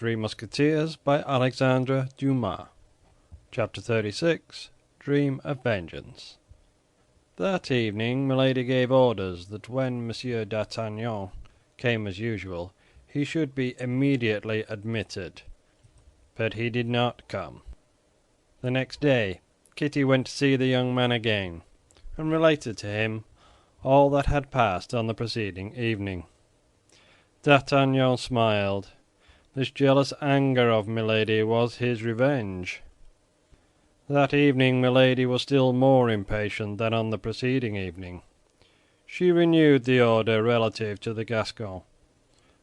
Three Musketeers by Alexandre Dumas. Chapter 36. Dream of Vengeance. That evening Milady gave orders that when Monsieur d'Artagnan came as usual, he should be immediately admitted. But he did not come. The next day Kitty went to see the young man again, and related to him all that had passed on the preceding evening. D'Artagnan smiled. This jealous anger of Milady was his revenge. That evening Milady was still more impatient than on the preceding evening. She renewed the order relative to the Gascon,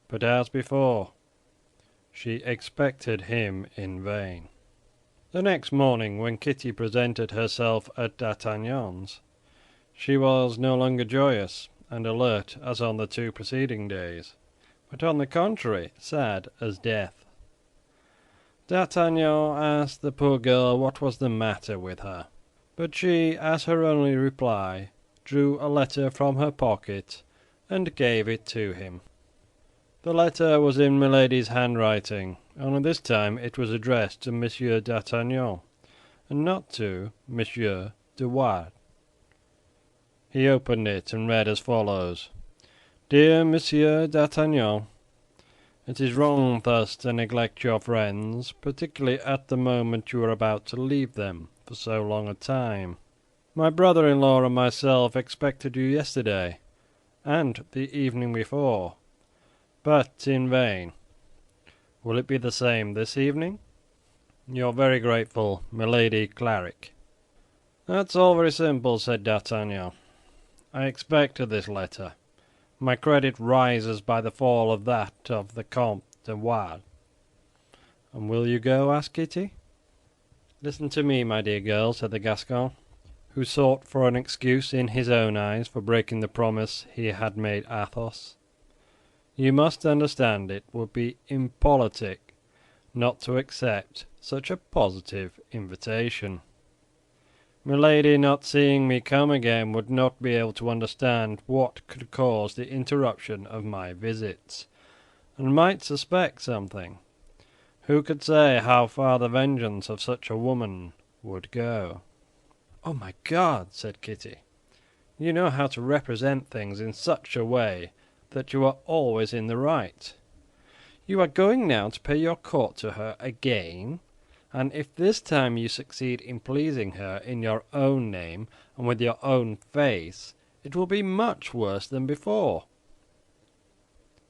but as before, she expected him in vain. The next morning, when Kitty presented herself at D'Artagnan's, she was no longer joyous and alert as on the two preceding days, but on the contrary, sad as death. D'Artagnan asked the poor girl what was the matter with her, but she, as her only reply, drew a letter from her pocket and gave it to him. The letter was in Milady's handwriting, only this time it was addressed to Monsieur d'Artagnan, and not to Monsieur de Wardes. He opened it and read as follows: Dear Monsieur d'Artagnan, it is wrong thus to neglect your friends, particularly at the moment you are about to leave them for so long a time. My brother-in-law and myself expected you yesterday, and the evening before, but in vain. Will it be the same this evening? Your very grateful, Milady Clarick. That's all very simple, said D'Artagnan. I expected this letter. My credit rises by the fall of that of the Comte de Wardes. And will you go? asked Kitty. Listen to me, my dear girl, said the Gascon, who sought for an excuse in his own eyes for breaking the promise he had made Athos. You must understand it would be impolitic not to accept such a positive invitation. Milady, not seeing me come again, would not be able to understand what could cause the interruption of my visits, and might suspect something. Who could say how far the vengeance of such a woman would go? Oh, my God, said Kitty. You know how to represent things in such a way that you are always in the right. You are going now to pay your court to her again, and if this time you succeed in pleasing her in your own name and with your own face, it will be much worse than before.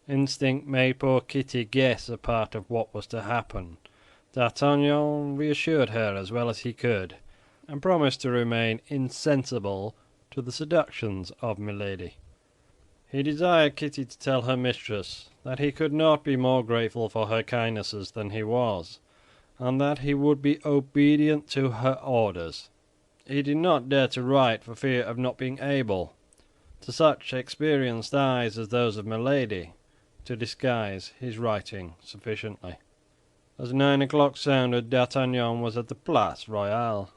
Instinct made poor Kitty guess a part of what was to happen. D'Artagnan reassured her as well as he could, and promised to remain insensible to the seductions of Milady. He desired Kitty to tell her mistress that he could not be more grateful for her kindnesses than he was, and that he would be obedient to her orders. He did not dare to write for fear of not being able, to such experienced eyes as those of Milady, to disguise his writing sufficiently. As 9 o'clock sounded, D'Artagnan was at the Place Royale.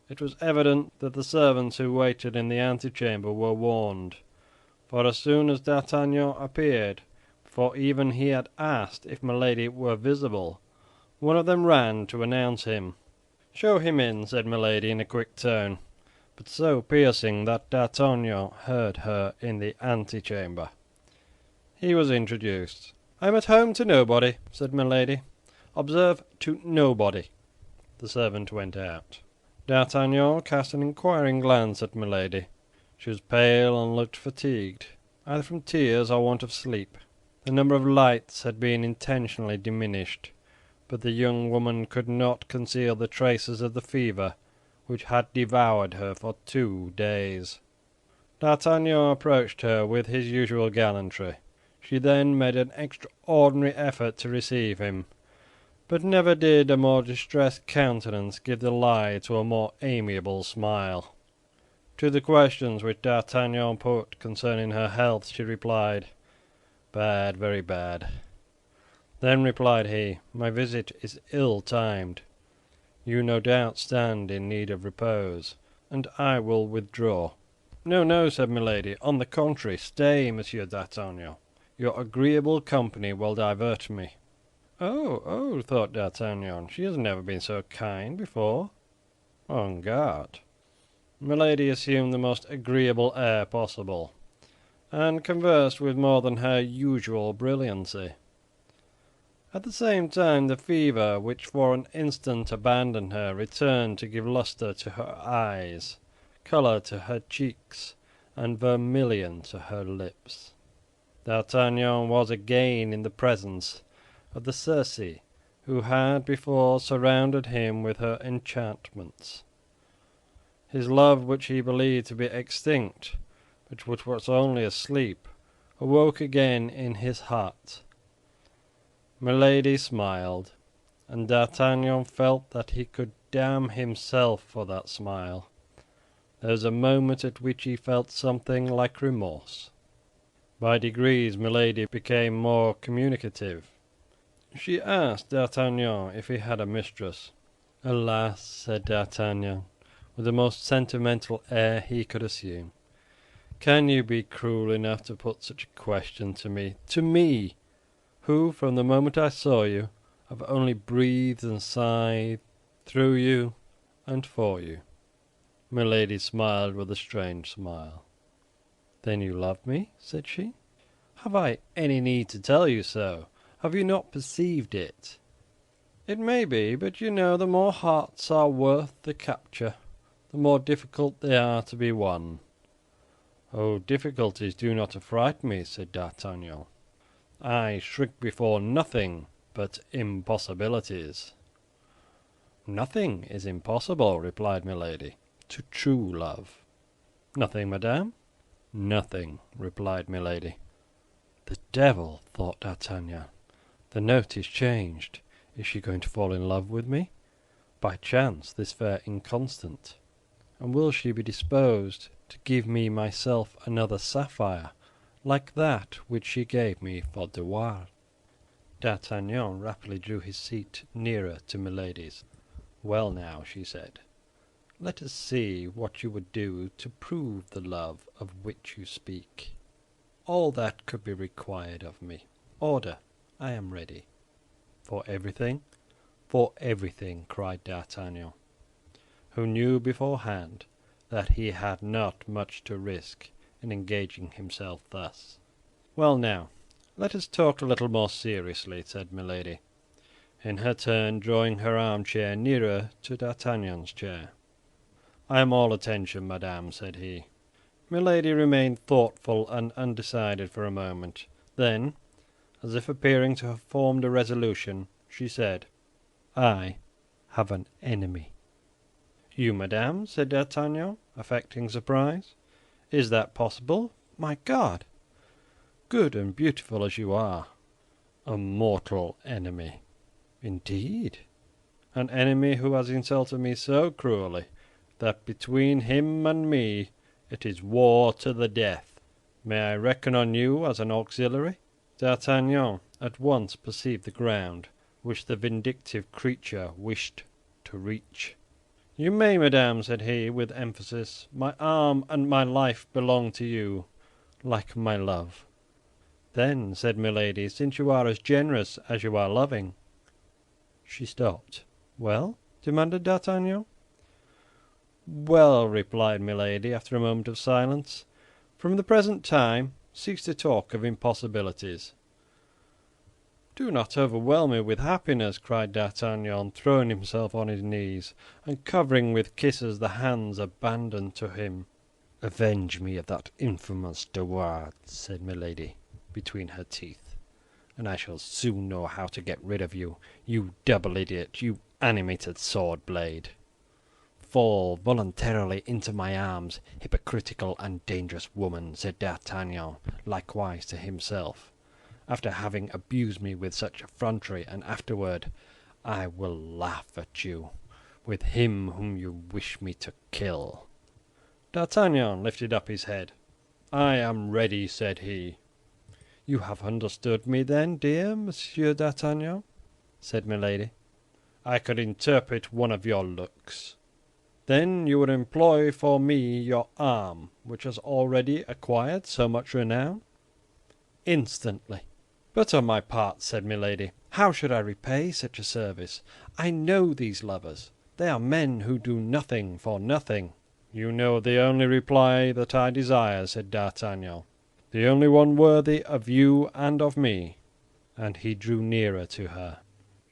It was evident that the servants who waited in the antechamber were warned, for as soon as D'Artagnan appeared, before even he had asked if Milady were visible, one of them ran to announce him. "Show him in," said Milady in a quick tone, but so piercing that D'Artagnan heard her in the antechamber. He was introduced. "I am at home to nobody," said Milady. "Observe, to nobody." The servant went out. D'Artagnan cast an inquiring glance at Milady. She was pale and looked fatigued, either from tears or want of sleep. The number of lights had been intentionally diminished, but the young woman could not conceal the traces of the fever which had devoured her for 2 days. D'Artagnan approached her with his usual gallantry. She then made an extraordinary effort to receive him, but never did a more distressed countenance give the lie to a more amiable smile. To the questions which D'Artagnan put concerning her health, she replied, "Bad, very bad." Then replied he, "My visit is ill-timed. You no doubt stand in need of repose, and I will withdraw." "No, no," said Milady. "On the contrary, stay, Monsieur d'Artagnan. Your agreeable company will divert me." Oh, oh, thought D'Artagnan, she has never been so kind before. On guard. Milady assumed the most agreeable air possible, and conversed with more than her usual brilliancy. At the same time, the fever which for an instant abandoned her returned to give lustre to her eyes, color to her cheeks, and vermilion to her lips. D'Artagnan was again in the presence of the Circe who had before surrounded him with her enchantments. His love, which he believed to be extinct, but which was only asleep, awoke again in his heart. Milady smiled, and D'Artagnan felt that he could damn himself for that smile. There was a moment at which he felt something like remorse. By degrees Milady became more communicative. She asked D'Artagnan if he had a mistress. "Alas," said D'Artagnan, with the most sentimental air he could assume, "can you be cruel enough to put such a question to me? To me, who, from the moment I saw you, have only breathed and sighed through you and for you." Milady smiled with a strange smile. "Then you love me?" said she. "Have I any need to tell you so? Have you not perceived it?" "It may be, but you know the more hearts are worth the capture, the more difficult they are to be won." "Oh, difficulties do not affright me," said D'Artagnan. "I shrink before nothing but impossibilities." "Nothing is impossible," replied Milady, "to true love." "Nothing, madame?" "Nothing," replied Milady. "The devil!" thought D'Artagnan. "The note is changed. Is she going to fall in love with me, by chance, this fair inconstant? And will she be disposed to give me myself another sapphire, like that which she gave me for De Wardes?" D'Artagnan rapidly drew his seat nearer to Milady's. "Well now," she said, "let us see what you would do to prove the love of which you speak." "All that could be required of me. Order, I am ready." "For everything?" "For everything," cried D'Artagnan, who knew beforehand that he had not much to risk in engaging himself thus. "Well now, let us talk a little more seriously," said Milady, in her turn drawing her armchair nearer to D'Artagnan's chair. "I am all attention, madame," said he. Milady remained thoughtful and undecided for a moment. Then, as if appearing to have formed a resolution, she said, "I have an enemy." "You, madame?" said D'Artagnan, affecting surprise. "Is that possible? My God! Good and beautiful as you are." "A mortal enemy." "Indeed?" "An enemy who has insulted me so cruelly that between him and me it is war to the death. May I reckon on you as an auxiliary?" D'Artagnan at once perceived the ground which the vindictive creature wished to reach. "You may, madame," said he, with emphasis. "My arm and my life belong to you, like my love." "Then," said Milady, "since you are as generous as you are loving—" She stopped. "Well?" demanded D'Artagnan. "Well," replied Milady, after a moment of silence, "from the present time, cease to talk of impossibilities." "Do not overwhelm me with happiness," cried D'Artagnan, throwing himself on his knees, and covering with kisses the hands abandoned to him. "Avenge me of that infamous De Wardes," said Milady, between her teeth, "and I shall soon know how to get rid of you, you double idiot, you animated sword blade. Fall voluntarily into my arms, hypocritical and dangerous woman," said D'Artagnan, likewise to himself. "After having abused me with such effrontery, and afterward I will laugh at you, with him whom you wish me to kill." D'Artagnan lifted up his head. "I am ready," said he. "You have understood me, then, dear Monsieur d'Artagnan?" said Milady. "I could interpret one of your looks." "Then you would employ for me your arm, which has already acquired so much renown?" "Instantly." "But on my part," said Milady, "how should I repay such a service? I know these lovers. They are men who do nothing for nothing." "You know the only reply that I desire," said D'Artagnan, "the only one worthy of you and of me." And he drew nearer to her.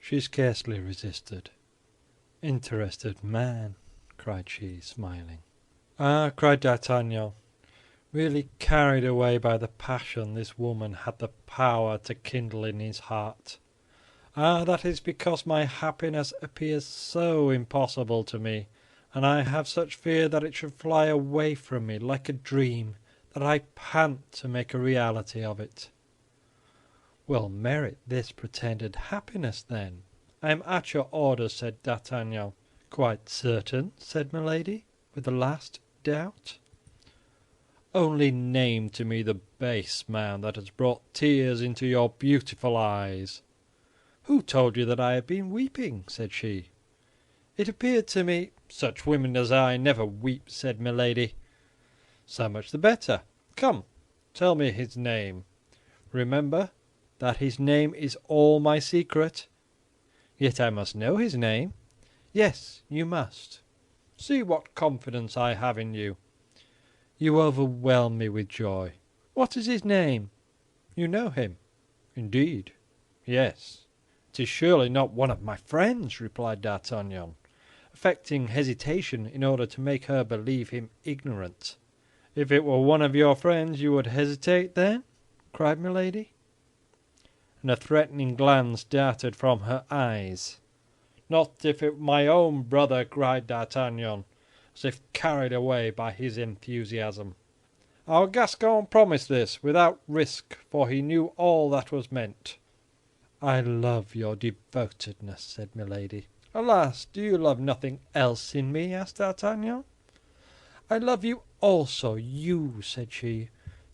She scarcely resisted. "Interested man!" cried she, smiling. "Ah!" cried D'Artagnan, really carried away by the passion this woman had the power to kindle in his heart. "Ah, that is because my happiness appears so impossible to me, and I have such fear that it should fly away from me like a dream, that I pant to make a reality of it." "Well, merit this pretended happiness, then. I am at your orders," said D'Artagnan. "Quite certain?" said Milady, with the last doubt. "Only name to me the base man that has brought tears into your beautiful eyes." "Who told you that I had been weeping?" said she. "It appeared to me—" "Such women as I never weep," said Milady. "So much the better. Come, tell me his name. Remember that his name is all my secret." "Yet I must know his name." "Yes, you must." "See what confidence I have in you." "You overwhelm me with joy. What is his name? You know him?" "Indeed, yes." "It is surely not one of my friends," replied D'Artagnan, affecting hesitation in order to make her believe him ignorant. "If it were one of your friends, you would hesitate, then?" cried Milady. And a threatening glance darted from her eyes. "Not if it were my own brother," cried D'Artagnan, as if carried away by his enthusiasm. Our Gascon promised this without risk, for he knew all that was meant. "I love your devotedness," said Milady. "Alas, do you love nothing else in me?" asked D'Artagnan. "I love you also, you," said she,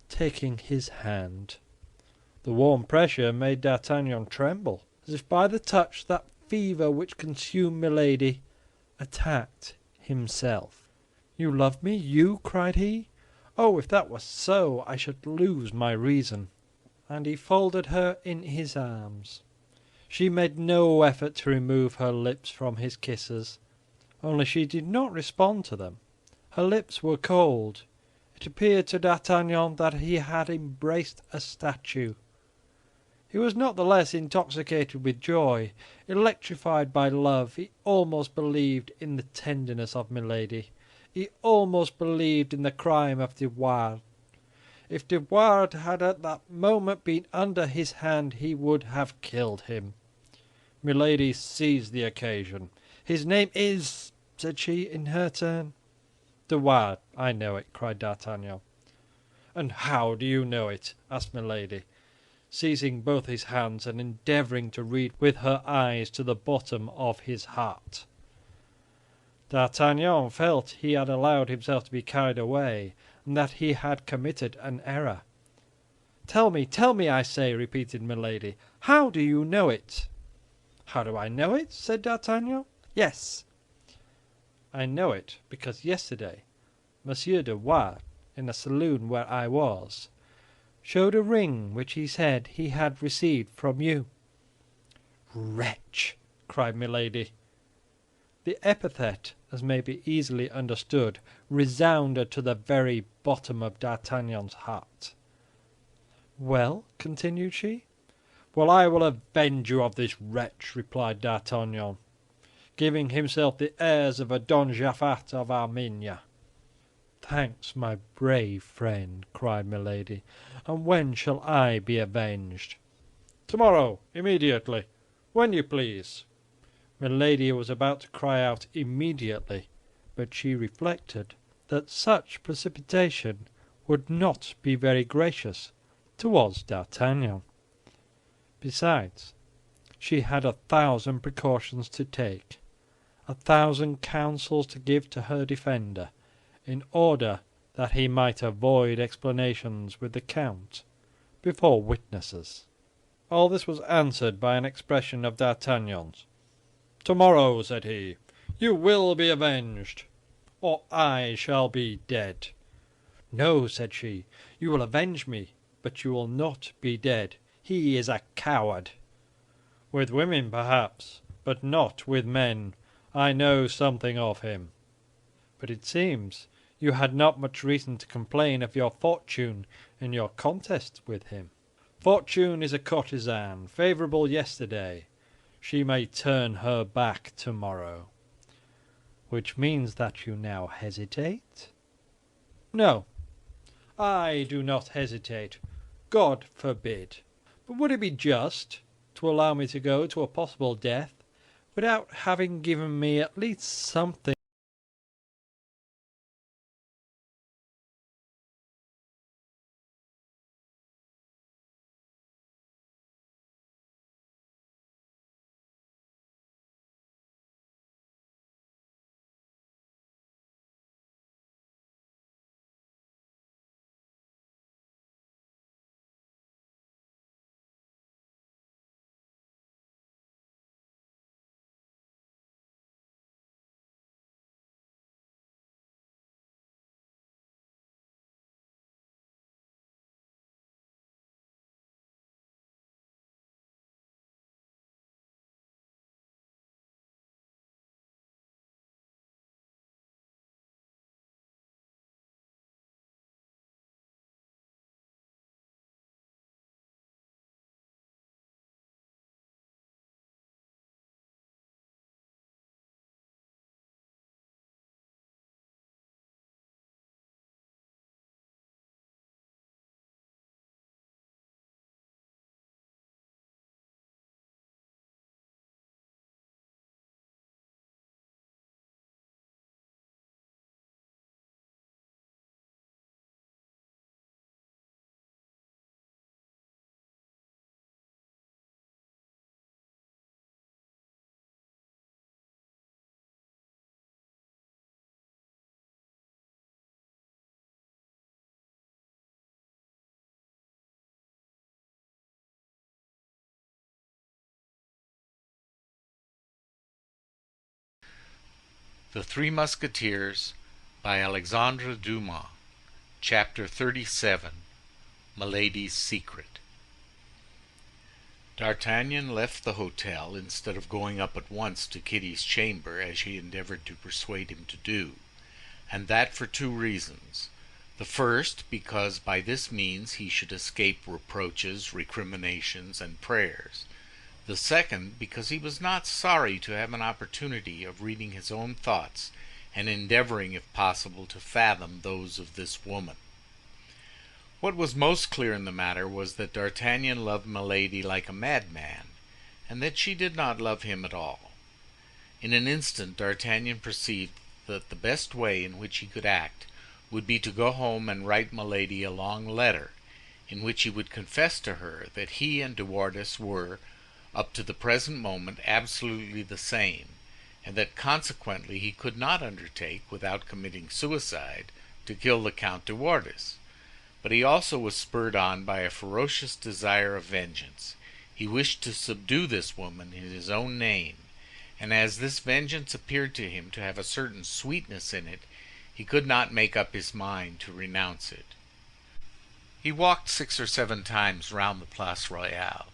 taking his hand. The warm pressure made D'Artagnan tremble, as if by the touch that fever which consumed Milady attacked himself. "You love me, you?" cried he. "Oh, if that were so, I should lose my reason." And he folded her in his arms. She made no effort to remove her lips from his kisses, only she did not respond to them. Her lips were cold. It appeared to D'Artagnan that he had embraced a statue. He was not the less intoxicated with joy. Electrified by love, he almost believed in the tenderness of Milady. He almost believed in the crime of De Wardes. If De Wardes had at that moment been under his hand, he would have killed him. Milady seized the occasion. "His name is—" said she in her turn. "De Wardes, I know it," cried D'Artagnan. "And how do you know it?" asked Milady, seizing both his hands and endeavoring to read with her eyes to the bottom of his heart. D'Artagnan felt he had allowed himself to be carried away, and that he had committed an error. Tell me, I say," repeated Milady. "How do you know it?" "How do I know it?" said D'Artagnan. "Yes, I know it because yesterday Monsieur de Wardes, in a saloon where I was, showed a ring which he said he had received from you." "Wretch!" cried Milady. The epithet, as may be easily understood, resounded to the very bottom of D'Artagnan's heart. "Well?" continued she. "Well, I will avenge you of this wretch," replied D'Artagnan, giving himself the airs of a Don Japhet of Armenia. "Thanks, my brave friend," cried Milady. "And when shall I be avenged?" "Tomorrow, immediately, when you please." Milady was about to cry out "immediately," but she reflected that such precipitation would not be very gracious towards D'Artagnan. Besides, she had 1,000 precautions to take, 1,000 counsels to give to her defender, in order that he might avoid explanations with the count before witnesses. All this was answered by an expression of D'Artagnan's. "Tomorrow," said he, "you will be avenged, or I shall be dead." "No," said she, "you will avenge me, but you will not be dead. He is a coward. With women, perhaps, but not with men. I know something of him. But it seems you had not much reason to complain of your fortune in your contest with him. Fortune is a courtesan, favorable yesterday. She may turn her back tomorrow. Which means that you now hesitate? No, I do not hesitate. God forbid. But would it be just to allow me to go to a possible death without having given me at least something? The Three Musketeers by Alexandre Dumas. Chapter 37. Milady's Secret. D'Artagnan left the hotel instead of going up at once to Kitty's chamber as she endeavored to persuade him to do, and that for two reasons. The first, because by this means he should escape reproaches, recriminations, and prayers. The second, because he was not sorry to have an opportunity of reading his own thoughts and endeavoring, if possible, to fathom those of this woman. What was most clear in the matter was that D'Artagnan loved Milady like a madman, and that she did not love him at all. In an instant D'Artagnan perceived that the best way in which he could act would be to go home and write Milady a long letter, in which he would confess to her that he and De Wardes were, up to the present moment, absolutely the same, and that consequently he could not undertake, without committing suicide, to kill the Count de Wardes. But he also was spurred on by a ferocious desire of vengeance. He wished to subdue this woman in his own name, and as this vengeance appeared to him to have a certain sweetness in it, he could not make up his mind to renounce it. He walked 6 or 7 times round the Place Royale,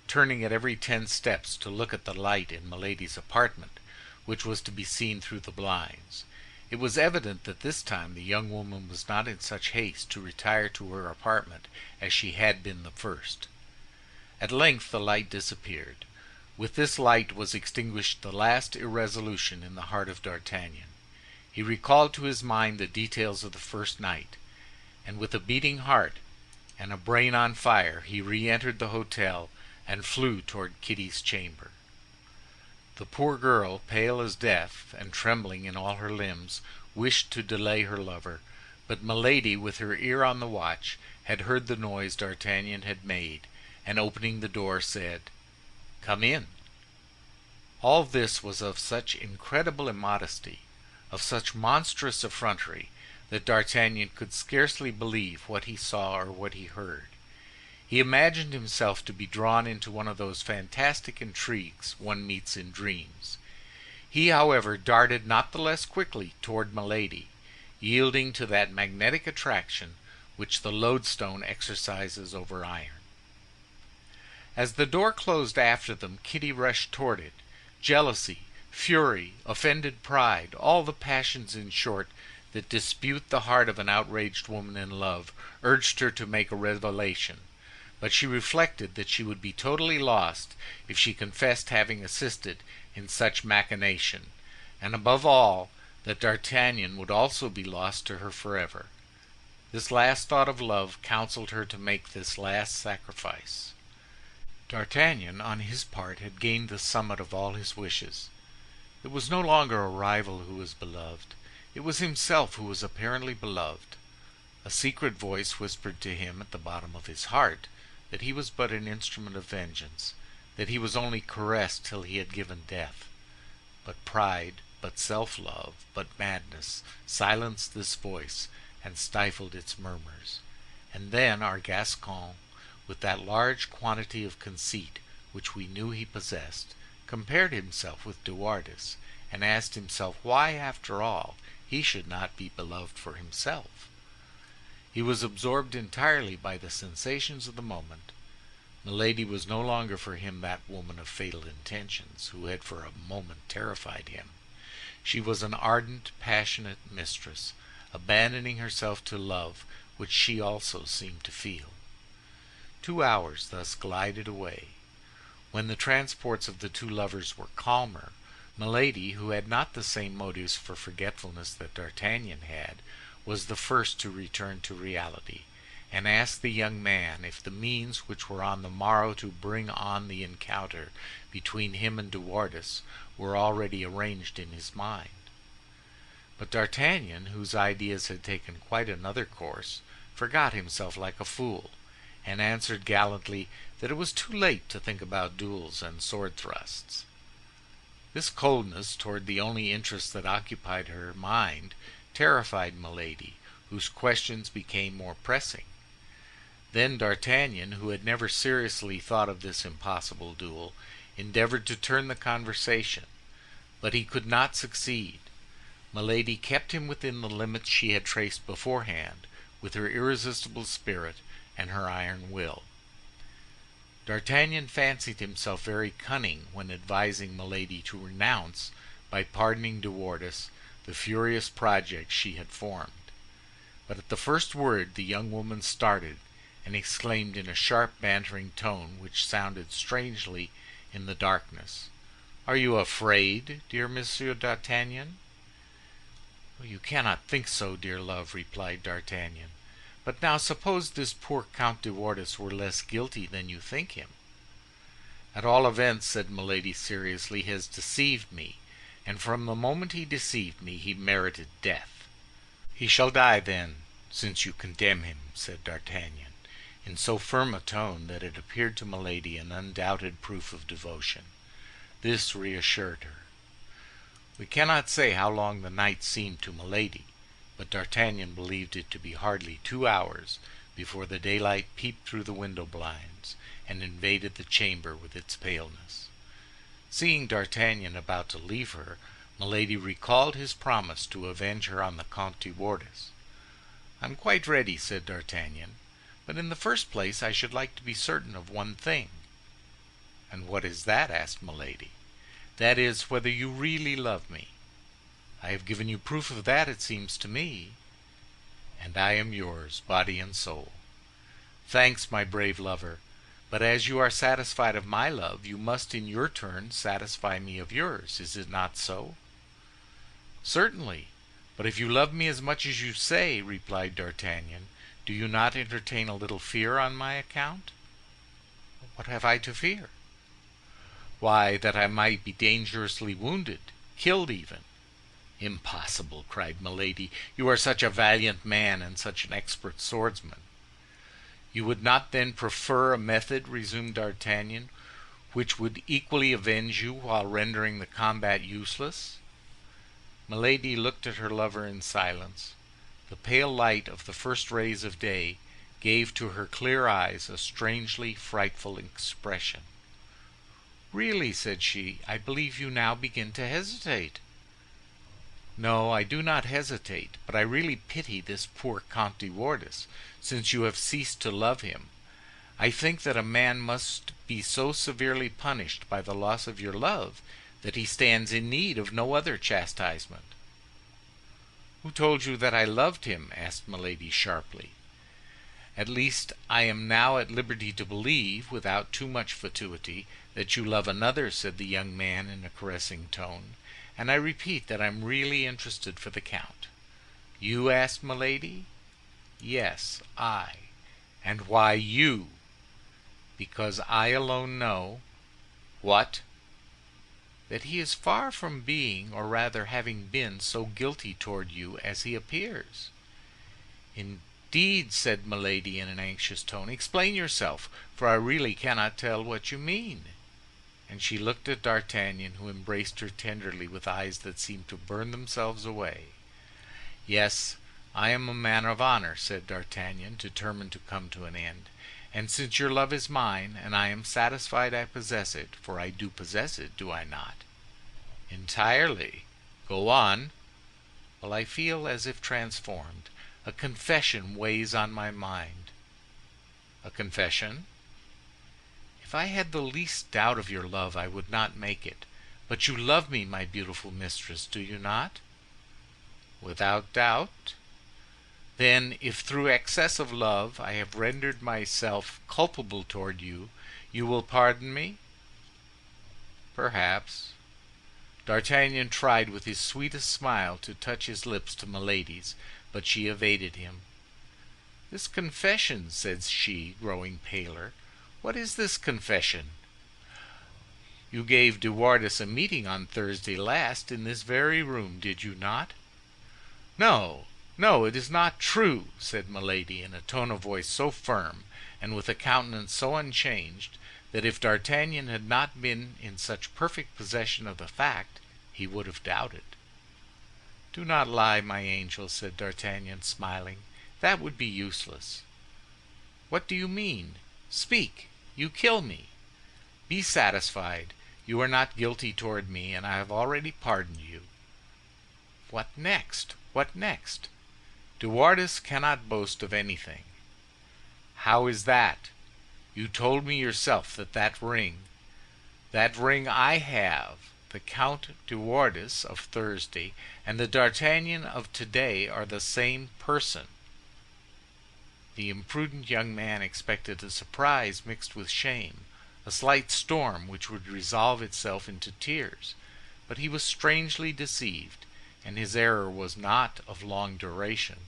turning at every 10 steps to look at the light in Milady's apartment, which was to be seen through the blinds. It was evident that this time the young woman was not in such haste to retire to her apartment as she had been the first. At length the light disappeared. With this light was extinguished the last irresolution in the heart of D'Artagnan. He recalled to his mind the details of the first night, and with a beating heart and a brain on fire he re-entered the hotel and flew toward Kitty's chamber. The poor girl, pale as death and trembling in all her limbs, wished to delay her lover, but Milady, with her ear on the watch, had heard the noise D'Artagnan had made, and opening the door said, "Come in." All this was of such incredible immodesty, of such monstrous effrontery, that D'Artagnan could scarcely believe what he saw or what he heard. He imagined himself to be drawn into one of those fantastic intrigues one meets in dreams. He, however, darted not the less quickly toward Milady, yielding to that magnetic attraction which the lodestone exercises over iron. As the door closed after them, Kitty rushed toward it. Jealousy, fury, offended pride, all the passions, in short, that dispute the heart of an outraged woman in love, urged her to make a revelation. But she reflected that she would be totally lost if she confessed having assisted in such machination, and above all, that D'Artagnan would also be lost to her forever. This last thought of love counseled her to make this last sacrifice. D'Artagnan, on his part, had gained the summit of all his wishes. It was no longer a rival who was beloved. It was himself who was apparently beloved. A secret voice whispered to him at the bottom of his heart that he was but an instrument of vengeance, that he was only caressed till he had given death. But pride, but self-love, but madness silenced this voice and stifled its murmurs. And then our Gascon, with that large quantity of conceit which we knew he possessed, compared himself with De Wardes, and asked himself why, after all, he should not be beloved for himself. He was absorbed entirely by the sensations of the moment. Milady was no longer for him that woman of fatal intentions who had for a moment terrified him. She was an ardent, passionate mistress, abandoning herself to love, which she also seemed to feel. 2 hours thus glided away. When the transports of the two lovers were calmer, Milady, who had not the same motives for forgetfulness that D'Artagnan had, was the first to return to reality, and asked the young man if the means which were on the morrow to bring on the encounter between him and De Wardes were already arranged in his mind. But D'Artagnan, whose ideas had taken quite another course, forgot himself like a fool, and answered gallantly that it was too late to think about duels and sword thrusts. This coldness toward the only interest that occupied her mind terrified Milady, whose questions became more pressing. Then D'Artagnan, who had never seriously thought of this impossible duel, endeavored to turn the conversation, but he could not succeed. Milady kept him within the limits she had traced beforehand, with her irresistible spirit and her iron will. D'Artagnan fancied himself very cunning when advising Milady to renounce, by pardoning De Wardes, the furious project she had formed. But at the first word the young woman started, and exclaimed in a sharp, bantering tone which sounded strangely in the darkness, "Are you afraid, dear Monsieur d'Artagnan?" "You cannot think so, dear love," replied D'Artagnan. "But now suppose this poor Count de Wardes were less guilty than you think him." "At all events," said Milady seriously, "he has deceived me, and from the moment he deceived me he merited death." "He shall die, then, since you condemn him," said D'Artagnan, in so firm a tone that it appeared to Milady an undoubted proof of devotion. This reassured her. We cannot say how long the night seemed to Milady, but D'Artagnan believed it to be hardly 2 hours before the daylight peeped through the window blinds and invaded the chamber with its paleness. Seeing D'Artagnan about to leave her, Milady recalled his promise to avenge her on the Comte de Wardes. "I'm quite ready," said D'Artagnan, "but in the first place I should like to be certain of one thing." "And what is that?" asked Milady. "That is, whether you really love me." "I have given you proof of that, it seems to me." "And I am yours, body and soul." "Thanks, my brave lover, but as you are satisfied of my love, you must in your turn satisfy me of yours. Is it not so?" "Certainly, but if you love me as much as you say," replied D'Artagnan, "do you not entertain a little fear on my account?" "What have I to fear?" "Why, that I might be dangerously wounded, killed even." "Impossible!" cried Milady. "You are such a valiant man and such an expert swordsman." "You would not then prefer a method," resumed D'Artagnan, "which would equally avenge you while rendering the combat useless?" Milady looked at her lover in silence. The pale light of the first rays of day gave to her clear eyes a strangely frightful expression. "Really," said she, "I believe you now begin to hesitate." "No, I do not hesitate, but I really pity this poor Comte de Wardes, since you have ceased to love him. I think that a man must be so severely punished by the loss of your love that he stands in need of no other chastisement." "Who told you that I loved him?" asked Milady sharply. "At least I am now at liberty to believe, without too much fatuity, that you love another," said the young man in a caressing tone, "and I repeat that I'm really interested for the Count." "You?" asked Milady. "Yes, I." "And why you?" "Because I alone know—" "What?" "That he is far from being, or rather having been, so guilty toward you as he appears." "Indeed," said Milady in an anxious tone. "Explain yourself, for I really cannot tell what you mean." And she looked at D'Artagnan, who embraced her tenderly with eyes that seemed to burn themselves away. "Yes, I am a man of honor," said D'Artagnan, determined to come to an end. "And since your love is mine, and I am satisfied I possess it, for I do possess it, do I not?" "Entirely. Go on." "Well, I feel as if transformed. A confession weighs on my mind." "A confession?" "If I had the least doubt of your love, I would not make it. But you love me, my beautiful mistress, do you not?" "Without doubt." "Then, if through excess of love I have rendered myself culpable toward you, you will pardon me?" "Perhaps." D'Artagnan tried with his sweetest smile to touch his lips to Milady's, but she evaded him. "This confession," said she, growing paler, "what is this confession?" "You gave De Wardes a meeting on Thursday last in this very room, did you not?" "No, no, it is not true," said Milady, in a tone of voice so firm, and with a countenance so unchanged, that if D'Artagnan had not been in such perfect possession of the fact, he would have doubted. "Do not lie, my angel," said D'Artagnan, smiling. "That would be useless." "What do you mean? Speak! You kill me." "Be satisfied. You are not guilty toward me, and I have already pardoned you." "What next? What next?" "De Wardes cannot boast of anything." "How is that? You told me yourself that that ring—" "That ring I have. The Count de Wardes of Thursday and the D'Artagnan of today are the same person." The imprudent young man expected a surprise mixed with shame, a slight storm which would resolve itself into tears; but he was strangely deceived, and his error was not of long duration.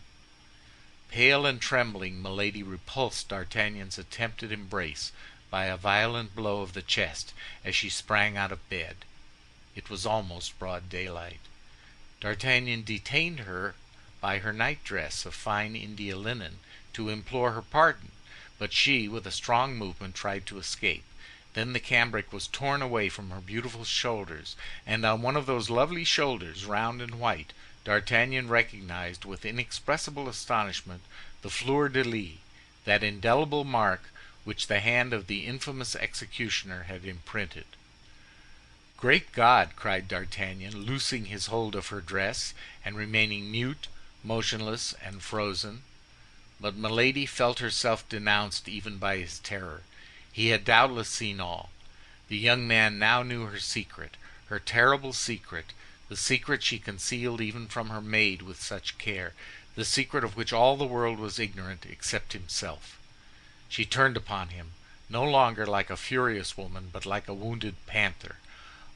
Pale and trembling, Milady repulsed D'Artagnan's attempted embrace by a violent blow of the chest as she sprang out of bed. It was almost broad daylight. D'Artagnan detained her by her nightdress of fine India linen to implore her pardon, but she, with a strong movement, tried to escape. Then the cambric was torn away from her beautiful shoulders, and on one of those lovely shoulders, round and white, D'Artagnan recognized with inexpressible astonishment the fleur-de-lis, that indelible mark which the hand of the infamous executioner had imprinted. "Great God!" cried D'Artagnan, loosing his hold of her dress, and remaining mute, motionless, and frozen. But Milady felt herself denounced even by his terror. He had doubtless seen all. The young man now knew her secret, her terrible secret, the secret she concealed even from her maid with such care, the secret of which all the world was ignorant except himself. She turned upon him, no longer like a furious woman, but like a wounded panther.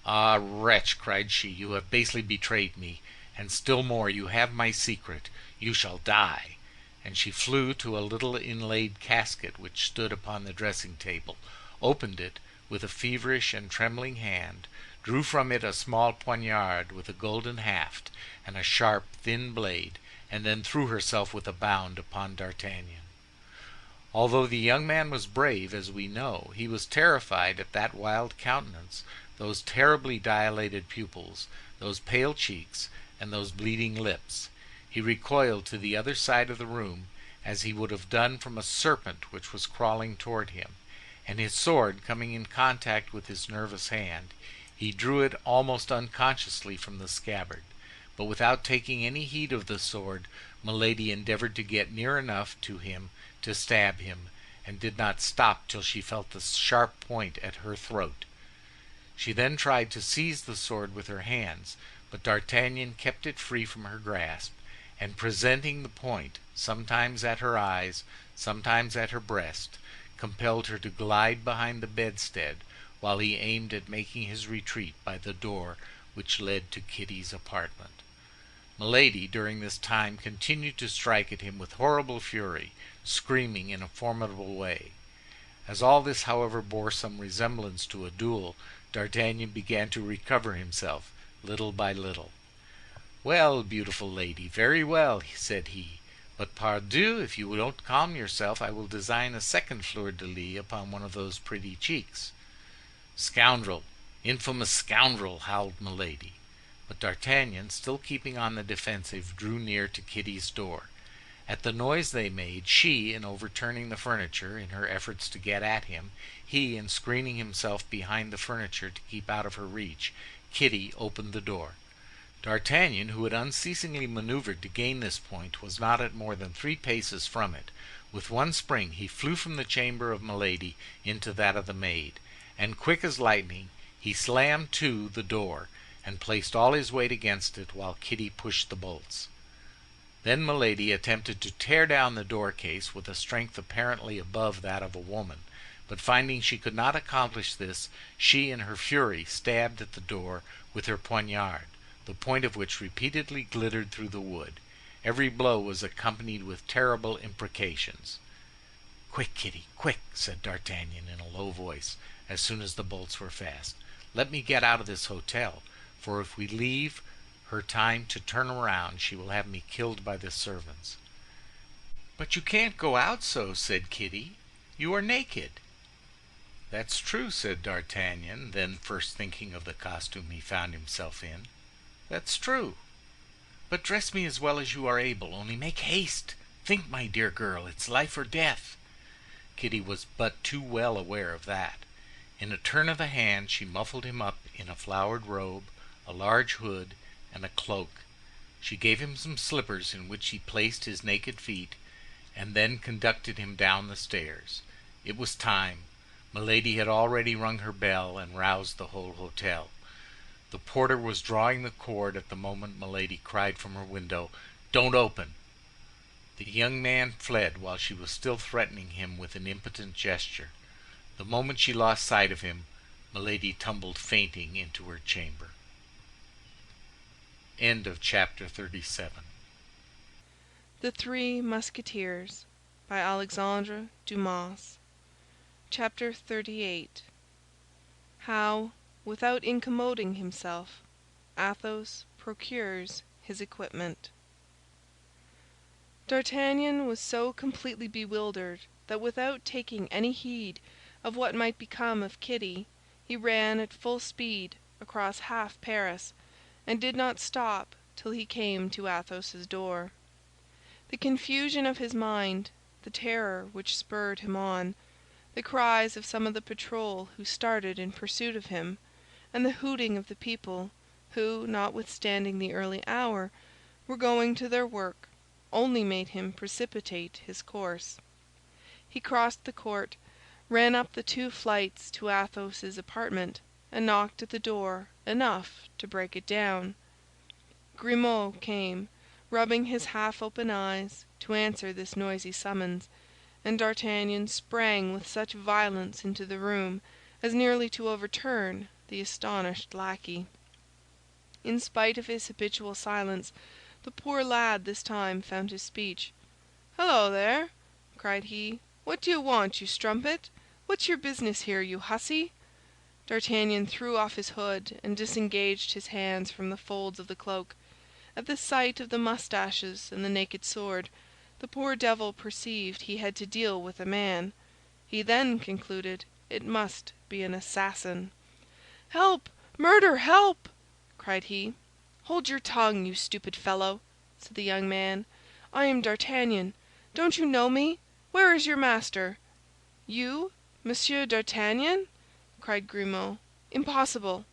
"Ah, wretch!" cried she, "you have basely betrayed me, and still more, you have my secret. You shall die!" And she flew to a little inlaid casket which stood upon the dressing-table, opened it with a feverish and trembling hand, drew from it a small poignard with a golden haft and a sharp, thin blade, and then threw herself with a bound upon D'Artagnan. Although the young man was brave, as we know, he was terrified at that wild countenance, those terribly dilated pupils, those pale cheeks, and those bleeding lips. He recoiled to the other side of the room, as he would have done from a serpent which was crawling toward him, and his sword coming in contact with his nervous hand, he drew it almost unconsciously from the scabbard. But without taking any heed of the sword, Milady endeavored to get near enough to him to stab him, and did not stop till she felt the sharp point at her throat. She then tried to seize the sword with her hands, but D'Artagnan kept it free from her grasp, and presenting the point, sometimes at her eyes, sometimes at her breast, compelled her to glide behind the bedstead, while he aimed at making his retreat by the door which led to Kitty's apartment. Milady, during this time, continued to strike at him with horrible fury, screaming in a formidable way. As all this, however, bore some resemblance to a duel, D'Artagnan began to recover himself, little by little. "Well, beautiful lady, very well," said he. "But pardieu, if you don't calm yourself, I will design a second fleur-de-lis upon one of those pretty cheeks." "Scoundrel! Infamous scoundrel!" howled Milady. But D'Artagnan, still keeping on the defensive, drew near to Kitty's door. At the noise they made, she in overturning the furniture in her efforts to get at him, he in screening himself behind the furniture to keep out of her reach, Kitty opened the door. D'Artagnan, who had unceasingly maneuvered to gain this point, was not at more than 3 paces from it. With one spring he flew from the chamber of Milady into that of the maid, and quick as lightning he slammed to the door and placed all his weight against it while Kitty pushed the bolts. Then Milady attempted to tear down the door-case with a strength apparently above that of a woman, but finding she could not accomplish this, she in her fury stabbed at the door with her poignard, the point of which repeatedly glittered through the wood. Every blow was accompanied with terrible imprecations. "Quick, Kitty, quick!" said D'Artagnan in a low voice, as soon as the bolts were fast. "Let me get out of this hotel, for if we leave her time to turn around, she will have me killed by the servants." "But you can't go out so," said Kitty. "You are naked." "That's true," said D'Artagnan, then first thinking of the costume he found himself in. "That's true. But dress me as well as you are able, only make haste. Think, my dear girl, it's life or death." Kitty was but too well aware of that. In a turn of the hand she muffled him up in a flowered robe, a large hood, and a cloak. She gave him some slippers in which he placed his naked feet, and then conducted him down the stairs. It was time. Milady had already rung her bell and roused the whole hotel. The porter was drawing the cord at the moment Milady cried from her window, "Don't open!" The young man fled while she was still threatening him with an impotent gesture. The moment she lost sight of him, Milady tumbled fainting into her chamber. End of chapter 37. The Three Musketeers by Alexandre Dumas. Chapter 38. How, without incommoding himself, Athos procures his equipment. D'Artagnan was so completely bewildered that without taking any heed of what might become of Kitty, he ran at full speed across half Paris, and did not stop till he came to Athos's door. The confusion of his mind, the terror which spurred him on, the cries of some of the patrol who started in pursuit of him, and the hooting of the people, who, notwithstanding the early hour, were going to their work, only made him precipitate his course. He crossed the court, ran up the 2 flights to Athos's apartment, and knocked at the door enough to break it down. Grimaud came, rubbing his half-open eyes, to answer this noisy summons, and D'Artagnan sprang with such violence into the room as nearly to overturn the astonished lackey. In spite of his habitual silence, the poor lad this time found his speech. "Hello, there!" cried he. "What do you want, you strumpet? What's your business here, you hussy?" D'Artagnan threw off his hood and disengaged his hands from the folds of the cloak. At the sight of the mustaches and the naked sword, the poor devil perceived he had to deal with a man. He then concluded it must be an assassin. "Help! Murder! Help!" cried he. "Hold your tongue, you stupid fellow," said the young man. "I am D'Artagnan. Don't you know me? Where is your master?" "You, Monsieur d'Artagnan?" cried Grimaud. "Impossible!"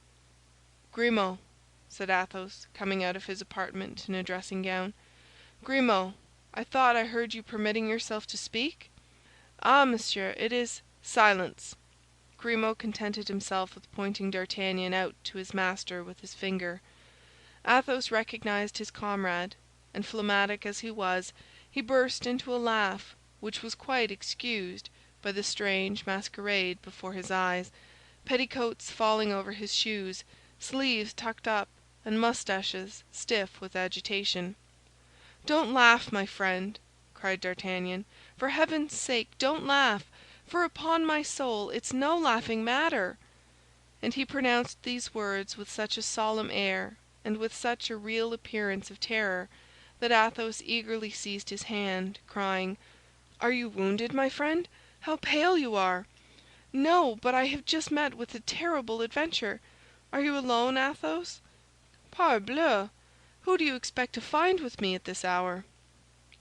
"Grimaud," said Athos, coming out of his apartment in a dressing-gown. "Grimaud, I thought I heard you permitting yourself to speak?" "Ah, monsieur, it is—" "Silence!" Grimaud contented himself with pointing D'Artagnan out to his master with his finger. Athos recognized his comrade, and phlegmatic as he was, he burst into a laugh which was quite excused by the strange masquerade before his eyes, petticoats falling over his shoes, sleeves tucked up, and mustaches stiff with agitation. "Don't laugh, my friend," cried D'Artagnan. "For heaven's sake, don't laugh, for upon my soul it's no laughing matter." And he pronounced these words with such a solemn air and with such a real appearance of terror that Athos eagerly seized his hand, crying, "Are you wounded, my friend? How pale you are!" "No, but I have just met with a terrible adventure. Are you alone, Athos?" "Parbleu! Who do you expect to find with me at this hour?"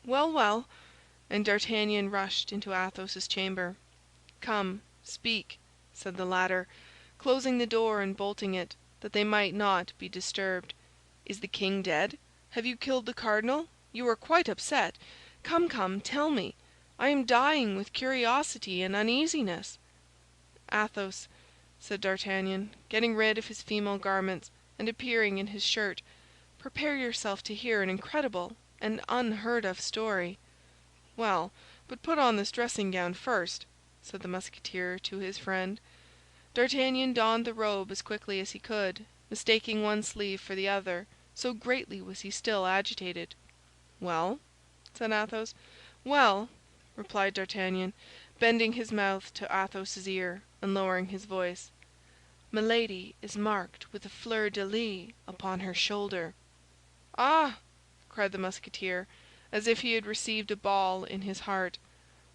"Well, well," and D'Artagnan rushed into Athos's chamber. "Come, speak," said the latter, closing the door and bolting it, that they might not be disturbed. "Is the king dead? Have you killed the cardinal? You are quite upset. Come, come, tell me. I am dying with curiosity and uneasiness." "Athos," said D'Artagnan, getting rid of his female garments and appearing in his shirt, "prepare yourself to hear an incredible and unheard-of story." "Well, but put on this dressing-gown first," said the Musketeer to his friend. D'Artagnan donned the robe as quickly as he could, mistaking one sleeve for the other, so greatly was he still agitated. "Well?" said Athos. "Well," replied D'Artagnan, bending his mouth to Athos's ear and lowering his voice, "Milady is marked with a fleur-de-lis upon her shoulder." "Ah!" cried the Musketeer, as if he had received a ball in his heart.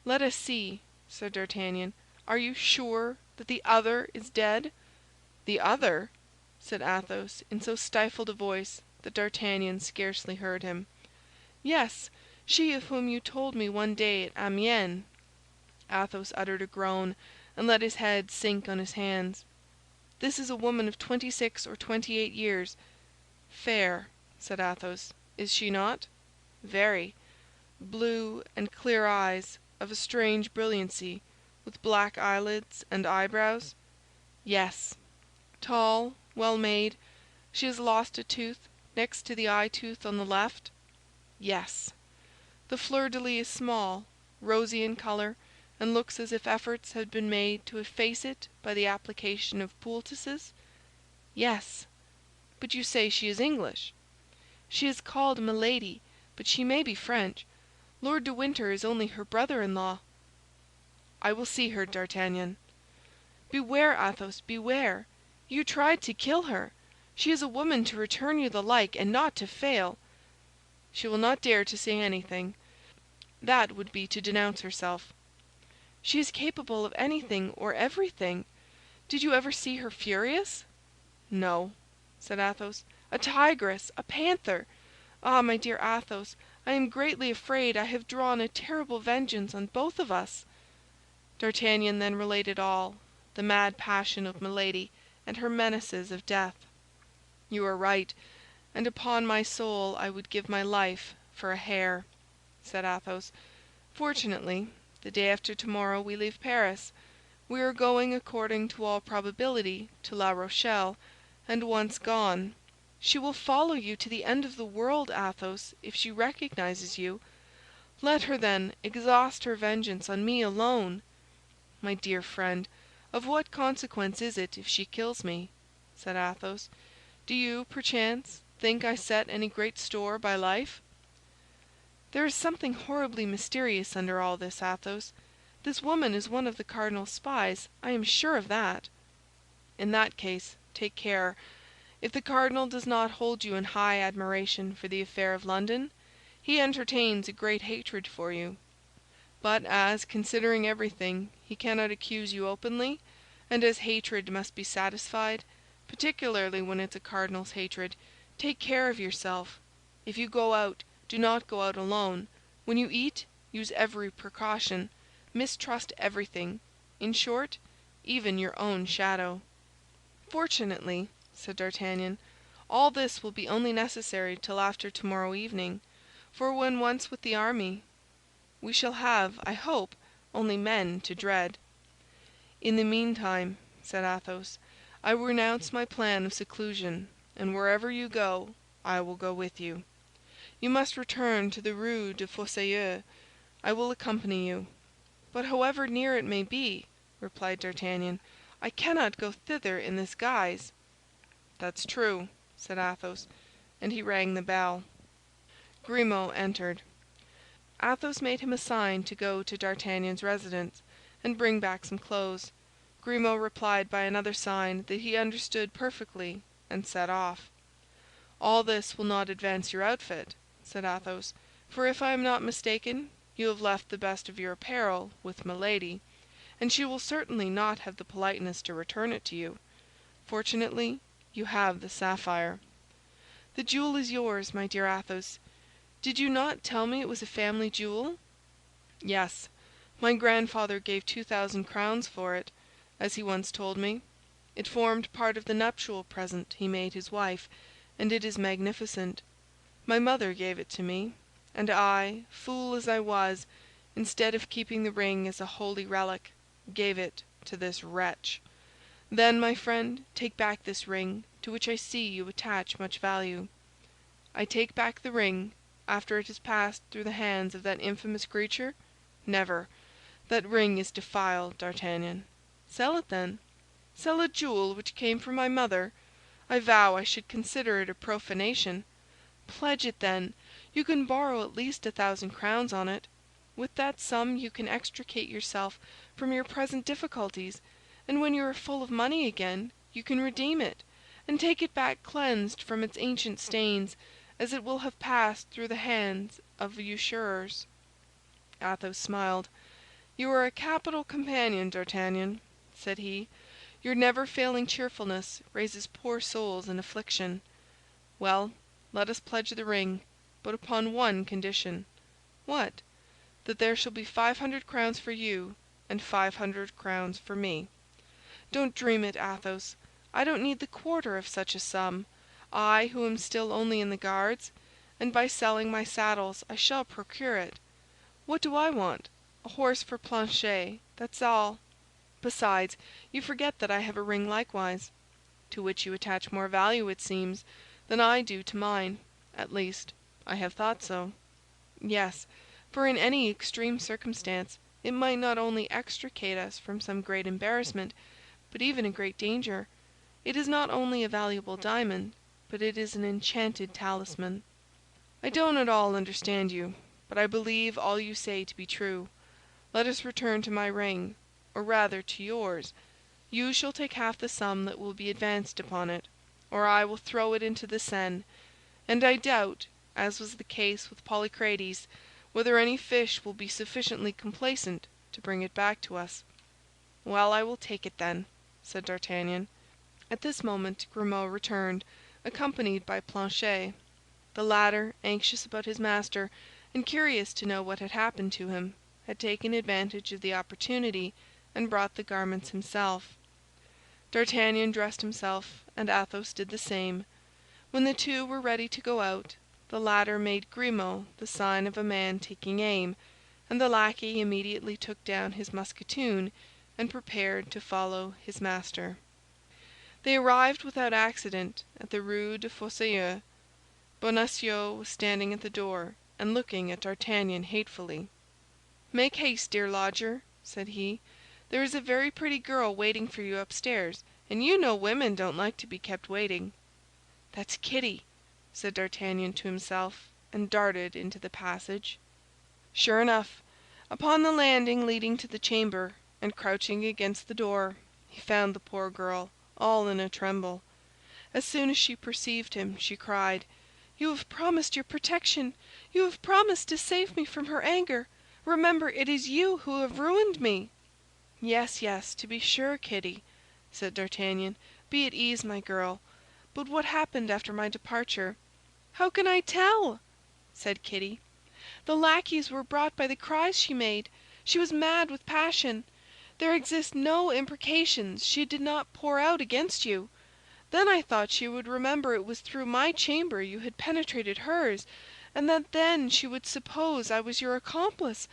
"Let us see," said D'Artagnan. "Are you sure that the other is dead?" "The other?" said Athos, in so stifled a voice that D'Artagnan scarcely heard him. "Yes, she of whom you told me one day at Amiens." Athos uttered a groan, and let his head sink on his hands. "This is a woman of 26 or 28 years." "Fair," said Athos, "is she not?" "Very." "Blue and clear eyes, of a strange brilliancy, with black eyelids and eyebrows?" "Yes." "Tall, well made. She has lost a tooth next to the eye tooth on the left?" "Yes." "The fleur-de-lis is small, rosy in color, and looks as if efforts had been made to efface it by the application of poultices?" "Yes." "But you say she is English?" "She is called Milady, but she may be French. Lord de Winter is only her brother-in-law." "I will see her, D'Artagnan." "Beware, Athos, beware! You tried to kill her. She is a woman to return you the like, and not to fail." "She will not dare to say anything. That would be to denounce herself." "She is capable of anything or everything. Did you ever see her furious?" "No," said Athos. "A tigress, a panther! Ah, my dear Athos, I am greatly afraid I have drawn a terrible vengeance on both of us." D'Artagnan then related all, the mad passion of Milady and her menaces of death. "You are right, and upon my soul I would give my life for a hare," said Athos. "Fortunately, the day after tomorrow we leave Paris. We are going according to all probability to La Rochelle, and once gone—" "She will follow you to the end of the world, Athos, if she recognizes you. Let her, then, exhaust her vengeance on me alone." "My dear friend, of what consequence is it if she kills me?" said Athos. "Do you, perchance, think I set any great store by life?" "There is something horribly mysterious under all this, Athos. This woman is one of the cardinal's spies, I am sure of that." "In that case, take care. If the cardinal does not hold you in high admiration for the affair of London, he entertains a great hatred for you. But as, considering everything, he cannot accuse you openly, and as hatred must be satisfied, particularly when it's a cardinal's hatred, take care of yourself. If you go out, do not go out alone. When you eat, use every precaution. Mistrust everything; in short, even your own shadow." "Fortunately," said D'Artagnan, "all this will be only necessary till after tomorrow evening, for when once with the army, we shall have, I hope, only men to dread." "In the meantime," said Athos, "I renounce my plan of seclusion, and wherever you go, I will go with you. You must return to the Rue des Fossoyeurs. I will accompany you." "But however near it may be," replied D'Artagnan, "I cannot go thither in this guise." "That's true," said Athos, and he rang the bell. Grimaud entered. Athos made him a sign to go to D'Artagnan's residence and bring back some clothes. Grimaud replied by another sign that he understood perfectly, and set off. "All this will not advance your outfit," said Athos, "for if I am not mistaken, you have left the best of your apparel with Milady, and she will certainly not have the politeness to return it to you. Fortunately, you have the sapphire." "The jewel is yours, my dear Athos. Did you not tell me it was a family jewel?" "Yes, my grandfather gave 2,000 crowns for it, as he once told me. It formed part of the nuptial present he made his wife, and it is magnificent. My mother gave it to me, and I, fool as I was, instead of keeping the ring as a holy relic, gave it to this wretch. Then, my friend, take back this ring, to which I see you attach much value." "I take back the ring after it has passed through the hands of that infamous creature? Never! That ring is defiled, D'Artagnan." "Sell it, then." "Sell a jewel which came from my mother? I vow I should consider it a profanation." "Pledge it, then. You can borrow at least 1,000 crowns on it. With that sum you can extricate yourself from your present difficulties, and when you are full of money again, you can redeem it, and take it back cleansed from its ancient stains, as it will have passed through the hands of usurers." Athos smiled. "You are a capital companion, D'Artagnan," said he. "Your never-failing cheerfulness raises poor souls in affliction. Well, let us pledge the ring, but upon one condition." "What?" "That there shall be 500 crowns for you and 500 crowns for me." "Don't dream it, Athos. I don't need the quarter of such a sum, I who am still only in the Guards, and by selling my saddles I shall procure it. What do I want? A horse for Planchet, that's all. Besides, you forget that I have a ring likewise." "To which you attach more value, it seems, than I do to mine. At least, I have thought so." "Yes, for in any extreme circumstance it might not only extricate us from some great embarrassment, but even a great danger. It is not only a valuable diamond, but it is an enchanted talisman." "I don't at all understand you, but I believe all you say to be true. Let us return to my ring, or rather to yours. You shall take half the sum that will be advanced upon it, or I will throw it into the Seine, and I doubt, as was the case with Polycrates, whether any fish will be sufficiently complaisant to bring it back to us." "Well, I will take it, then," said D'Artagnan. At this moment Grimaud returned, accompanied by Planchet. The latter, anxious about his master and curious to know what had happened to him, had taken advantage of the opportunity and brought the garments himself. D'Artagnan dressed himself, and Athos did the same. When the two were ready to go out, the latter made Grimaud the sign of a man taking aim, and the lackey immediately took down his musketoon and prepared to follow his master. They arrived without accident at the Rue des Fossoyeurs. Bonacieux was standing at the door and looking at D'Artagnan hatefully. "Make haste, dear lodger," said he. "There is a very pretty girl waiting for you upstairs, and you know women don't like to be kept waiting." "That's Kitty," said D'Artagnan to himself, and darted into the passage. Sure enough, upon the landing leading to the chamber, and crouching against the door, he found the poor girl, all in a tremble. As soon as she perceived him, she cried, "You have promised your protection! You have promised to save me from her anger! Remember, it is you who have ruined me!" "Yes, yes, to be sure, Kitty," said D'Artagnan. "Be at ease, my girl. But what happened after my departure?" "How can I tell?" said Kitty. "The lackeys were brought by the cries she made. She was mad with passion. There exist no imprecations she did not pour out against you. Then I thought she would remember it was through my chamber you had penetrated hers, and that then she would suppose I was your accomplice.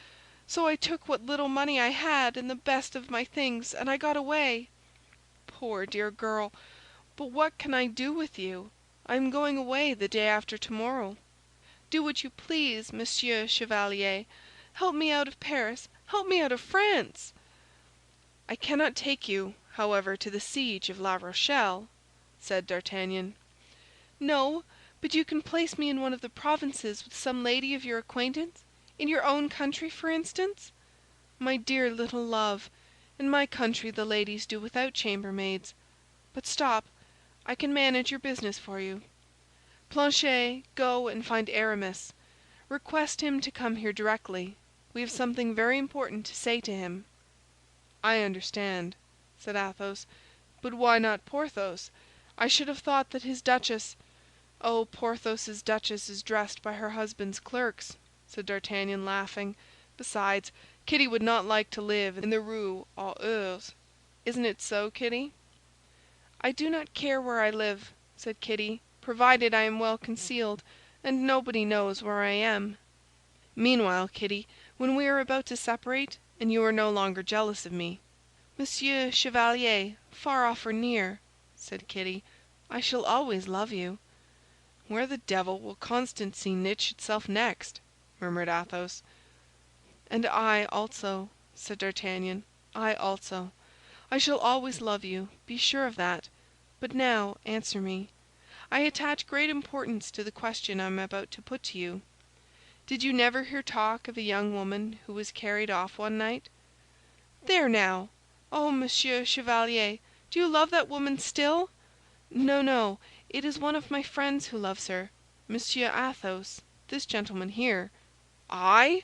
So I took what little money I had and the best of my things, and I got away. Poor dear girl! But what can I do with you? I am going away the day after tomorrow. Do what you please, Monsieur Chevalier. Help me out of Paris. Help me out of France." "I cannot take you, however, to the siege of La Rochelle," said D'Artagnan. "No, but you can place me in one of the provinces with some lady of your acquaintance? In your own country, for instance?" "My dear little love, in my country the ladies do without chambermaids. But stop, I can manage your business for you. Planchet, go and find Aramis. Request him to come here directly. We have something very important to say to him." "I understand," said Athos. "But why not Porthos? I should have thought that his duchess—" "Oh, Porthos's duchess is dressed by her husband's clerks," said D'Artagnan, laughing. "Besides, Kitty would not like to live in the Rue aux Ours. Isn't it so, Kitty?" "I do not care where I live," said Kitty, "provided I am well concealed, and nobody knows where I am." "Meanwhile, Kitty, when we are about to separate, and you are no longer jealous of me—" "Monsieur Chevalier, far off or near," said Kitty, "I shall always love you." "Where the devil will constancy niche itself next?" murmured Athos. "And I also," said D'Artagnan, "I also. I shall always love you, be sure of that. But now answer me. I attach great importance to the question I am about to put to you. Did you never hear talk of a young woman who was carried off one night?" "There now! Oh, Monsieur Chevalier, do you love that woman still?" "No, no, it is one of my friends who loves her, Monsieur Athos, this gentleman here." "I?"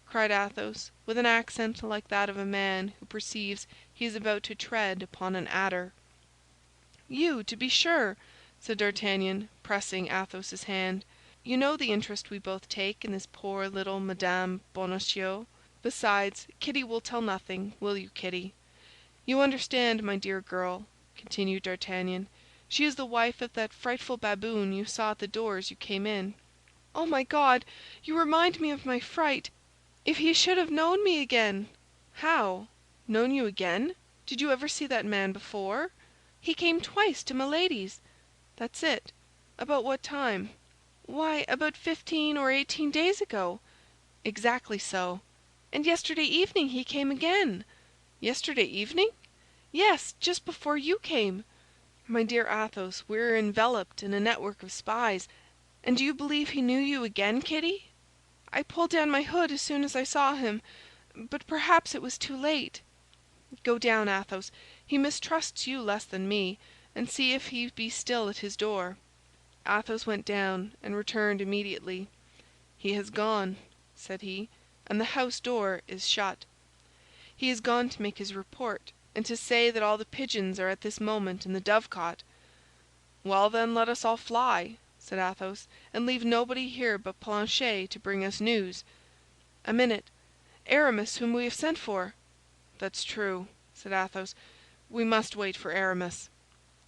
cried Athos, with an accent like that of a man who perceives he is about to tread upon an adder. "You, to be sure," said D'Artagnan, pressing Athos's hand. "You know the interest we both take in this poor little Madame Bonacieux. Besides, Kitty will tell nothing, will you, Kitty? You understand, my dear girl," continued D'Artagnan, "she is the wife of that frightful baboon you saw at the door as you came in." "Oh, my God, you remind me of my fright! If he should have known me again!" "How? Known you again? Did you ever see that man before?" "He came twice to Milady's." "That's it. About what time?" "Why, about 15 or 18 days ago." "Exactly so." "And yesterday evening he came again." "Yesterday evening?" "Yes, just before you came." "My dear Athos, we are enveloped in a network of spies. And do you believe he knew you again, Kitty?" "I pulled down my hood as soon as I saw him, but perhaps it was too late." "Go down, Athos. He mistrusts you less than me, and see if he be still at his door." Athos went down and returned immediately. "He has gone," said he, "and the house door is shut. He has gone to make his report, and to say that all the pigeons are at this moment in the dovecot." "Well, then, let us all fly," said Athos, "and leave nobody here but Planchet to bring us news." "A minute. Aramis, whom we have sent for." "That's true," said Athos. "We must wait for Aramis."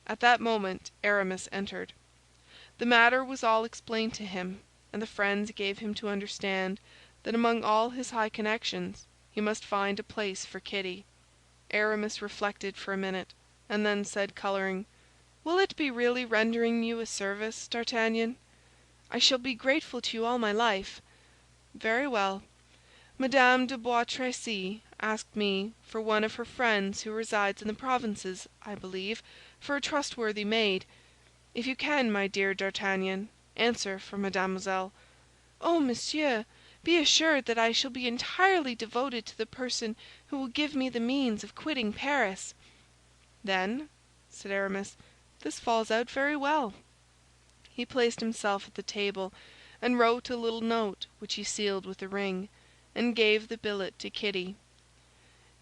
At that moment Aramis entered. The matter was all explained to him, and the friends gave him to understand that among all his high connections he must find a place for Kitty. Aramis reflected for a minute, and then said, coloring, "Will it be really rendering you a service, D'Artagnan?" "I shall be grateful to you all my life." "Very well. Madame de Bois Tracy asked me, for one of her friends who resides in the provinces, I believe, for a trustworthy maid. If you can, my dear D'Artagnan, answer for mademoiselle." "Oh, monsieur, be assured that I shall be entirely devoted to the person who will give me the means of quitting Paris." "Then," said Aramis, "this falls out very well." He placed himself at the table, and wrote a little note which he sealed with a ring, and gave the billet to Kitty.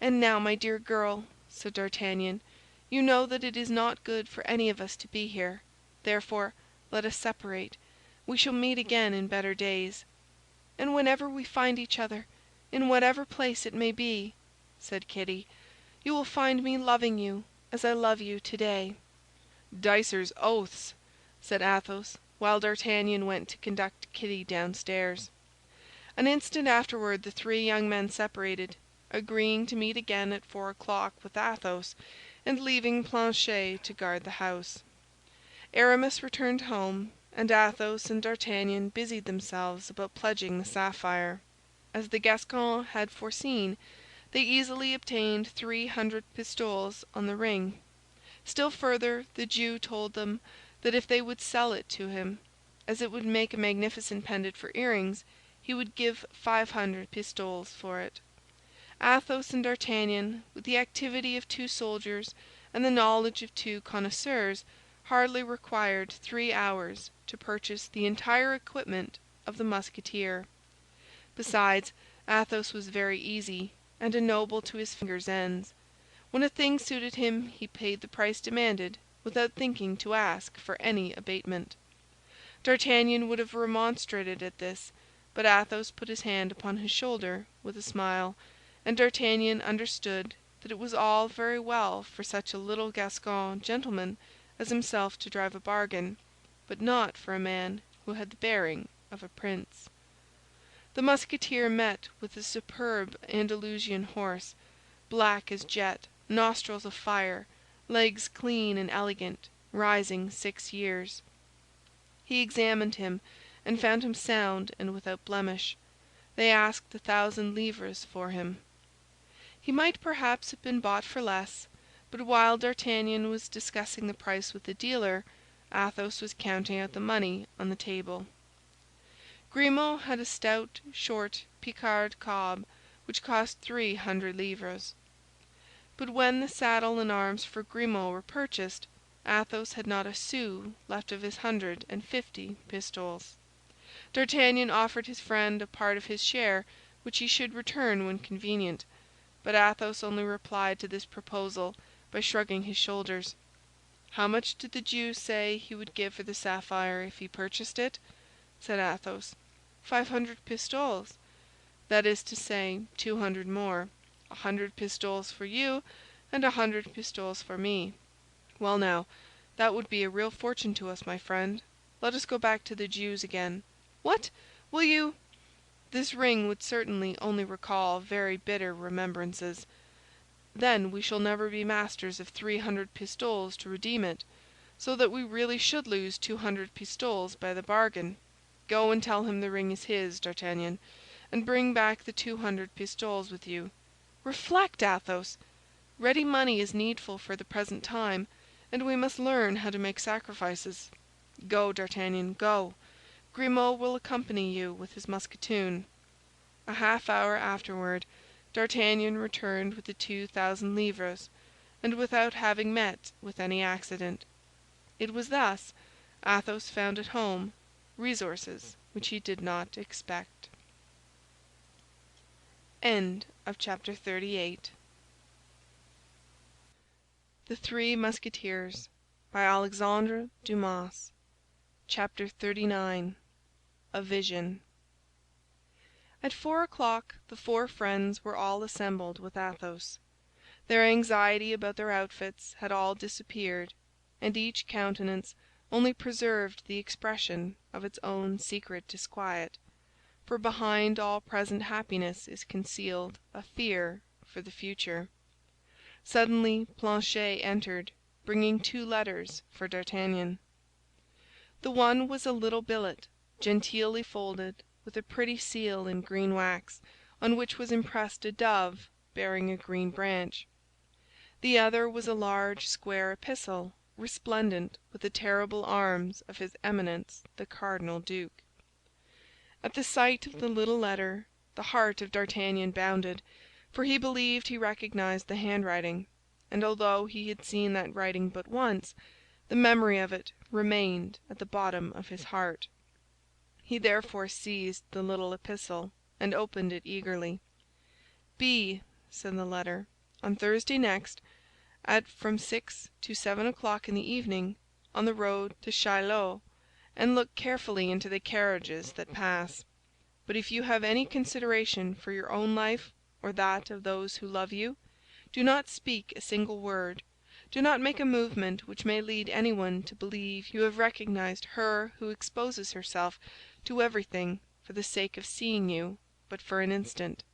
"And now, my dear girl," said D'Artagnan, "you know that it is not good for any of us to be here. Therefore, let us separate. We shall meet again in better days." "And whenever we find each other, in whatever place it may be," said Kitty, "you will find me loving you as I love you today." "Dicer's oaths!" said Athos, while D'Artagnan went to conduct Kitty downstairs. An instant afterward the three young men separated, agreeing to meet again at 4 o'clock with Athos, and leaving Planchet to guard the house. Aramis returned home, and Athos and D'Artagnan busied themselves about pledging the sapphire. As the Gascon had foreseen, they easily obtained 300 pistoles on the ring. Still further, the Jew told them that if they would sell it to him, as it would make a magnificent pendant for earrings, he would give 500 pistoles for it. Athos and D'Artagnan, with the activity of 2 soldiers and the knowledge of 2 connoisseurs, hardly required 3 hours to purchase the entire equipment of the Musketeer. Besides, Athos was very easy, and a noble to his fingers' ends. When a thing suited him, he paid the price demanded, without thinking to ask for any abatement. D'Artagnan would have remonstrated at this, but Athos put his hand upon his shoulder with a smile, and D'Artagnan understood that it was all very well for such a little Gascon gentleman as himself to drive a bargain, but not for a man who had the bearing of a prince. The Musketeer met with a superb Andalusian horse, black as jet, nostrils of fire, legs clean and elegant, rising 6 years. He examined him, and found him sound and without blemish. They asked 1,000 livres for him. He might perhaps have been bought for less, but while D'Artagnan was discussing the price with the dealer, Athos was counting out the money on the table. Grimaud had a stout, short Picard cob, which cost 300 livres. But when the saddle and arms for Grimaud were purchased, Athos had not a sou left of his 150 pistoles. D'Artagnan offered his friend a part of his share, which he should return when convenient, but Athos only replied to this proposal by shrugging his shoulders. "How much did the Jew say he would give for the sapphire if he purchased it?" said Athos. 500 pistoles. That is to say, 200 more. 100 pistoles for you, and 100 pistoles for me. Well now, that would be a real fortune to us, my friend. Let us go back to the Jews again. What? Will you? This ring would certainly only recall very bitter remembrances. Then we shall never be masters of 300 pistoles to redeem it, so that we really should lose 200 pistoles by the bargain. Go and tell him the ring is his, D'Artagnan, and bring back the 200 pistoles with you. Reflect, Athos! Ready money is needful for the present time, and we must learn how to make sacrifices. Go, D'Artagnan, go. Grimaud will accompany you with his musketoon." A half-hour afterward, D'Artagnan returned with the 2,000 livres, and without having met with any accident. It was thus Athos found at home resources which he did not expect. End of chapter 38. The Three Musketeers by Alexandre Dumas. Chapter 39. A Vision. At 4 o'clock the 4 friends were all assembled with Athos. Their anxiety about their outfits had all disappeared, and each countenance only preserved the expression of its own secret disquiet, for behind all present happiness is concealed a fear for the future. Suddenly Planchet entered, bringing 2 letters for D'Artagnan. The one was a little billet, genteelly folded, with a pretty seal in green wax, on which was impressed a dove bearing a green branch. The other was a large square epistle, resplendent with the terrible arms of his Eminence the Cardinal Duke. At the sight of the little letter, the heart of D'Artagnan bounded, for he believed he recognized the handwriting, and although he had seen that writing but once, the memory of it remained at the bottom of his heart. He therefore seized the little epistle and opened it eagerly. "Be," said the letter, "on Thursday next, at from 6 to 7 o'clock in the evening, on the road to Chaillot, and look carefully into the carriages that pass. But if you have any consideration for your own life or that of those who love you, do not speak a single word. Do not make a movement which may lead anyone to believe you have recognized her who exposes herself to everything for the sake of seeing you but for an instant.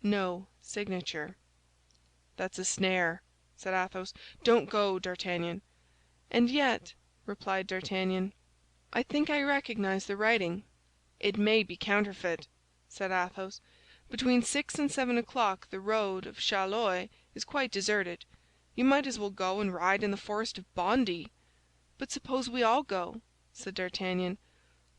No signature. "That's a snare," said Athos. "Don't go, D'Artagnan." "And yet," replied D'Artagnan, "I think I recognize the writing." "It may be counterfeit," said Athos. "Between 6 and 7 o'clock the road of Chaillot is quite deserted. You might as well go and ride in the forest of Bondy." "But suppose we all go?" said D'Artagnan.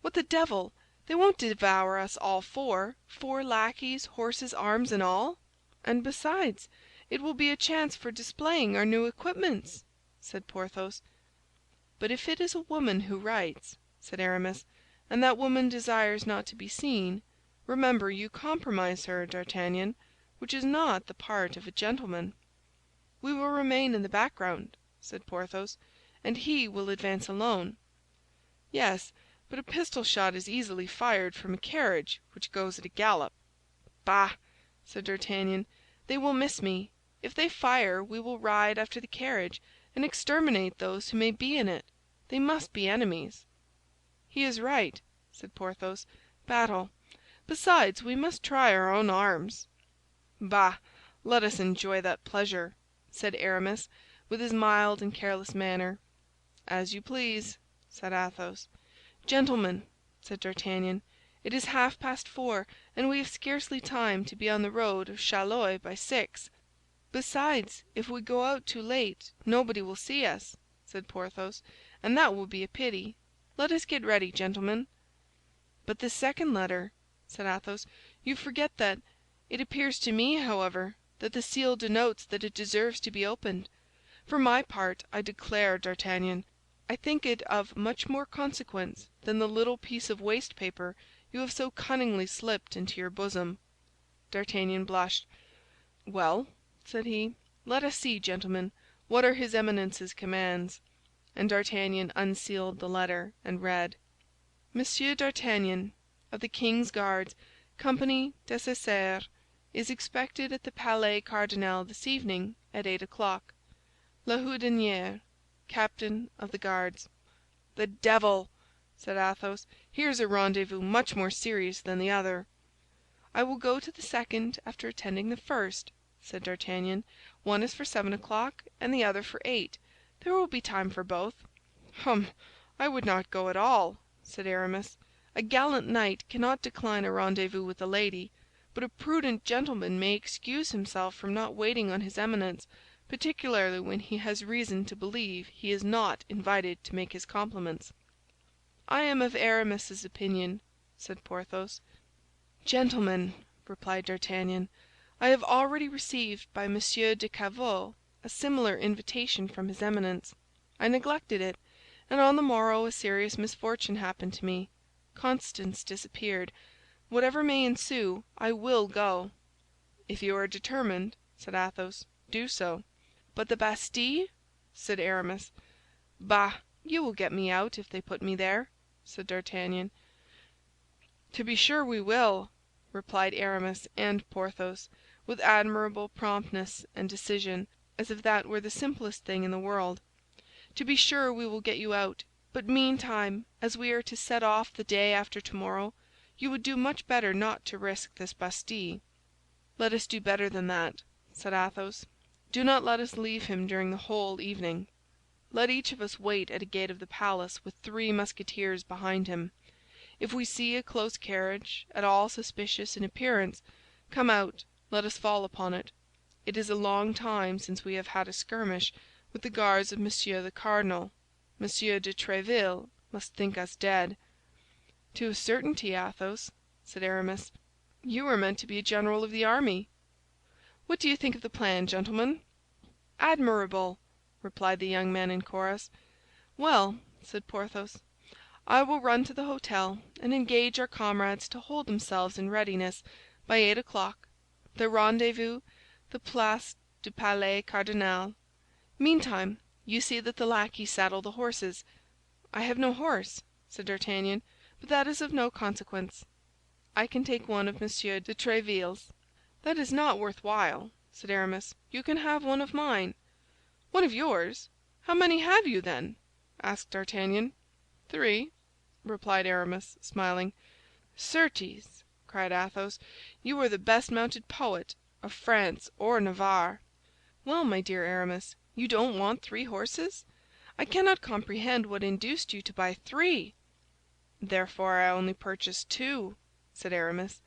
"What the devil! They won't devour us all four lackeys, horses, arms, and all? And besides, it will be a chance for displaying our new equipments," said Porthos. "But if it is a woman who writes," said Aramis, "and that woman desires not to be seen, remember you compromise her, D'Artagnan, which is not the part of a gentleman." "We will remain in the background," said Porthos, "and he will advance alone." "Yes, but a pistol shot is easily fired from a carriage which goes at a gallop." "Bah!" said D'Artagnan, "they will miss me. If they fire, we will ride after the carriage and exterminate those who may be in it. They must be enemies." "He is right," said Porthos. "Battle. Besides, we must try our own arms." "Bah! Let us enjoy that pleasure," said Aramis, with his mild and careless manner. "As you please," said Athos. "Gentlemen," said D'Artagnan, "it is half-past 4, and we have scarcely time to be on the road of Chaillot by 6. "Besides, if we go out too late, nobody will see us," said Porthos, "and that will be a pity. Let us get ready, gentlemen." "But the second letter," said Athos. "You forget that. It appears to me, however, that the seal denotes that it deserves to be opened. For my part, I declare, D'Artagnan, I think it of much more consequence than the little piece of waste paper you have so cunningly slipped into your bosom." D'Artagnan blushed. "Well," said he, "let us see, gentlemen, what are his Eminence's commands." And D'Artagnan unsealed the letter and read: "Monsieur d'Artagnan, of the King's Guards, Company Désaisseurs, is expected at the Palais Cardinal this evening at 8 o'clock. La Houdinière, Captain of the Guards." "The devil!" said Athos. "Here's a rendezvous much more serious than the other." "I will go to the second after attending the first," said D'Artagnan. "One is for 7 o'clock and the other for 8. There will be time for both." "Hum! I would not go at all," said Aramis. "A gallant knight cannot decline a rendezvous with a lady, but a prudent gentleman may excuse himself from not waiting on his Eminence, particularly when he has reason to believe he is not invited to make his compliments." "I am of Aramis's opinion," said Porthos. "Gentlemen," replied D'Artagnan, "I have already received by Monsieur de Cavois a similar invitation from his Eminence. I neglected it, and on the morrow a serious misfortune happened to me. Constance disappeared. Whatever may ensue, I will go." "If you are determined," said Athos, "do so." "But the Bastille?" said Aramis. "Bah! You will get me out if they put me there," said D'Artagnan. "To be sure we will," replied Aramis and Porthos, with admirable promptness and decision, as if that were the simplest thing in the world. "To be sure we will get you out; but meantime, as we are to set off the day after tomorrow, you would do much better not to risk this Bastille." "Let us do better than that," said Athos. "Do not let us leave him during the whole evening. Let each of us wait at a gate of the palace with 3 Musketeers behind him. If we see a close carriage, at all suspicious in appearance, come out, let us fall upon it. It is a long time since we have had a skirmish with the Guards of Monsieur the Cardinal. Monsieur de Tréville must think us dead." "To a certainty, Athos," said Aramis. "You are meant to be a general of the army. What do you think of the plan, gentlemen?" "Admirable!" replied the young men in chorus. "Well," said Porthos, "I will run to the hôtel and engage our comrades to hold themselves in readiness by 8 o'clock. The rendezvous, the Place du Palais Cardinal. Meantime, you see that the lackeys saddle the horses." "I have no horse," said D'Artagnan, "but that is of no consequence. I can take one of Monsieur de Tréville's." "That is not worth while," said Aramis. "You can have one of mine." "One of yours? How many have you, then?" asked D'Artagnan. "3," replied Aramis, smiling. "Certes!" cried Athos. "You are the best mounted poet of France or Navarre." "Well, my dear Aramis, you don't want 3 horses? I cannot comprehend what induced you to buy 3." "Therefore I only purchased 2," said Aramis.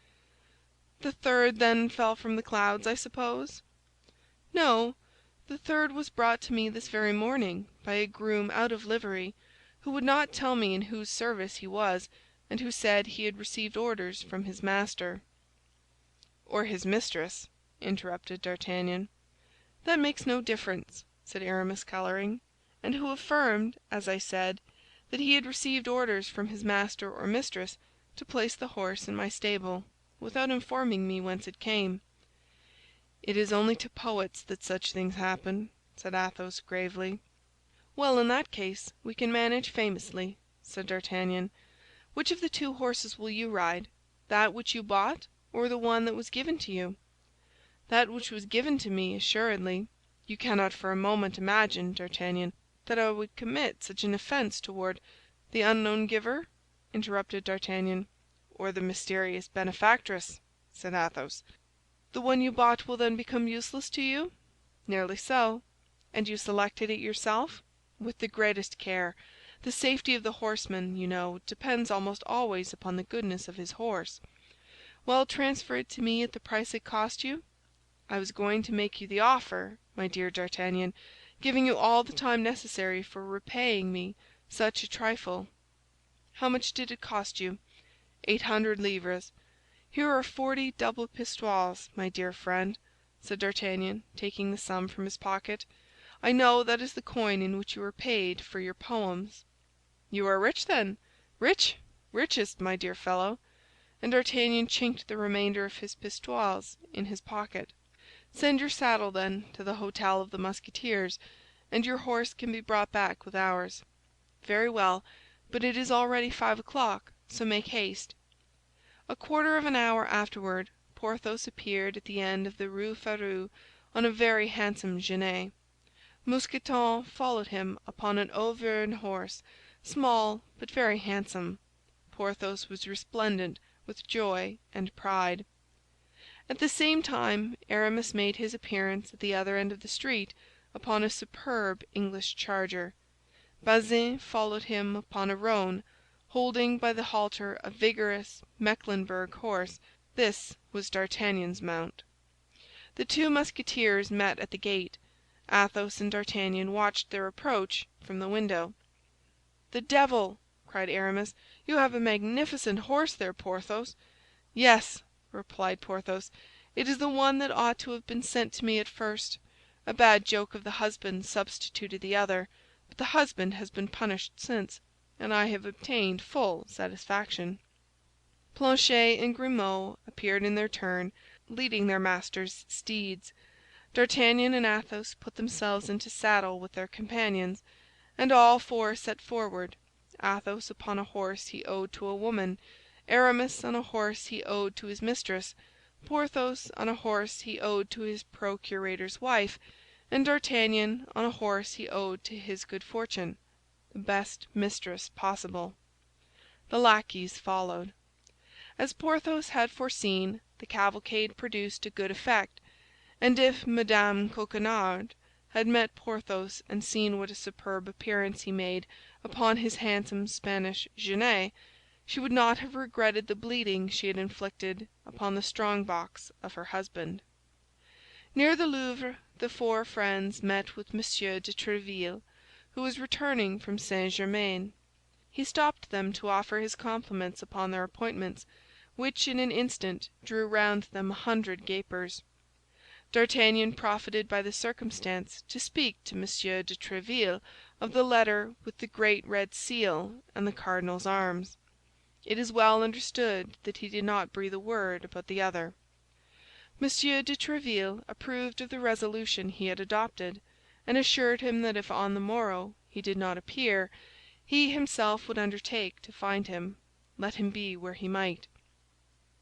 "The third, then, fell from the clouds, I suppose?" "No, the third was brought to me this very morning by a groom out of livery, who would not tell me in whose service he was, and who said he had received orders from his master." "Or his mistress," interrupted D'Artagnan. "That makes no difference," said Aramis, coloring, "and who affirmed, as I said, that he had received orders from his master or mistress to place the horse in my stable, without informing me whence it came." "It is only to poets that such things happen," said Athos, gravely. "Well, in that case we can manage famously," said D'Artagnan. "Which of the 2 horses will you ride? That which you bought, or the one that was given to you?" "That which was given to me, assuredly. You cannot for a moment imagine, D'Artagnan, that I would commit such an offense toward—" "The unknown giver?" interrupted D'Artagnan. "Or the mysterious benefactress," said Athos. "The one you bought will then become useless to you?" "Nearly so." "And you selected it yourself?" "With the greatest care. The safety of the horseman, you know, depends almost always upon the goodness of his horse." "Well, transfer it to me at the price it cost you." "I was going to make you the offer, my dear D'Artagnan, giving you all the time necessary for repaying me such a trifle." "How much did it cost you?" "800 livres. Here are 40 double pistoles, my dear friend," said D'Artagnan, taking the sum from his pocket. "I know that is the coin in which you were paid for your poems." "You are rich, then? Rich? Richest, my dear fellow." And D'Artagnan chinked the remainder of his pistoles in his pocket. "Send your saddle, then, to the hôtel of the Musketeers, and your horse can be brought back with ours." "Very well, but it is already 5 o'clock, so make haste." A quarter of an hour afterward, Porthos appeared at the end of the Rue Férou on a very handsome genet. Mousqueton followed him upon an Auvergne horse, small but very handsome. Porthos was resplendent with joy and pride. At the same time Aramis made his appearance at the other end of the street upon a superb English charger. Bazin followed him upon a roan, holding by the halter a vigorous Mecklenburg horse. This was D'Artagnan's mount. The 2 Musketeers met at the gate. Athos and D'Artagnan watched their approach from the window. "The devil!" cried Aramis. "You have a magnificent horse there, Porthos." "Yes," replied Porthos, "it is the one that ought to have been sent to me at first. A bad joke of the husband substituted the other, but the husband has been punished since, and I have obtained full satisfaction." Planchet and Grimaud appeared in their turn, leading their masters' steeds. D'Artagnan and Athos put themselves into saddle with their companions, and all 4 set forward, Athos upon a horse he owed to a woman, Aramis on a horse he owed to his mistress, Porthos on a horse he owed to his procurator's wife, and D'Artagnan on a horse he owed to his good fortune, the best mistress possible. The lackeys followed. As Porthos had foreseen, the cavalcade produced a good effect, and if Madame Coquenard had met Porthos and seen what a superb appearance he made upon his handsome Spanish genet, she would not have regretted the bleeding she had inflicted upon the strong box of her husband. Near the Louvre the 4 friends met with M. de Tréville, who was returning from St. Germain. He stopped them to offer his compliments upon their appointments, which in an instant drew round them 100 gapers. D'Artagnan profited by the circumstance to speak to M. de Tréville of the letter with the great red seal and the cardinal's arms. It is well understood that he did not breathe a word about the other. M. de Tréville approved of the resolution he had adopted, and assured him that if on the morrow he did not appear, he himself would undertake to find him, let him be where he might.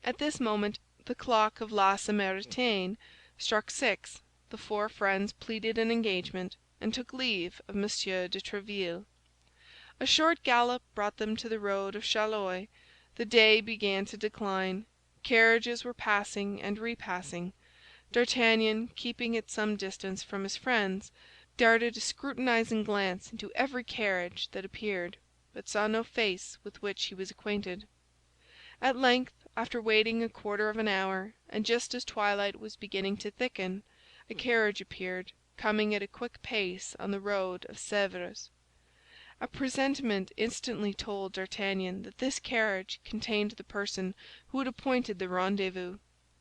At this moment the clock of La Samaritaine struck 6. The 4 friends pleaded an engagement and took leave of M. de Tréville. A short gallop brought them to the road of Chaillot. The day began to decline. Carriages were passing and repassing. D'Artagnan, keeping at some distance from his friends, darted a scrutinizing glance into every carriage that appeared, but saw no face with which he was acquainted. At length, after waiting a quarter of an hour, and just as twilight was beginning to thicken, a carriage appeared, coming at a quick pace on the road of Sèvres. A presentiment instantly told D'Artagnan that this carriage contained the person who had appointed the rendezvous.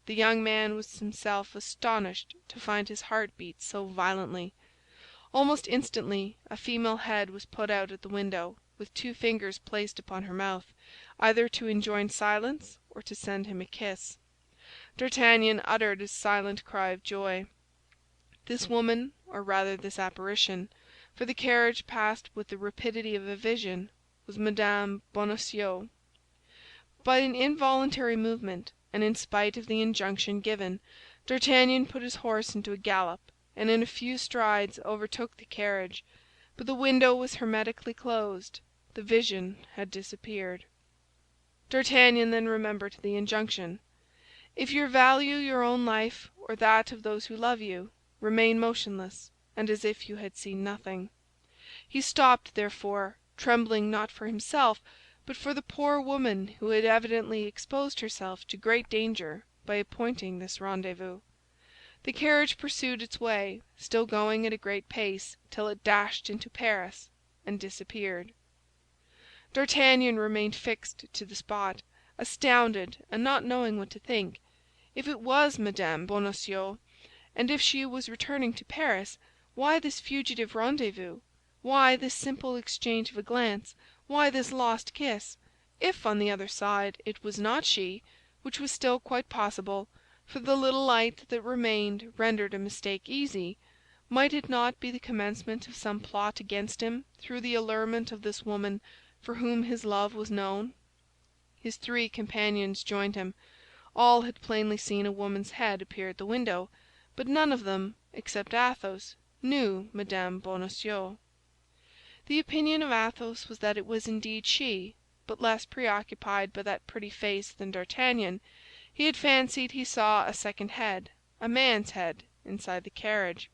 The young man was himself astonished to find his heart beat so violently. Almost instantly a female head was put out at the window, with 2 fingers placed upon her mouth, either to enjoin silence or to send him a kiss. D'Artagnan uttered a silent cry of joy. This woman, or rather this apparition, for the carriage passed with the rapidity of a vision, was Mme. Bonacieux. By an involuntary movement, and in spite of the injunction given, D'Artagnan put his horse into a gallop, and in a few strides overtook the carriage; but the window was hermetically closed. The vision had disappeared. D'Artagnan then remembered the injunction: "If you value your own life or that of those who love you, remain motionless, and as if you had seen nothing." He stopped, therefore, trembling not for himself, but for the poor woman who had evidently exposed herself to great danger by appointing this rendezvous. The carriage pursued its way, still going at a great pace, till it dashed into Paris and disappeared. D'Artagnan remained fixed to the spot, astounded and not knowing what to think. If it was Mme. Bonacieux, and if she was returning to Paris, why this fugitive rendezvous? Why this simple exchange of a glance? Why this lost kiss? If, on the other side, it was not she, which was still quite possible, for the little light that remained rendered a mistake easy, might it not be the commencement of some plot against him through the allurement of this woman for whom his love was known? His 3 companions joined him. All had plainly seen a woman's head appear at the window, but none of them, except Athos, knew Mme. Bonacieux. The opinion of Athos was that it was indeed she, but less preoccupied by that pretty face than D'Artagnan, he had fancied he saw a second head, a man's head, inside the carriage.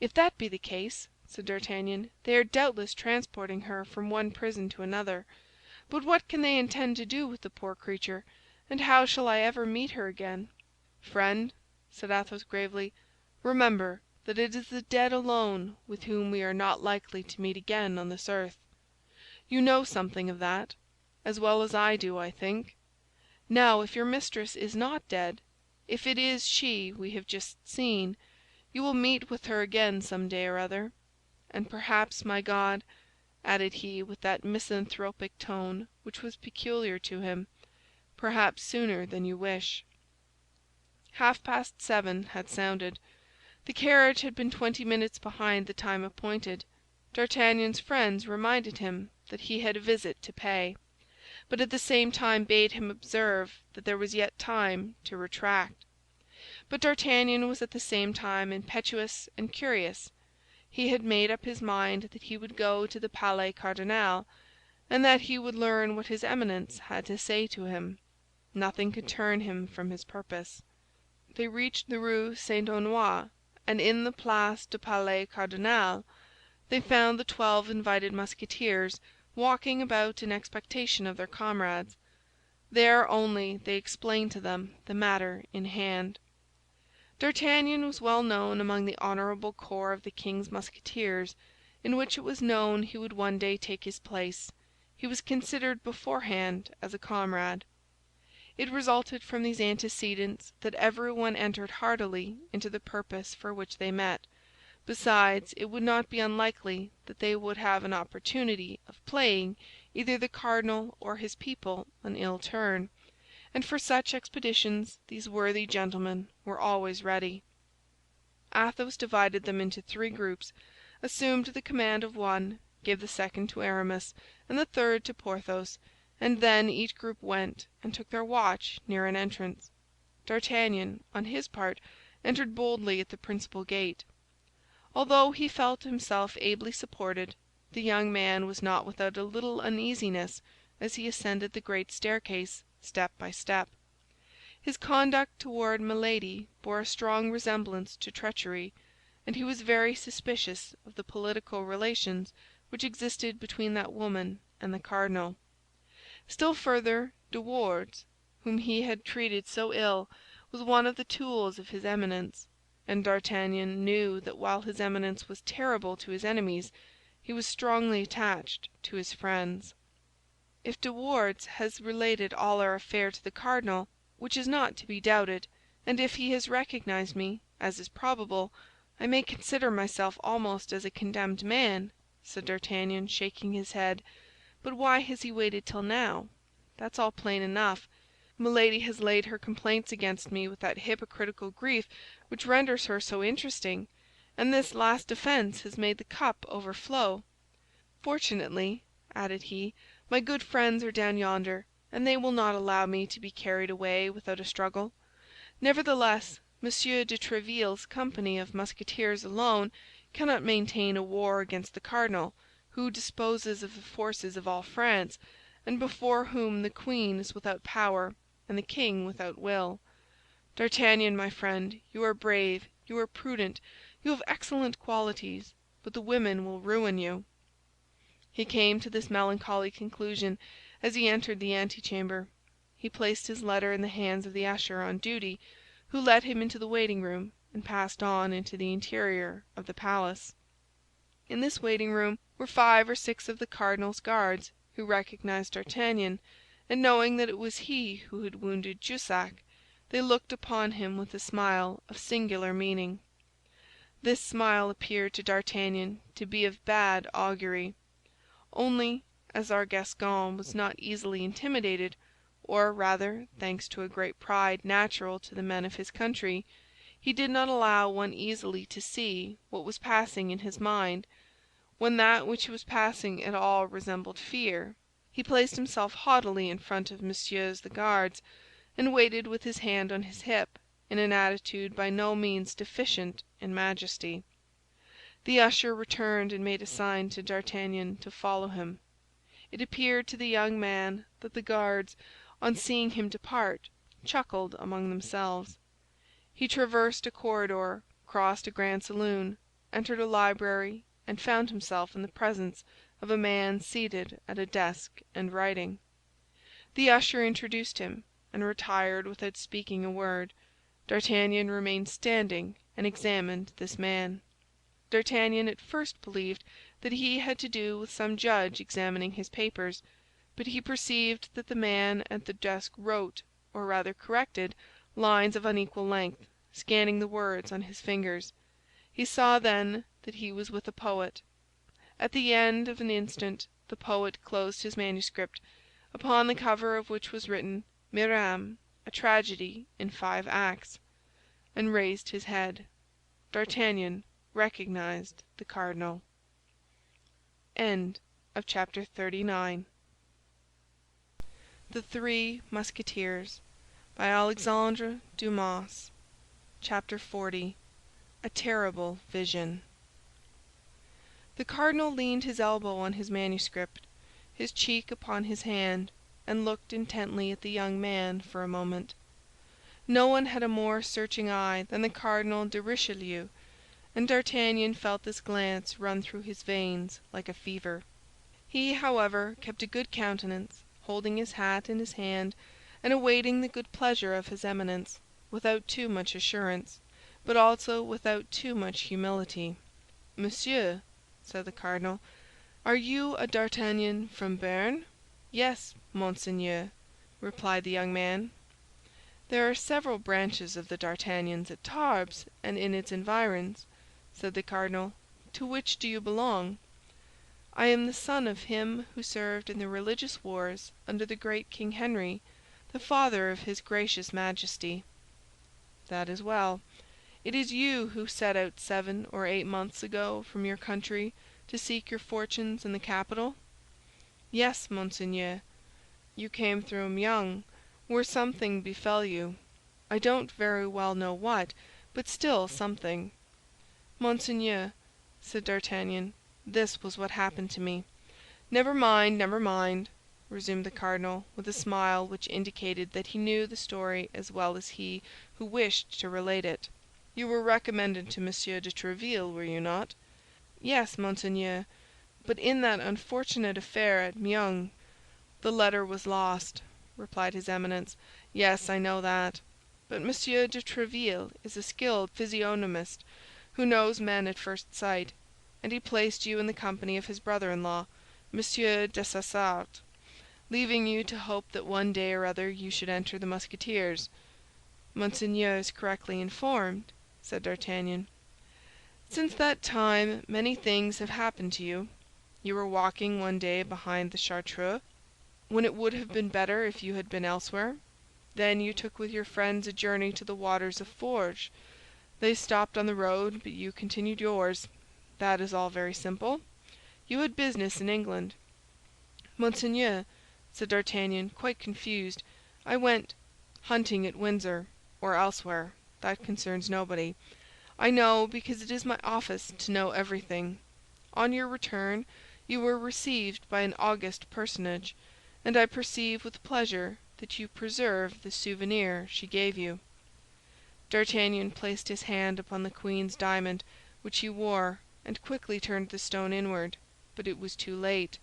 "If that be the case," said D'Artagnan, "they are doubtless transporting her from one prison to another. But what can they intend to do with the poor creature, and how shall I ever meet her again?" "Friend," said Athos, gravely, "remember that it is the dead alone with whom we are not likely to meet again on this earth. You know something of that, as well as I do, I think. Now, if your mistress is not dead, if it is she we have just seen, you will meet with her again some day or other. And perhaps, my God," added he, with that misanthropic tone which was peculiar to him, "perhaps sooner than you wish." 7:30 had sounded. The carriage had been 20 minutes behind the time appointed. D'Artagnan's friends reminded him that he had a visit to pay, but at the same time bade him observe that there was yet time to retract. But D'Artagnan was at the same time impetuous and curious. He had made up his mind that he would go to the Palais Cardinal, and that he would learn what his Eminence had to say to him. Nothing could turn him from his purpose. They reached the Rue Saint-Honois, and in the Place du Palais Cardinal they found the 12 invited Musketeers walking about in expectation of their comrades. There only they explained to them the matter in hand. D'Artagnan was well known among the honorable corps of the king's Musketeers, in which it was known he would one day take his place. He was considered beforehand as a comrade. It resulted from these antecedents that everyone entered heartily into the purpose for which they met. Besides, it would not be unlikely that they would have an opportunity of playing either the cardinal or his people an ill turn, and for such expeditions these worthy gentlemen were always ready. Athos divided them into 3 groups, assumed the command of one, gave the second to Aramis, and the third to Porthos, and then each group went and took their watch near an entrance. D'Artagnan, on his part, entered boldly at the principal gate. Although he felt himself ably supported, the young man was not without a little uneasiness as he ascended the great staircase, step by step. His conduct toward Milady bore a strong resemblance to treachery, and he was very suspicious of the political relations which existed between that woman and the cardinal. Still further, De Wardes, whom he had treated so ill, was one of the tools of his Eminence, and D'Artagnan knew that while his Eminence was terrible to his enemies, he was strongly attached to his friends. "If De Wardes has related all our affair to the cardinal, which is not to be doubted, and if he has recognized me, as is probable, I may consider myself almost as a condemned man," said D'Artagnan, shaking his head. "But why has he waited till now? That's all plain enough. Milady has laid her complaints against me with that hypocritical grief which renders her so interesting, and this last offense has made the cup overflow. Fortunately," added he, "my good friends are down yonder, and they will not allow me to be carried away without a struggle. Nevertheless, Monsieur de Tréville's company of Musketeers alone cannot maintain a war against the cardinal, who disposes of the forces of all France, and before whom the queen is without power and the king without will. D'Artagnan, my friend, you are brave, you are prudent, you have excellent qualities, but the women will ruin you." He came to this melancholy conclusion as he entered the antechamber. He placed his letter in the hands of the usher on duty, who led him into the waiting room and passed on into the interior of the palace. In this waiting room were 5 or 6 of the cardinal's Guards, who recognized D'Artagnan, and knowing that it was he who had wounded Jussac, they looked upon him with a smile of singular meaning. This smile appeared to D'Artagnan to be of bad augury. Only, as our Gascon was not easily intimidated, or rather, thanks to a great pride natural to the men of his country, he did not allow one easily to see what was passing in his mind. When that which was passing at all resembled fear, he placed himself haughtily in front of Messieurs the Guards, and waited with his hand on his hip, in an attitude by no means deficient in majesty. The usher returned and made a sign to D'Artagnan to follow him. It appeared to the young man that the Guards, on seeing him depart, chuckled among themselves. He traversed a corridor, crossed a grand saloon, entered a library, and found himself in the presence of a man seated at a desk and writing. The usher introduced him, and retired without speaking a word. D'Artagnan remained standing and examined this man. D'Artagnan at first believed that he had to do with some judge examining his papers, but he perceived that the man at the desk wrote, or rather corrected, lines of unequal length, scanning the words on his fingers. He saw then that he was with a poet. At the end of an instant the poet closed his manuscript, upon the cover of which was written "Mirame, a tragedy in 5 acts," and raised his head. D'Artagnan recognized the cardinal. Chapter 39. The Three Musketeers, by Alexandre Dumas. Chapter 40. A terrible vision. The cardinal leaned his elbow on his manuscript, his cheek upon his hand, and looked intently at the young man for a moment. No one had a more searching eye than the Cardinal de Richelieu, and D'Artagnan felt this glance run through his veins like a fever. He, however, kept a good countenance, holding his hat in his hand and awaiting the good pleasure of his Eminence, without too much assurance, but also without too much humility. "Monsieur," said the cardinal, "are you a D'Artagnan from Béarn?" "Yes, Monseigneur," replied the young man. "There are several branches of the D'Artagnans at Tarbes and in its environs," said the cardinal. "To which do you belong?" "I am the son of him who served in the religious wars under the great King Henry, the father of his gracious Majesty." "That is well. It is you who set out 7 or 8 months ago from your country to seek your fortunes in the capital?" "Yes, Monseigneur." "You came through Meung, where something befell you. I don't very well know what, but still something." "Monseigneur," said D'Artagnan, "this was what happened to me." "Never mind, never mind," resumed the cardinal, with a smile which indicated that he knew the story as well as he who wished to relate it. "You were recommended to Monsieur de Tréville, were you not?" "Yes, monseigneur, but in that unfortunate affair at Meung—" "The letter was lost," replied his Eminence. "Yes, I know that. But Monsieur de Tréville is a skilled physiognomist who knows men at first sight, and he placed you in the company of his brother-in-law, Monsieur Dessessart, leaving you to hope that one day or other you should enter the Musketeers." "Monseigneur is correctly informed," said D'Artagnan. "Since that time many things have happened to you. You were walking one day behind the Chartreux, when it would have been better if you had been elsewhere. Then you took with your friends a journey to the waters of Forges. They stopped on the road, but you continued yours. That is all very simple. You had business in England." "Monseigneur," said D'Artagnan, quite confused, "I went hunting at Windsor, or elsewhere. That concerns nobody. I know, because it is my office to know everything. On your return, you were received by an august personage, and I perceive with pleasure that you preserve the souvenir she gave you." D'Artagnan placed his hand upon the queen's diamond, which he wore, and quickly turned the stone inward, but it was too late.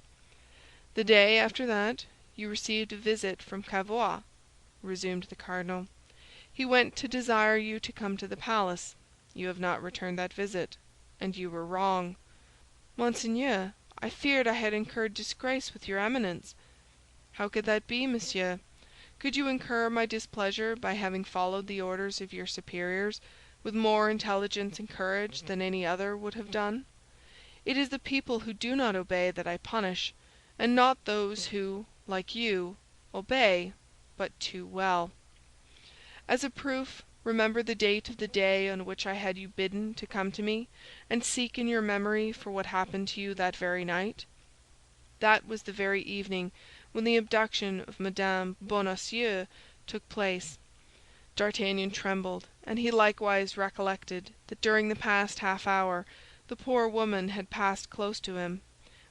"The day after that, you received a visit from Cavois," resumed the cardinal. "He went to desire you to come to the palace. You have not returned that visit, and you were wrong." "Monseigneur, I feared I had incurred disgrace with your Eminence." "How could that be, monsieur? Could you incur my displeasure by having followed the orders of your superiors with more intelligence and courage than any other would have done? It is the people who do not obey that I punish, and not those who, like you, obey, but too well. As a proof, remember the date of the day on which I had you bidden to come to me, and seek in your memory for what happened to you that very night. That was the very evening when the abduction of Madame Bonacieux took place." D'Artagnan trembled, and he likewise recollected that during the past half hour the poor woman had passed close to him,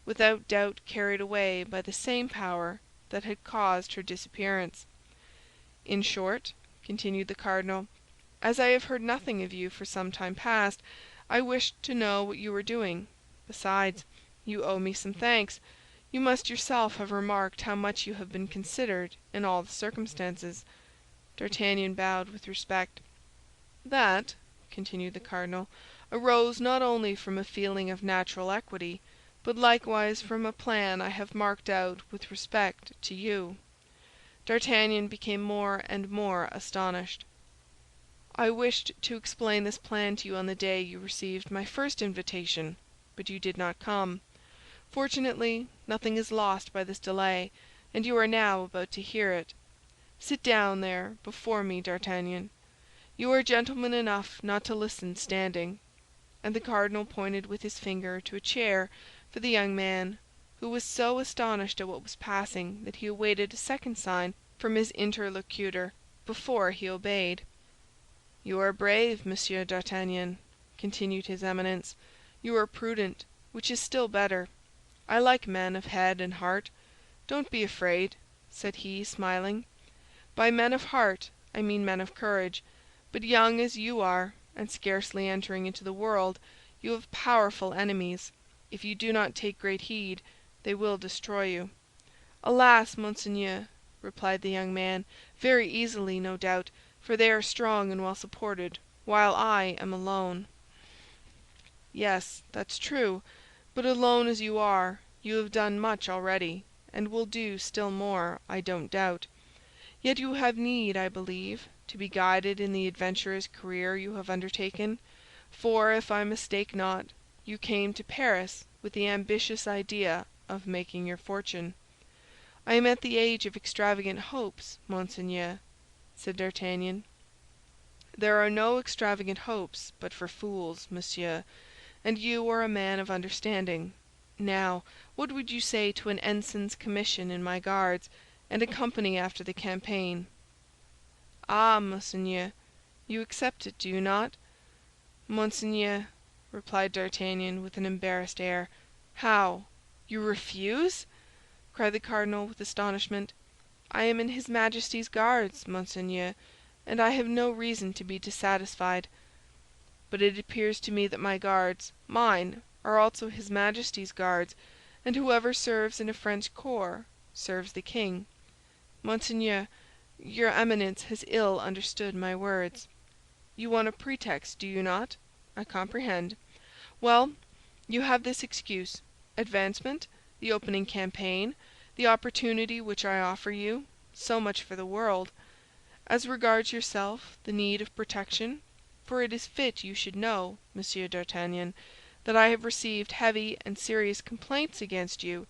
without doubt carried away by the same power that had caused her disappearance. "In short," continued the cardinal, "as I have heard nothing of you for some time past, I wished to know what you were doing. Besides, you owe me some thanks. You must yourself have remarked how much you have been considered in all the circumstances." D'Artagnan bowed with respect. "That," continued the cardinal, "arose not only from a feeling of natural equity, but likewise from a plan I have marked out with respect to you." D'Artagnan became more and more astonished. "I wished to explain this plan to you on the day you received my first invitation, but you did not come. Fortunately, nothing is lost by this delay, and you are now about to hear it. Sit down there before me, D'Artagnan. You are gentleman enough not to listen standing." And the cardinal pointed with his finger to a chair for the young man, who was so astonished at what was passing that he awaited a second sign from his interlocutor before he obeyed. "You are brave, Monsieur d'Artagnan," continued his Eminence. "You are prudent, which is still better. I like men of head and heart. Don't be afraid," said he, smiling. "By men of heart I mean men of courage. But young as you are, and scarcely entering into the world, you have powerful enemies. If you do not take great heed, they will destroy you." "Alas, monseigneur," replied the young man, "very easily, no doubt, for they are strong and well supported, while I am alone." "Yes, that's true; but alone as you are, you have done much already, and will do still more, I don't doubt. Yet you have need, I believe, to be guided in the adventurous career you have undertaken, for, if I mistake not, you came to Paris with the ambitious idea of making your fortune." "I am at the age of extravagant hopes, monseigneur," said D'Artagnan. "There are no extravagant hopes but for fools, monsieur, and you are a man of understanding. Now, what would you say to an ensign's commission in my Guards, and a company after the campaign?" "Ah, monseigneur, you accept it, do you not?" "Monseigneur," replied D'Artagnan, with an embarrassed air, "how? You refuse?" cried the cardinal with astonishment. "I am in his Majesty's Guards, Monseigneur, and I have no reason to be dissatisfied. But it appears to me that my Guards, mine, are also his Majesty's Guards, and whoever serves in a French corps serves the king. Monseigneur, your Eminence has ill understood my words. You want a pretext, do you not? I comprehend. Well, you have this excuse: advancement, the opening campaign, the opportunity which I offer you. So much for the world. As regards yourself, the need of protection, for it is fit you should know, Monsieur d'Artagnan, that I have received heavy and serious complaints against you.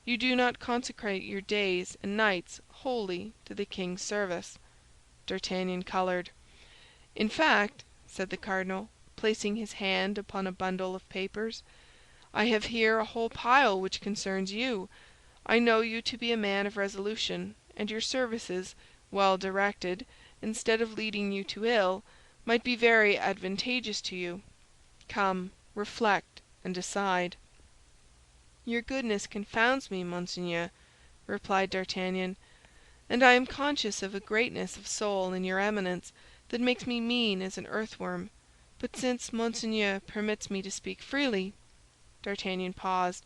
You do not consecrate your days and nights wholly to the king's service." D'Artagnan colored. "In fact," said the cardinal, placing his hand upon a bundle of papers, "I have here a whole pile which concerns you. I know you to be a man of resolution, and your services, well directed, instead of leading you to ill, might be very advantageous to you. Come, reflect, and decide." "Your goodness confounds me, Monseigneur," replied D'Artagnan, "and I am conscious of a greatness of soul in your Eminence that makes me mean as an earthworm. But since Monseigneur permits me to speak freely—" D'Artagnan paused.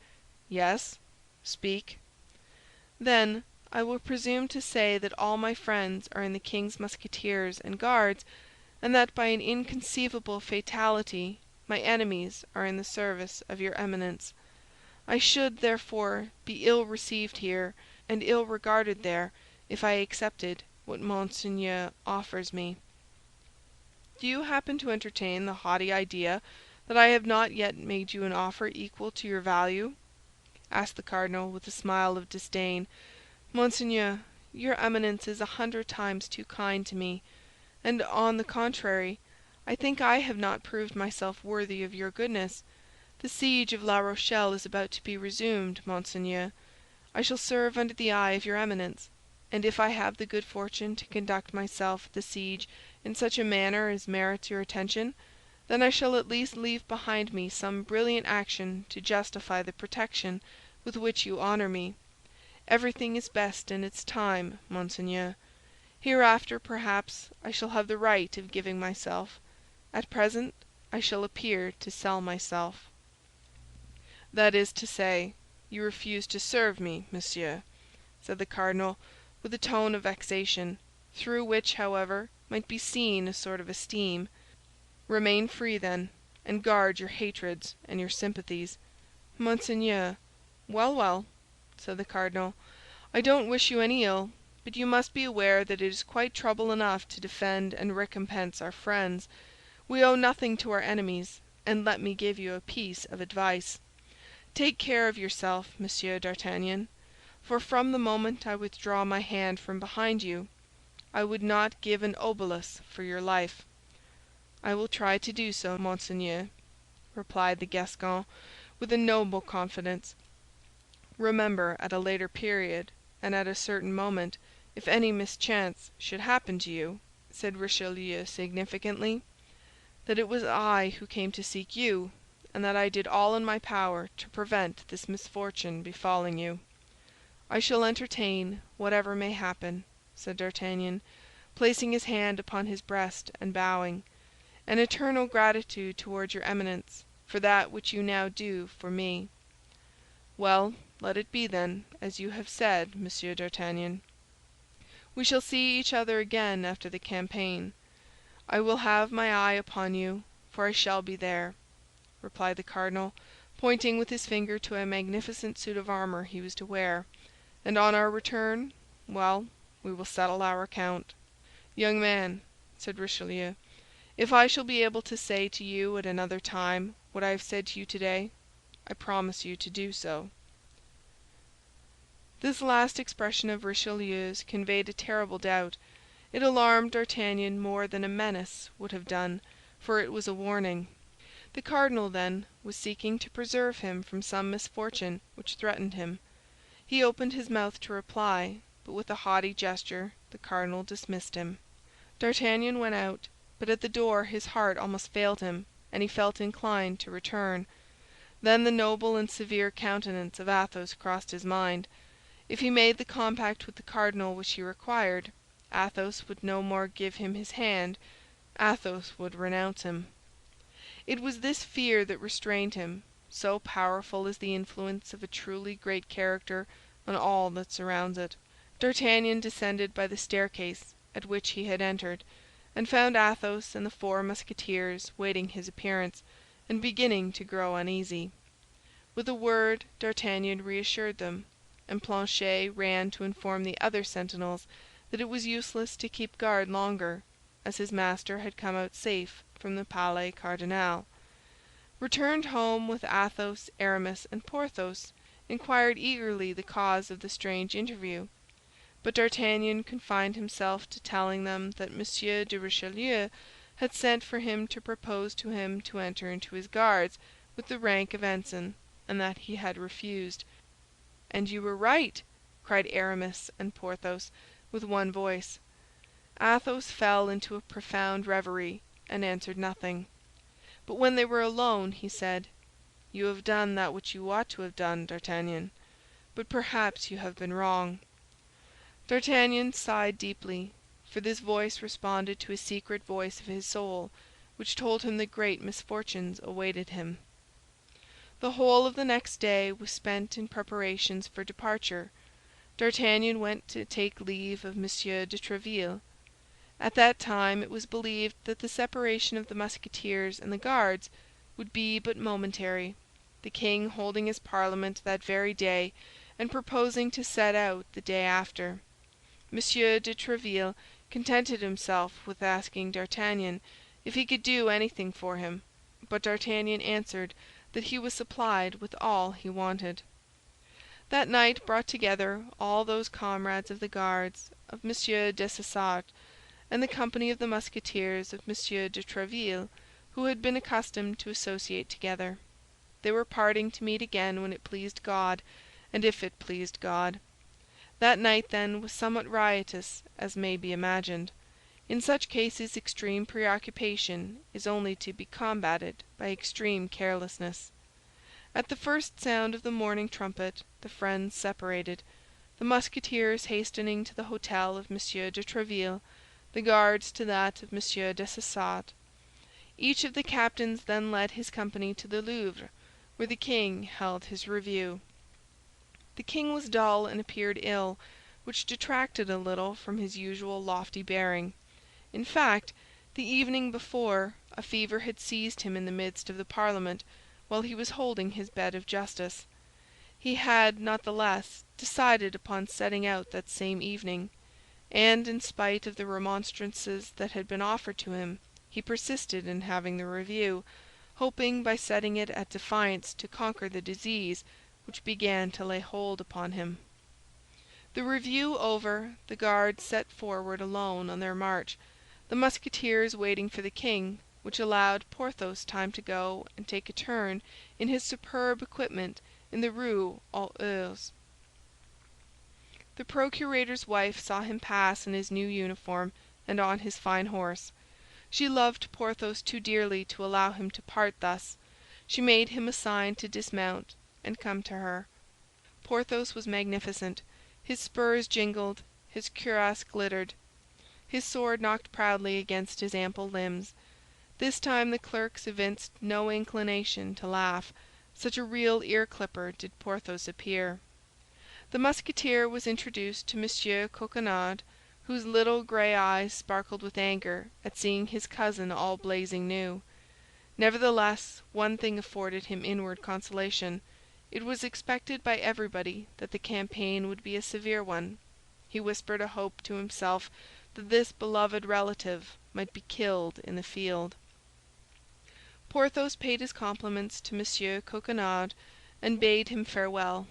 "Yes, speak." "Then I will presume to say that all my friends are in the king's Musketeers and Guards, and that by an inconceivable fatality my enemies are in the service of your Eminence. I should, therefore, be ill received here and ill regarded there if I accepted what Monseigneur offers me. Do you happen to entertain the haughty idea that I have not yet made you an offer equal to your value?" asked the cardinal with a smile of disdain. "Monseigneur, your Eminence is 100 times too kind to me, and on the contrary, I think I have not proved myself worthy of your goodness. The siege of La Rochelle is about to be resumed, Monseigneur. I shall serve under the eye of your Eminence, and if I have the good fortune to conduct myself at the siege in such a manner as merits your attention, then I shall at least leave behind me some brilliant action to justify the protection with which you honor me. Everything is best in its time, Monseigneur. Hereafter, perhaps, I shall have the right of giving myself. At present, I shall appear to sell myself." "That is to say, you refuse to serve me, monsieur," said the cardinal, with a tone of vexation, through which, however, might be seen a sort of esteem. "Remain free, then, and guard your hatreds and your sympathies." "Monseigneur—" "Well, well," said the cardinal, "I don't wish you any ill, but you must be aware that it is quite trouble enough to defend and recompense our friends. We owe nothing to our enemies, and let me give you a piece of advice. Take care of yourself, Monsieur d'Artagnan, for from the moment I withdraw my hand from behind you, I would not give an obolus for your life." "I will try to do so, Monseigneur," replied the Gascon, with a noble confidence. "Remember, at a later period, and at a certain moment, if any mischance should happen to you," said Richelieu significantly, "that it was I who came to seek you, and that I did all in my power to prevent this misfortune befalling you." "I shall entertain, whatever may happen," said D'Artagnan, placing his hand upon his breast and bowing, "an eternal gratitude toward your Eminence for that which you now do for me." "Well, let it be, then, as you have said, Monsieur d'Artagnan. We shall see each other again after the campaign. I will have my eye upon you, for I shall be there," replied the cardinal, pointing with his finger to a magnificent suit of armor he was to wear. "And on our return, well, we will settle our account." "Young man," said Richelieu, "if I shall be able to say to you at another time what I have said to you today, I promise you to do so." This last expression of Richelieu's conveyed a terrible doubt. It alarmed D'Artagnan more than a menace would have done, for it was a warning. The cardinal, then, was seeking to preserve him from some misfortune which threatened him. He opened his mouth to reply, but with a haughty gesture the cardinal dismissed him. D'Artagnan went out, but at the door his heart almost failed him, and he felt inclined to return. Then the noble and severe countenance of Athos crossed his mind. If he made the compact with the cardinal which he required, Athos would no more give him his hand, Athos would renounce him. It was this fear that restrained him, so powerful is the influence of a truly great character on all that surrounds it. D'Artagnan descended by the staircase at which he had entered, and found Athos and the four Musketeers waiting his appearance, and beginning to grow uneasy. With a word D'Artagnan reassured them, and Planchet ran to inform the other sentinels that it was useless to keep guard longer, as his master had come out safe from the Palais Cardinal. Returned home with Athos, Aramis, and Porthos, inquired eagerly the cause of the strange interview. But D'Artagnan confined himself to telling them that Monsieur de Richelieu had sent for him to propose to him to enter into his Guards with the rank of ensign, and that he had refused. "And you were right," cried Aramis and Porthos, with one voice. Athos fell into a profound reverie, and answered nothing. But when they were alone, he said, "You have done that which you ought to have done, D'Artagnan, but perhaps you have been wrong." D'Artagnan sighed deeply, for this voice responded to a secret voice of his soul, which told him that great misfortunes awaited him. The whole of the next day was spent in preparations for departure. D'Artagnan went to take leave of Monsieur de Tréville. At that time it was believed that the separation of the Musketeers and the Guards would be but momentary, the king holding his Parliament that very day and proposing to set out the day after. Monsieur de Tréville contented himself with asking D'Artagnan if he could do anything for him, but D'Artagnan answered that he was supplied with all he wanted. That night brought together all those comrades of the Guards of Monsieur Dessessart and the company of the Musketeers of Monsieur de Tréville, who had been accustomed to associate together. They were parting to meet again when it pleased God, and if it pleased God. That night, then, was somewhat riotous, as may be imagined. In such cases extreme preoccupation is only to be combated by extreme carelessness. At the first sound of the morning trumpet the friends separated, the Musketeers hastening to the hôtel of Monsieur de Tréville, the Guards to that of Monsieur Dessessart. Each of the captains then led his company to the Louvre, where the king held his review. The king was dull and appeared ill, which detracted a little from his usual lofty bearing. In fact, the evening before, a fever had seized him in the midst of the Parliament, while he was holding his bed of justice. He had, not the less, decided upon setting out that same evening, and in spite of the remonstrances that had been offered to him, he persisted in having the review, hoping by setting it at defiance to conquer the disease which began to lay hold upon him. The review over, the Guards set forward alone on their march, the Musketeers waiting for the king, which allowed Porthos time to go and take a turn in his superb equipment in the Rue aux Ours. The procurator's wife saw him pass in his new uniform and on his fine horse. She loved Porthos too dearly to allow him to part thus. She made him a sign to dismount and come to her. Porthos was magnificent. His spurs jingled, his cuirass glittered, his sword knocked proudly against his ample limbs. This time the clerks evinced no inclination to laugh. Such a real ear-clipper did Porthos appear. The Musketeer was introduced to Monsieur Coquenard, whose little gray eyes sparkled with anger at seeing his cousin all blazing new. Nevertheless, one thing afforded him inward consolation. It was expected by everybody that the campaign would be a severe one. He whispered a hope to himself that this beloved relative might be killed in the field. Porthos paid his compliments to Monsieur Coquenard and bade him farewell.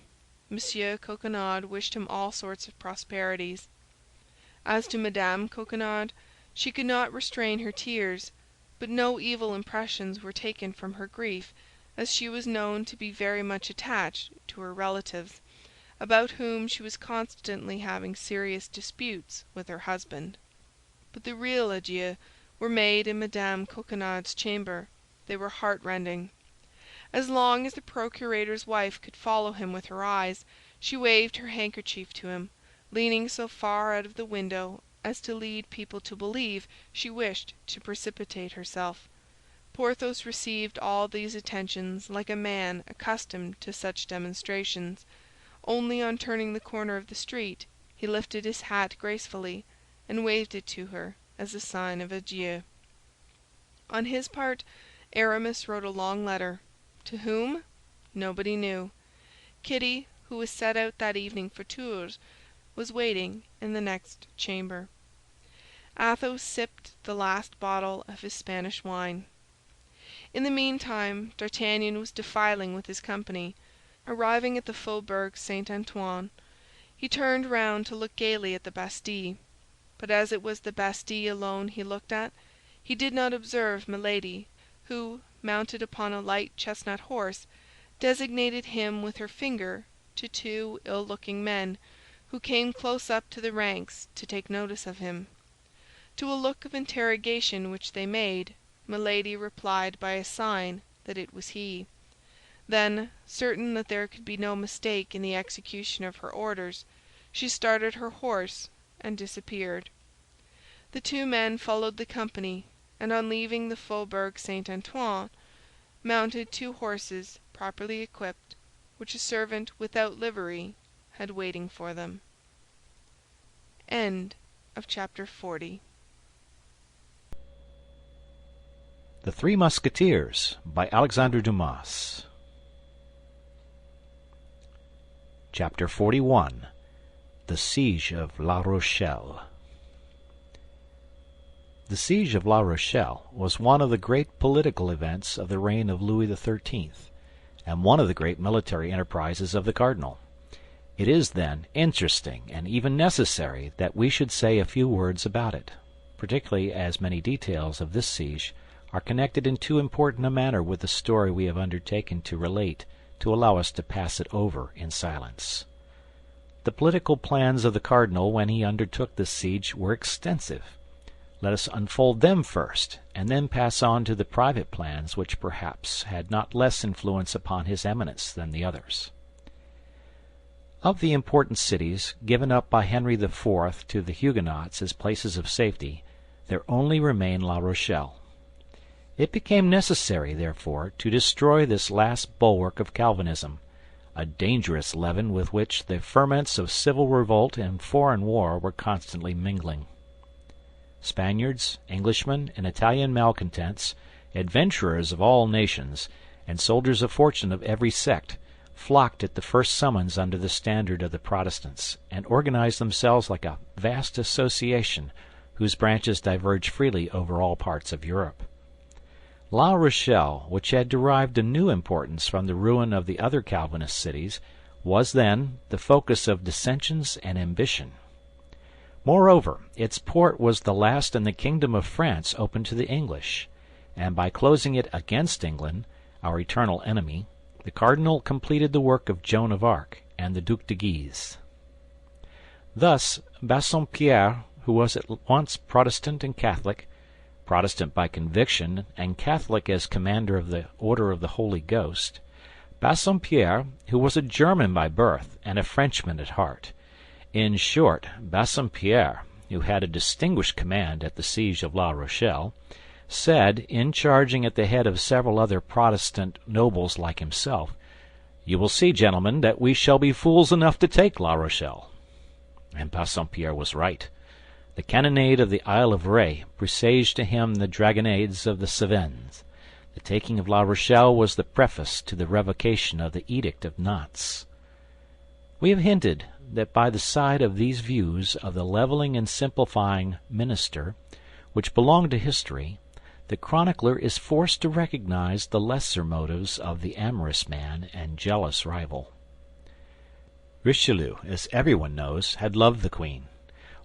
Monsieur Coquenard wished him all sorts of prosperities. As to Madame Coquenard, she could not restrain her tears, but no evil impressions were taken from her grief, as she was known to be very much attached to her relatives, about whom she was constantly having serious disputes with her husband. But the real adieux were made in Madame Coquenard's chamber. They were heartrending. As long as the procurator's wife could follow him with her eyes, She waved her handkerchief to him, leaning so far out of the window as to lead people to believe she wished to precipitate herself. Porthos received all these attentions like a man accustomed to such demonstrations. Only on turning the corner of the street, he lifted his hat gracefully and waved it to her as a sign of adieu. On his part, Aramis wrote a long letter. To whom? Nobody knew. Kitty, who was set out that evening for Tours, was waiting in the next chamber. Athos sipped the last bottle of his Spanish wine. In the meantime, D'Artagnan was defiling with his company. Arriving at the Faubourg Saint-Antoine, he turned round to look gaily at the Bastille. But as it was the Bastille alone he looked at, he did not observe Milady, who, mounted upon a light chestnut horse, designated him with her finger to two ill-looking men who came close up to the ranks to take notice of him. To a look of interrogation which they made, Milady replied by a sign that it was he. Then, certain that there could be no mistake in the execution of her orders, she started her horse and disappeared. The two men followed the company, and on leaving the Faubourg Saint-Antoine, mounted two horses properly equipped, which a servant without livery had waiting for them. End of chapter 40. The Three Musketeers by Alexandre Dumas. Chapter 41. The Siege of La Rochelle. The Siege of La Rochelle was one of the great political events of the reign of Louis XIII, and one of the great military enterprises of the cardinal. It is, then, interesting and even necessary that we should say a few words about it, particularly as many details of this siege are connected in too important a manner with the story we have undertaken to relate to allow us to pass it over in silence. The political plans of the cardinal when he undertook this siege were extensive. Let us unfold them first, and then pass on to the private plans which perhaps had not less influence upon his Eminence than the others. Of the important cities given up by Henry IV to the Huguenots as places of safety, there only remained La Rochelle. It became necessary, therefore, to destroy this last bulwark of Calvinism, a dangerous leaven with which the ferments of civil revolt and foreign war were constantly mingling. Spaniards, Englishmen, and Italian malcontents, adventurers of all nations, and soldiers of fortune of every sect, flocked at the first summons under the standard of the Protestants, and organized themselves like a vast association whose branches diverged freely over all parts of Europe. La Rochelle, which had derived a new importance from the ruin of the other Calvinist cities, was then the focus of dissensions and ambition. Moreover, its port was the last in the kingdom of France open to the English, and by closing it against England, our eternal enemy, the cardinal completed the work of Joan of Arc and the Duc de Guise. Thus, Bassompierre, who was at once Protestant and Catholic, Protestant by conviction and Catholic as commander of the Order of the Holy Ghost, Bassompierre, who was a German by birth and a Frenchman at heart, in short, Bassompierre, who had a distinguished command at the siege of La Rochelle, said, in charging at the head of several other Protestant nobles like himself, "You will see, gentlemen, that we shall be fools enough to take La Rochelle." And Bassompierre was right. The cannonade of the Isle of Ré presaged to him the dragonnades of the Cevennes. The taking of La Rochelle was the preface to the revocation of the Edict of Nantes. We have hinted that by the side of these views of the leveling and simplifying minister, which belong to history, the chronicler is forced to recognize the lesser motives of the amorous man and jealous rival. Richelieu, as everyone knows, had loved the queen.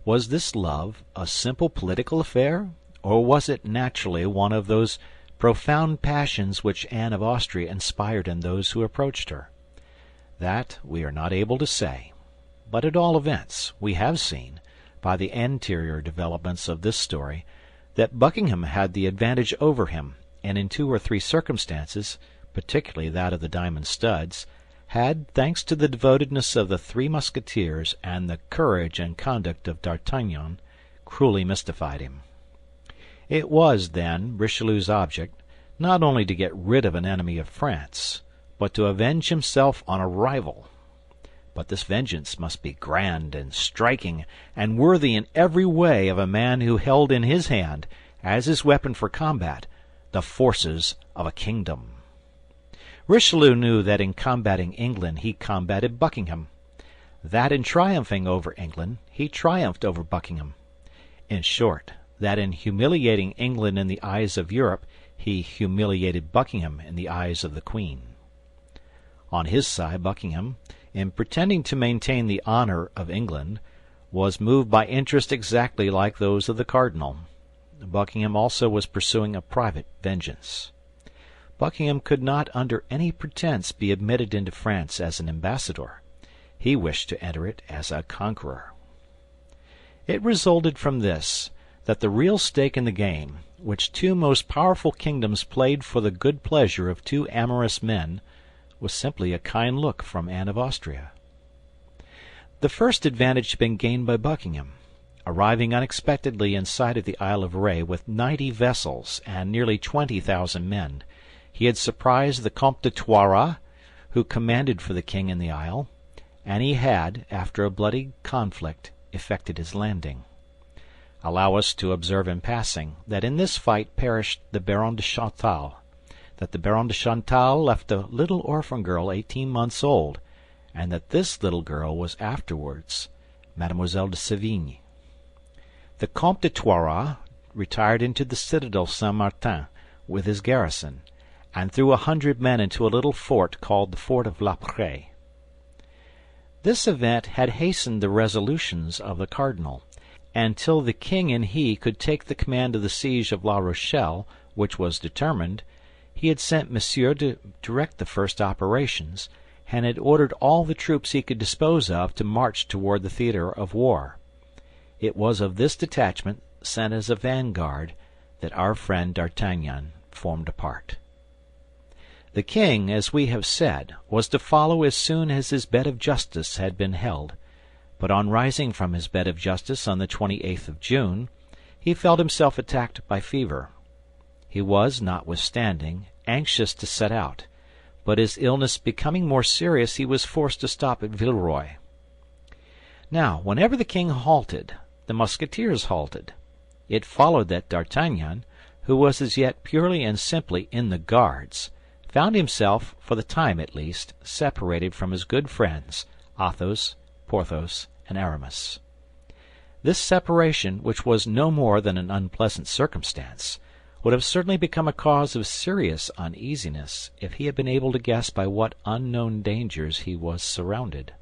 Was this love a simple political affair, or was it naturally one of those profound passions which Anne of Austria inspired in those who approached her? That we are not able to say, but at all events we have seen, by the anterior developments of this story, that Buckingham had the advantage over him, and in two or three circumstances, particularly that of the diamond studs, had, thanks to the devotedness of the Three Musketeers and the courage and conduct of D'Artagnan, cruelly mystified him. It was, then, Richelieu's object not only to get rid of an enemy of France, but to avenge himself on a rival. But this vengeance must be grand and striking, and worthy in every way of a man who held in his hand, as his weapon for combat, the forces of a kingdom. Richelieu knew that in combating England he combated Buckingham, that in triumphing over England he triumphed over Buckingham. In short, that in humiliating England in the eyes of Europe he humiliated Buckingham in the eyes of the Queen. On his side, Buckingham, in pretending to maintain the honor of England, was moved by interest exactly like those of the cardinal. Buckingham also was pursuing a private vengeance. Buckingham could not under any pretense be admitted into France as an ambassador. He wished to enter it as a conqueror. It resulted from this that the real stake in the game, which two most powerful kingdoms played for the good pleasure of two amorous men, was simply a kind look from Anne of Austria. The first advantage had been gained by Buckingham. Arriving unexpectedly in sight of the Isle of Ré with 90 vessels and nearly 20,000 men, he had surprised the Comte de Toiras, who commanded for the king in the isle, and he had, after a bloody conflict, effected his landing. Allow us to observe in passing that in this fight perished the Baron de Chantal, that the Baron de Chantal left a little orphan girl 18 months old, and that this little girl was afterwards Mademoiselle de Sévigné. The Comte de Toiras retired into the citadel Saint-Martin with his garrison, and threw 100 men into a little fort called the Fort of La Prée. This event had hastened the resolutions of the cardinal, and till the king and he could take the command of the siege of La Rochelle, which was determined, he had sent Monsieur to direct the first operations, and had ordered all the troops he could dispose of to march toward the theater of war. It was of this detachment, sent as a vanguard, that our friend D'Artagnan formed a part. The king, as we have said, was to follow as soon as his bed of justice had been held, but on rising from his bed of justice on the 28th of June, he felt himself attacked by fever. He was, notwithstanding, anxious to set out, but his illness becoming more serious, he was forced to stop at Villeroy. Now, whenever the king halted, the Musketeers halted. It followed that D'Artagnan, who was as yet purely and simply in the Guards, found himself, for the time at least, separated from his good friends, Athos, Porthos, and Aramis. This separation, which was no more than an unpleasant circumstance, would have certainly become a cause of serious uneasiness if he had been able to guess by what unknown dangers he was surrounded.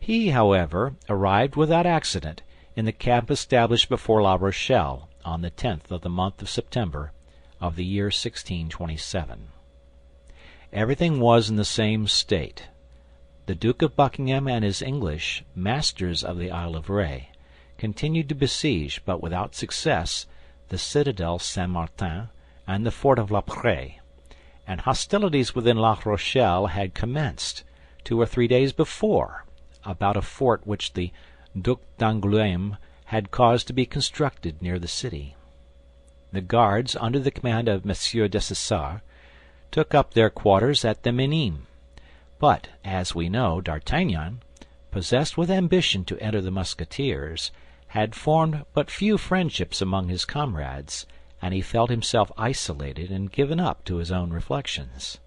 He, however, arrived without accident in the camp established before La Rochelle on the 10th of the month of September of the year 1627. Everything was in the same state. The Duke of Buckingham and his English, masters of the Isle of Ré, continued to besiege, but without success, the citadel Saint-Martin and the fort of La Prée, and hostilities within La Rochelle had commenced 2 or 3 days before, about a fort which the Duc d'Angoulême had caused to be constructed near the city. The Guards, under the command of Monsieur Dessessart, took up their quarters at the Minimes. But, as we know, D'Artagnan, possessed with ambition to enter the Musketeers, had formed but few friendships among his comrades, and he felt himself isolated and given up to his own reflections.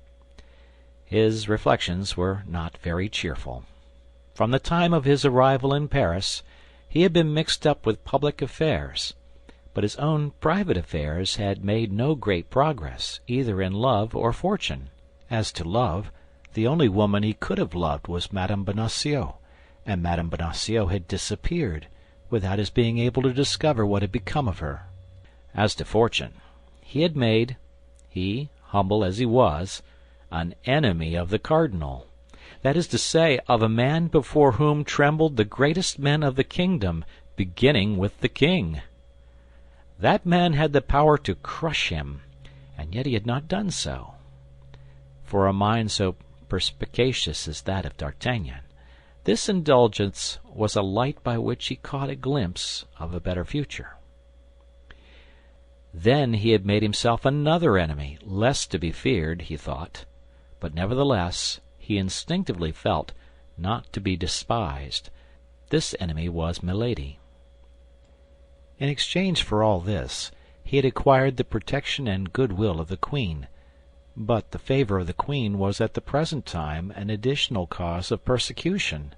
His reflections were not very cheerful. From the time of his arrival in Paris, he had been mixed up with public affairs, but his own private affairs had made no great progress, either in love or fortune. As to love, the only woman he could have loved was Madame Bonacieux, and Madame Bonacieux had disappeared, without his being able to discover what had become of her. As to fortune, he had made, humble as he was, an enemy of the cardinal. That is to say, of a man before whom trembled the greatest men of the kingdom, beginning with the king. That man had the power to crush him, and yet he had not done so. For a mind so perspicacious as that of D'Artagnan, this indulgence was a light by which he caught a glimpse of a better future. Then he had made himself another enemy, less to be feared, he thought, but nevertheless he instinctively felt not to be despised. This enemy was Milady. In exchange for all this, he had acquired the protection and goodwill of the queen, but the favor of the queen was at the present time an additional cause of persecution,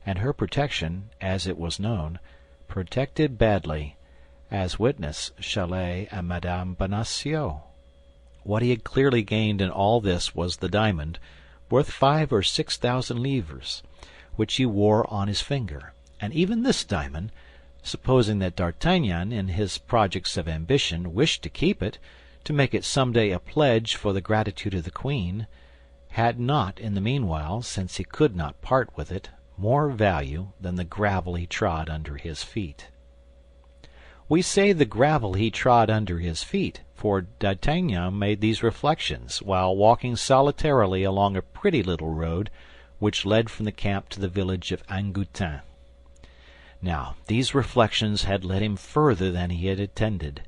and her protection, as it was known, protected badly, as witness Chalais and Madame Bonacieux. What he had clearly gained in all this was the diamond, worth 5,000 or 6,000 livres, which he wore on his finger, and even this diamond, supposing that D'Artagnan, in his projects of ambition, wished to keep it, to make it some day a pledge for the gratitude of the queen, had not, in the meanwhile, since he could not part with it, more value than the gravel he trod under his feet. We say the gravel he trod under his feet, for D'Artagnan made these reflections while walking solitarily along a pretty little road which led from the camp to the village of Angoutin. Now, these reflections had led him further than he had intended,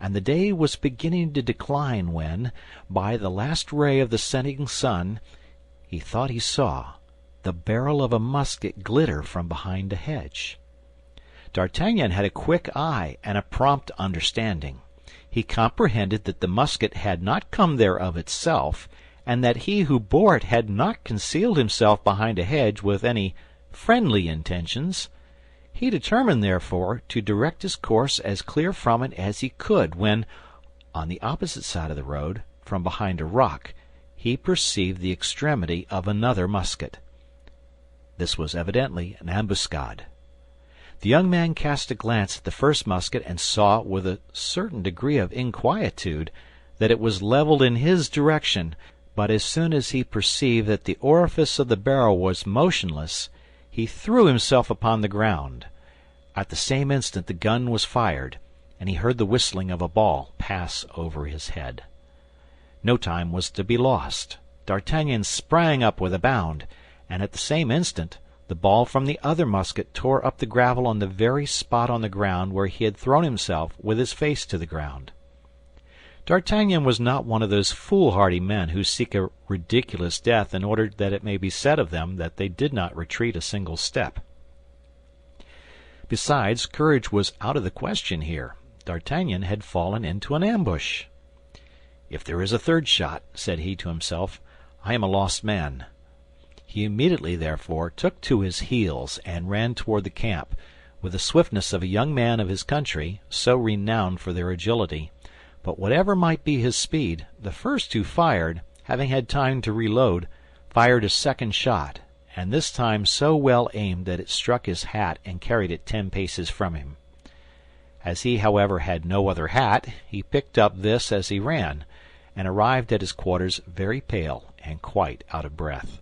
and the day was beginning to decline when, by the last ray of the setting sun, he thought he saw the barrel of a musket glitter from behind a hedge. D'Artagnan had a quick eye and a prompt understanding. He comprehended that the musket had not come there of itself, and that he who bore it had not concealed himself behind a hedge with any friendly intentions. He determined, therefore, to direct his course as clear from it as he could when, on the opposite side of the road, from behind a rock, he perceived the extremity of another musket. This was evidently an ambuscade. The young man cast a glance at the first musket and saw, with a certain degree of inquietude, that it was leveled in his direction, but as soon as he perceived that the orifice of the barrel was motionless, he threw himself upon the ground. At the same instant the gun was fired, and he heard the whistling of a ball pass over his head. No time was to be lost. D'Artagnan sprang up with a bound, and at the same instant the ball from the other musket tore up the gravel on the very spot on the ground where he had thrown himself with his face to the ground. D'Artagnan was not one of those foolhardy men who seek a ridiculous death in order that it may be said of them that they did not retreat a single step. Besides, courage was out of the question here. D'Artagnan had fallen into an ambush. "If there is a third shot," said he to himself, "I am a lost man." He immediately, therefore, took to his heels and ran toward the camp, with the swiftness of a young man of his country, so renowned for their agility. But whatever might be his speed, the first who fired, having had time to reload, fired a second shot, and this time so well aimed that it struck his hat and carried it 10 paces from him. As he, however, had no other hat, he picked up this as he ran, and arrived at his quarters very pale and quite out of breath.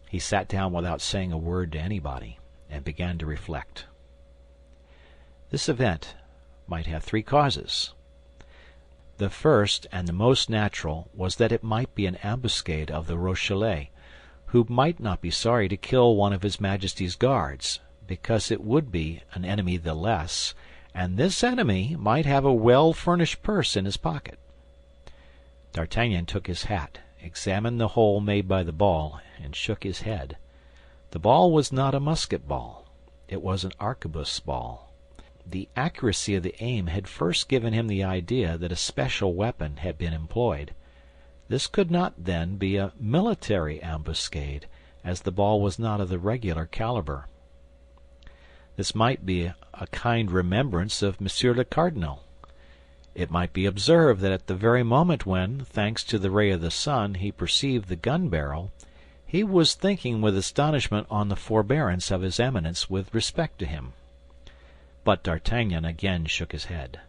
He sat down without saying a word to anybody, and began to reflect. This event might have 3 causes. The first and the most natural was that it might be an ambuscade of the Rochellais, who might not be sorry to kill one of his Majesty's guards, because it would be an enemy the less, and this enemy might have a well-furnished purse in his pocket. D'Artagnan took his hat, examined the hole made by the ball, and shook his head. The ball was not a musket ball. It was an arquebus ball. The accuracy of the aim had first given him the idea that a special weapon had been employed. This could not, then, be a military ambuscade, as the ball was not of the regular caliber. This might be a kind remembrance of Monsieur le Cardinal. It might be observed that at the very moment when, thanks to the ray of the sun, he perceived the gun barrel, he was thinking with astonishment on the forbearance of his Eminence with respect to him. But D'Artagnan again shook his head.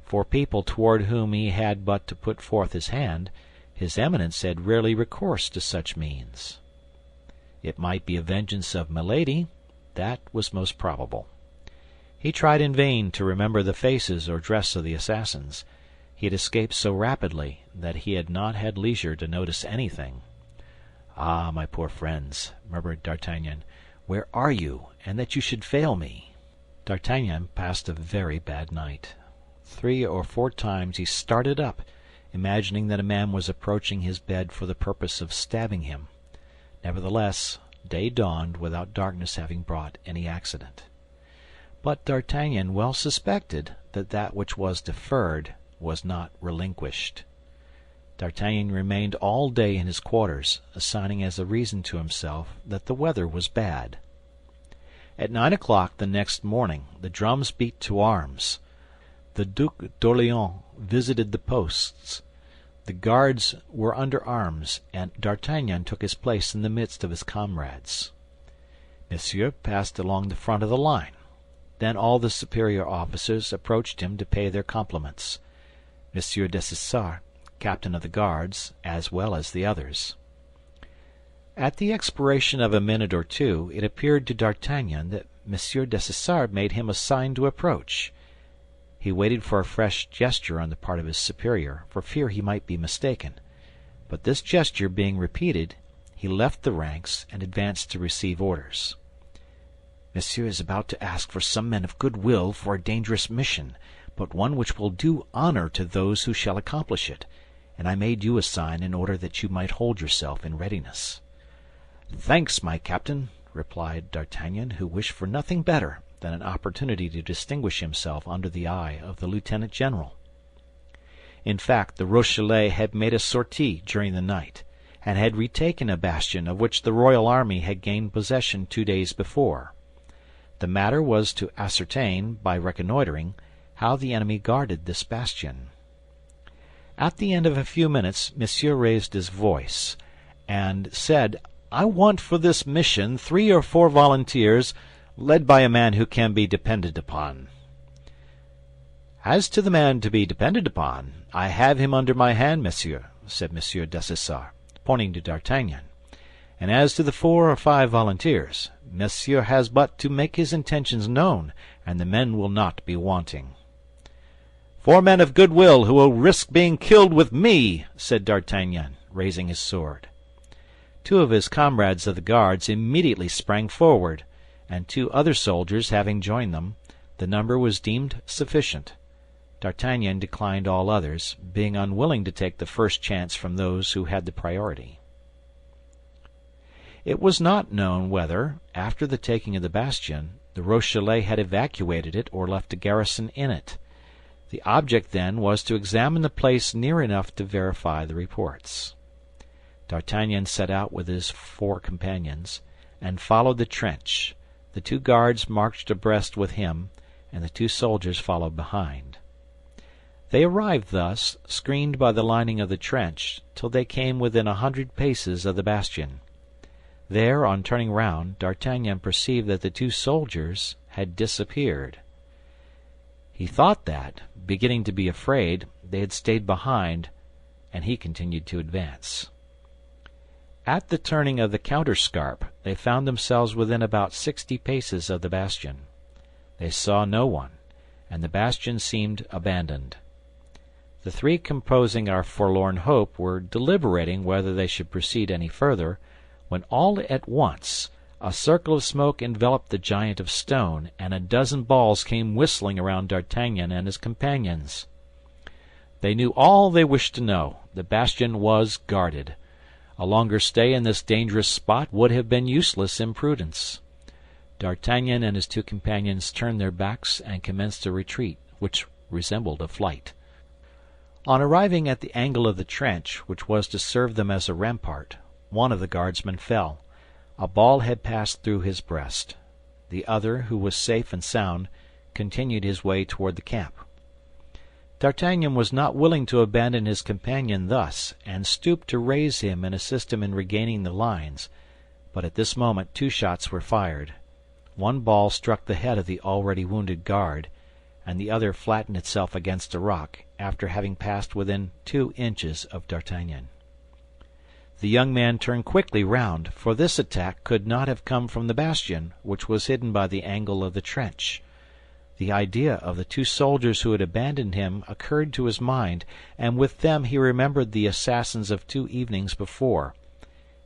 For people toward whom he had but to put forth his hand, his Eminence had rarely recourse to such means. It might be a vengeance of Milady. That was most probable. He tried in vain to remember the faces or dress of the assassins. He had escaped so rapidly that he had not had leisure to notice anything. "Ah, my poor friends," murmured D'Artagnan, "where are you, and that you should fail me?" D'Artagnan passed a very bad night. 3 or 4 times he started up, imagining that a man was approaching his bed for the purpose of stabbing him. Nevertheless, day dawned without darkness having brought any accident. But D'Artagnan well suspected that that which was deferred was not relinquished. D'Artagnan remained all day in his quarters, assigning as a reason to himself that the weather was bad. At 9 o'clock the next morning the drums beat to arms. The Duc d'Orléans visited the posts. The guards were under arms, and D'Artagnan took his place in the midst of his comrades. Monsieur passed along the front of the line. Then all the superior officers approached him to pay their compliments. Monsieur Dessessart, captain of the guards, as well as the others. At the expiration of a minute or two, it appeared to D'Artagnan that Monsieur Dessessart made him a sign to approach. He waited for a fresh gesture on the part of his superior, for fear he might be mistaken. But this gesture being repeated, he left the ranks and advanced to receive orders. "Monsieur is about to ask for some men of good will for a dangerous mission, but one which will do honor to those who shall accomplish it, and I made you a sign in order that you might hold yourself in readiness." "Thanks, my captain," replied D'Artagnan, who wished for nothing better than an opportunity to distinguish himself under the eye of the lieutenant general. In fact, the Rochellais had made a sortie during the night, and had retaken a bastion of which the royal army had gained possession 2 days before. The matter was to ascertain, by reconnoitering, how the enemy guarded this bastion. At the end of a few minutes, Monsieur raised his voice, and said, "I want for this mission 3 or 4 volunteers, led by a man who can be depended upon." "As to the man to be depended upon, I have him under my hand, monsieur," said Monsieur Dessessart, pointing to D'Artagnan. "And as to the 4 or 5 volunteers, monsieur has but to make his intentions known, and the men will not be wanting." "4 men of good will who will risk being killed with me," said D'Artagnan, raising his sword. 2 of his comrades of the guards immediately sprang forward, and 2 other soldiers having joined them, the number was deemed sufficient. D'Artagnan declined all others, being unwilling to take the first chance from those who had the priority. It was not known whether, after the taking of the bastion, the Rochellais had evacuated it or left a garrison in it. The object, then, was to examine the place near enough to verify the reports. D'Artagnan set out with his 4 companions, and followed the trench. The 2 guards marched abreast with him, and the 2 soldiers followed behind. They arrived thus, screened by the lining of the trench, till they came within 100 paces of the bastion. There, on turning round, D'Artagnan perceived that the 2 soldiers had disappeared. He thought that, beginning to be afraid, they had stayed behind, and he continued to advance. At the turning of the counterscarp, they found themselves within about 60 paces of the bastion. They saw no one, and the bastion seemed abandoned. The 3 composing our forlorn hope were deliberating whether they should proceed any further, when all at once a circle of smoke enveloped the giant of stone, and a dozen balls came whistling around D'Artagnan and his companions. They knew all they wished to know. The bastion was guarded. A longer stay in this dangerous spot would have been useless imprudence. D'Artagnan and his 2 companions turned their backs and commenced a retreat, which resembled a flight. On arriving at the angle of the trench, which was to serve them as a rampart, one of the guardsmen fell. A ball had passed through his breast. The other, who was safe and sound, continued his way toward the camp. D'Artagnan was not willing to abandon his companion thus, and stooped to raise him and assist him in regaining the lines. But at this moment 2 shots were fired. One ball struck the head of the already wounded guard, and the other flattened itself against a rock, after having passed within 2 inches of D'Artagnan. The young man turned quickly round, for this attack could not have come from the bastion, which was hidden by the angle of the trench. The idea of the 2 soldiers who had abandoned him occurred to his mind, and with them he remembered the assassins of 2 evenings before.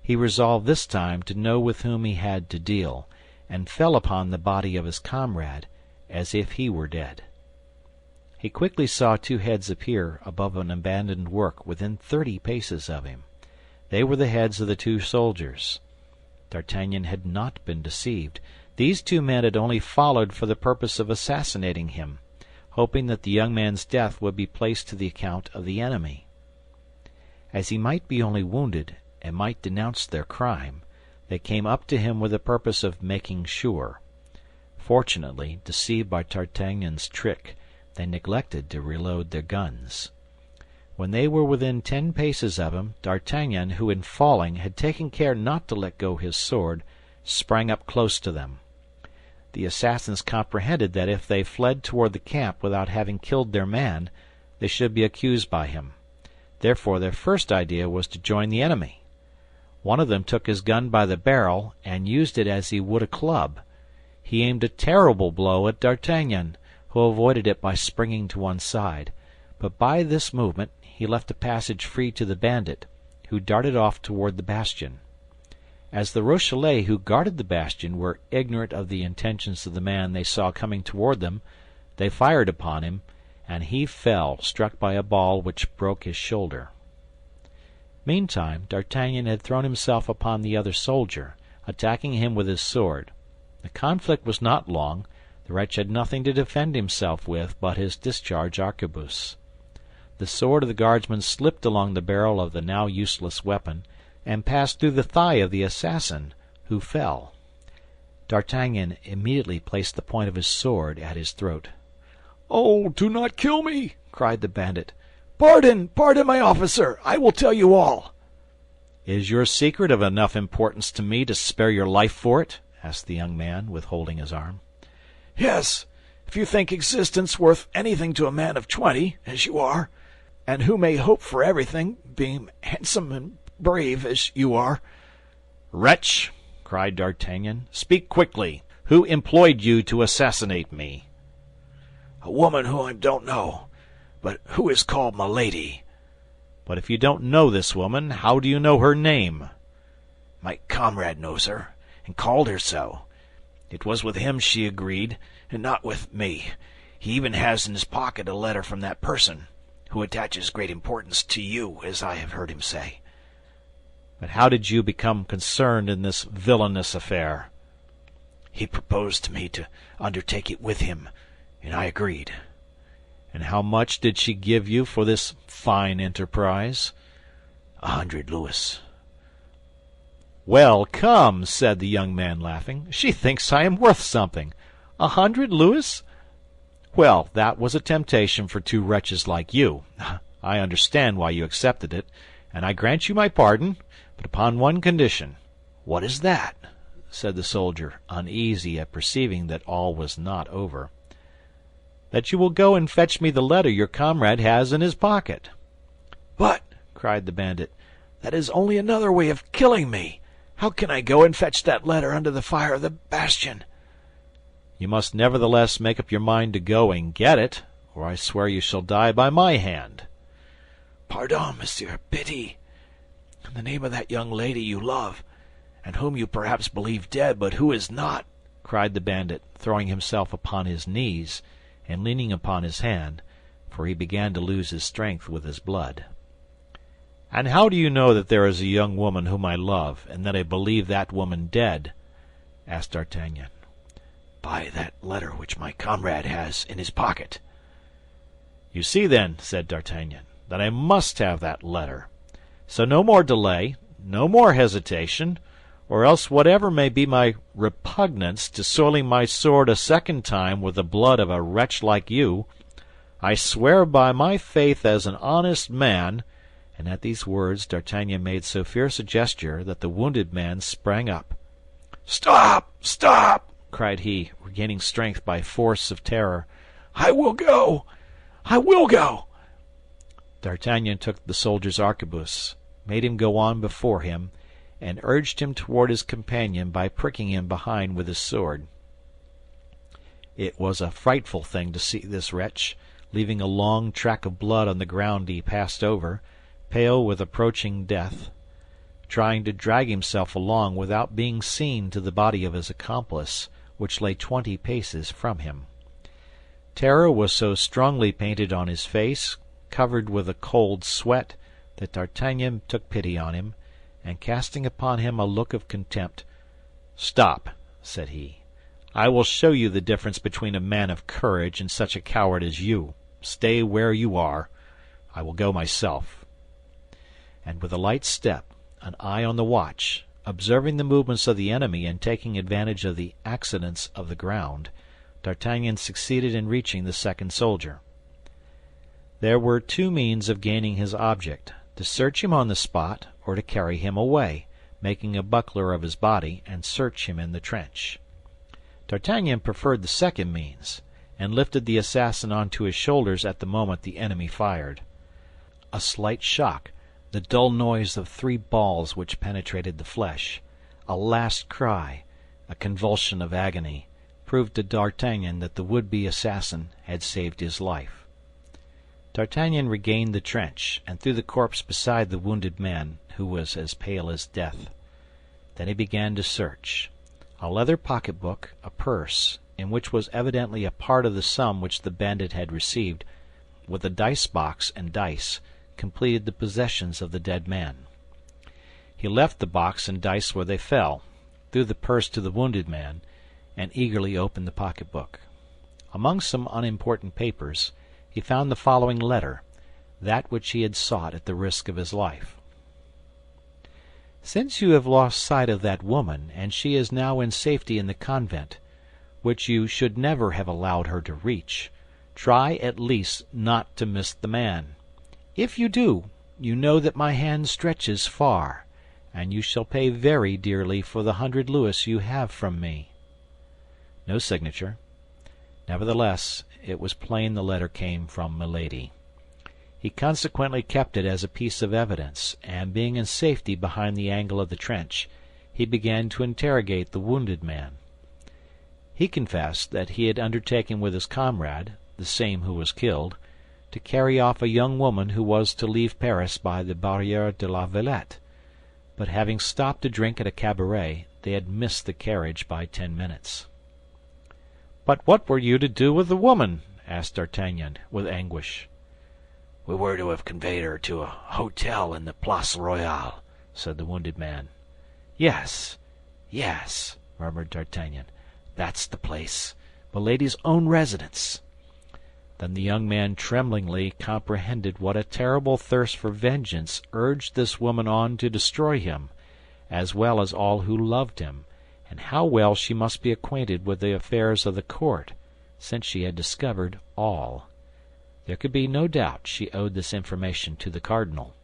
he resolved this time to know with whom he had to deal, and fell upon the body of his comrade as if he were dead. He quickly saw two heads appear above an abandoned work within 30 paces of him. They were the heads of the two soldiers. D'Artagnan had not been deceived. These two men had only followed for the purpose of assassinating him, hoping that the young man's death would be placed to the account of the enemy. As he might be only wounded and might denounce their crime, they came up to him with the purpose of making sure. Fortunately, deceived by D'Artagnan's trick, they neglected to reload their guns. When they were within 10 paces of him, D'Artagnan, who in falling had taken care not to let go his sword, sprang up close to them. The assassins comprehended that if they fled toward the camp without having killed their man, they should be accused by him. Therefore their first idea was to join the enemy. One of them took his gun by the barrel and used it as he would a club. He aimed a terrible blow at D'Artagnan, who avoided it by springing to one side, but by this movement he left a passage free to the bandit, who darted off toward the bastion. As the Rochellais who guarded the bastion were ignorant of the intentions of the man they saw coming toward them, they fired upon him, and he fell, struck by a ball which broke his shoulder. Meantime, D'Artagnan had thrown himself upon the other soldier, attacking him with his sword. The conflict was not long. The wretch had nothing to defend himself with but his discharged arquebuse. The sword of the guardsman slipped along the barrel of the now useless weapon, and passed through the thigh of the assassin, who fell. D'Artagnan immediately placed the point of his sword at his throat. "Oh, do not kill me!" cried the bandit. "Pardon, pardon, my officer! I will tell you all." "Is your secret of enough importance to me to spare your life for it?" asked the young man, withholding his arm. "Yes, if you think existence worth anything to a man of 20, as you are, and who may hope for everything, being handsome and brave as you are." "Wretch!" cried D'Artagnan, "speak quickly. Who employed you to assassinate me?" "A woman whom I don't know, but who is called Milady." "But if you don't know this woman, how do you know her name?" "My comrade knows her, and called her so. It was with him she agreed, and not with me. He even has in his pocket a letter from that person, who attaches great importance to you, as I have heard him say." "But how did you become concerned in this villainous affair?" "He proposed to me to undertake it with him, and I agreed." "And how much did she give you for this fine enterprise?" 100 louis. "Well, come," said the young man, laughing, "she thinks I am worth something. 100 louis? Well, that was a temptation for two wretches like you. I understand why you accepted it, and I grant you my pardon, but upon one condition." "What is that?" said the soldier, uneasy at perceiving that all was not over. "That you will go and fetch me the letter your comrade has in his pocket." "But," cried the bandit, "that is only another way of killing me. How can I go and fetch that letter under the fire of the bastion?" "You must nevertheless make up your mind to go and get it, or I swear you shall die by my hand." "Pardon, monsieur, pity. In the name of that young lady you love, and whom you perhaps believe dead, but who is not," cried the bandit, throwing himself upon his knees and leaning upon his hand, for he began to lose his strength with his blood. "And how do you know that there is a young woman whom I love, and that I believe that woman dead?" asked D'Artagnan. "By that letter which my comrade has in his pocket." "You see, then," said D'Artagnan, "that I must have that letter. So no more delay, no more hesitation, or else whatever may be my repugnance to soiling my sword a second time with the blood of a wretch like you, I swear by my faith as an honest man," and at these words D'Artagnan made so fierce a gesture that the wounded man sprang up. "Stop! Stop!" cried he, regaining strength by force of terror. "I will go! I will go!" D'Artagnan took the soldier's arquebuse, made him go on before him, and urged him toward his companion by pricking him behind with his sword. It was a frightful thing to see this wretch, leaving a long track of blood on the ground he passed over, pale with approaching death. trying to drag himself along without being seen to the body of his accomplice, which lay 20 paces from him. Terror was so strongly painted on his face, covered with a cold sweat, that D'Artagnan took pity on him, and casting upon him a look of contempt, "Stop," said he. "I will show you the difference between a man of courage and such a coward as you. Stay where you are. I will go myself." And with a light step, an eye on the watch, observing the movements of the enemy and taking advantage of the accidents of the ground, D'Artagnan succeeded in reaching the second soldier. There were 2 means of gaining his object: to search him on the spot, or to carry him away, making a buckler of his body, and search him in the trench. D'Artagnan preferred the second means, and lifted the assassin onto his shoulders at the moment the enemy fired. A slight shock, the dull noise of 3 balls which penetrated the flesh, a last cry, a convulsion of agony, proved to D'Artagnan that the would-be assassin had saved his life. D'Artagnan regained the trench, and threw the corpse beside the wounded man, who was as pale as death. Then he began to search. A leather pocketbook, a purse, in which was evidently a part of the sum which the bandit had received, with a dice-box and dice, completed the possessions of the dead man. He left the box and dice where they fell, threw the purse to the wounded man, and eagerly opened the pocketbook. Among some unimportant papers, he found the following letter, that which he had sought at the risk of his life. "Since you have lost sight of that woman, and she is now in safety in the convent, which you should never have allowed her to reach, try at least not to miss the man. If you do, you know that my hand stretches far, and you shall pay very dearly for the 100 louis you have from me." No signature. Nevertheless, it was plain the letter came from Milady. He consequently kept it as a piece of evidence, and being in safety behind the angle of the trench, he began to interrogate the wounded man. He confessed that he had undertaken with his comrade, the same who was killed, to carry off a young woman who was to leave Paris by the Barrière de la Villette, but having stopped to drink at a cabaret, they had missed the carriage by 10 minutes. "But what were you to do with the woman?" asked D'Artagnan, with anguish. "We were to have conveyed her to a hotel in the Place Royale," said the wounded man. "Yes, yes," murmured D'Artagnan. "That's the place. Milady's own residence." Then the young man tremblingly comprehended what a terrible thirst for vengeance urged this woman on to destroy him, as well as all who loved him, and how well she must be acquainted with the affairs of the court, since she had discovered all. There could be no doubt she owed this information to the cardinal.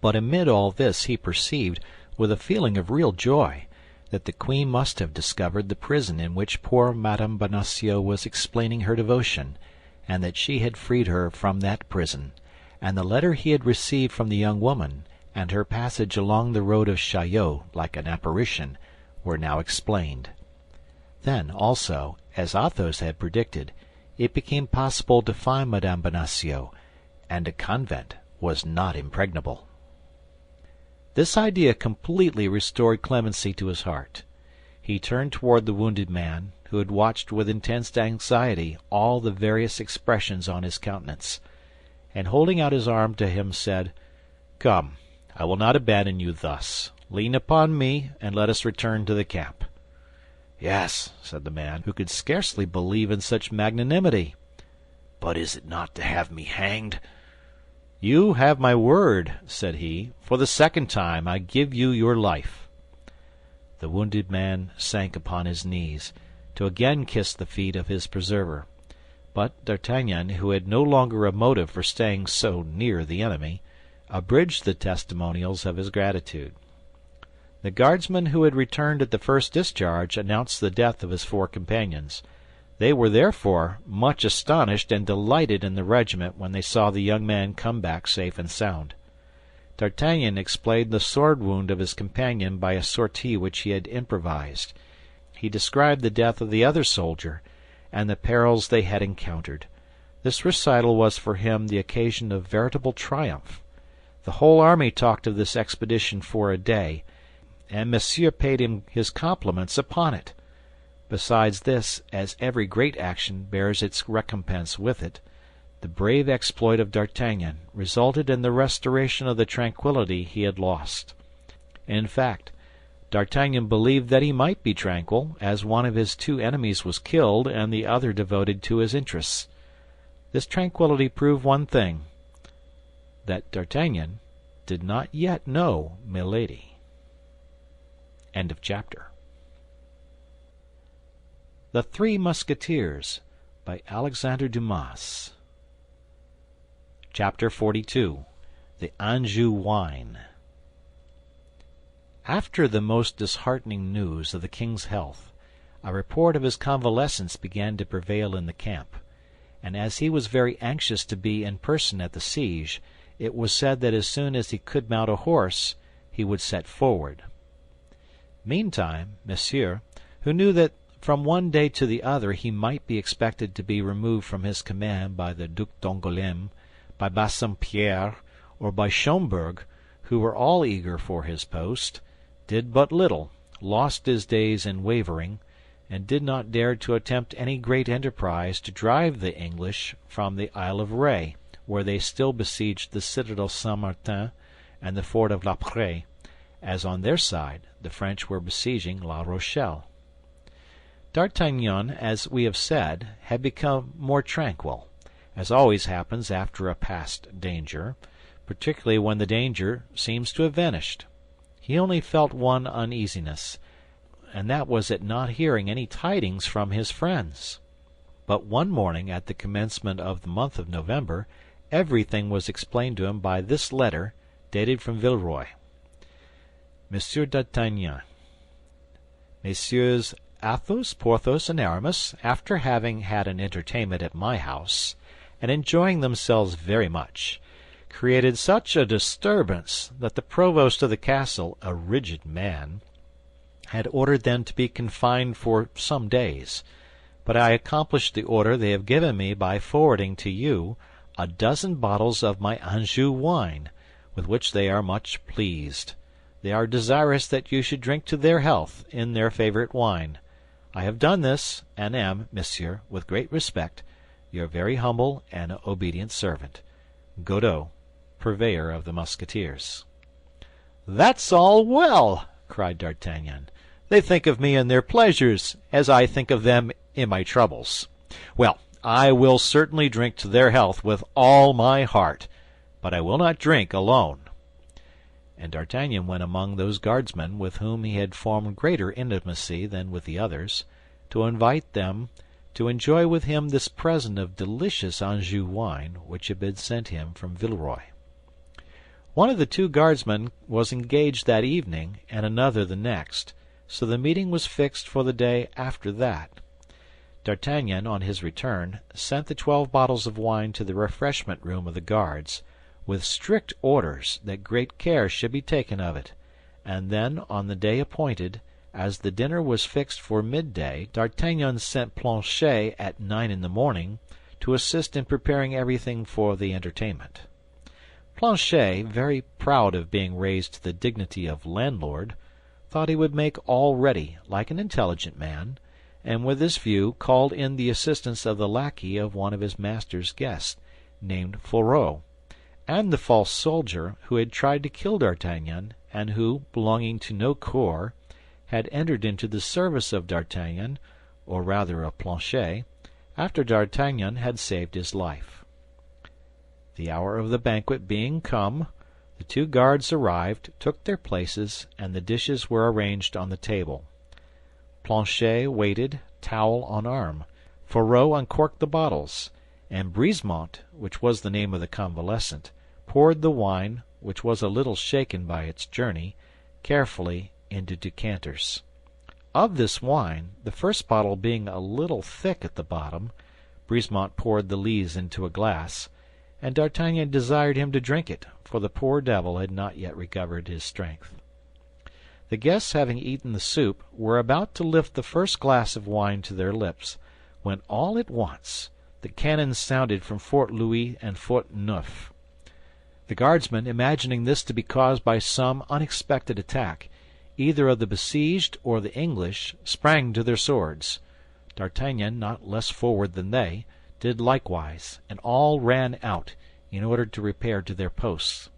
But amid all this he perceived, with a feeling of real joy, that the queen must have discovered the prison in which poor Madame Bonacieux was explaining her devotion, and that she had freed her from that prison, and the letter he had received from the young woman, and her passage along the road of Chaillot like an apparition, were now explained. Then, also, as Athos had predicted, it became possible to find Madame Bonacieux, and a convent was not impregnable. This idea completely restored clemency to his heart. He turned toward the wounded man, who had watched with intense anxiety all the various expressions on his countenance, and holding out his arm to him, said, "Come, I will not abandon you thus. Lean upon me, and let us return to the camp." "Yes," said the man, who could scarcely believe in such magnanimity. "but is it not to have me hanged?" "You have my word," said he. "For the second time I give you your life." The wounded man sank upon his knees, to again kiss the feet of his preserver. But D'Artagnan, who had no longer a motive for staying so near the enemy, abridged the testimonials of his gratitude. The guardsmen who had returned at the first discharge announced the death of his 4 companions. They were therefore much astonished and delighted in the regiment when they saw the young man come back safe and sound. D'Artagnan explained the sword wound of his companion by a sortie which he had improvised. He described the death of the other soldier, and the perils they had encountered. This recital was for him the occasion of veritable triumph. The whole army talked of this expedition for a day, and Monsieur paid him his compliments upon it. Besides this, as every great action bears its recompense with it, the brave exploit of D'Artagnan resulted in the restoration of the tranquillity he had lost. In fact, D'Artagnan believed that he might be tranquil, as one of his two enemies was killed and the other devoted to his interests. This tranquillity proved one thing, that D'Artagnan did not yet know Milady. End of chapter. The Three Musketeers by Alexandre Dumas. Chapter 42. The Anjou Wine. After the most disheartening news of the king's health, a report of his convalescence began to prevail in the camp, and as he was very anxious to be in person at the siege, it was said that as soon as he could mount a horse, he would set forward. Meantime, Monsieur, who knew that from one day to the other he might be expected to be removed from his command by the Duc d'Angoulême, by Bassompierre, or by Schomberg, who were all eager for his post, did but little, lost his days in wavering, and did not dare to attempt any great enterprise to drive the English from the Isle of Ré, where they still besieged the citadel Saint-Martin and the fort of La Prée, as on their side the French were besieging La Rochelle. D'Artagnan, as we have said, had become more tranquil, as always happens after a past danger, particularly when the danger seems to have vanished. He only felt one uneasiness, and that was at not hearing any tidings from his friends. But one morning at the commencement of the month of November, everything was explained to him by this letter, dated from Villeroy. Monsieur d'Artagnan, Messieurs Athos, Porthos, and Aramis, after having had an entertainment at my house, and enjoying themselves very much, created such a disturbance that the provost of the castle, a rigid man, had ordered them to be confined for some days. But I accomplished the order they have given me by forwarding to you a dozen bottles of my Anjou wine, with which they are much pleased. They are desirous that you should drink to their health in their favorite wine. I have done this, and am, monsieur, with great respect, your very humble and obedient servant, Godeau, purveyor of the Musketeers. "That's all well," cried D'Artagnan. "They think of me in their pleasures, as I think of them in my troubles. Well, I will certainly drink to their health with all my heart, but I will not drink alone." And D'Artagnan went among those guardsmen with whom he had formed greater intimacy than with the others, to invite them to enjoy with him this present of delicious Anjou wine which had been sent him from Villeroy. One of the two guardsmen was engaged that evening, and another the next, so the meeting was fixed for the day after that. D'Artagnan, on his return, sent the 12 bottles of wine to the refreshment room of the Guards, with strict orders that great care should be taken of it, and then, on the day appointed, as the dinner was fixed for midday, D'Artagnan sent Planchet at 9 in the morning to assist in preparing everything for the entertainment. Planchet, very proud of being raised to the dignity of landlord, thought he would make all ready, like an intelligent man, and with this view called in the assistance of the lackey of one of his master's guests, named Fourreau, and the false soldier who had tried to kill D'Artagnan, and who, belonging to no corps, had entered into the service of D'Artagnan, or rather of Planchet, after D'Artagnan had saved his life. The hour of the banquet being come, the two guards arrived, took their places, and the dishes were arranged on the table. Planchet waited, towel on arm. Fourreau uncorked the bottles, and Brisemont, which was the name of the convalescent, poured the wine, which was a little shaken by its journey, carefully into decanters. Of this wine, the first bottle being a little thick at the bottom, Brisemont poured the lees into a glass, and D'Artagnan desired him to drink it, for the poor devil had not yet recovered his strength. The guests, having eaten the soup, were about to lift the first glass of wine to their lips, when all at once the cannon sounded from Fort Louis and Fort Neuf. The guardsmen, imagining this to be caused by some unexpected attack, either of the besieged or the English, sprang to their swords. D'Artagnan, not less forward than they, did likewise, and all ran out, in order to repair to their posts.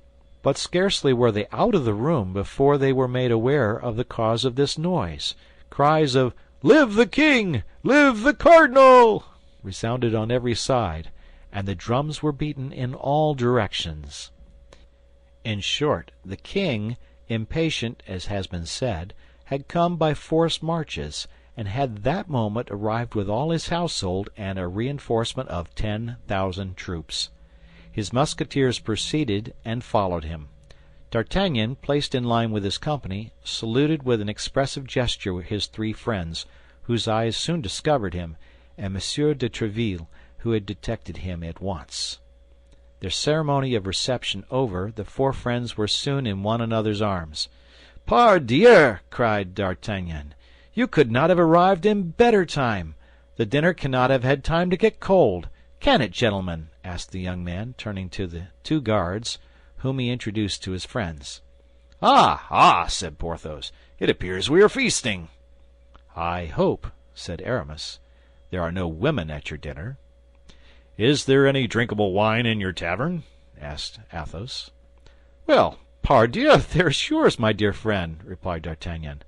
But scarcely were they out of the room before they were made aware of the cause of this noise. Cries of "Live the king! Live the cardinal!" resounded on every side, and the drums were beaten in all directions. In short, the king, impatient, as has been said, had come by forced marches, and had that moment arrived with all his household and a reinforcement of 10,000 troops. His Musketeers preceded and followed him. D'Artagnan, placed in line with his company, saluted with an expressive gesture his three friends, whose eyes soon discovered him, and Monsieur de Tréville, who had detected him at once. Their ceremony of reception over, the four friends were soon in one another's arms. "Pardieu!" cried D'Artagnan, "you could not have arrived in better time. The dinner cannot have had time to get cold. Can it, gentlemen?" asked the young man, turning to the two guards, whom he introduced to his friends. "Ah, ah!" said Porthos, "it appears we are feasting." "I hope," said Aramis, "there are no women at your dinner." "Is there any drinkable wine in your tavern?" asked Athos. "Well, pardieu, there's yours, my dear friend," replied D'Artagnan.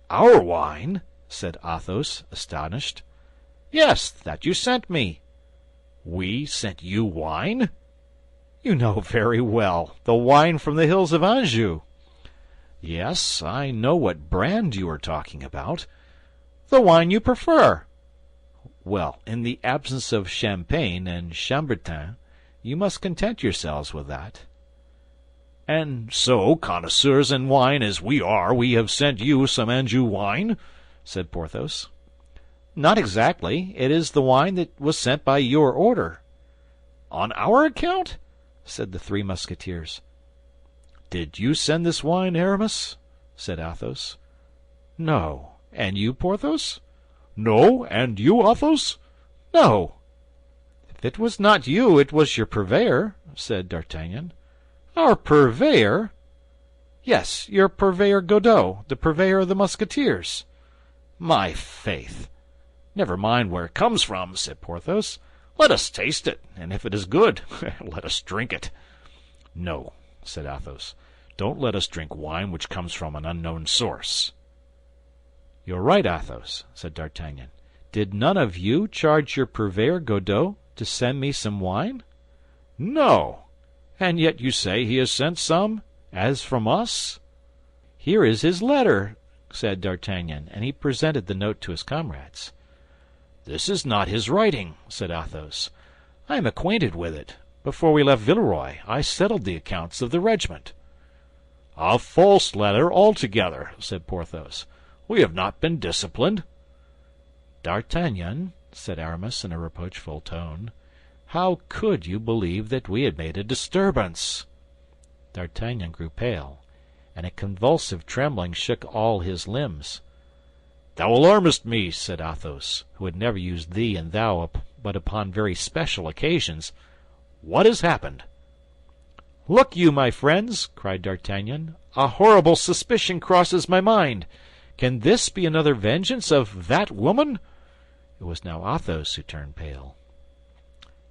"Our wine?" said Athos, astonished. "Yes, that you sent me." "We sent you wine?" "You know very well, the wine from the hills of Anjou." "Yes, I know what brand you are talking about." "The wine you prefer." "Well, in the absence of champagne and chambertin, you must content yourselves with that." "And so, connoisseurs in wine as we are, we have sent you some Anjou wine?" said Porthos. "Not exactly. It is the wine that was sent by your order." "On our account?" said the Three Musketeers. "Did you send this wine, Aramis?" said Athos. "No. And you, Porthos?" "No. And you, Athos?" "No." "If it was not you, it was your purveyor," said D'Artagnan. "Our purveyor?" "Yes, your purveyor Godeau, the purveyor of the Musketeers." "My faith! Never mind where it comes from," said Porthos. "Let us taste it, and if it is good, let us drink it." "No," said Athos, "don't let us drink wine which comes from an unknown source." "You're right, Athos," said D'Artagnan. "Did none of you charge your purveyor Godeau to send me some wine?" "No. And yet you say he has sent some, as from us?" "Here is his letter," said D'Artagnan, and he presented the note to his comrades. "This is not his writing," said Athos. "I am acquainted with it. Before we left Villeroy, I settled the accounts of the regiment." "A false letter altogether," said Porthos. "We have not been disciplined." "D'Artagnan," said Aramis in a reproachful tone, "how could you believe that we had made a disturbance?" D'Artagnan grew pale, and a convulsive trembling shook all his limbs. "Thou alarmest me," said Athos, who had never used thee and thou but upon very special occasions. "What has happened?" "Look you, my friends," cried D'Artagnan, "a horrible suspicion crosses my mind. Can this be another vengeance of that woman?" It was now Athos who turned pale.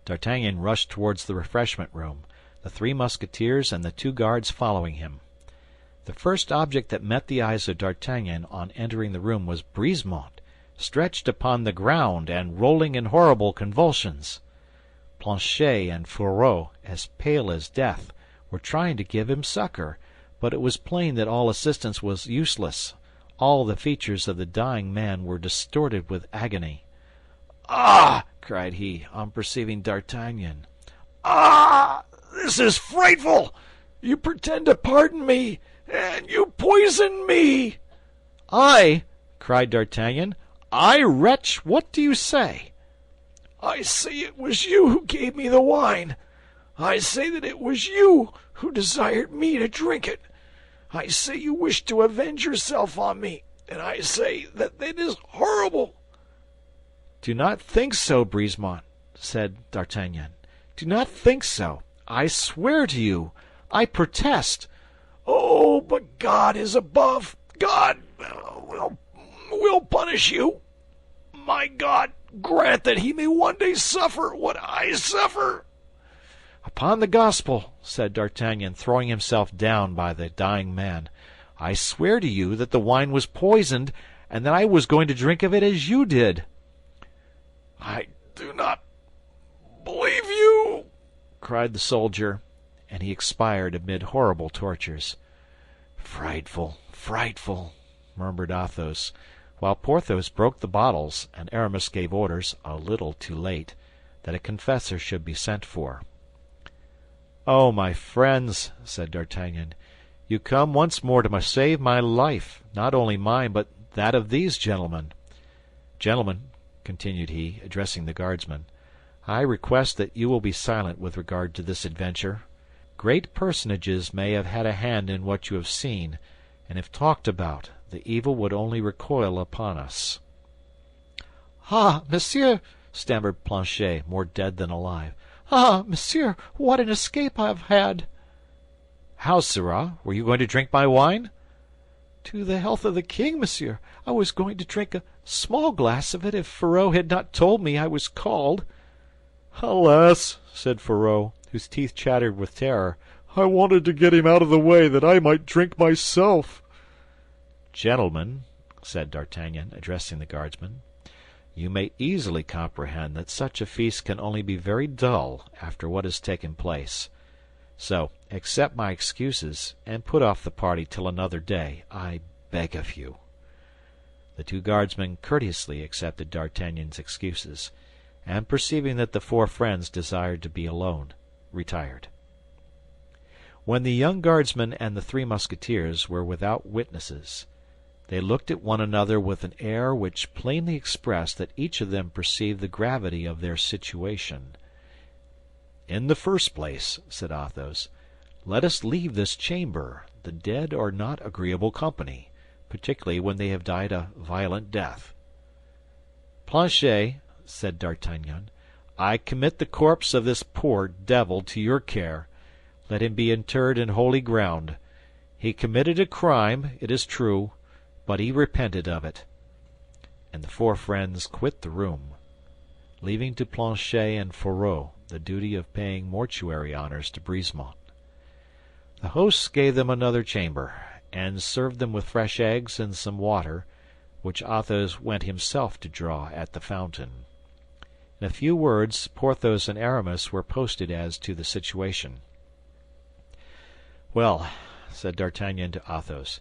D'Artagnan rushed towards the refreshment room, the three Musketeers and the two guards following him. The first object that met the eyes of D'Artagnan on entering the room was Brisemont, stretched upon the ground and rolling in horrible convulsions. Planchet and Fourreau, as pale as death, were trying to give him succor, but it was plain that all assistance was useless. All the features of the dying man were distorted with agony. "Ah!" cried he, on perceiving D'Artagnan. "Ah! This is frightful! You pretend to pardon me, and you poison me!" "I?" cried D'Artagnan. "I, wretch? What do you say?" "I say it was you who gave me the wine. I say that it was you who desired me to drink it. I say you wish to avenge yourself on me, and I say that it is horrible." "Do not think so, Brisemont," said D'Artagnan. "Do not think so. I swear to you, I protest." "Oh, but God is above. God will punish you. My God, grant that he may one day suffer what I suffer." "Upon the Gospel," said D'Artagnan, throwing himself down by the dying man, "I swear to you that the wine was poisoned, and that I was going to drink of it as you did." "I do not believe you," cried the soldier, and he expired amid horrible tortures. "Frightful, frightful," murmured Athos, while Porthos broke the bottles and Aramis gave orders, a little too late, that a confessor should be sent for. "Oh, my friends," said D'Artagnan, "you come once more to save my life, not only mine, but that of these gentlemen. Gentlemen," continued he, addressing the Guardsmen, "I request that you will be silent with regard to this adventure. Great personages may have had a hand in what you have seen, and if talked about, the evil would only recoil upon us." "Ah, monsieur!" stammered Planchet, more dead than alive. "Ah, monsieur, what an escape I have had!" "How, sirrah? Were you going to drink my wine?" "To the health of the king, monsieur. I was going to drink a small glass of it if Fourreau had not told me I was called." "Alas," said Fourreau, whose teeth chattered with terror, "I wanted to get him out of the way that I might drink myself." "Gentlemen," said D'Artagnan, addressing the Guardsmen, "you may easily comprehend that such a feast can only be very dull after what has taken place. So accept my excuses, and put off the party till another day, I beg of you." The two Guardsmen courteously accepted D'Artagnan's excuses, and perceiving that the four friends desired to be alone, retired. When the young Guardsman and the Three Musketeers were without witnesses, they looked at one another with an air which plainly expressed that each of them perceived the gravity of their situation. "In the first place," said Athos, "let us leave this chamber. The dead are not agreeable company, particularly when they have died a violent death." "Planchet," said D'Artagnan, "I commit the corpse of this poor devil to your care. Let him be interred in holy ground. He committed a crime, it is true, but he repented of it." And the four friends quit the room, leaving to Planchet and Fourreau the duty of paying mortuary honors to Brisemont. The hosts gave them another chamber, and served them with fresh eggs and some water, which Athos went himself to draw at the fountain. In a few words, Porthos and Aramis were posted as to the situation. "Well," said D'Artagnan to Athos,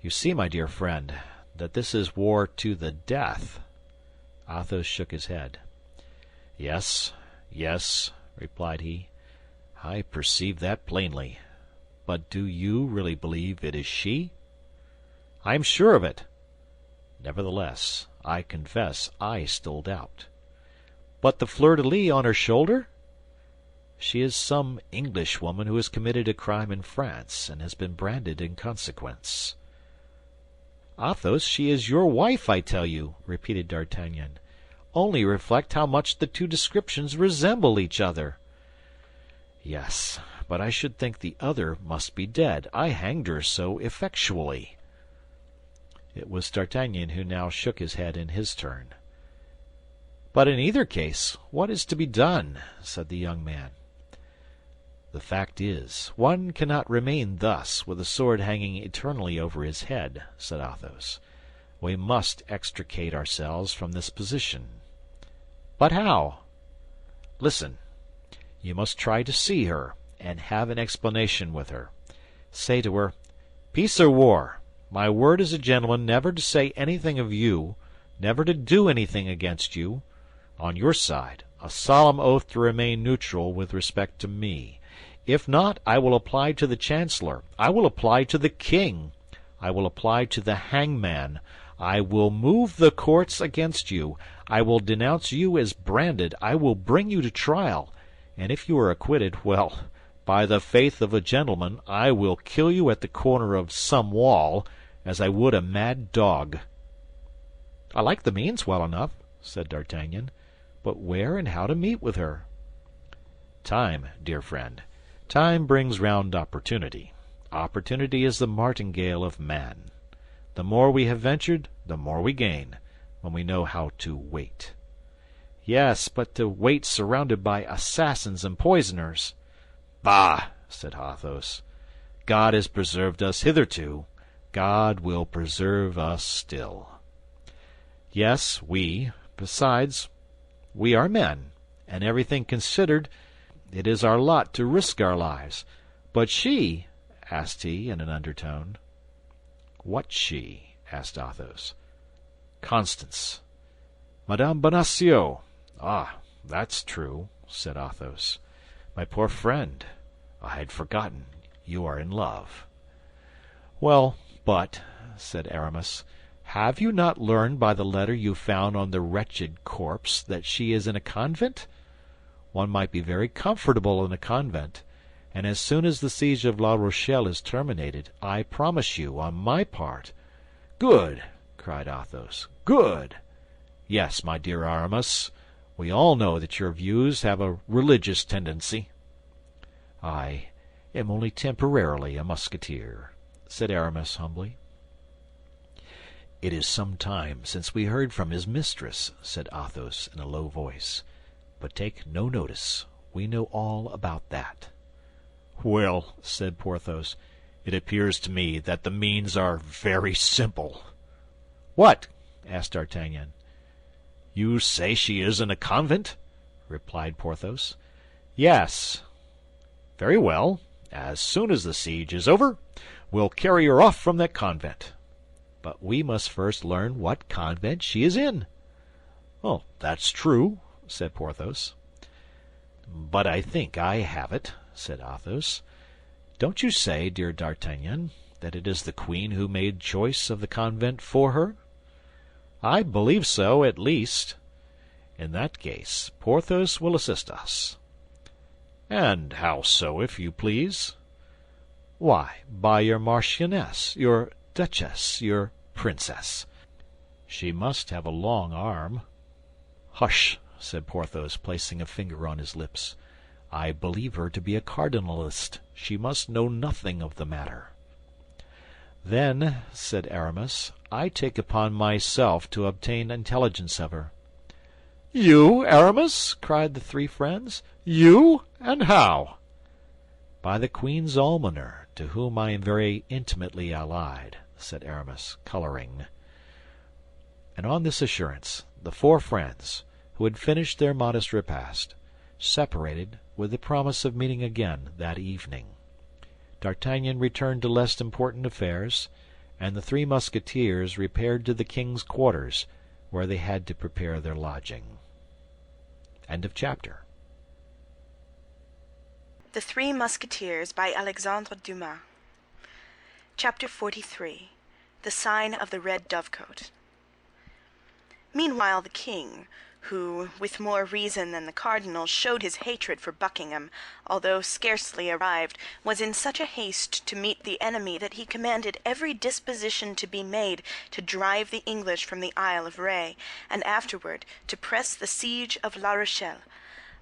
"you see, my dear friend, that this is war to the death." Athos shook his head. "Yes, yes," replied he, "I perceive that plainly. But do you really believe it is she?" "I am sure of it." "Nevertheless, I confess I still doubt." "But the fleur-de-lis on her shoulder?" "She is some Englishwoman who has committed a crime in France and has been branded in consequence." "Athos, she is your wife, I tell you," repeated D'Artagnan. "Only reflect how much the two descriptions resemble each other." "Yes, but I should think the other must be dead. I hanged her so effectually." It was D'Artagnan who now shook his head in his turn. "But in either case, what is to be done?" said the young man. "The fact is, one cannot remain thus, with a sword hanging eternally over his head," said Athos. "We must extricate ourselves from this position." "But how?" "Listen. You must try to see her, and have an explanation with her. Say to her, 'Peace or war, my word as a gentleman never to say anything of you, never to do anything against you. On your side, a solemn oath to remain neutral with respect to me. If not, I will apply to the chancellor, I will apply to the king, I will apply to the hangman, I will move the courts against you, I will denounce you as branded, I will bring you to trial, and if you are acquitted, well, by the faith of a gentleman, I will kill you at the corner of some wall, as I would a mad dog." "I like the means well enough," said D'Artagnan, "but where and how to meet with her?" "Time, dear friend, Time brings round opportunity. Opportunity is the martingale of man. The more we have ventured, the more we gain, when we know how to wait. Yes, but to wait surrounded by assassins and poisoners. Bah, said Athos. God has preserved us hitherto. God will preserve us still. Yes, besides, we are men, and everything considered, it is our lot to risk our lives. But she, asked he in an undertone. What she? Asked Athos. Constance. Madame Bonacieux. Ah, that's true, said Athos. My poor friend, I had forgotten you are in love. Well, but, said Aramis, have you not learned by the letter you found on the wretched corpse that she is in a convent? One might be very comfortable in a convent, and as soon as the siege of La Rochelle is terminated, I promise you, on my part— Good, cried Athos, good! Yes, my dear Aramis, we all know that your views have a religious tendency. I am only temporarily a Musketeer, said Aramis humbly. It is some time since we heard from his mistress, said Athos in a low voice. But take no notice. We know all about that. Well, said Porthos, it appears to me that the means are very simple. What? asked D'Artagnan. You say she is in a convent? replied Porthos. Yes. Very well. As soon as the siege is over, we'll carry her off from that convent. But we must first learn what convent she is in. Oh, that's true, said Porthos. But I think I have it, said Athos. Don't you say, dear D'Artagnan, that it is the queen who made choice of the convent for her? I believe so, at least. In that case, Porthos will assist us. And how so, if you please? Why, by your marchioness, your duchess, your princess. She must have a long arm. Hush, said Porthos, placing a finger on his lips. I believe her to be a cardinalist. She must know nothing of the matter. Then, said Aramis, I take upon myself to obtain intelligence of her. You, Aramis? cried the three friends. You? And how? By the queen's almoner, to whom I am very intimately allied, said Aramis, coloring. And on this assurance, the four friends, who had finished their modest repast, separated with the promise of meeting again that evening. D'Artagnan returned to less important affairs, and the three Musketeers repaired to the king's quarters, where they had to prepare their lodging. End of chapter. The Three Musketeers by Alexandre Dumas. Chapter 43. The Sign of the Red Dovecote. Meanwhile the king, who, with more reason than the cardinal, showed his hatred for Buckingham, although scarcely arrived, was in such a haste to meet the enemy that he commanded every disposition to be made to drive the English from the Isle of Ré, and afterward to press the siege of La Rochelle.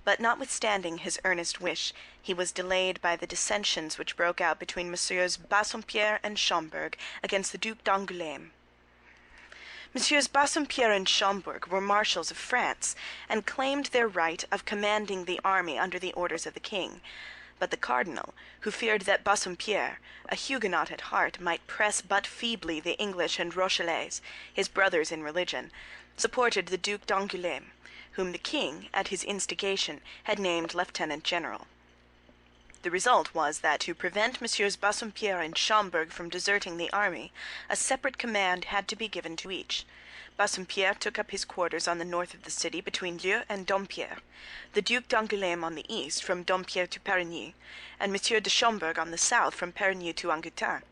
But notwithstanding his earnest wish, he was delayed by the dissensions which broke out between Messieurs Bassompierre and Schomberg against the Duc d'Angoulême. Messieurs Bassompierre and Schomberg were marshals of France, and claimed their right of commanding the army under the orders of the king. But the cardinal, who feared that Bassompierre, a Huguenot at heart, might press but feebly the English and Rochellais, his brothers in religion, supported the Duc d'Angoulême, whom the king, at his instigation, had named lieutenant-general. The result was that to prevent Messieurs Bassompierre and Schomberg from deserting the army, a separate command had to be given to each. Bassompierre took up his quarters on the north of the city between Leu and Dompierre, the Duc d'Angoulême on the east from Dompierre to Perigny, and Monsieur de Schomberg on the south from Perigny to Angoutin.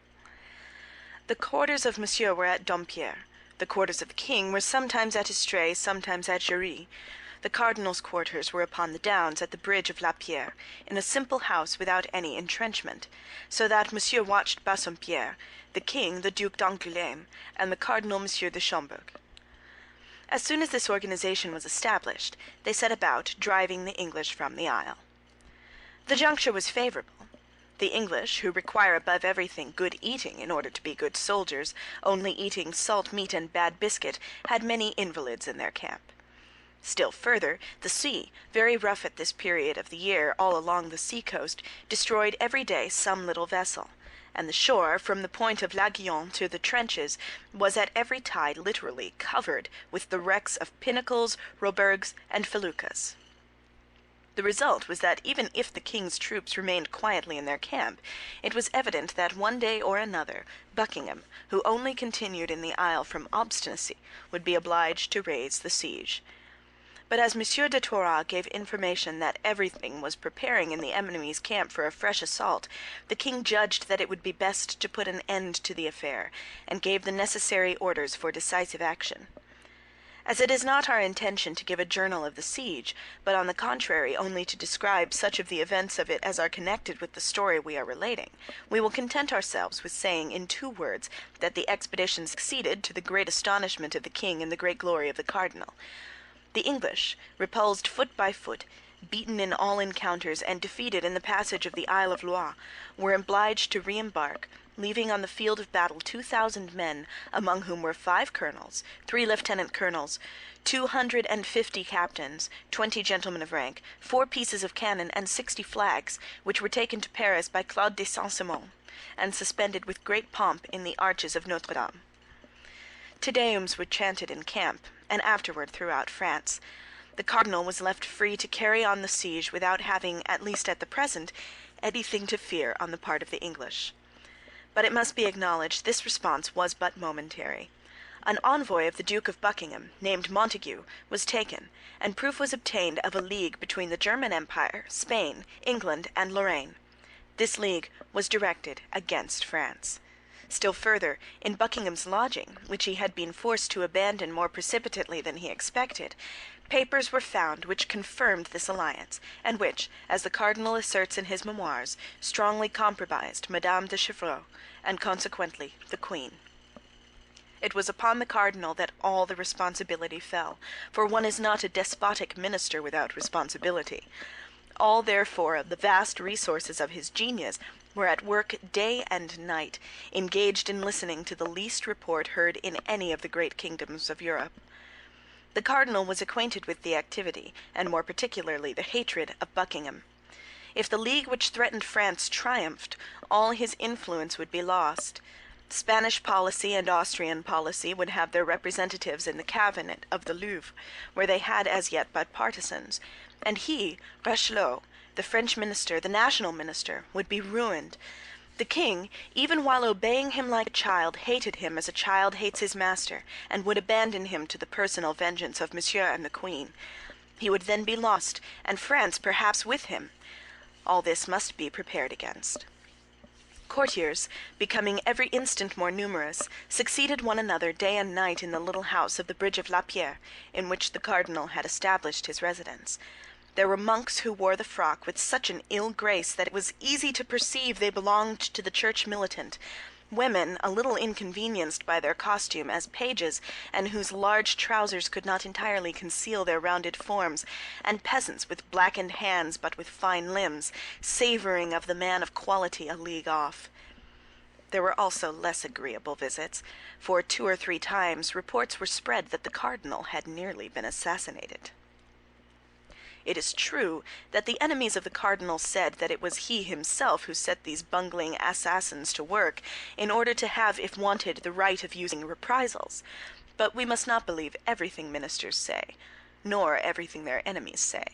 The quarters of Monsieur were at Dompierre. The quarters of the king were sometimes at Estrée, sometimes at Jarry. The cardinal's quarters were upon the downs at the bridge of La Pierre, in a simple house without any entrenchment, so that Monsieur watched Bassompierre, the king the Duc d'Angoulême, and the cardinal Monsieur de Schomberg. As soon as this organization was established, they set about driving the English from the Isle. The juncture was favorable, The English, who require above everything good eating in order to be good soldiers, only eating salt meat and bad biscuit, had many invalids in their camp. Still further, the sea, very rough at this period of the year all along the sea-coast, destroyed every day some little vessel, and the shore, from the point of l'Aiguillon to the trenches, was at every tide literally covered with the wrecks of pinnacles, robergs, and feluccas. The result was that even if the king's troops remained quietly in their camp, it was evident that one day or another Buckingham, who only continued in the Isle from obstinacy, would be obliged to raise the siege. But as M. de Toiras gave information that everything was preparing in the enemy's camp for a fresh assault, the king judged that it would be best to put an end to the affair, and gave the necessary orders for decisive action. As it is not our intention to give a journal of the siege, but on the contrary only to describe such of the events of it as are connected with the story we are relating, we will content ourselves with saying in 2 words that the expedition succeeded to the great astonishment of the king and the great glory of the cardinal. The English, repulsed foot by foot, beaten in all encounters, and defeated in the passage of the Isle of Loire, were obliged to re-embark, leaving on the field of battle 2,000 men, among whom were 5 colonels, 3 lieutenant colonels, 250 captains, 20 gentlemen of rank, 4 pieces of cannon, and 60 flags, which were taken to Paris by Claude de Saint-Simon, and suspended with great pomp in the arches of Notre Dame. Te Deums were chanted in camp, and afterward throughout France. The cardinal was left free to carry on the siege without having, at least at the present, anything to fear on the part of the English. But it must be acknowledged this response was but momentary. An envoy of the Duke of Buckingham, named Montague, was taken, and proof was obtained of a league between the German Empire, Spain, England, and Lorraine. This league was directed against France. Still further, in Buckingham's lodging, which he had been forced to abandon more precipitately than he expected, papers were found which confirmed this alliance, and which, as the cardinal asserts in his memoirs, strongly compromised Madame de Chevreuse, and consequently the queen. It was upon the cardinal that all the responsibility fell, for one is not a despotic minister without responsibility. All, therefore, of the vast resources of his genius were at work day and night, engaged in listening to the least report heard in any of the great kingdoms of Europe. The cardinal was acquainted with the activity, and more particularly the hatred, of Buckingham. If the league which threatened France triumphed, all his influence would be lost. Spanish policy and Austrian policy would have their representatives in the cabinet of the Louvre, where they had as yet but partisans, and he, Richelieu, the French minister, the national minister, would be ruined. The king, even while obeying him like a child, hated him as a child hates his master, and would abandon him to the personal vengeance of Monsieur and the Queen. He would then be lost, and France perhaps with him. All this must be prepared against. Courtiers, becoming every instant more numerous, succeeded one another day and night in the little house of the Bridge of La Pierre, in which the cardinal had established his residence. There were monks who wore the frock with such an ill grace that it was easy to perceive they belonged to the church militant, women a little inconvenienced by their costume as pages, and whose large trousers could not entirely conceal their rounded forms, and peasants with blackened hands but with fine limbs, savouring of the man of quality a league off. There were also less agreeable visits, for 2 or 3 times reports were spread that the cardinal had nearly been assassinated. It is true that the enemies of the cardinal said that it was he himself who set these bungling assassins to work, in order to have, if wanted, the right of using reprisals. But we must not believe everything ministers say, nor everything their enemies say.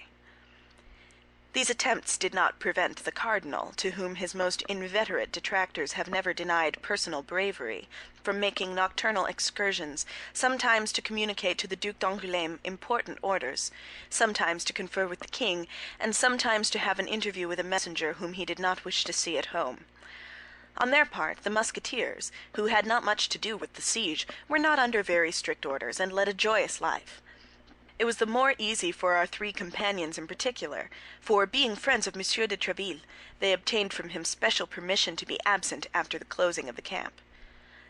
These attempts did not prevent the cardinal, to whom his most inveterate detractors have never denied personal bravery, from making nocturnal excursions, sometimes to communicate to the Duc d'Angoulême important orders, sometimes to confer with the king, and sometimes to have an interview with a messenger whom he did not wish to see at home. On their part, the Musketeers, who had not much to do with the siege, were not under very strict orders, and led a joyous life. It was the more easy for our 3 companions in particular, for, being friends of Monsieur de Tréville, they obtained from him special permission to be absent after the closing of the camp.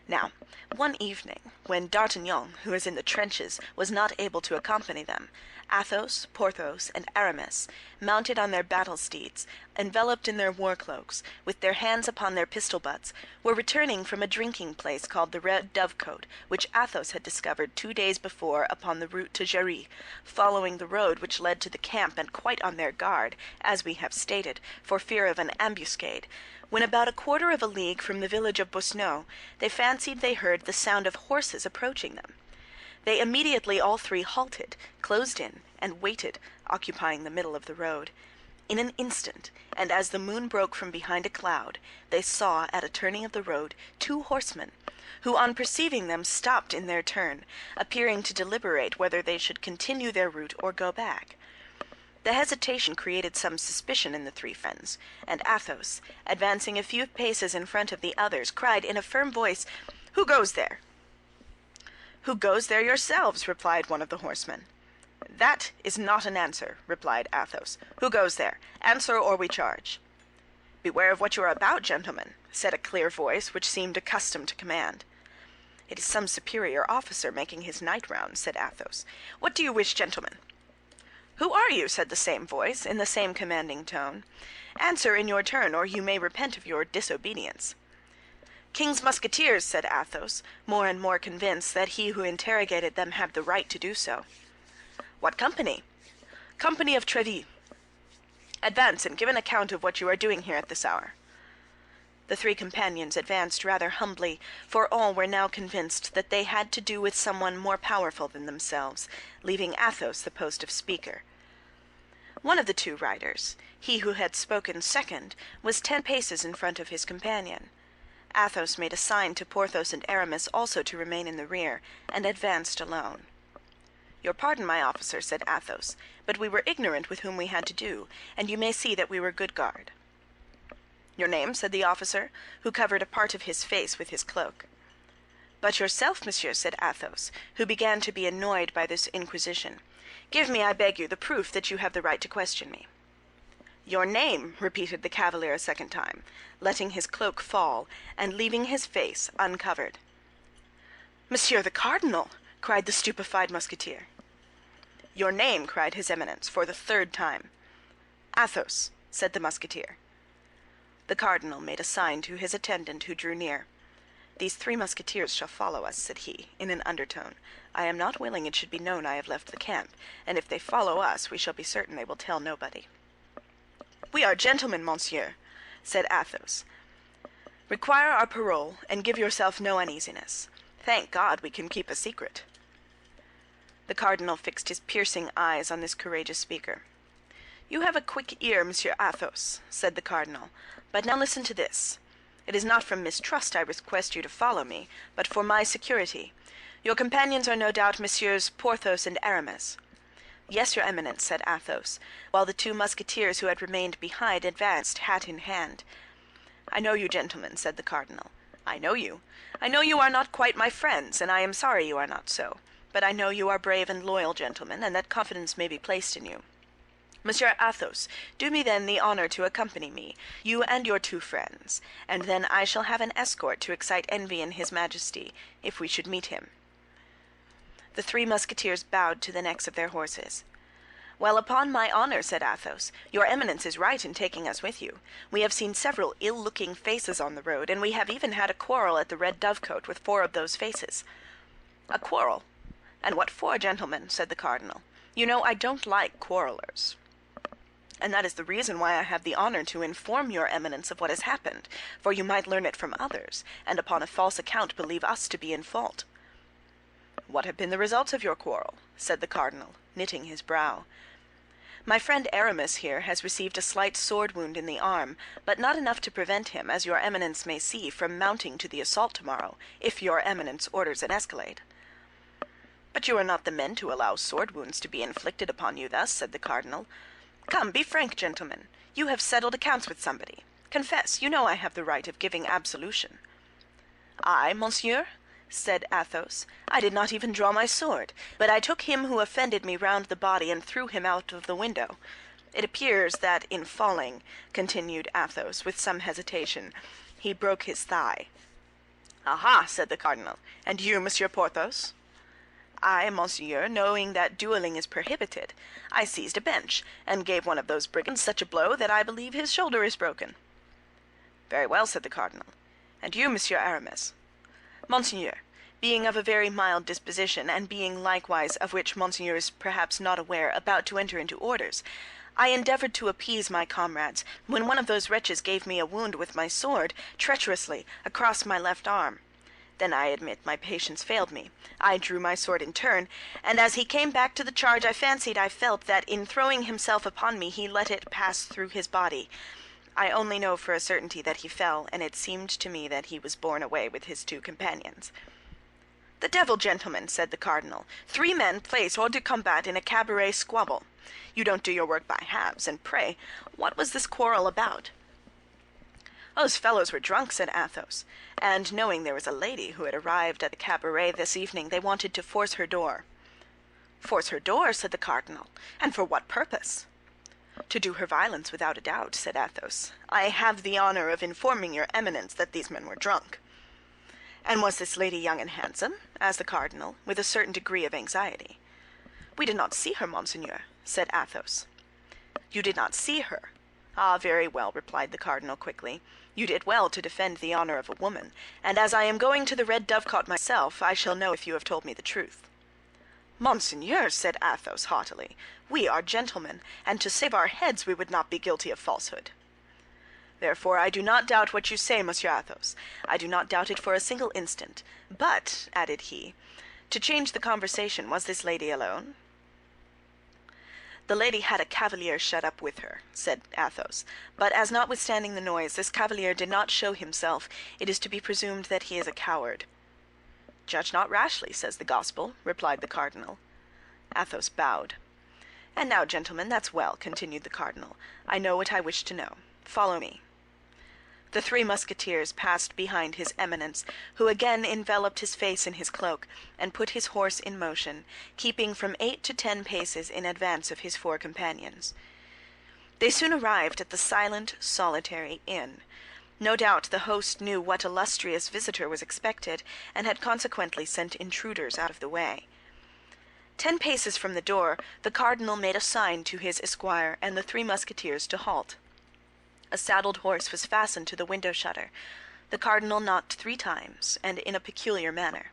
Now, one evening, when D'Artagnan, who was in the trenches, was not able to accompany them, Athos, Porthos, and Aramis, mounted on their battle steeds, enveloped in their war cloaks, with their hands upon their pistol butts, were returning from a drinking place called the Red Dovecote, which Athos had discovered 2 days before upon the route to Jarry, following the road which led to the camp and quite on their guard, as we have stated, for fear of an ambuscade, when about a quarter of a league from the village of Busneau, they fancied they heard the sound of horses approaching them. They immediately all three halted, closed in, and waited, occupying the middle of the road. In an instant, and as the moon broke from behind a cloud, they saw at a turning of the road 2 horsemen, who on perceiving them stopped in their turn, appearing to deliberate whether they should continue their route or go back. The hesitation created some suspicion in the 3 friends, and Athos, advancing a few paces in front of the others, cried in a firm voice, "Who goes there?" "Who goes there yourselves?" replied one of the horsemen. "That is not an answer," replied Athos. "Who goes there? Answer, or we charge." "Beware of what you are about, gentlemen," said a clear voice which seemed accustomed to command. "It is some superior officer making his night round," said Athos. "What do you wish, gentlemen?" "Who are you?" said the same voice, in the same commanding tone. "Answer in your turn, or you may repent of your disobedience." "King's Musketeers," said Athos, more and more convinced that he who interrogated them had the right to do so. "What company?" "Company of Tréville." "Advance and give an account of what you are doing here at this hour." The 3 companions advanced rather humbly, for all were now convinced that they had to do with someone more powerful than themselves, leaving Athos the post of speaker. One of the 2 riders, he who had spoken second, was 10 paces in front of his companion. Athos made a sign to Porthos and Aramis also to remain in the rear, and advanced alone. "Your pardon, my officer," said Athos, "but we were ignorant with whom we had to do, and you may see that we were good guard." "Your name?" said the officer, who covered a part of his face with his cloak. "But yourself, monsieur," said Athos, who began to be annoyed by this inquisition. "Give me, I beg you, the proof that you have the right to question me." "Your name," repeated the cavalier a second time, letting his cloak fall and leaving his face uncovered. "Monsieur the cardinal!" cried the stupefied Musketeer. "Your name," cried his Eminence, for the 3rd time. "Athos," said the Musketeer. The cardinal made a sign to his attendant, who drew near. "These 3 Musketeers shall follow us," said he, in an undertone. "I am not willing it should be known I have left the camp, and if they follow us we shall be certain they will tell nobody." "We are gentlemen, monsieur," said Athos. "Require our parole, and give yourself no uneasiness. Thank God we can keep a secret." The cardinal fixed his piercing eyes on this courageous speaker. "You have a quick ear, Monsieur Athos," said the cardinal, "but now listen to this. It is not from mistrust I request you to follow me, but for my security. Your companions are no doubt Messieurs Porthos and Aramis." "Yes, your Eminence," said Athos, while the 2 Musketeers who had remained behind advanced, hat in hand. "I know you, gentlemen," said the cardinal. "I know you. I know you are not quite my friends, and I am sorry you are not so. But I know you are brave and loyal gentlemen, and that confidence may be placed in you. Monsieur Athos, do me then the honor to accompany me, you and your 2 friends, and then I shall have an escort to excite envy in his Majesty, if we should meet him." The 3 Musketeers bowed to the necks of their horses. "Well, upon my honor," said Athos, "your Eminence is right in taking us with you. We have seen several ill-looking faces on the road, and we have even had a quarrel at the Red Dovecote with 4 of those faces." "A quarrel? And what for, gentlemen?" said the cardinal. "You know I don't like quarrelers." "And that is the reason why I have the honor to inform your Eminence of what has happened, for you might learn it from others, and upon a false account believe us to be in fault." "What have been the results of your quarrel?" said the cardinal, knitting his brow. "My friend Aramis here has received a slight sword wound in the arm, but not enough to prevent him, as your Eminence may see, from mounting to the assault tomorrow, if your Eminence orders an escalade." "But you are not the men to allow sword wounds to be inflicted upon you thus," said the cardinal. "Come, be frank, gentlemen. You have settled accounts with somebody. Confess, you know I have the right of giving absolution." "I, monsieur?" said Athos. "I did not even draw my sword, but I took him who offended me round the body and threw him out of the window. It appears that in falling," continued Athos, with some hesitation, "he broke his thigh." "Aha!" said the cardinal. "And you, Monsieur Porthos?" "I, monseigneur, knowing that dueling is prohibited, I seized a bench, and gave one of those brigands such a blow that I believe his shoulder is broken." "Very well," said the cardinal. "And you, Monsieur Aramis?" "Monseigneur, being of a very mild disposition, and being likewise, of which monseigneur is perhaps not aware, about to enter into orders, I endeavored to appease my comrades, when one of those wretches gave me a wound with my sword, treacherously, across my left arm. Then I admit my patience failed me. I drew my sword in turn, and as he came back to the charge I fancied I felt that in throwing himself upon me he let it pass through his body. I only know for a certainty that he fell, and it seemed to me that he was borne away with his 2 companions. "The devil, gentlemen," said the cardinal. 3 men placed hors de combat in a cabaret squabble. You don't do your work by halves, and pray, what was this quarrel about?" "Those fellows were drunk," said Athos, "and knowing there was a lady who had arrived at the cabaret this evening, they wanted to force her door." "Force her door," said the cardinal, "and for what purpose?" "To do her violence, without a doubt," said Athos. "I have the honor of informing your eminence that these men were drunk." "And was this lady young and handsome?" asked the cardinal, with a certain degree of anxiety. "We did not see her, monseigneur," said Athos. "You did not see her? Ah, very well," replied the cardinal quickly. "You did well to defend the honor of a woman, and as I am going to the Red Dovecot myself, I shall know if you have told me the truth." "Monseigneur," said Athos haughtily, "we are gentlemen, and to save our heads we would not be guilty of falsehood." "Therefore I do not doubt what you say, Monsieur Athos. I do not doubt it for a single instant. But," added he, to change the conversation, "was this lady alone?" "The lady had a cavalier shut up with her," said Athos, "but as notwithstanding the noise, this cavalier did not show himself, it is to be presumed that he is a coward." "Judge not rashly, says the Gospel," replied the cardinal. Athos bowed. "And now, gentlemen, that's well," continued the cardinal. "I know what I wish to know. Follow me." The 3 Musketeers passed behind his Eminence, who again enveloped his face in his cloak, and put his horse in motion, keeping from 8 to 10 paces in advance of his 4 companions. They soon arrived at the silent, solitary inn. No doubt the host knew what illustrious visitor was expected, and had consequently sent intruders out of the way. 10 paces from the door, the cardinal made a sign to his esquire and the 3 Musketeers to halt. A saddled horse was fastened to the window shutter. The cardinal knocked 3 times, and in a peculiar manner.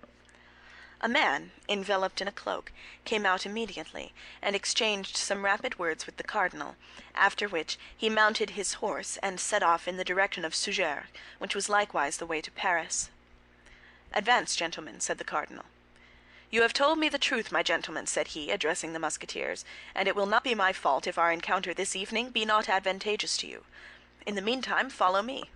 A man, enveloped in a cloak, came out immediately, and exchanged some rapid words with the cardinal, after which he mounted his horse and set off in the direction of Surgères, which was likewise the way to Paris. "Advance, gentlemen," said the cardinal. "You have told me the truth, my gentlemen," said he, addressing the Musketeers, "and it will not be my fault if our encounter this evening be not advantageous to you. In the meantime, follow me."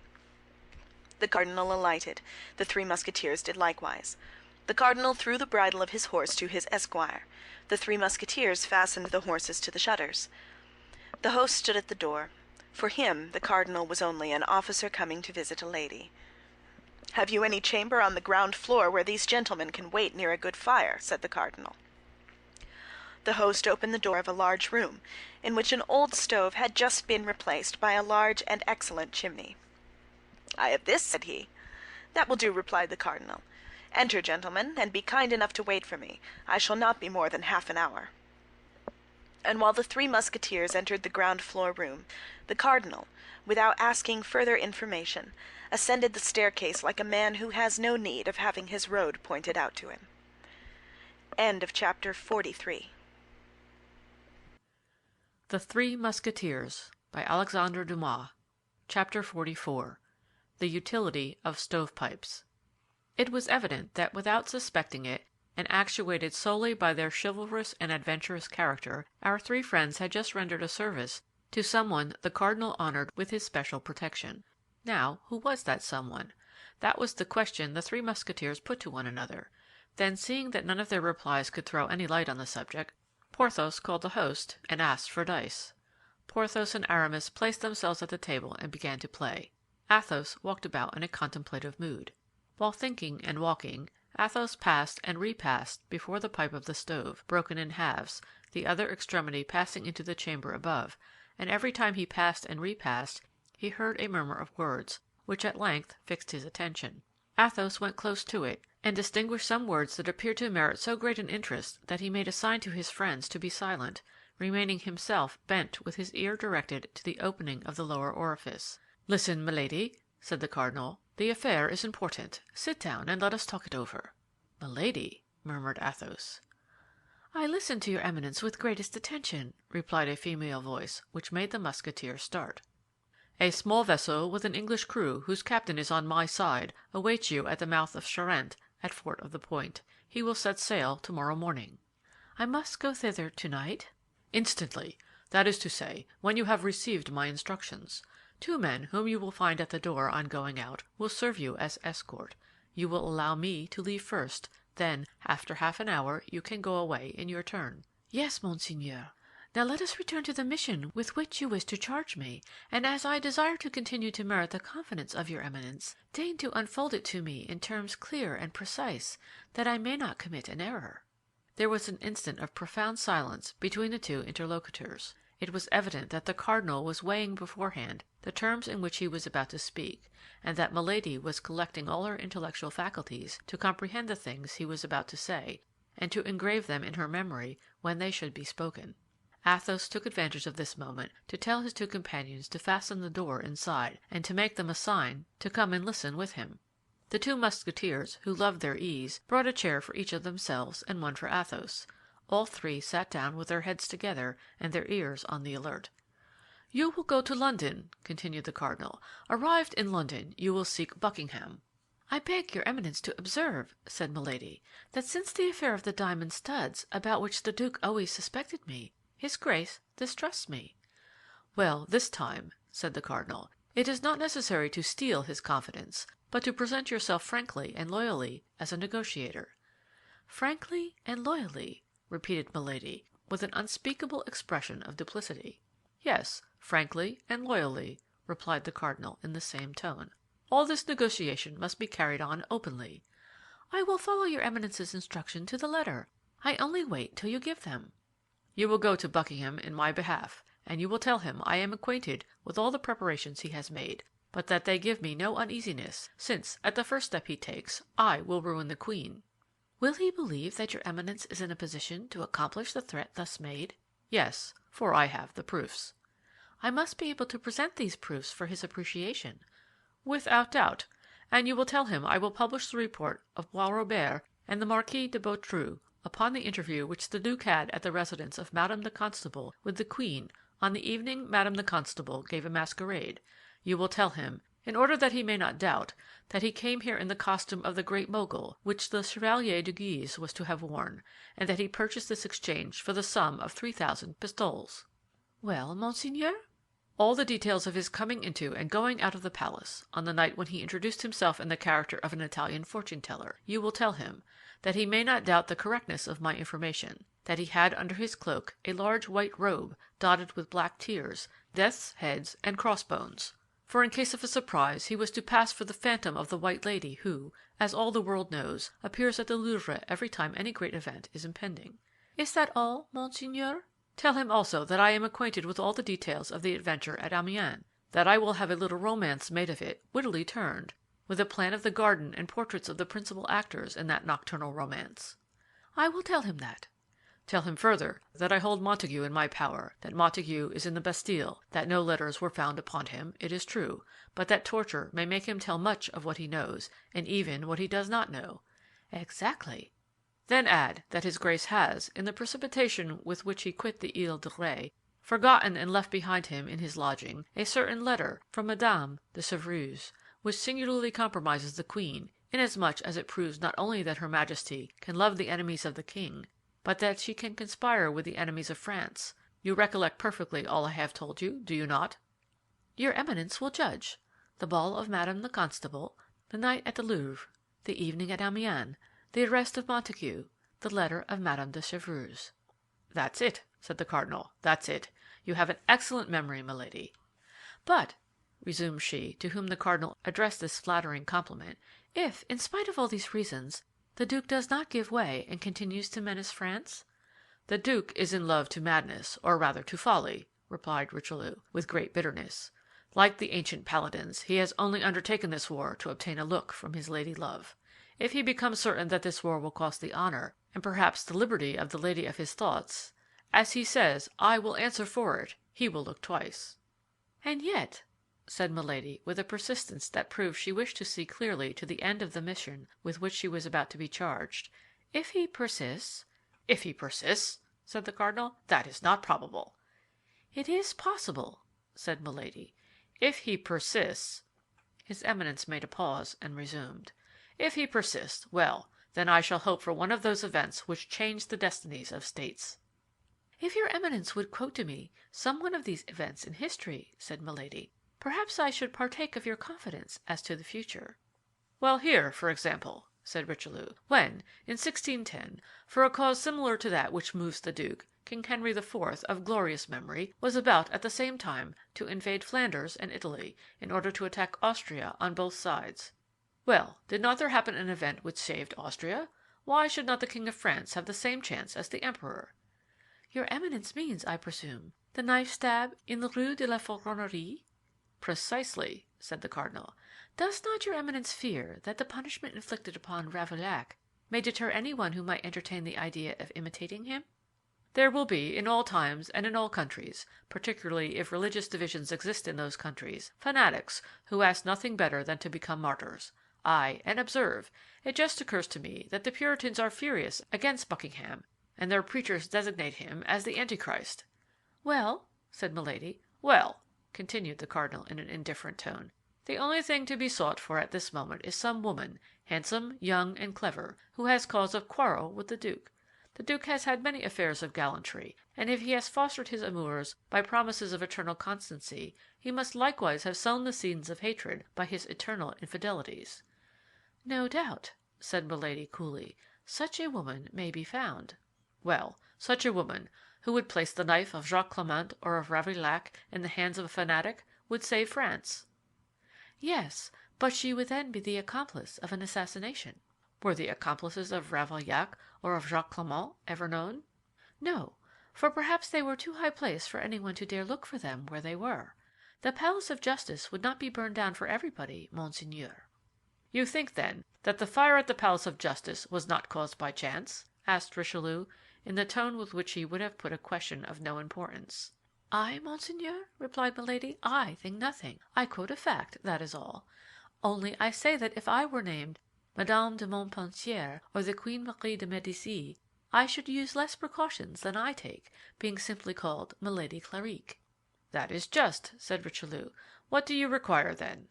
The cardinal alighted. The 3 Musketeers did likewise. The cardinal threw the bridle of his horse to his esquire. The 3 Musketeers fastened the horses to the shutters. The host stood at the door. For him, the cardinal was only an officer coming to visit a lady. "Have you any chamber on the ground floor where these gentlemen can wait near a good fire?" said the cardinal. The host opened the door of a large room, in which an old stove had just been replaced by a large and excellent chimney. "I have this," said he. "That will do," replied the cardinal. "Enter, gentlemen, and be kind enough to wait for me. I shall not be more than half an hour." And while the 3 Musketeers entered the ground-floor room, the cardinal, without asking further information, ascended the staircase like a man who has no need of having his road pointed out to him. End of chapter 43. The Three Musketeers by Alexandre Dumas. Chapter 44. The Utility of Stovepipes. It was evident that without suspecting it, and actuated solely by their chivalrous and adventurous character, our 3 friends had just rendered a service to someone the cardinal honored with his special protection. Now, who was that someone? That was the question the 3 Musketeers put to one another. Then, seeing that none of their replies could throw any light on the subject, Porthos called the host and asked for dice. Porthos and Aramis placed themselves at the table and began to play. Athos walked about in a contemplative mood. While thinking and walking, Athos passed and repassed before the pipe of the stove, broken in halves, the other extremity passing into the chamber above, and every time he passed and repassed, he heard a murmur of words, which at length fixed his attention. Athos went close to it, and distinguished some words that appeared to merit so great an interest that he made a sign to his friends to be silent, remaining himself bent with his ear directed to the opening of the lower orifice. "Listen, Milady," said the cardinal. "The affair is important. Sit down and let us talk it over." "Milady," murmured Athos. "I listen to your Eminence with greatest attention," replied a female voice, which made the Musketeer start. "A small vessel with an English crew, whose captain is on my side, awaits you at the mouth of Charente, at Fort of the Point. He will set sail tomorrow morning." "I must go thither tonight?" "Instantly. That is to say, when you have received my instructions. 2 men, whom you will find at the door on going out, will serve you as escort. You will allow me to leave first. Then, after half an hour, you can go away in your turn." "Yes, monseigneur. Now let us return to the mission with which you wish to charge me, and as I desire to continue to merit the confidence of your Eminence, deign to unfold it to me in terms clear and precise, that I may not commit an error." There was an instant of profound silence between the two interlocutors. It was evident that the cardinal was weighing beforehand the terms in which he was about to speak, and that Milady was collecting all her intellectual faculties to comprehend the things he was about to say, and to engrave them in her memory when they should be spoken. Athos took advantage of this moment to tell his 2 companions to fasten the door inside, and to make them a sign to come and listen with him. The 2 Musketeers, who loved their ease, brought a chair for each of themselves and one for Athos. All 3 sat down with their heads together and their ears on the alert. "You will go to London," continued the cardinal. "Arrived in London, you will seek Buckingham." "I beg your Eminence to observe," said Milady, "that since the affair of the diamond studs, about which the duke always suspected me, his Grace distrusts me." "Well, this time," said the cardinal, "it is not necessary to steal his confidence, but to present yourself frankly and loyally as a negotiator." "Frankly and loyally," repeated Milady, with an unspeakable expression of duplicity. "Yes, frankly and loyally," replied the cardinal in the same tone. "All this negotiation must be carried on openly." "I will follow your Eminence's instruction to the letter. I only wait till you give them." "You will go to Buckingham in my behalf, and you will tell him I am acquainted with all the preparations he has made, but that they give me no uneasiness, since, at the first step he takes, I will ruin the queen." "Will he believe that your Eminence is in a position to accomplish the threat thus made?" "Yes, for I have the proofs." "I must be able to present these proofs for his appreciation." "Without doubt. And you will tell him I will publish the report of Bois Robert and the Marquis de Beautru upon the interview which the duke had at the residence of Madame the Constable with the queen on the evening Madame the Constable gave a masquerade. You will tell him, in order that he may not doubt, that he came here in the costume of the Great Mogul, which the Chevalier de Guise was to have worn, and that he purchased this exchange for the sum of 3,000 pistoles." "Well, monseigneur?" "All the details of his coming into and going out of the palace, on the night when he introduced himself in the character of an Italian fortune-teller, you will tell him, that he may not doubt the correctness of my information, that he had under his cloak a large white robe dotted with black tears, death's heads, and crossbones. For in case of a surprise he was to pass for the phantom of the White Lady who, as all the world knows, appears at the Louvre every time any great event is impending." "Is that all, monseigneur?" "Tell him also that I am acquainted with all the details of the adventure at Amiens, that I will have a little romance made of it, wittily turned, with a plan of the garden and portraits of the principal actors in that nocturnal romance." "I will tell him that." "Tell him further that I hold Montague in my power, that Montague is in the Bastille, that no letters were found upon him, it is true, but that torture may make him tell much of what he knows, and even what he does not know." "Exactly." "Then add that his Grace has, in the precipitation with which he quit the Ile de Ré, forgotten and left behind him in his lodging a certain letter from Madame de Chevreuse, which singularly compromises the queen, inasmuch as it proves not only that Her Majesty can love the enemies of the king, but that she can conspire with the enemies of France. You recollect perfectly all I have told you, do you not?" "Your Eminence will judge. The ball of Madame the Constable, the night at the Louvre, the evening at Amiens, the arrest of Montague, the letter of Madame de Chevreuse." "That's it," said the cardinal, "that's it. You have an excellent memory, Milady." "But," resumed she, to whom the cardinal addressed this flattering compliment, "if, in spite of all these reasons, the duke does not give way and continues to menace France?" "The duke is in love to madness, or rather to folly," replied Richelieu, with great bitterness. Like the ancient paladins, he has only undertaken this war to obtain a look from his lady love. If he becomes certain that this war will cost the honor, and perhaps the liberty of the lady of his thoughts, as he says, I will answer for it, he will look twice." "And yet," said Milady, with a persistence that proved she wished to see clearly to the end of the mission with which she was about to be charged, "if he persists—" "If he persists," said the cardinal, "that is not probable." "It is possible," said Milady. "If he persists—" His Eminence made a pause and resumed. "If he persists, well, then I shall hope for one of those events which change the destinies of states." "If your Eminence would quote to me some one of these events in history," said Milady, "perhaps I should partake of your confidence as to the future." "Well, here, for example," said Richelieu, "when, in 1610, for a cause similar to that which moves the duke, King Henry IV, of glorious memory, was about at the same time to invade Flanders and Italy, in order to attack Austria on both sides. Well, did not there happen an event which saved Austria? Why should not the King of France have the same chance as the Emperor?" "Your Eminence means, I presume, the knife stab in the Rue de la Ferronnerie?" "Precisely," said the cardinal. "Does not your Eminence fear that the punishment inflicted upon Ravaillac may deter anyone who might entertain the idea of imitating him?" "There will be, in all times and in all countries, particularly if religious divisions exist in those countries, fanatics who ask nothing better than to become martyrs. Ay, and observe, it just occurs to me that the Puritans are furious against Buckingham, and their preachers designate him as the Antichrist." "Well?" said Milady. "Well," continued the cardinal in an indifferent tone, "the only thing to be sought for at this moment is some woman, handsome, young, and clever, who has cause of quarrel with the duke. The duke has had many affairs of gallantry, and if he has fostered his amours by promises of eternal constancy, he must likewise have sown the seeds of hatred by his eternal infidelities." "No doubt," said Milady, coolly, "such a woman may be found." "Well, such a woman, who would place the knife of Jacques Clement or of Ravaillac in the hands of a fanatic, would save France." "Yes, but she would then be the accomplice of an assassination." "Were the accomplices of Ravaillac or of Jacques Clement ever known?" "No, for perhaps they were too high placed for anyone to dare look for them where they were. The Palace of Justice would not be burned down for everybody, Monseigneur." "You think, then, that the fire at the Palace of Justice was not caused by chance?" asked Richelieu, in the tone with which he would have put a question of no importance. "I, Monseigneur?" replied Milady. "I think nothing. I quote a fact, that is all. Only I say that if I were named Madame de Montpensier or the Queen Marie de Médicis, I should use less precautions than I take, being simply called Milady Clarique." "That is just," said Richelieu. "What do you require, then?"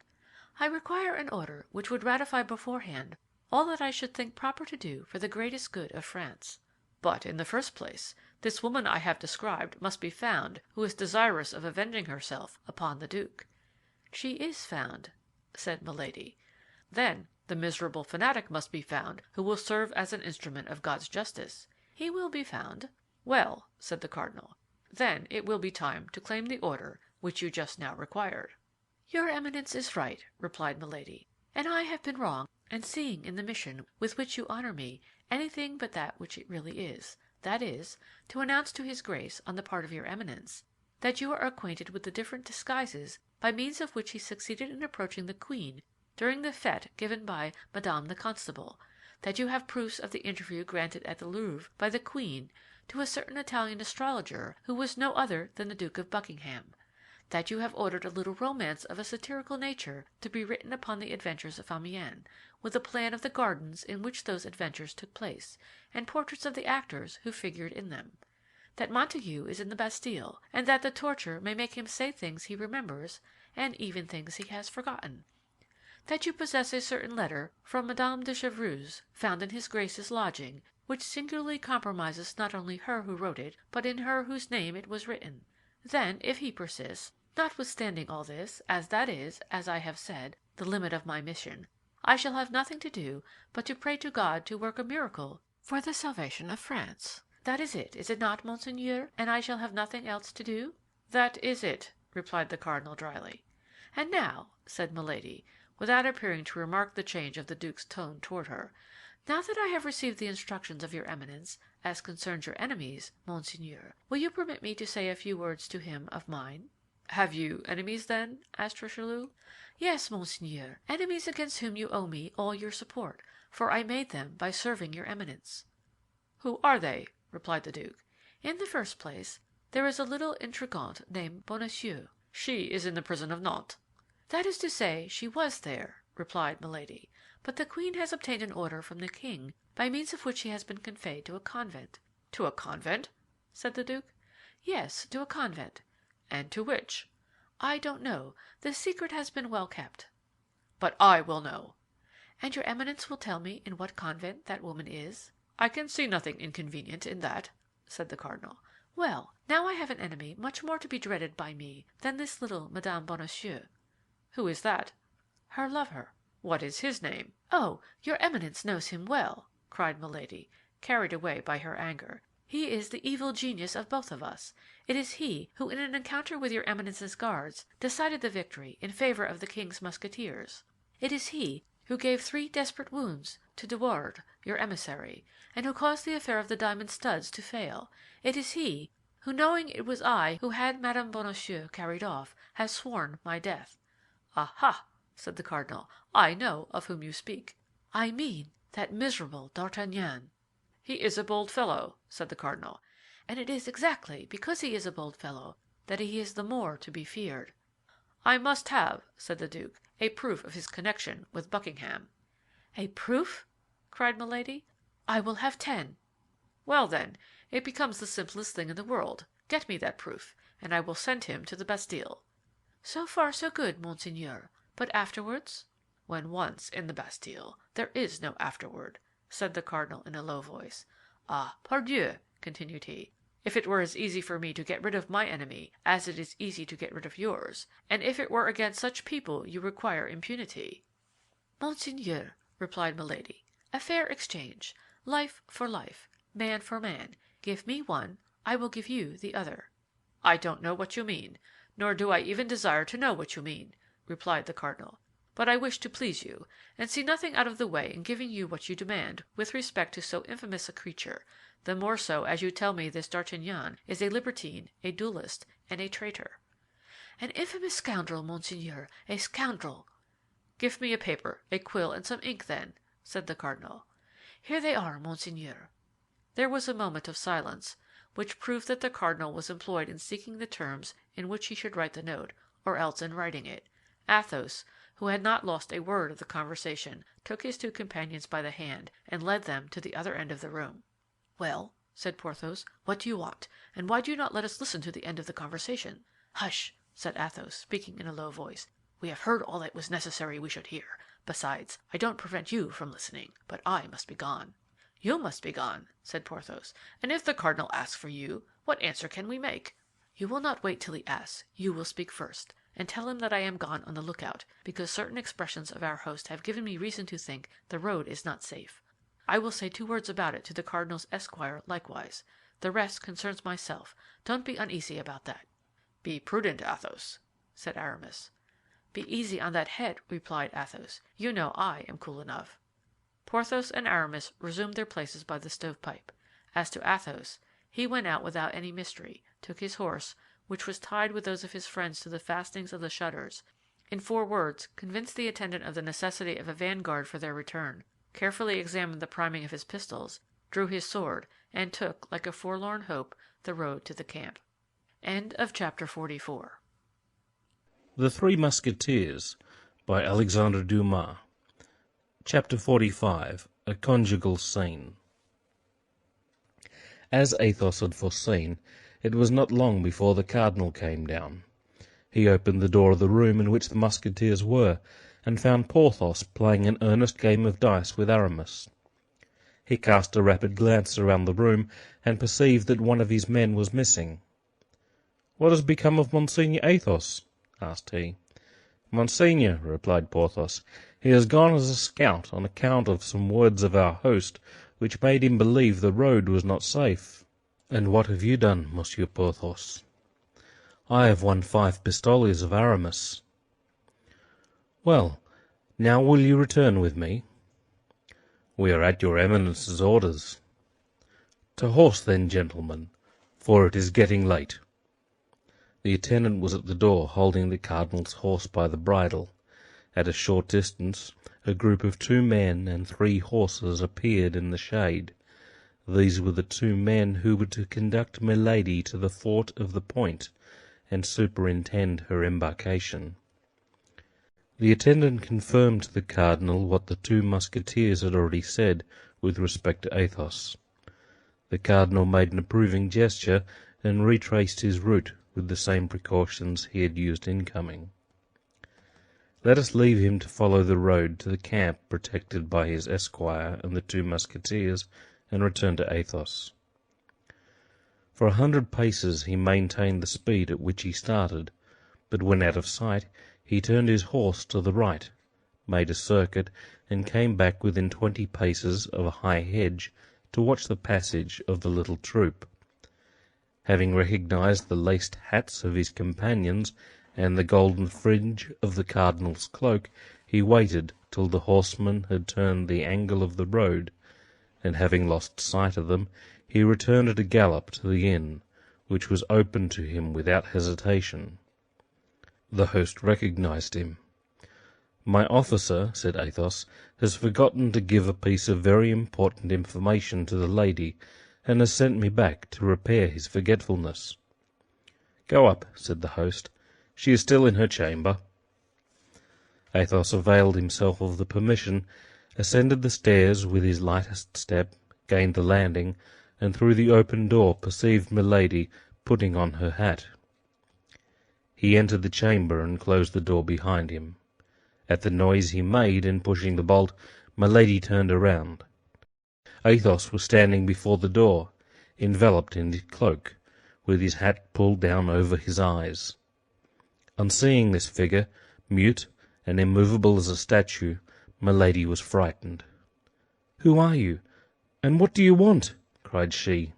"I require an order which would ratify beforehand all that I should think proper to do for the greatest good of France." "But, in the first place, this woman I have described must be found who is desirous of avenging herself upon the duke." "She is found," said Milady. "Then the miserable fanatic must be found who will serve as an instrument of God's justice." "He will be found." "Well," said the cardinal, "then it will be time to claim the order which you just now required." "Your Eminence is right," replied Milady, "and I have been wrong in seeing in the mission with which you honor me anything but that which it really is, that is, to announce to his Grace, on the part of your Eminence, that you are acquainted with the different disguises by means of which he succeeded in approaching the queen during the fête given by Madame the Constable, that you have proofs of the interview granted at the Louvre by the queen to a certain Italian astrologer who was no other than the Duke of Buckingham, that you have ordered a little romance of a satirical nature to be written upon the adventures of Amiens, with a plan of the gardens in which those adventures took place, and portraits of the actors who figured in them, that Montague is in the Bastille, and that the torture may make him say things he remembers and even things he has forgotten, that you possess a certain letter from Madame de Chevreuse, found in his Grace's lodging, which singularly compromises not only her who wrote it, but in her whose name it was written. Then, if he persists, notwithstanding all this, as that is, as I have said, the limit of my mission, I shall have nothing to do but to pray to God to work a miracle for the salvation of France. That is it not, Monseigneur? And I shall have nothing else to do?" "That is it," replied the cardinal dryly. "And now," said Milady, without appearing to remark the change of the duke's tone toward her, "now that I have received the instructions of your Eminence as concerns your enemies, Monseigneur, will you permit me to say a few words to him of mine?" "Have you enemies, then?" asked Richelieu. "Yes, monseigneur, enemies against whom you owe me all your support, for I made them by serving your Eminence." "Who are they?" replied the duke. "In the first place, there is a little intrigante named Bonacieux. She is in the prison of Nantes." "That is to say, she was there," replied Milady, "but the queen has obtained an order from the king, by means of which she has been conveyed to a convent." "To a convent?" said the duke. "Yes, to a convent." "And to which?" "I don't know. The secret has been well kept." "But I will know." "And your Eminence will tell me in what convent that woman is?" "I can see nothing inconvenient in that," said the cardinal. "Well, now I have an enemy much more to be dreaded by me than this little Madame Bonacieux." "Who is that?" "Her lover." "What is his name?" "Oh, your Eminence knows him well," cried Milady, carried away by her anger. "He is the evil genius of both of us. It is he who, in an encounter with your Eminence's guards, decided the victory in favor of the king's Musketeers. It is he who gave 3 desperate wounds to De Wardes, your emissary, and who caused the affair of the diamond studs to fail. It is he who, knowing it was I who had Madame Bonacieux carried off, has sworn my death." "Aha!" said the cardinal, "I know of whom you speak." "I mean that miserable D'Artagnan." "He is a bold fellow," said the cardinal. "And it is exactly because he is a bold fellow that he is the more to be feared." "I must have," said the duke, "a proof of his connection with Buckingham." "A proof?" cried Milady. "I will have 10." "Well, then, it becomes the simplest thing in the world. Get me that proof, and I will send him to the Bastille." "So far so good, monseigneur. But afterwards?" "When once in the Bastille, there is no afterward," said the cardinal in a low voice. "Ah, pardieu!" continued he, "if it were as easy for me to get rid of my enemy as it is easy to get rid of yours, and if it were against such people you require impunity—" "Monseigneur," replied Milady, "a fair exchange, life for life, man for man. Give me one, I will give you the other." "I don't know what you mean, nor do I even desire to know what you mean," replied the cardinal. "But I wish to please you, and see nothing out of the way in giving you what you demand with respect to so infamous a creature, the more so as you tell me this D'Artagnan is a libertine, a duelist, and a traitor." "An infamous scoundrel, monseigneur, a scoundrel." "Give me a paper, a quill, and some ink, then," said the cardinal. "Here they are, monseigneur." There was a moment of silence, which proved that the cardinal was employed in seeking the terms in which he should write the note, or else in writing it. Athos, who had not lost a word of the conversation, took his 2 companions by the hand and led them to the other end of the room. "Well," said Porthos, "what do you want, and why do you not let us listen to the end of the conversation?" "Hush!" said Athos, speaking in a low voice. "We have heard all it was necessary we should hear. Besides, I don't prevent you from listening, but I must be gone." "You must be gone," said Porthos, "and if the cardinal asks for you, what answer can we make?" "You will not wait till he asks. You will speak first, and tell him that I am gone on the lookout, because certain expressions of our host have given me reason to think the road is not safe. I will say 2 words about it to the cardinal's esquire likewise. The rest concerns myself. Don't be uneasy about that." "Be prudent, Athos," said Aramis. "Be easy on that head," replied Athos. "You know I am cool enough." Porthos and Aramis resumed their places by the stovepipe. As to Athos, he went out without any mystery, took his horse, which was tied with those of his friends to the fastenings of the shutters, in 4 words convinced the attendant of the necessity of a vanguard for their return, carefully examined the priming of his pistols, drew his sword, and took, like a forlorn hope, the road to the camp. Chapter 44. The Three Musketeers by Alexandre Dumas. Chapter 45. A Conjugal Scene. As Athos had foreseen, it was not long before the cardinal came down. He opened the door of the room in which the Musketeers were, and found Porthos playing an earnest game of dice with Aramis. He cast a rapid glance around the room, and perceived that one of his men was missing. "What has become of Monseigneur Athos?" asked he. "Monseigneur," replied Porthos, "he has gone as a scout on account of some words of our host, which made him believe the road was not safe." "And what have you done, Monsieur Porthos?" "I have won 5 pistoles of Aramis." "Well, now will you return with me?" "We are at your Eminence's orders." "To horse, then, gentlemen, for it is getting late." The attendant was at the door, holding the cardinal's horse by the bridle. At a short distance, a group of 2 men and 3 horses appeared in the shade. These were the 2 men who were to conduct Milady to the fort of the Point, and superintend her embarkation. The attendant confirmed to the cardinal what the 2 Musketeers had already said with respect to Athos. The cardinal made an approving gesture, and retraced his route with the same precautions he had used in coming. Let us leave him to follow the road to the camp protected by his esquire and the 2 Musketeers, and return to Athos. For 100 paces he maintained the speed at which he started, but when out of sight he turned his horse to the right, made a circuit, and came back within 20 paces of a high hedge to watch the passage of the little troop. Having recognized the laced hats of his companions and the golden fringe of the cardinal's cloak, he waited till the horsemen had turned the angle of the road, and having lost sight of them, he returned at a gallop to the inn, which was opened to him without hesitation. The host recognized him. "My officer," said Athos, "has forgotten to give a piece of very important information to the lady, and has sent me back to repair his forgetfulness." "Go up," said the host. "She is still in her chamber." Athos availed himself of the permission, ascended the stairs with his lightest step, gained the landing, and through the open door perceived Milady putting on her hat. He entered the chamber and closed the door behind him. At the noise he made in pushing the bolt, Milady turned around. Athos was standing before the door, enveloped in his cloak, with his hat pulled down over his eyes. On seeing this figure, mute and immovable as a statue, Milady was frightened. "Who are you, and what do you want?" cried she.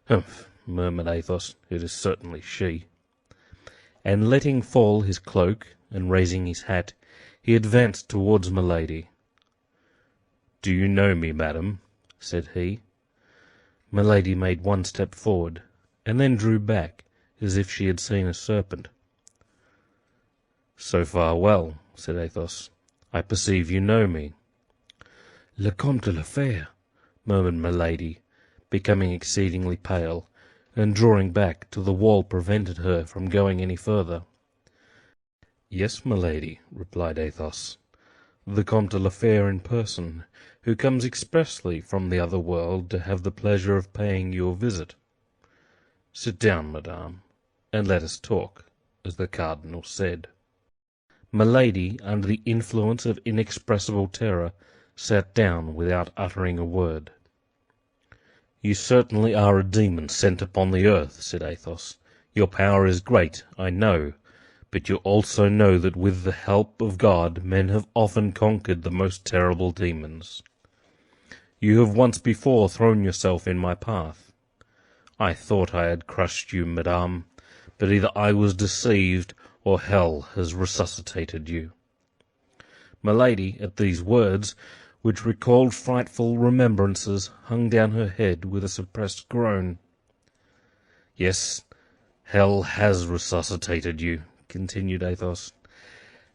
"Humph," murmured Athos, "it is certainly she." And letting fall his cloak, and raising his hat, he advanced towards Milady. "Do you know me, madam?" said he. Milady made one step forward, and then drew back, as if she had seen a serpent. "So far well," said Athos. "I perceive you know me." "Le Comte de la Fère," murmured Milady, becoming exceedingly pale, and drawing back till the wall prevented her from going any further. "Yes, Milady," replied Athos, "the Comte de la Fère in person, who comes expressly from the other world to have the pleasure of paying you a visit. Sit down, madame, and let us talk, as the cardinal said." Milady, under the influence of inexpressible terror, sat down without uttering a word. "You certainly are a demon sent upon the earth," said Athos. "Your power is great, I know, but you also know that with the help of God men have often conquered the most terrible demons. You have once before thrown yourself in my path. I thought I had crushed you, madame, but either I was deceived, or hell has resuscitated you." Milady, at these words, which recalled frightful remembrances, hung down her head with a suppressed groan. "Yes, hell has resuscitated you," continued Athos.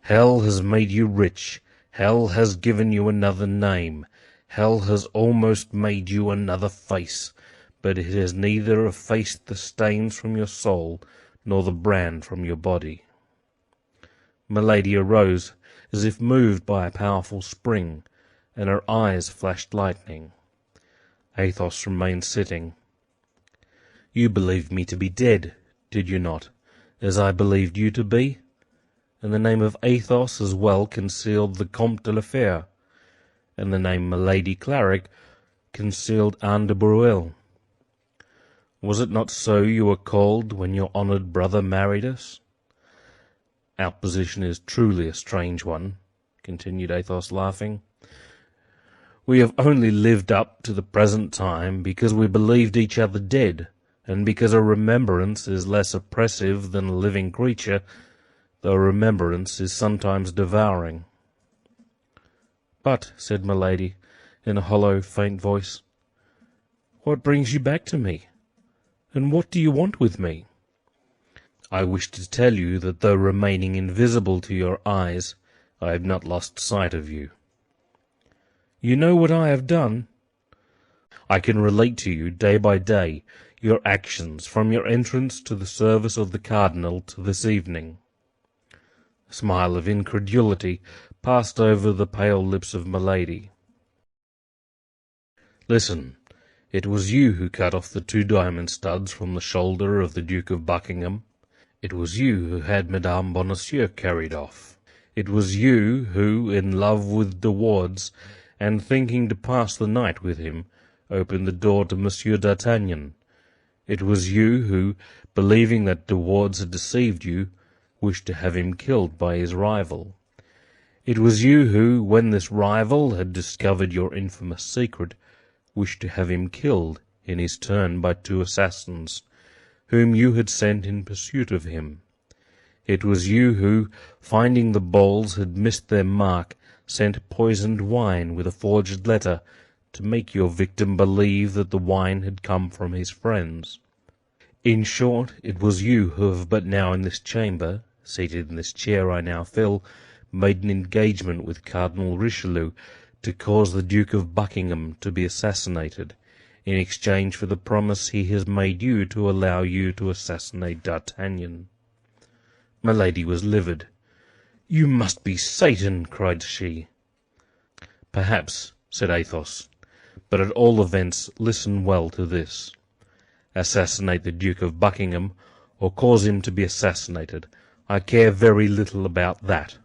"Hell has made you rich, hell has given you another name, hell has almost made you another face, but it has neither effaced the stains from your soul, nor the brand from your body." Milady arose, as if moved by a powerful spring, and her eyes flashed lightning. Athos remained sitting. "You believed me to be dead, did you not, as I believed you to be? And the name of Athos as well concealed the Comte de la Fère, and the name Milady Clarik concealed Anne de Breuil. Was it not so you were called when your honoured brother married us? Our position is truly a strange one," continued Athos, laughing. "We have only lived up to the present time because we believed each other dead, and because a remembrance is less oppressive than a living creature, though remembrance is sometimes devouring." "But," said Milady, in a hollow, faint voice, "what brings you back to me, and what do you want with me?" I wish to tell you that though remaining invisible to your eyes, I have not lost sight of you. You know what I have done? I can relate to you, day by day, your actions, from your entrance to the service of the cardinal to this evening. A smile of incredulity passed over the pale lips of Milady. Listen, it was you who cut off the 2 diamond studs from the shoulder of the Duke of Buckingham. It was you who had Madame Bonacieux carried off. It was you who, in love with De Wardes, and thinking to pass the night with him, opened the door to Monsieur d'Artagnan. It was you who, believing that De Wardes had deceived you, wished to have him killed by his rival. It was you who, when this rival had discovered your infamous secret, wished to have him killed in his turn by 2 assassins, whom you had sent in pursuit of him. It was you who, finding the balls had missed their mark, sent poisoned wine with a forged letter to make your victim believe that the wine had come from his friends. In short, it was you who have but now in this chamber, seated in this chair I now fill, made an engagement with Cardinal Richelieu to cause the Duke of Buckingham to be assassinated, in exchange for the promise he has made you to allow you to assassinate D'Artagnan. Milady was livid. "You must be Satan!" cried she. "Perhaps," said Athos, "but at all events listen well to this. Assassinate the Duke of Buckingham, or cause him to be assassinated. I care very little about that.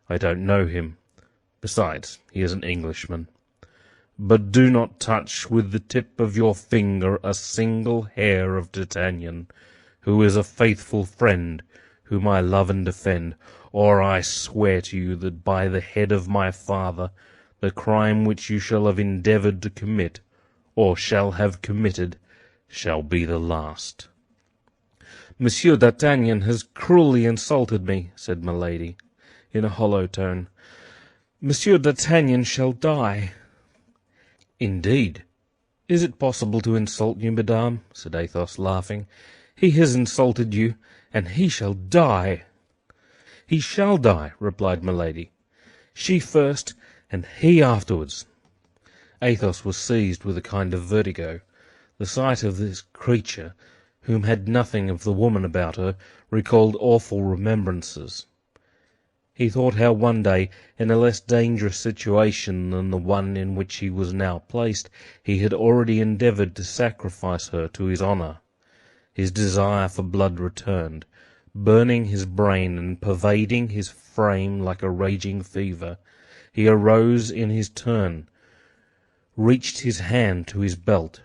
I don't know him. Besides, he is an Englishman. But do not touch with the tip of your finger a single hair of D'Artagnan, who is a faithful friend, whom I love and defend, or I swear to you that by the head of my father, the crime which you shall have endeavoured to commit, or shall have committed, shall be the last." "Monsieur d'Artagnan has cruelly insulted me," said Milady, in a hollow tone. "Monsieur d'Artagnan shall die." "Indeed! Is it possible to insult you, madame?" said Athos, laughing. "He has insulted you, and he shall die." "He shall die," replied Milady. "She first, and he afterwards." Athos was seized with a kind of vertigo. The sight of this creature, whom had nothing of the woman about her, recalled awful remembrances. He thought how one day, in a less dangerous situation than the one in which he was now placed, he had already endeavoured to sacrifice her to his honour. His desire for blood returned, burning his brain and pervading his frame like a raging fever. He arose in his turn, reached his hand to his belt,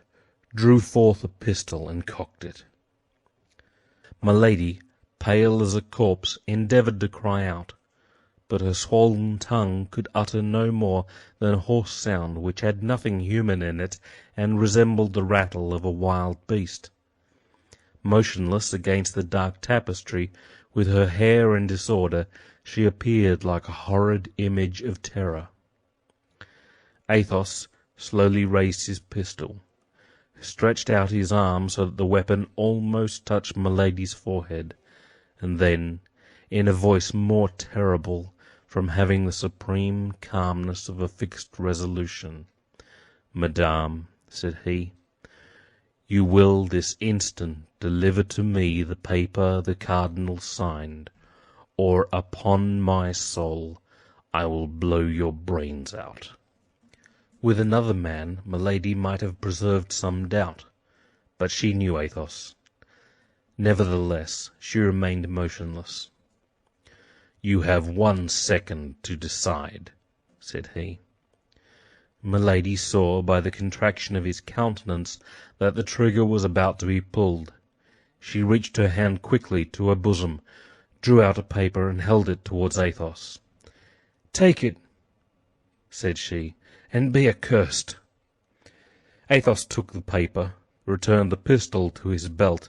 drew forth a pistol, and cocked it. Milady, pale as a corpse, endeavoured to cry out, but her swollen tongue could utter no more than a hoarse sound which had nothing human in it and resembled the rattle of a wild beast. Motionless against the dark tapestry, with her hair in disorder, she appeared like a horrid image of terror. Athos slowly raised his pistol, stretched out his arm so that the weapon almost touched Milady's forehead, and then, in a voice more terrible from having the supreme calmness of a fixed resolution, "Madame," said he, "you will this instant deliver to me the paper the cardinal signed, or upon my soul I will blow your brains out." With another man, Milady might have preserved some doubt, but she knew Athos. Nevertheless, she remained motionless. "You have 1 second to decide," said he. Milady saw by the contraction of his countenance that the trigger was about to be pulled. She reached her hand quickly to her bosom, drew out a paper, and held it towards Athos. "Take it," said she, "and be accursed." Athos took the paper, returned the pistol to his belt,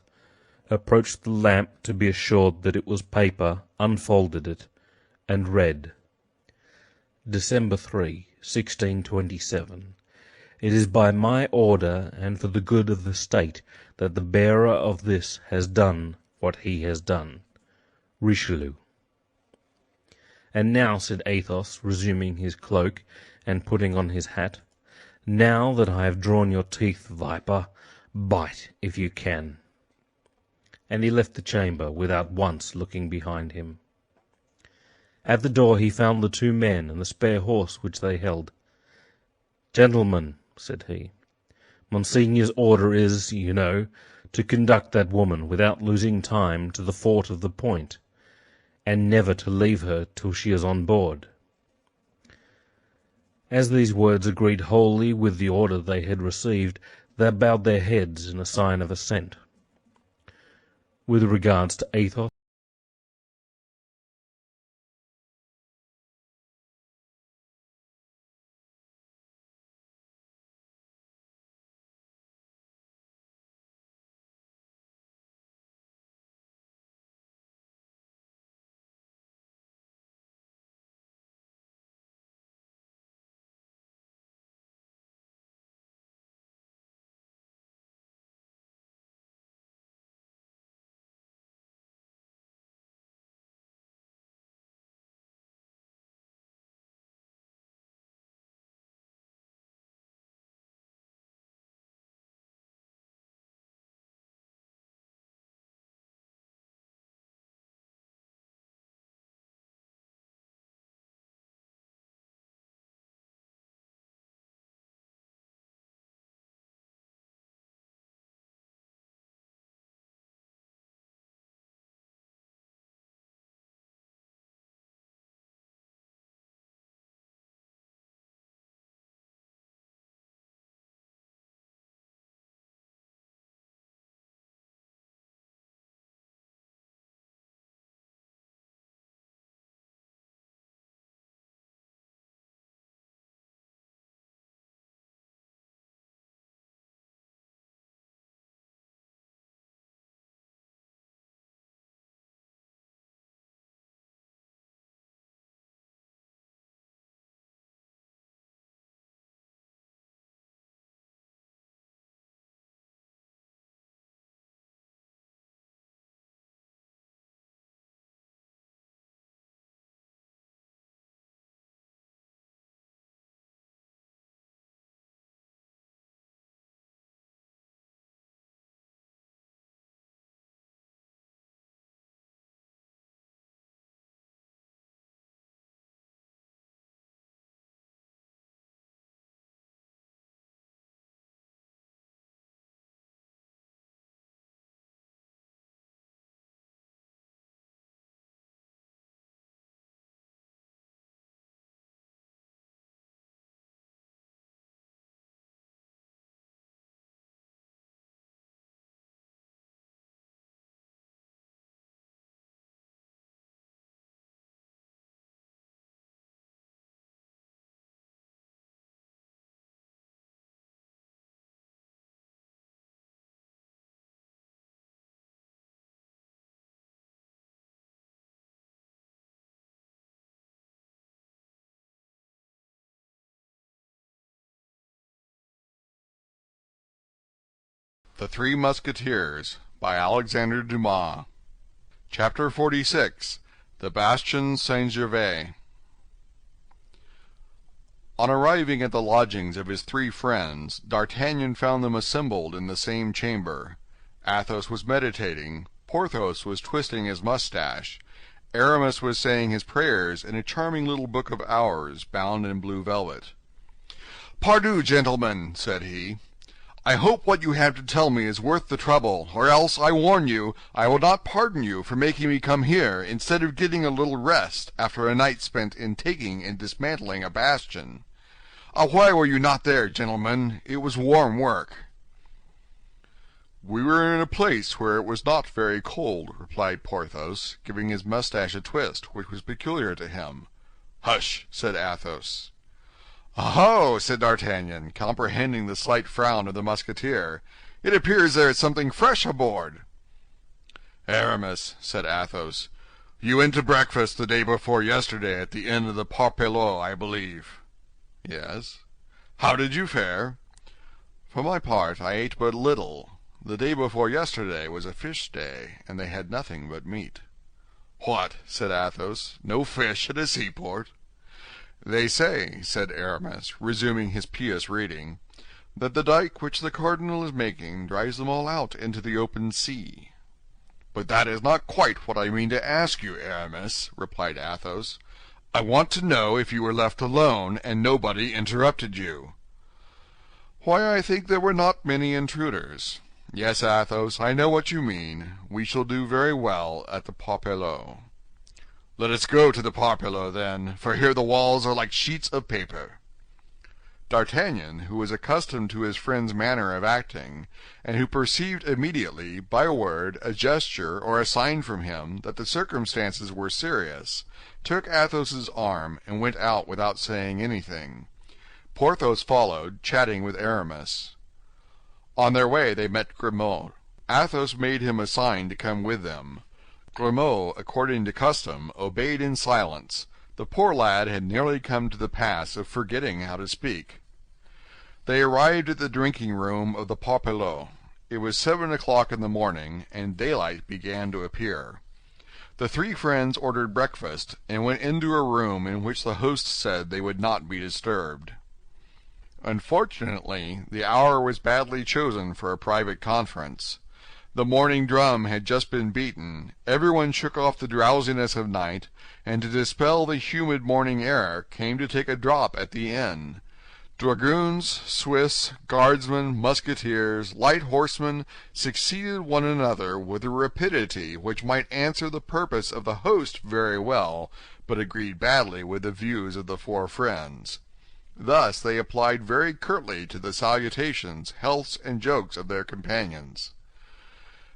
approached the lamp to be assured that it was paper, unfolded it, and read: December 3, 1627. It is by my order and for the good of the state that the bearer of this has done what he has done. Richelieu. And now, said Athos, resuming his cloak and putting on his hat, now that I have drawn your teeth, viper, bite if you can. And he left the chamber without once looking behind him. At the door he found the two men and the spare horse which they held. Gentlemen, said he, Monseigneur's order is, you know, to conduct that woman without losing time to the fort of the Point, and never to leave her till she is on board. As these words agreed wholly with the order they had received, they bowed their heads in a sign of assent. With regards to Athos, The Three Musketeers by Alexandre Dumas. Chapter 46. The Bastion Saint-Gervais. On arriving at the lodgings of his three friends, D'Artagnan found them assembled in the same chamber. Athos was meditating, Porthos was twisting his mustache, Aramis was saying his prayers in a charming little book of hours bound in blue velvet. "Pardieu, gentlemen," said he, "I hope what you have to tell me is worth the trouble, or else, I warn you, I will not pardon you for making me come here instead of getting a little rest after a night spent in taking and dismantling a bastion. Why were you not there, gentlemen? It was warm work." "We were in a place where it was not very cold," replied Porthos, giving his mustache a twist, which was peculiar to him. "Hush!" said Athos. "Oh!" said D'Artagnan, comprehending the slight frown of the Musketeer. "It appears there is something fresh aboard." "Aramis," said Athos, "you went to breakfast the day before yesterday at the inn of the Parpaillot, I believe." "Yes." "How did you fare?" "For my part, I ate but little. The day before yesterday was a fish day, and they had nothing but meat. "What?" said Athos. "No fish at a seaport?" "They say," said Aramis, resuming his pious reading, "that the dike which the cardinal is making drives them all out into the open sea." "But that is not quite what I mean to ask you, Aramis," replied Athos. "I want to know if you were left alone and nobody interrupted you." "Why, I think there were not many intruders. Yes, Athos, I know what you mean. We shall do very well at the Parpaillot." "Let us go to the Parpaillot, then, for here the walls are like sheets of paper." D'Artagnan, who was accustomed to his friend's manner of acting, and who perceived immediately, by a word, a gesture, or a sign from him, that the circumstances were serious, took Athos's arm and went out without saying anything. Porthos followed, chatting with Aramis. On their way they met Grimaud. Athos made him a sign to come with them. Grimaud, according to custom, obeyed in silence. The poor lad had nearly come to the pass of forgetting how to speak. They arrived at the drinking-room of the Parpaillot. It was 7 o'clock in the morning, and daylight began to appear. The three friends ordered breakfast, and went into a room in which the host said they would not be disturbed. Unfortunately, the hour was badly chosen for a private conference. The morning drum had just been beaten, everyone shook off the drowsiness of night, and to dispel the humid morning air came to take a drop at the inn. Dragoons, Swiss, guardsmen, musketeers, light horsemen succeeded one another with a rapidity which might answer the purpose of the host very well, but agreed badly with the views of the four friends. Thus they applied very curtly to the salutations, healths, and jokes of their companions.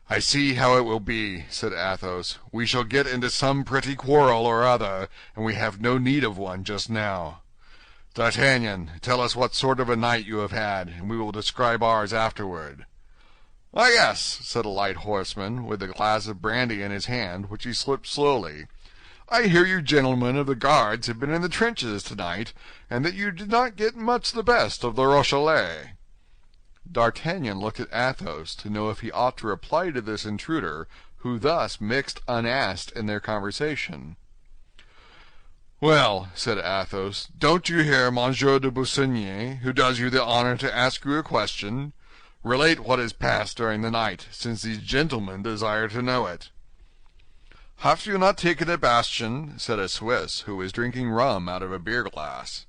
"I see how it will be," said Athos. "We shall get into some pretty quarrel or other, and we have no need of one just now. D'Artagnan, tell us what sort of a night you have had, and we will describe ours afterward." "Ah, yes," said a light horseman, with a glass of brandy in his hand, which he slipped slowly. "I hear you gentlemen of the Guards have been in the trenches tonight, and that you did not get much the best of the Rochellais." D'Artagnan looked at Athos to know if he ought to reply to this intruder, who thus mixed unasked in their conversation. "Well," said Athos, "don't you hear Monsieur de Busigny, who does you the honor to ask you a question? Relate what has passed during the night, since these gentlemen desire to know it." "Have you not taken a bastion?" said a Swiss, who was drinking rum out of a beer-glass.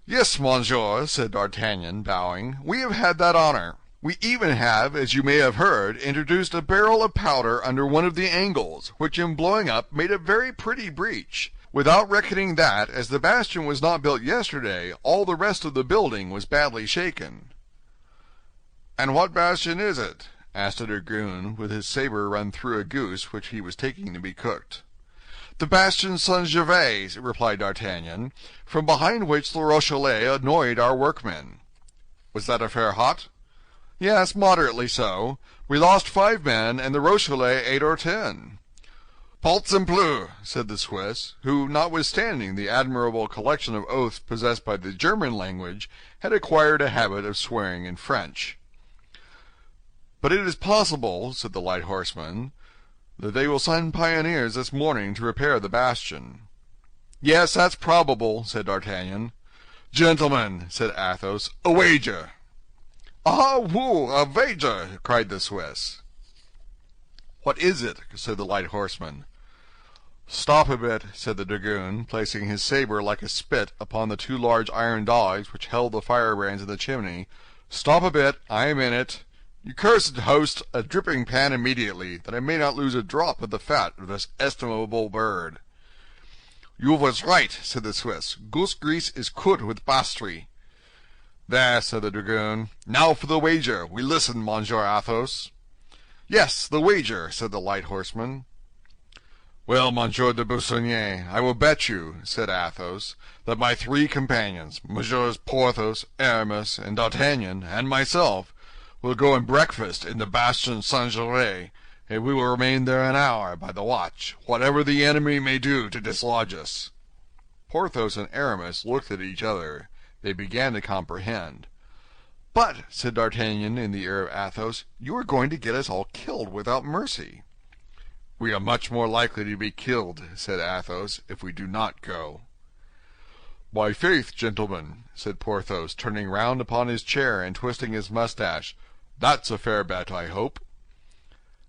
"Yes, monsieur," said D'Artagnan, bowing, "we have had that honor. We even have, as you may have heard, introduced a barrel of powder under one of the angles, which in blowing up made a very pretty breach. Without reckoning that, as the bastion was not built yesterday, all the rest of the building was badly shaken." "And what bastion is it?" asked a dragoon, with his saber run through a goose which he was taking to be cooked. "The bastion Saint-Gervais," replied D'Artagnan, "from behind which the Rochellais annoyed our workmen." "Was that affair hot?" "Yes, moderately so. We lost 5 men, and the Rochellais 8 or 10. "Paltsempleu," said the Swiss, who, notwithstanding the admirable collection of oaths possessed by the German language, had acquired a habit of swearing in French. "But it is possible," said the light horseman, "that they will send pioneers this morning to repair the bastion." "Yes, that's probable," said D'Artagnan. "Gentlemen," said Athos, "a wager." "Ah, woo, a wager!" cried the Swiss. "What is it?" said the light horseman. "Stop a bit," said the dragoon, placing his saber like a spit upon the 2 large iron dogs which held the firebrands in the chimney. "Stop a bit, I am in it. You cursed host, a dripping pan immediately, that I may not lose a drop of the fat of this estimable bird." "You was right," said the Swiss. "Goose grease is good with pastry." "There," said the dragoon. "Now for the wager. We listen, Monsieur Athos." "Yes, the wager," said the light horseman. "Well, Monsieur de Busigny, I will bet you," said Athos, "that my 3 companions, Messieurs Porthos, Aramis, and D'Artagnan, and myself, will go and breakfast in the bastion Saint-Gervais, and we will remain there an hour by the watch, whatever the enemy may do to dislodge us." Porthos and Aramis looked at each other. They began to comprehend. "But," said D'Artagnan in the ear of Athos, "you are going to get us all killed without mercy." "We are much more likely to be killed," said Athos, "if we do not go." "My faith, gentlemen," said Porthos, turning round upon his chair and twisting his mustache, "that's a fair bet, I hope."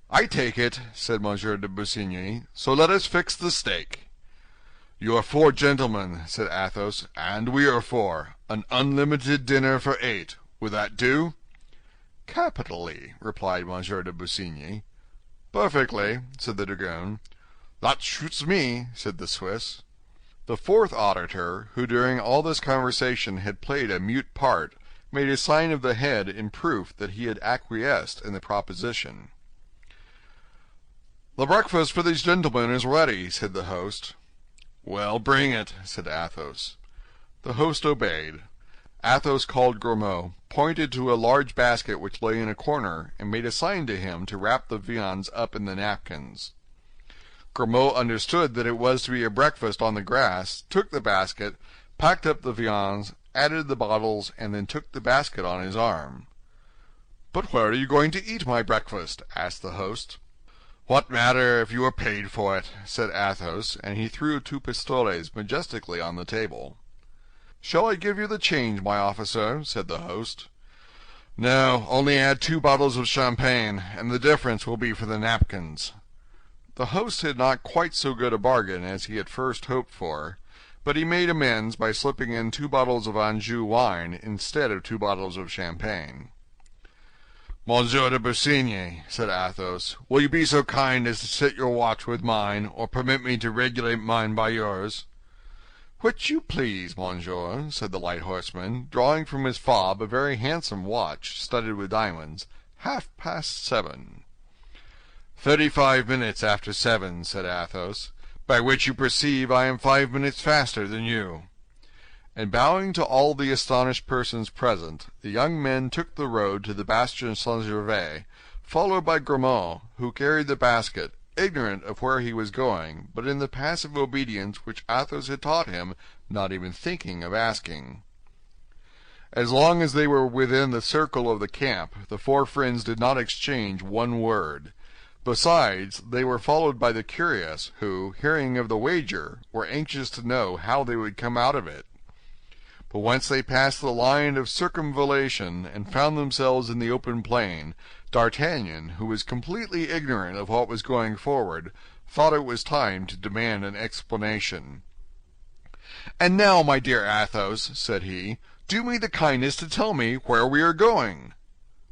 "I take it," said M. de Busigny, "so let us fix the stake." "You are 4 gentlemen," said Athos, "and we are 4. An unlimited dinner for 8. Will that do?" "Capitally," replied M. de Busigny. "Perfectly," said the dragoon. "That shoots me," said the Swiss. The fourth auditor, who during all this conversation had played a mute part, made a sign of the head in proof that he had acquiesced in the proposition. "The breakfast for these gentlemen is ready," said the host. "Well, bring it," said Athos. The host obeyed. Athos called Grimaud, pointed to a large basket which lay in a corner, and made a sign to him to wrap the viands up in the napkins. Grimaud understood that it was to be a breakfast on the grass, took the basket, packed up the viands, added the bottles, and then took the basket on his arm. "But where are you going to eat my breakfast?" asked the host. "What matter if you are paid for it?" said Athos, and he threw 2 pistoles majestically on the table. "Shall I give you the change, my officer?" said the host. "No, only add 2 bottles of champagne, and the difference will be for the napkins." The host had not quite so good a bargain as he had first hoped for, but he made amends by slipping in 2 bottles of Anjou wine instead of 2 bottles of champagne. "Monsieur de Busigny," said Athos, "will you be so kind as to set your watch with mine, or permit me to regulate mine by yours?" "Which you please, monsieur," said the light horseman, drawing from his fob a very handsome watch studded with diamonds. "half-past 7." "35 minutes after 7," said Athos, "by which you perceive I am 5 minutes faster than you." And bowing to all the astonished persons present, the young men took the road to the Bastion Saint-Gervais, followed by Grimaud, who carried the basket, ignorant of where he was going, but in the passive obedience which Athos had taught him, not even thinking of asking. As long as they were within the circle of the camp, the 4 friends did not exchange one word. Besides, they were followed by the curious, who, hearing of the wager, were anxious to know how they would come out of it. But once they passed the line of circumvallation and found themselves in the open plain, D'Artagnan, who was completely ignorant of what was going forward, thought it was time to demand an explanation. "And now, my dear Athos," said he, "do me the kindness to tell me where we are going."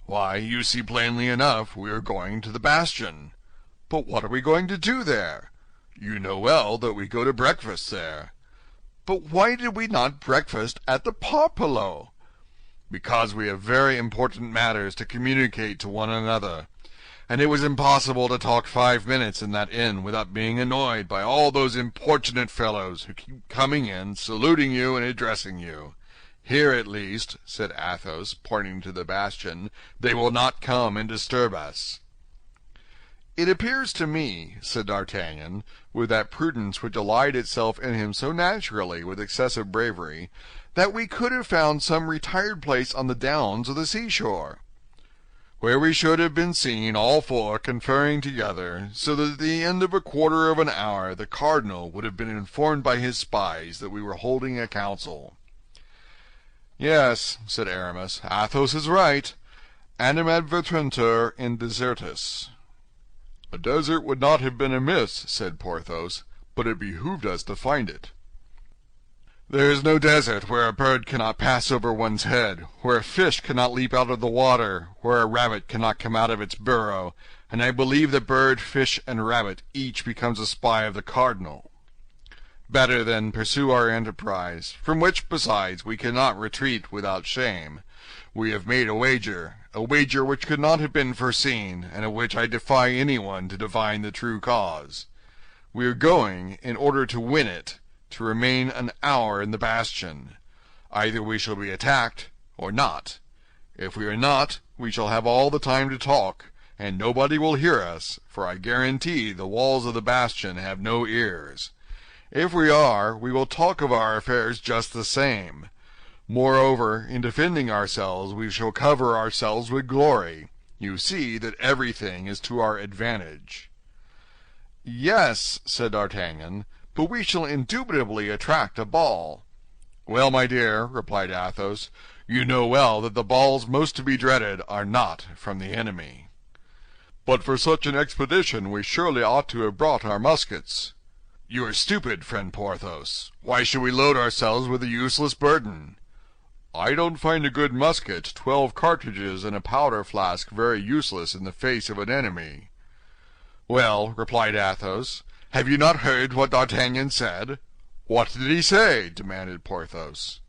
"Why, you see plainly enough we are going to the bastion." "But what are we going to do there?" "You know well that we go to breakfast there." "But why did we not breakfast at the Parpaillot?" "Because we have very important matters to communicate to one another, and it was impossible to talk 5 minutes in that inn without being annoyed by all those importunate fellows who keep coming in, saluting you and addressing you. Here, at least," said Athos, pointing to the bastion, "they will not come and disturb us." "It appears to me," said D'Artagnan, with that prudence which allied itself in him so naturally with excessive bravery, "that we could have found some retired place on the downs of the seashore." "Where we should have been seen, all 4 conferring together, so that at the end of a quarter of an hour the cardinal would have been informed by his spies that we were holding a council." "Yes," said Aramis, "Athos is right. Animam advertentur in desertis." "A desert would not have been amiss," said Porthos, "but it behooved us to find it." "There is no desert where a bird cannot pass over one's head, where a fish cannot leap out of the water, where a rabbit cannot come out of its burrow, and I believe that bird, fish, and rabbit each becomes a spy of the cardinal. Better, then, pursue our enterprise, from which, besides, we cannot retreat without shame. We have made a wager which could not have been foreseen, and of which I defy anyone to divine the true cause. We are going, in order to win it, to remain an hour in the bastion. Either we shall be attacked or not. If we are not, we shall have all the time to talk, and nobody will hear us, for I guarantee the walls of the bastion have no ears. If we are, we will talk of our affairs just the same. Moreover, in defending ourselves we shall cover ourselves with glory. You see that everything is to our advantage." "Yes," said D'Artagnan, "but we shall indubitably attract a ball." "Well, my dear," replied Athos, "you know well that the balls most to be dreaded are not from the enemy." "But for such an expedition we surely ought to have brought our muskets." "You are stupid, friend Porthos. Why should we load ourselves with a useless burden?" "I don't find a good musket, 12 cartridges, and a powder flask very useless in the face of an enemy." "Well," replied Athos, "have you not heard what D'Artagnan said?" "What did he say?" demanded Porthos.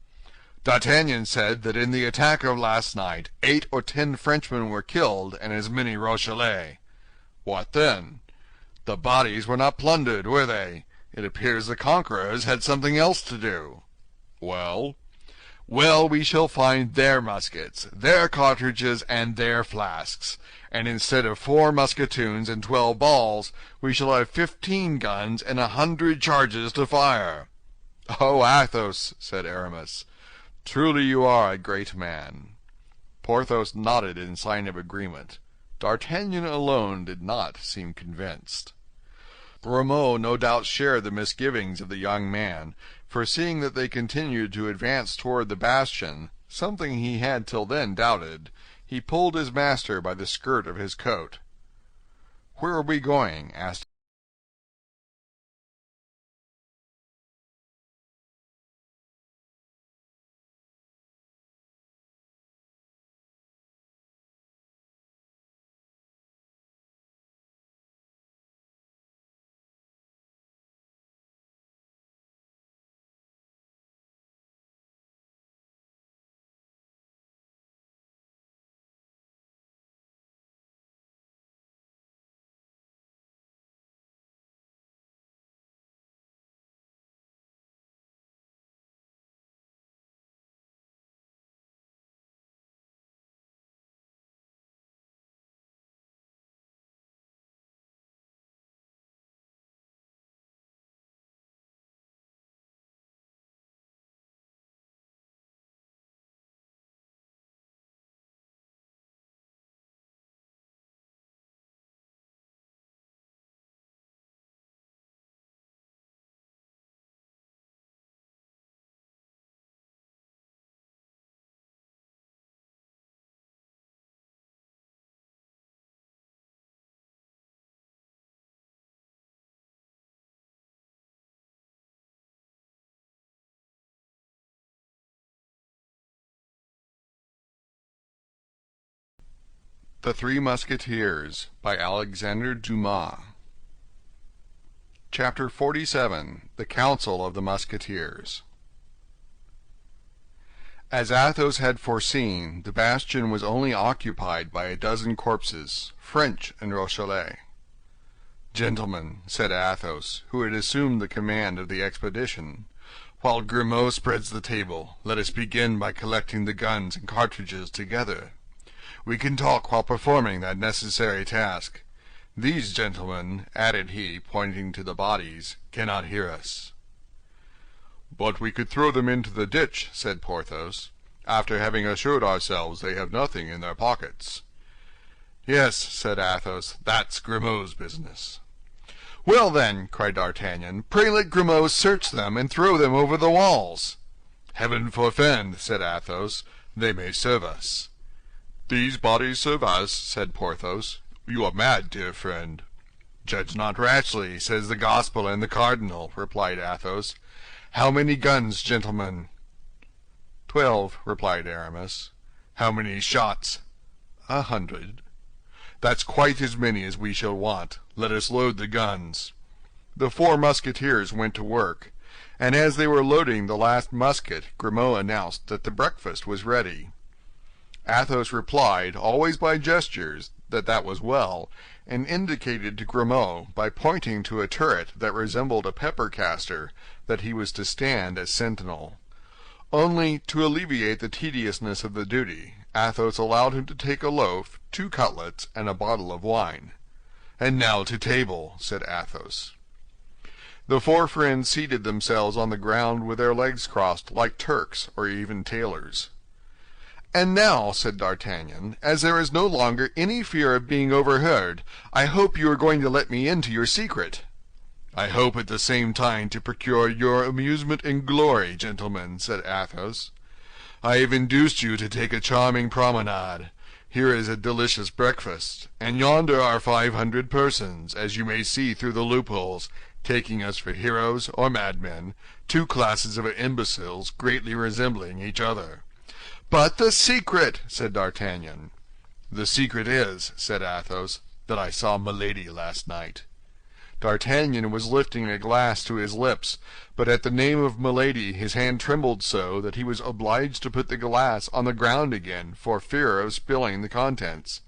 "D'Artagnan said that in the attack of last night 8 or 10 Frenchmen were killed and as many Rochellais." "What then?" "The bodies were not plundered, were they? It appears the conquerors had something else to do." "Well?" "Well, we shall find their muskets, their cartridges, and their flasks, and instead of 4 musketoons and 12 balls, we shall have 15 guns and 100 charges to fire." "Oh, Athos," said Aramis, "truly you are a great man." Porthos nodded in sign of agreement. D'Artagnan alone did not seem convinced. Grimaud no doubt shared the misgivings of the young man, for seeing that they continued to advance toward the bastion, something he had till then doubted, he pulled his master by the skirt of his coat. "Where are we going?" asked The Three Musketeers by Alexandre Dumas. Chapter 47. The Council of the Musketeers. As Athos had foreseen, the bastion was only occupied by a dozen corpses, French and Rochellais. "Gentlemen," said Athos, who had assumed the command of the expedition, "while Grimaud spreads the table, let us begin by collecting the guns and cartridges together. We can talk while performing that necessary task. These gentlemen," added he, pointing to the bodies, "cannot hear us." "But we could throw them into the ditch," said Porthos, "after having assured ourselves they have nothing in their pockets." "Yes," said Athos, "that's Grimaud's business." "Well, then," cried D'Artagnan, "pray let Grimaud search them and throw them over the walls." "Heaven forfend," said Athos, "they may serve us." "These bodies serve us," said Porthos. "You are mad, dear friend." "Judge not rashly, says the Gospel and the cardinal," replied Athos. "How many guns, gentlemen?" 12, replied Aramis. "How many shots?" 100. "That's quite as many as we shall want. Let us load the guns." The 4 Musketeers went to work, and as they were loading the last musket, Grimaud announced that the breakfast was ready. Athos replied, always by gestures, that was well, and indicated to Grimaud, by pointing to a turret that resembled a pepper caster, that he was to stand as sentinel. Only, to alleviate the tediousness of the duty, Athos allowed him to take a loaf, 2 cutlets, and a bottle of wine. "And now to table," said Athos. The four friends seated themselves on the ground with their legs crossed, like Turks or even tailors. "And now," said D'Artagnan, "as there is no longer any fear of being overheard, I hope you are going to let me into your secret." "I hope at the same time to procure your amusement and glory, gentlemen," said Athos. "I have induced you to take a charming promenade. Here is a delicious breakfast, and yonder are 500 persons, as you may see through the loopholes, taking us for heroes or madmen, two classes of imbeciles greatly resembling each other." "But the secret!" said D'Artagnan. "The secret is," said Athos, "that I saw Milady last night." D'Artagnan was lifting a glass to his lips, but at the name of Milady his hand trembled so that he was obliged to put the glass on the ground again for fear of spilling the contents.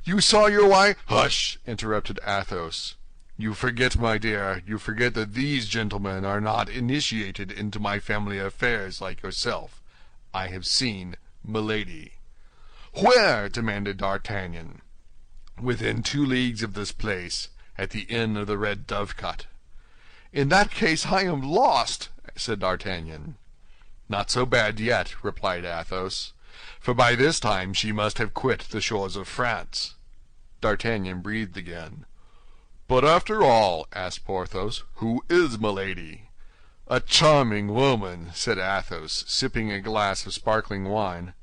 "You saw your wife—" "Hush!" interrupted Athos. "You forget, my dear, you forget that these gentlemen are not initiated into my family affairs like yourself. I have seen Milady." "Where?" demanded D'Artagnan. "Within 2 leagues of this place, at the inn of the Red Dovecot." "In that case I am lost," said D'Artagnan. "Not so bad yet," replied Athos, "for by this time she must have quit the shores of France." D'Artagnan breathed again. "But after all," asked Porthos, "who is Milady?" "A charming woman," said Athos, sipping a glass of sparkling wine.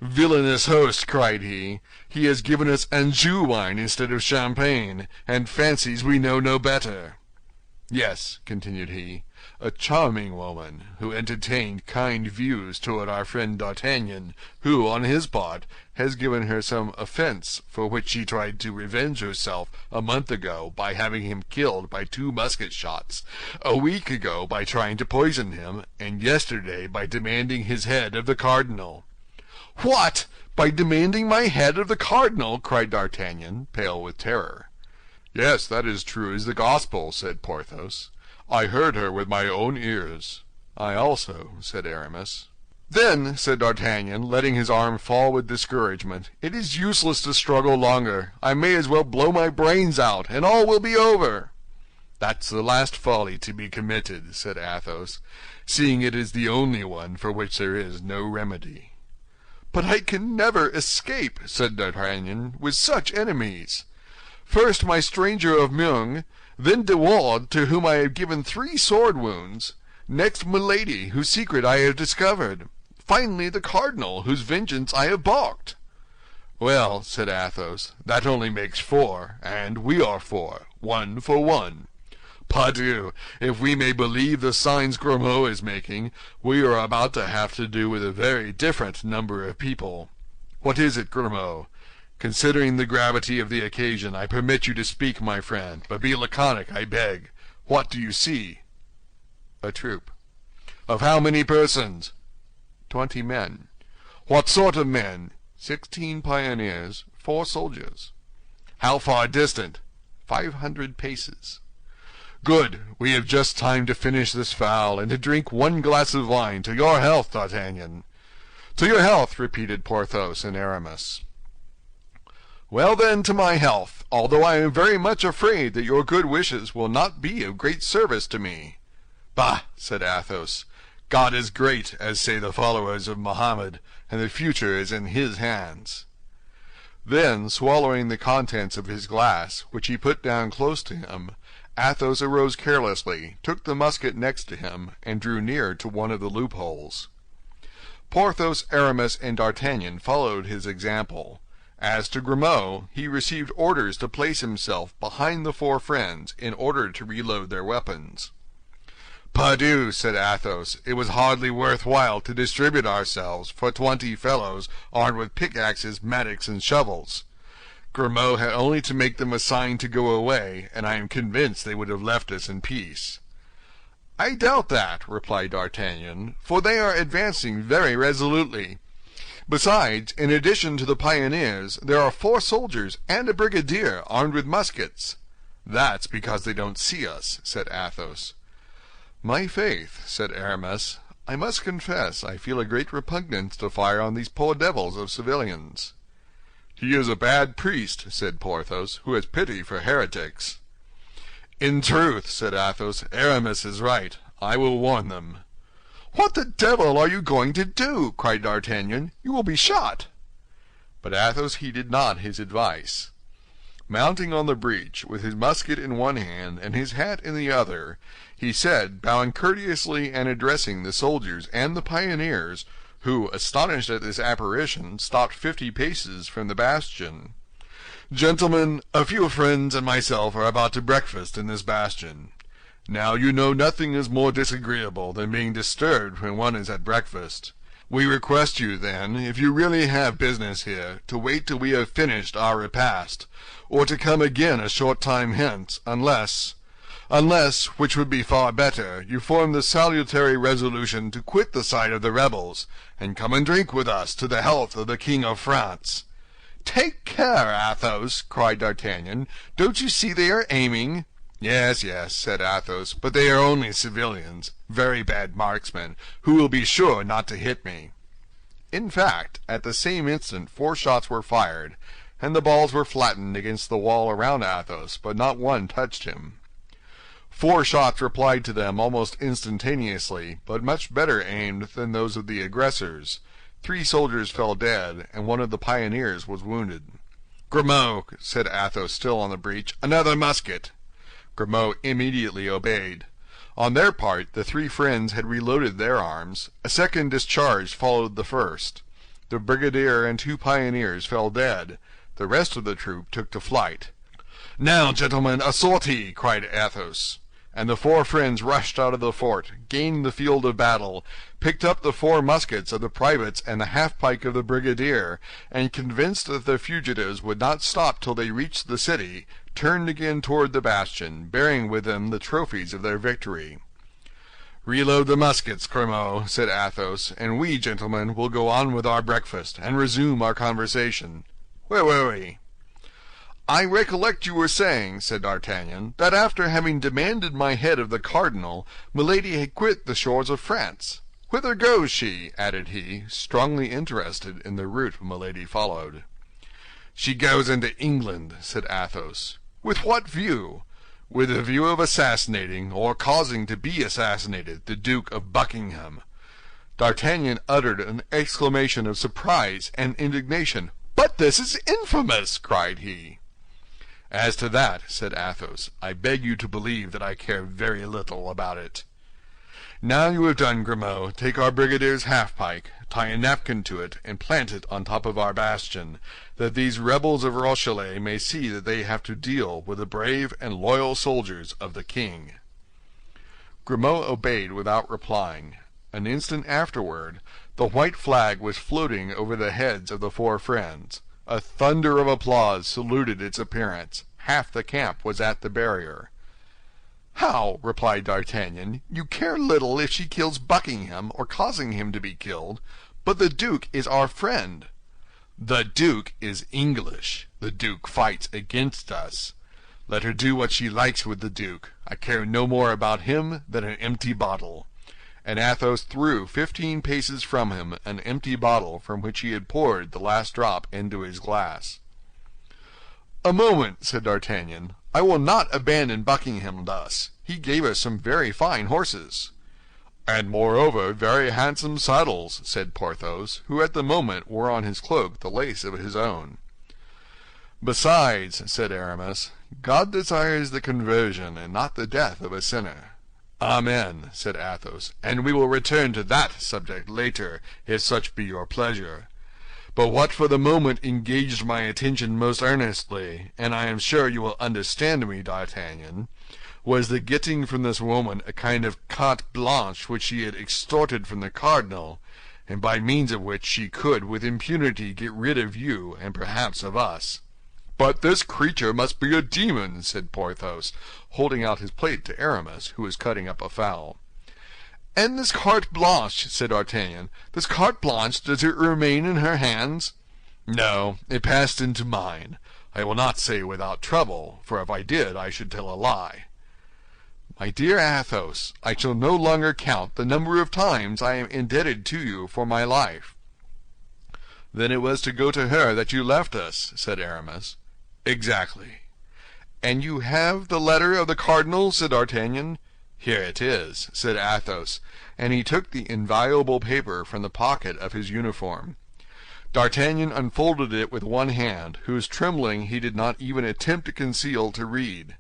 "Villainous host!" cried he. "He has given us Anjou wine instead of champagne, and fancies we know no better." "Yes," continued he, "a charming woman, who entertained kind views toward our friend D'Artagnan, who, on his part, has given her some offense, for which she tried to revenge herself a month ago by having him killed by 2 musket shots, a week ago by trying to poison him, and yesterday by demanding his head of the cardinal." "What! By demanding my head of the cardinal?" cried D'Artagnan, pale with terror. "Yes, that is true as the gospel," said Porthos. "I heard her with my own ears." "I also," said Aramis. "Then," said D'Artagnan, letting his arm fall with discouragement, "it is useless to struggle longer. I may as well blow my brains out, and all will be over." "That's the last folly to be committed," said Athos, "seeing it is the only one for which there is no remedy." "But I can never escape," said D'Artagnan, "with such enemies. First my stranger of Meung, then De Wardes, to whom I have given 3 sword wounds, next Milady, whose secret I have discovered, finally the cardinal, whose vengeance I have balked." "Well," said Athos, "that only makes 4, and we are 4, 1 for 1. Pardieu, if we may believe the signs Grimaud is making, we are about to have to do with a very different number of people. What is it, Grimaud? Considering the gravity of the occasion, I permit you to speak, my friend, but be laconic, I beg. What do you see?" "A troop." "Of how many persons?" 20 men. "What sort of men?" 16 pioneers, 4 soldiers. "How far distant?" 500 paces. "Good. We have just time to finish this fowl, and to drink 1 glass of wine. To your health, D'Artagnan." "To your health," repeated Porthos and Aramis. "Well, then, to my health, although I am very much afraid that your good wishes will not be of great service to me." "Bah!" said Athos. "God is great, as say the followers of Mohammed, and the future is in his hands." Then, swallowing the contents of his glass, which he put down close to him, Athos arose carelessly, took the musket next to him, and drew near to one of the loopholes. Porthos, Aramis, and D'Artagnan followed his example. As to Grimaud, he received orders to place himself behind the 4 friends in order to reload their weapons. "Pardieu," said Athos, "it was hardly worth while to distribute ourselves for 20 fellows armed with pickaxes, mattocks, and shovels. Grimaud had only to make them a sign to go away, and I am convinced they would have left us in peace." "I doubt that," replied D'Artagnan, "for they are advancing very resolutely. Besides, in addition to the pioneers, there are 4 soldiers and a brigadier armed with muskets." "That's because they don't see us," said Athos. "My faith," said Aramis, "I must confess I feel a great repugnance to fire on these poor devils of civilians." "He is a bad priest," said Porthos, "who has pity for heretics." "In truth," said Athos, "Aramis is right. I will warn them." "What the devil are you going to do?" cried D'Artagnan. "You will be shot." But Athos heeded not his advice. Mounting on the breach, with his musket in one hand and his hat in the other, he said, bowing courteously and addressing the soldiers and the pioneers, who, astonished at this apparition, stopped 50 paces from the bastion, "Gentlemen, a few friends and myself are about to breakfast in this bastion. Now you know nothing is more disagreeable than being disturbed when one is at breakfast. We request you, then, if you really have business here, to wait till we have finished our repast, or to come again a short time hence, unless, which would be far better, you form the salutary resolution to quit the side of the rebels, and come and drink with us to the health of the King of France." "Take care, Athos!" cried D'Artagnan. "Don't you see they are aiming?" "Yes, yes," said Athos, "but they are only civilians, very bad marksmen, who will be sure not to hit me." In fact, at the same instant 4 shots were fired, and the balls were flattened against the wall around Athos, but not one touched him. 4 shots replied to them almost instantaneously, but much better aimed than those of the aggressors. 3 soldiers fell dead, and one of the pioneers was wounded. "Grimaud," said Athos, still on the breach, "another musket." Grimaud immediately obeyed. On their part, the 3 friends had reloaded their arms. A second discharge followed the first. The brigadier and 2 pioneers fell dead. The rest of the troop took to flight. "Now, gentlemen, a sortie!" cried Athos. And the 4 friends rushed out of the fort, gained the field of battle, picked up the 4 muskets of the privates and the half-pike of the brigadier, and convinced that the fugitives would not stop till they reached the city, turned again toward the bastion, bearing with them the trophies of their victory. "Reload the muskets, Grimaud," said Athos, "and we, gentlemen, will go on with our breakfast, and resume our conversation. Where were we?" "I recollect you were saying," said D'Artagnan, "that after having demanded my head of the cardinal, Milady had quit the shores of France. Whither goes she?" added he, strongly interested in the route Milady followed. "She goes into England," said Athos. "With what view?" "With the view of assassinating, or causing to be assassinated, the Duke of Buckingham." D'Artagnan uttered an exclamation of surprise and indignation. "But this is infamous!" cried he. "As to that," said Athos, "I beg you to believe that I care very little about it. Now you have done, Grimaud, take our brigadier's half-pike, tie a napkin to it, and plant it on top of our bastion, that these rebels of Rochellais may see that they have to deal with the brave and loyal soldiers of the king." Grimaud obeyed without replying. An instant afterward, the white flag was floating over the heads of the 4 friends. A thunder of applause saluted its appearance. Half the camp was at the barrier. "How?" replied D'Artagnan. "You care little if she kills Buckingham, or causing him to be killed, but the Duke is our friend." "The Duke is English. The Duke fights against us. Let her do what she likes with the Duke. I care no more about him than an empty bottle." And Athos threw 15 paces from him an empty bottle from which he had poured the last drop into his glass. "A moment," said D'Artagnan. "I will not abandon Buckingham thus. He gave us some very fine horses." "And moreover, very handsome saddles," said Porthos, who at the moment wore on his cloak the lace of his own. "Besides," said Aramis, "God desires the conversion and not the death of a sinner." "Amen," said Athos, "and we will return to that subject later, if such be your pleasure. But what for the moment engaged my attention most earnestly, and I am sure you will understand me, D'Artagnan, was the getting from this woman a kind of carte blanche which she had extorted from the cardinal, and by means of which she could with impunity get rid of you and perhaps of us." "But this creature must be a demon," said Porthos, holding out his plate to Aramis, who was cutting up a fowl. "And this carte blanche," said D'Artagnan, "this carte blanche, does it remain in her hands?" "No, it passed into mine. I will not say without trouble, for if I did I should tell a lie." "My dear Athos, I shall no longer count the number of times I am indebted to you for my life." "Then it was to go to her that you left us," said Aramis. "Exactly." "And you have the letter of the cardinal?" said D'Artagnan. "Here it is," said Athos, and he took the invaluable paper from the pocket of his uniform. D'Artagnan unfolded it with one hand, whose trembling he did not even attempt to conceal, to read.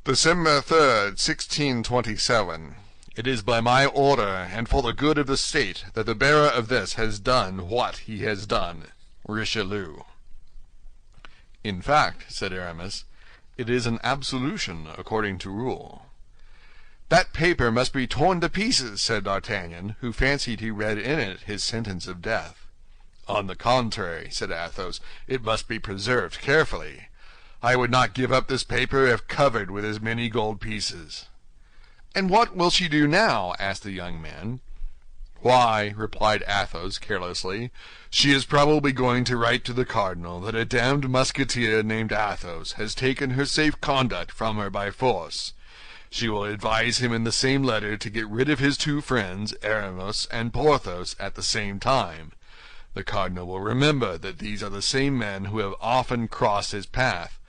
December 3rd, 1627. It is by my order and for the good of the state that the bearer of this has done what he has done. Richelieu. In fact, said Aramis, it is an absolution according to rule. That paper must be torn to pieces, said D'Artagnan, who fancied he read in it his sentence of death. On the contrary, said Athos, it must be preserved carefully. I would not give up this paper if covered with as many gold pieces. And what will she do now? Asked the young man. Why, replied Athos carelessly, she is probably going to write to the cardinal that a damned Musketeer named Athos has taken her safe conduct from her by force. She will advise him in the same letter to get rid of his two friends, Aramis and Porthos, at the same time. The cardinal will remember that these are the same men who have often crossed his path,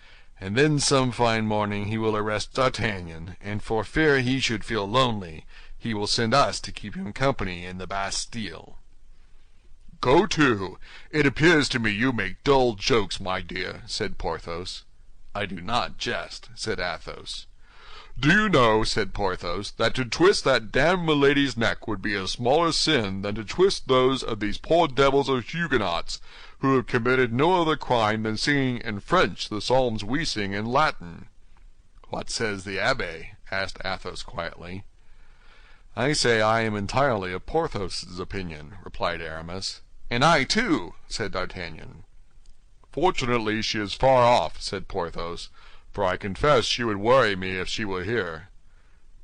and then some fine morning he will arrest D'Artagnan, and for fear he should feel lonely, he will send us to keep him company in the Bastille. Go to! It appears to me you make dull jokes, my dear, said Porthos. I do not jest, said Athos. Do you know, said Porthos, that to twist that damned milady's neck would be a smaller sin than to twist those of these poor devils of Huguenots, who have committed no other crime than singing in French the psalms we sing in Latin. What says the Abbé? Asked Athos quietly. I say I am entirely of Porthos's opinion, replied Aramis. And I too, said D'Artagnan. Fortunately she is far off, said Porthos, for I confess she would worry me if she were here.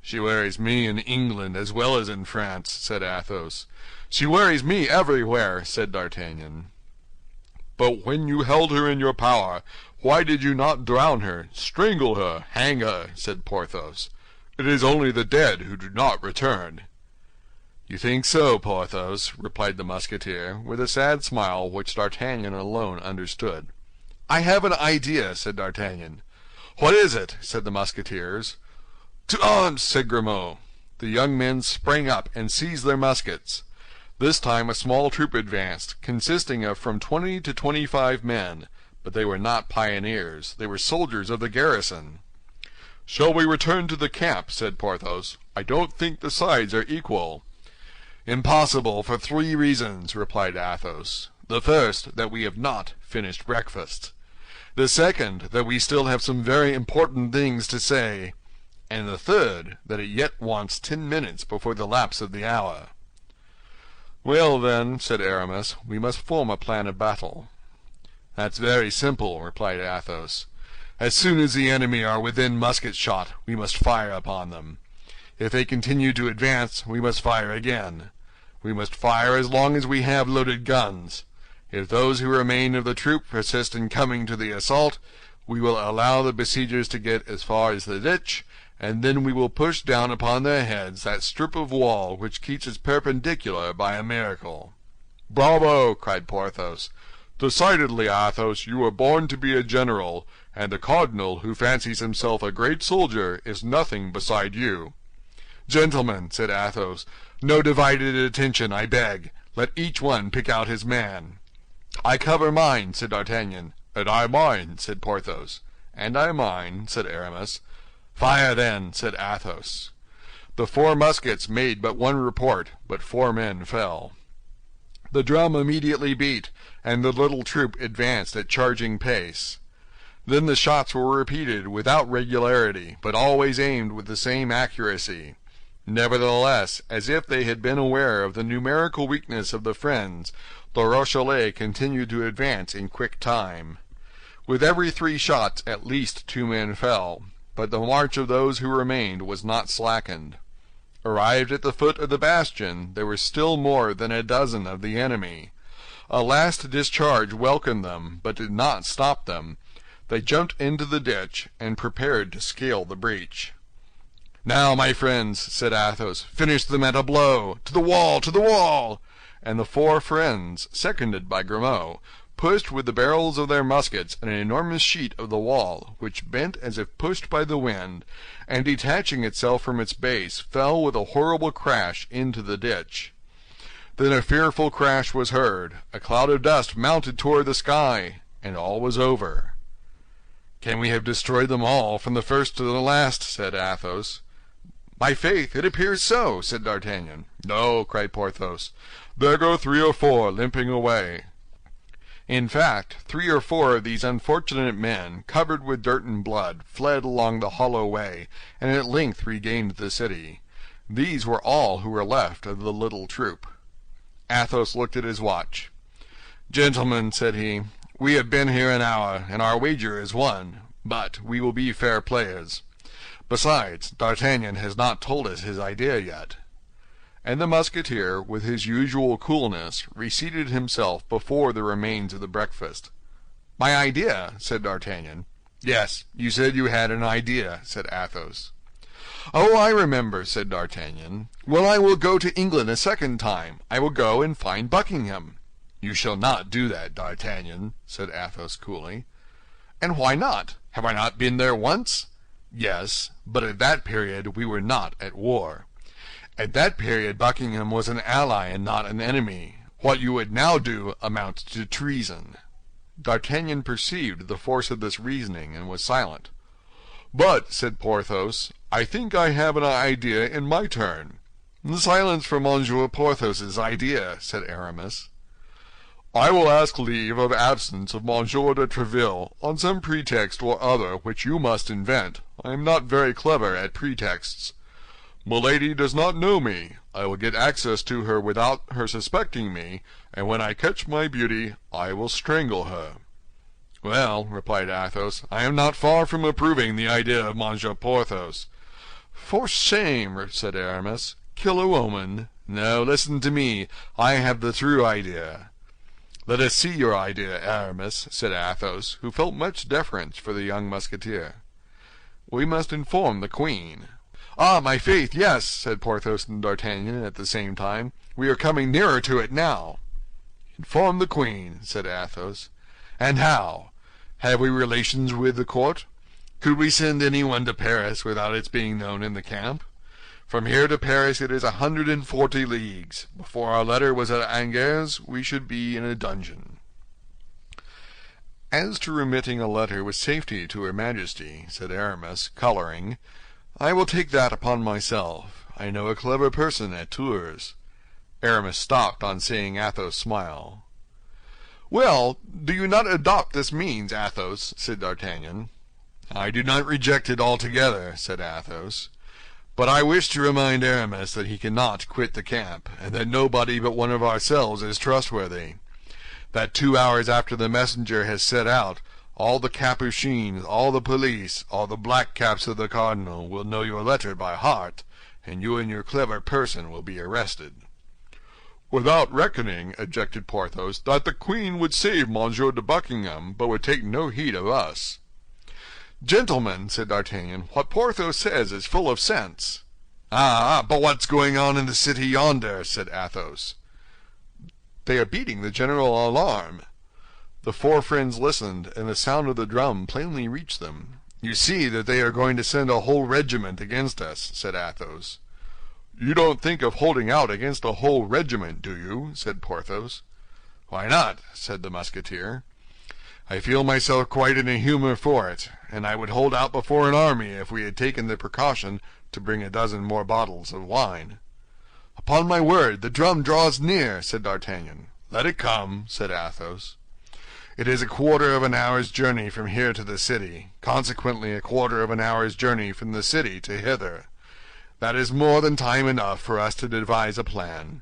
She worries me in England as well as in France, said Athos. She worries me everywhere, said D'Artagnan. But when you held her in your power, why did you not drown her, strangle her, hang her, said Porthos. It is only the dead who do not return. You think so, Porthos, replied the Musketeer, with a sad smile which D'Artagnan alone understood. I have an idea, said D'Artagnan. What is it? said the Musketeers. To arms, said Grimaud. The young men sprang up and seized their muskets. This time a small troop advanced, consisting of from 20 to 25 men, but they were not pioneers, they were soldiers of the garrison. Shall we return to the camp? said Porthos. I don't think the sides are equal. Impossible, for 3 reasons, replied Athos. The first, that we have not finished breakfast. The second, that we still have some very important things to say. And the third, that it yet wants 10 minutes before the lapse of the hour. Well, then, said Aramis, we must form a plan of battle. That's very simple, replied Athos. As soon as the enemy are within musket shot, we must fire upon them. If they continue to advance, we must fire again. We must fire as long as we have loaded guns. If those who remain of the troop persist in coming to the assault, we will allow the besiegers to get as far as the ditch, and then we will push down upon their heads that strip of wall which keeps it perpendicular by a miracle. Bravo! cried Porthos. Decidedly, Athos, you were born to be a general, and the cardinal, who fancies himself a great soldier, is nothing beside you. Gentlemen, said Athos, no divided attention, I beg. Let each one pick out his man. I cover mine, said D'Artagnan. And I mine, said Porthos. And I mine, said Aramis. Fire, then, said Athos. The 4 muskets made but one report, but 4 men fell. The drum immediately beat, and the little troop advanced at charging pace. Then the shots were repeated without regularity, but always aimed with the same accuracy. Nevertheless, as if they had been aware of the numerical weakness of the friends, the Rochellais continued to advance in quick time. With every 3 shots at least 2 men fell, but the march of those who remained was not slackened. Arrived at the foot of the bastion, there were still more than a dozen of the enemy. A last discharge welcomed them, but did not stop them. They jumped into the ditch and prepared to scale the breach. Now, my friends, said Athos, finish them at a blow. To the wall, to the wall! And the 4 friends, seconded by Grimaud, pushed with the barrels of their muskets an enormous sheet of the wall, which bent as if pushed by the wind, and detaching itself from its base, fell with a horrible crash into the ditch. Then a fearful crash was heard, a cloud of dust mounted toward the sky, and all was over. "Can we have destroyed them all, from the first to the last?" said Athos. "My faith, it appears so," said D'Artagnan. "No," cried Porthos, "there go 3 or 4 limping away." In fact, 3 or 4 of these unfortunate men, covered with dirt and blood, fled along the hollow way, and at length regained the city. These were all who were left of the little troop. Athos looked at his watch. "Gentlemen," said he, "we have been here an hour, and our wager is won, but we will be fair players. Besides, D'Artagnan has not told us his idea yet." And the Musketeer, with his usual coolness, reseated himself before the remains of the breakfast. "My idea?" said D'Artagnan. "Yes, you said you had an idea," said Athos. "Oh, I remember," said D'Artagnan. "Well, I will go to England a second time. I will go and find Buckingham." "You shall not do that, D'Artagnan," said Athos coolly. "And why not? Have I not been there once?" "Yes, but at that period we were not at war. At that period Buckingham was an ally and not an enemy. What you would now do amounts to treason." D'Artagnan perceived the force of this reasoning and was silent. "But," said Porthos, "I think I have an idea in my turn." "Silence for Monsieur Porthos's idea," said Aramis. "I will ask leave of absence of Monsieur de Tréville on some pretext or other which you must invent. I am not very clever at pretexts. Milady does not know me. I will get access to her without her suspecting me, and when I catch my beauty, I will strangle her." "Well," replied Athos, "I am not far from approving the idea of Monsieur Porthos." "For shame," said Aramis. "Kill a woman? No, listen to me. I have the true idea." "Let us see your idea, Aramis," said Athos, who felt much deference for the young Musketeer. "We must inform the queen." "Ah, my faith, yes," said Porthos and D'Artagnan at the same time. "We are coming nearer to it now." "Inform the queen," said Athos. "And how? Have we relations with the court? Could we send anyone to Paris without its being known in the camp? From here to Paris it is 140 leagues. Before our letter was at Angers, we should be in a dungeon." "As to remitting a letter with safety to her Majesty," said Aramis, coloring, "I will take that upon myself. I know a clever person at Tours." Aramis stopped on seeing Athos smile. "Well, do you not adopt this means, Athos?" said D'Artagnan. "I do not reject it altogether," said Athos. "But I wish to remind Aramis that he cannot quit the camp, and that nobody but one of ourselves is trustworthy. That 2 hours after the messenger has set out, all the Capuchins, all the police, all the black caps of the cardinal will know your letter by heart, and you and your clever person will be arrested." "Without reckoning," objected Porthos, "that the queen would save Monsieur de Buckingham, but would take no heed of us." "Gentlemen," said D'Artagnan, "what Porthos says is full of sense." "Ah, but what's going on in the city yonder?" said Athos. "They are beating the general alarm." The 4 friends listened, and the sound of the drum plainly reached them. "You see that they are going to send a whole regiment against us," said Athos. "You don't think of holding out against a whole regiment, do you?" said Porthos. "Why not?" said the Musketeer. "I feel myself quite in a humor for it, and I would hold out before an army if we had taken the precaution to bring a dozen more bottles of wine." "Upon my word, the drum draws near," said D'Artagnan. "Let it come," said Athos. "It is a quarter of an hour's journey from here to the city, consequently a quarter of an hour's journey from the city to hither. That is more than time enough for us to devise a plan.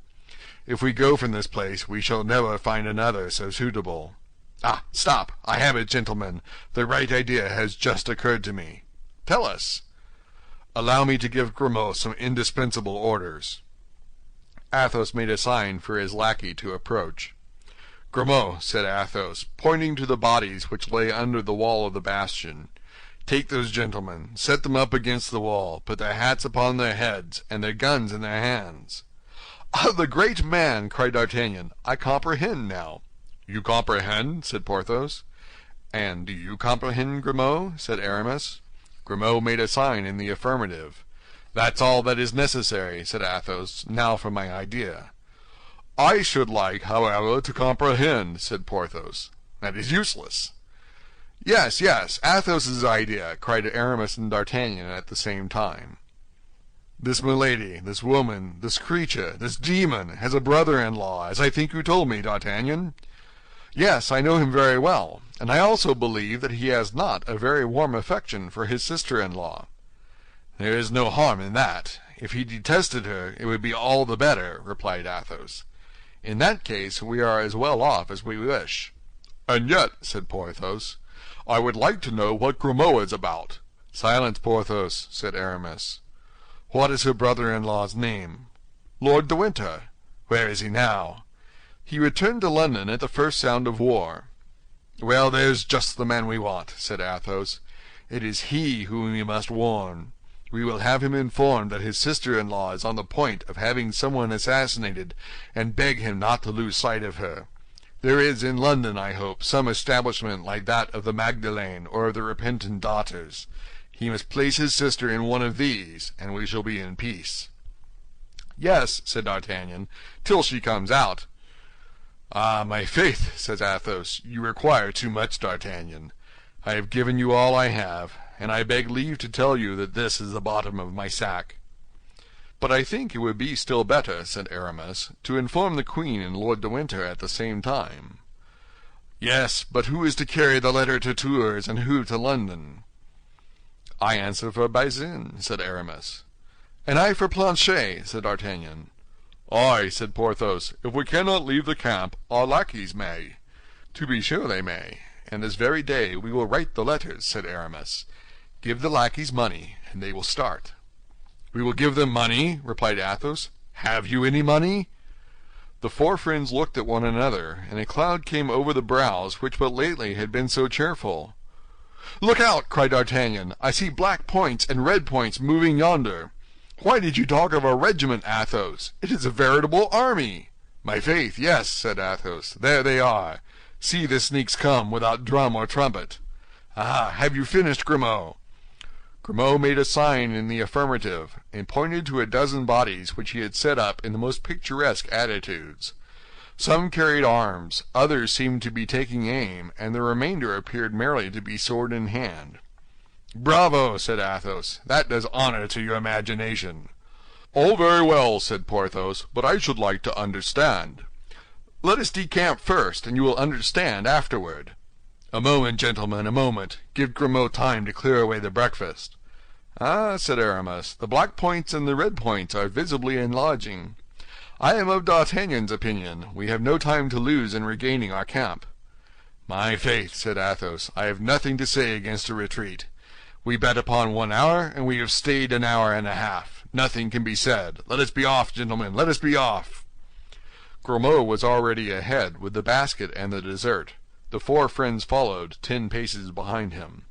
If we go from this place, we shall never find another so suitable. Ah, stop! I have it, gentlemen. The right idea has just occurred to me." "Tell us." "Allow me to give Grimaud some indispensable orders." Athos made a sign for his lackey to approach. "Grimaud," said Athos, pointing to the bodies which lay under the wall of the bastion, "take those gentlemen, set them up against the wall, put their hats upon their heads, and their guns in their hands." "Ah, the great man!" cried D'Artagnan. "I comprehend now." You comprehend?" said Porthos. "And do you comprehend, Grimaud?" said Aramis. Grimaud made a sign in the affirmative. "That's all that is necessary," said Athos. "Now for my idea." "I should like, however, to comprehend," said Porthos. "That is useless." "Yes, yes, Athos's idea," cried Aramis and D'Artagnan at the same time. "This milady, this woman, this creature, this demon, has a brother-in-law, as I think you told me, D'Artagnan." "Yes, I know him very well, and I also believe that he has not a very warm affection for his sister-in-law." "There is no harm in that. If he detested her, it would be all the better," replied Athos. "In that case we are as well off as we wish." "And yet," said Porthos, "I would like to know what Grimaud is about." "Silence, Porthos," said Aramis. "What is her brother-in-law's name?" "Lord de Winter." "Where is he now?" "He returned to London at the first sound of war." "Well, there's just the man we want," said Athos. "It is he whom we must warn. We will have him informed that his sister-in-law is on the point of having someone assassinated, and beg him not to lose sight of her. There is in London, I hope, some establishment like that of the Magdalene or of the Repentant Daughters. He must place his sister in one of these, and we shall be in peace." "Yes," said D'Artagnan, "till she comes out." "Ah, my faith," said Athos, "you require too much, D'Artagnan. I have given you all I have, and I beg leave to tell you that this is the bottom of my sack." "But I think it would be still better," said Aramis, "to inform the queen and Lord de Winter at the same time." "Yes, but who is to carry the letter to Tours and who to London?" "I answer for Bazin," said Aramis. "And I for Planchet," said D'Artagnan. "Aye," said Porthos, "if we cannot leave the camp, our lackeys may." "To be sure they may, and this very day we will write the letters," said Aramis. "Give the lackeys money, and they will start." "We will give them money?" replied Athos. "Have you any money?" The four friends looked at one another, and a cloud came over the brows which but lately had been so cheerful. "Look out!" cried D'Artagnan. "I see black points and red points moving yonder. Why did you talk of a regiment, Athos? It is a veritable army." "My faith, yes," said Athos. "There they are. See the sneaks come, without drum or trumpet. Ah, have you finished, Grimaud?" Grimaud made a sign in the affirmative, and pointed to a dozen bodies which he had set up in the most picturesque attitudes. Some carried arms, others seemed to be taking aim, and the remainder appeared merely to be sword in hand. "Bravo!" said Athos. "That does honor to your imagination." "All very well," said Porthos, "but I should like to understand." "Let us decamp first, and you will understand afterward." "A moment, gentlemen, a moment. Give Grimaud time to clear away the breakfast." "Ah," said Aramis, "the black points and the red points are visibly enlarging. I am of D'Artagnan's opinion. We have no time to lose in regaining our camp." "My faith," said Athos, "I have nothing to say against a retreat. We bet upon 1 hour, and we have stayed an hour and a half. Nothing can be said. Let us be off, gentlemen, let us be off." Grimaud was already ahead, with the basket and the dessert. The four friends followed, 10 paces behind him.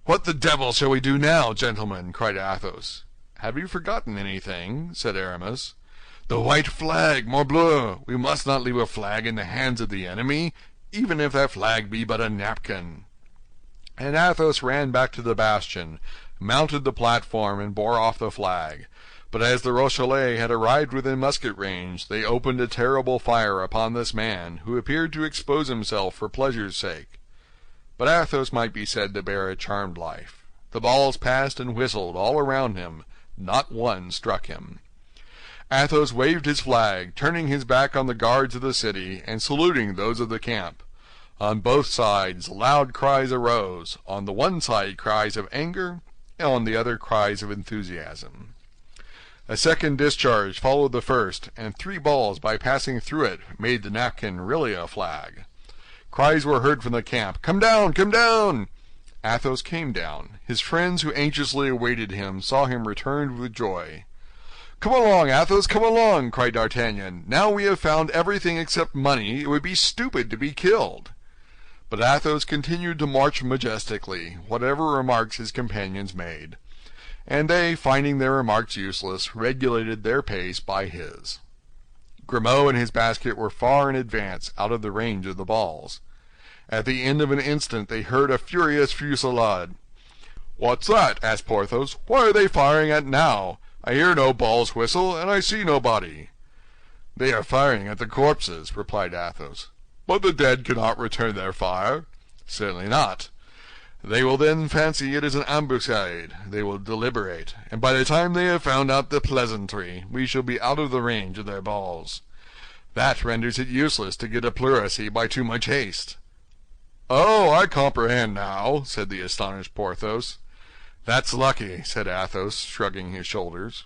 "What the devil shall we do now, gentlemen?" cried Athos. "Have you forgotten anything?" said Aramis. "The white flag, morbleu! We must not leave a flag in the hands of the enemy, even if that flag be but a napkin." And Athos ran back to the bastion, mounted the platform, and bore off the flag. But as the Rochellais had arrived within musket range, they opened a terrible fire upon this man, who appeared to expose himself for pleasure's sake. But Athos might be said to bear a charmed life. The balls passed and whistled all around him. Not one struck him. Athos waved his flag, turning his back on the guards of the city, and saluting those of the camp. On both sides loud cries arose, on the one side cries of anger, and on the other cries of enthusiasm. A second discharge followed the first, and 3 balls by passing through it made the napkin really a flag. Cries were heard from the camp, "Come down, come down!" Athos came down. His friends who anxiously awaited him saw him returned with joy. "Come along, Athos, come along!" cried D'Artagnan. "Now we have found everything except money. It would be stupid to be killed." But Athos continued to march majestically, whatever remarks his companions made. And they, finding their remarks useless, regulated their pace by his. Grimaud and his basket were far in advance, out of the range of the balls. At the end of an instant they heard a furious fusillade. "What's that?" asked Porthos. "What are they firing at now? I hear no balls whistle, and I see nobody." "They are firing at the corpses," replied Athos. "But the dead cannot return their fire." "Certainly not." "They will then fancy it is an ambuscade. They will deliberate, and by the time they have found out the pleasantry, we shall be out of the range of their balls. That renders it useless to get a pleurisy by too much haste." "Oh, I comprehend now," said the astonished Porthos. "That's lucky," said Athos, shrugging his shoulders.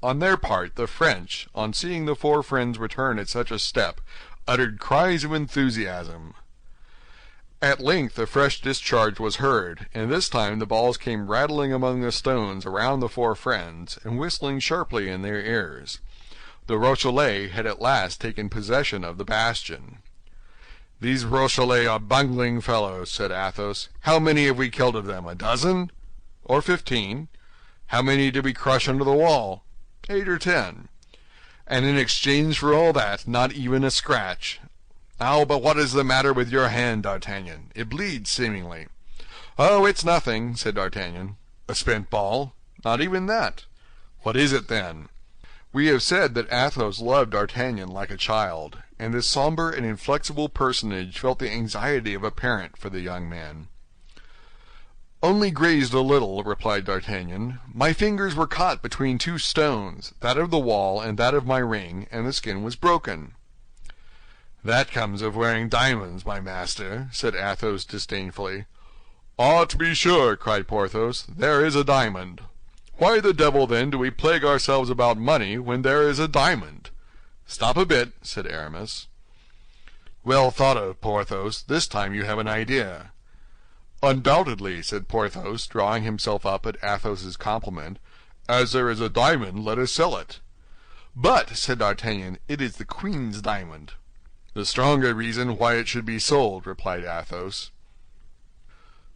On their part, the French, on seeing the four friends return at such a step, uttered cries of enthusiasm. At length a fresh discharge was heard, and this time the balls came rattling among the stones around the four friends, and whistling sharply in their ears. The Rochellais had at last taken possession of the bastion. "These Rochellais are bungling fellows," said Athos. "How many have we killed of them? A dozen? Or 15? How many did we crush under the wall? 8 or 10. And in exchange for all that, not even a scratch. Oh, but what is the matter with your hand, D'Artagnan? It bleeds, seemingly." "Oh, it's nothing," said D'Artagnan. "A spent ball?" "Not even that." "What is it, then?" We have said that Athos loved D'Artagnan like a child, and this somber and inflexible personage felt the anxiety of a parent for the young man. "Only grazed a little," replied D'Artagnan. "My fingers were caught between two stones, that of the wall and that of my ring, and the skin was broken." "That comes of wearing diamonds, my master," said Athos disdainfully. "Ah, to be sure," cried Porthos, "there is a diamond. Why the devil, then, do we plague ourselves about money when there is a diamond?" "Stop a bit," said Aramis. "Well thought of, Porthos. This time you have an idea." "Undoubtedly," said Porthos, drawing himself up at Athos's compliment. "As there is a diamond, let us sell it." "But," said D'Artagnan, "it is the queen's diamond." "The stronger reason why it should be sold," replied Athos.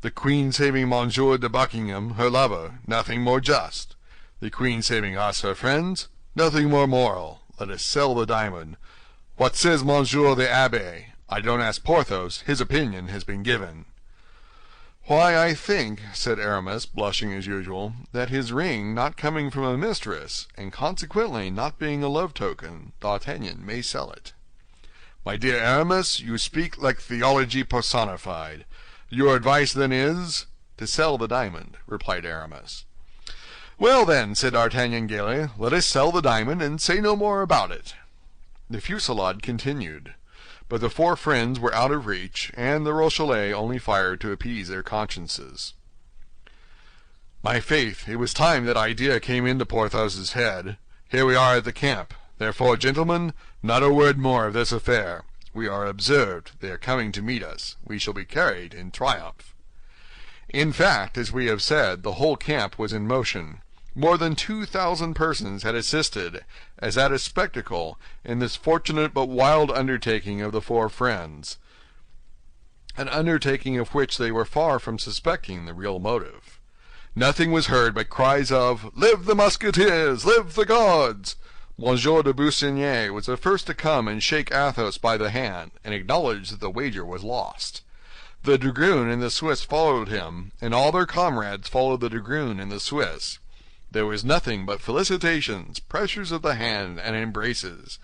"The queen saving Monsieur de Buckingham, her lover, nothing more just. The queen saving us, her friends, nothing more moral. Let us sell the diamond. What says Monsieur the Abbé? I don't ask Porthos; his opinion has been given." "Why, I think," said Aramis, blushing as usual, "that his ring not coming from a mistress, and consequently not being a love token, D'Artagnan may sell it." "My dear Aramis, you speak like theology personified. Your advice, then, is—" "To sell the diamond," replied Aramis. "Well, then," said D'Artagnan gaily, "let us sell the diamond, and say no more about it." The fusillade continued, but the four friends were out of reach, and the Rochellais only fired to appease their consciences. "My faith, it was time that idea came into Porthos's head. Here we are at the camp. Therefore, gentlemen, not a word more of this affair. We are observed. They are coming to meet us. We shall be carried in triumph." In fact, as we have said, the whole camp was in motion. More than 2,000 persons had assisted, as at a spectacle, in this fortunate but wild undertaking of the four friends, an undertaking of which they were far from suspecting the real motive. Nothing was heard but cries of "Live the Musketeers! Live the Guards!" Monsieur de Busigny was the first to come and shake Athos by the hand, and acknowledge that the wager was lost. The dragoon and the Swiss followed him, and all their comrades followed the dragoon and the Swiss. There was nothing but felicitations, pressures of the hand, and embraces.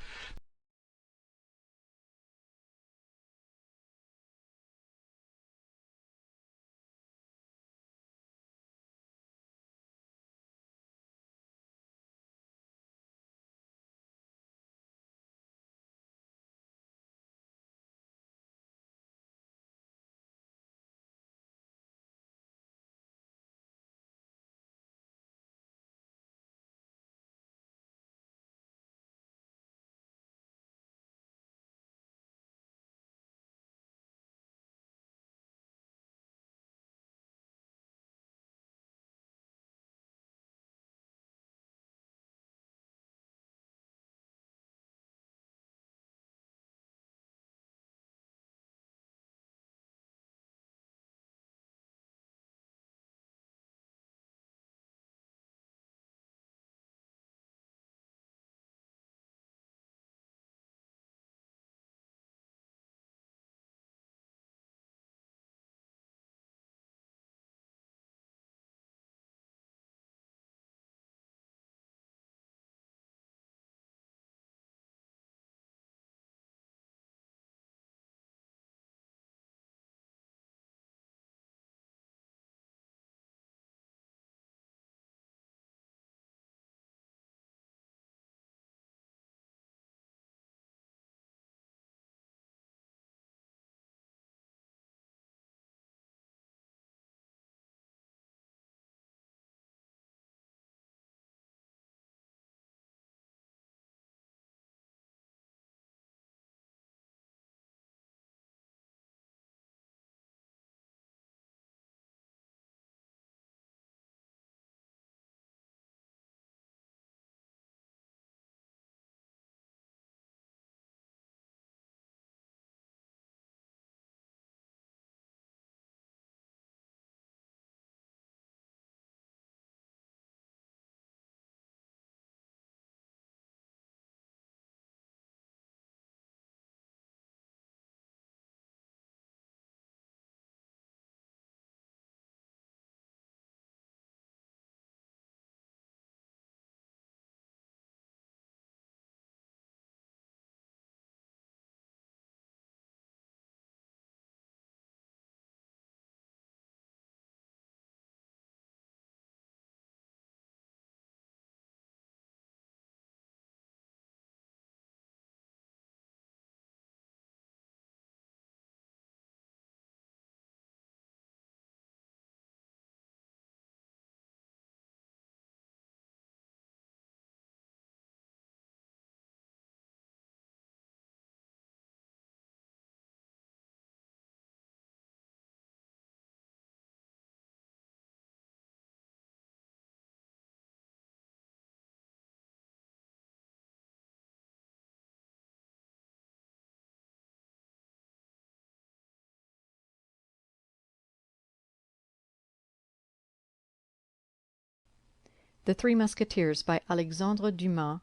The Three Musketeers by Alexandre Dumas.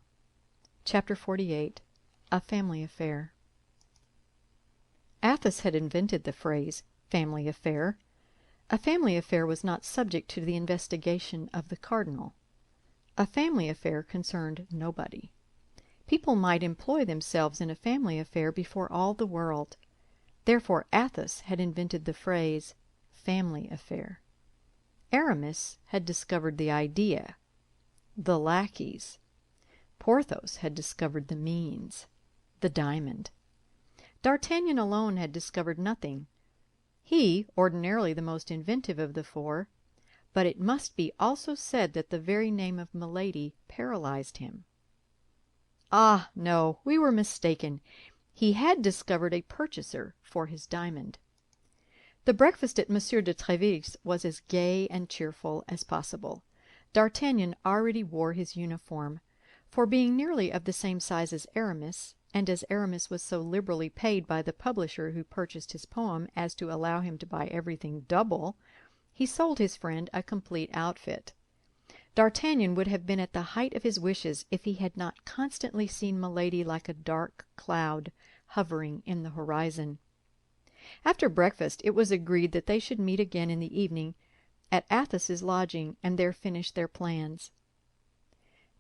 Chapter 48. A Family Affair. Athos had invented the phrase, family affair. A family affair was not subject to the investigation of the cardinal. A family affair concerned nobody. People might employ themselves in a family affair before all the world. Therefore Athos had invented the phrase, family affair. Aramis had discovered the idea, the lackeys. Porthos had discovered the means, the diamond. D'Artagnan alone had discovered nothing. He, ordinarily the most inventive of the four, but it must be also said that the very name of Milady paralyzed him. Ah, no, we were mistaken. He had discovered a purchaser for his diamond. The breakfast at Monsieur de Tréville's was as gay and cheerful as possible. D'Artagnan already wore his uniform, for being nearly of the same size as Aramis, and as Aramis was so liberally paid by the publisher who purchased his poem as to allow him to buy everything double, he sold his friend a complete outfit. D'Artagnan would have been at the height of his wishes if he had not constantly seen Milady like a dark cloud hovering in the horizon. After breakfast it was agreed that they should meet again in the evening at Athos's lodging, and there finish their plans.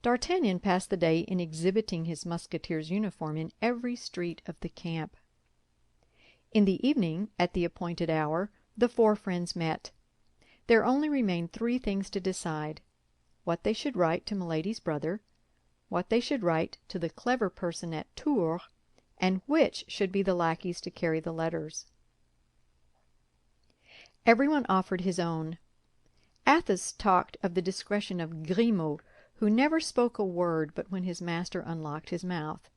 D'Artagnan passed the day in exhibiting his musketeer's uniform in every street of the camp. In the evening, at the appointed hour, the four friends met. There only remained three things to decide: what they should write to Milady's brother, what they should write to the clever person at Tours, and which should be the lackeys to carry the letters. Everyone offered his own. Athos talked of the discretion of Grimaud, who never spoke a word but when his master unlocked his mouth.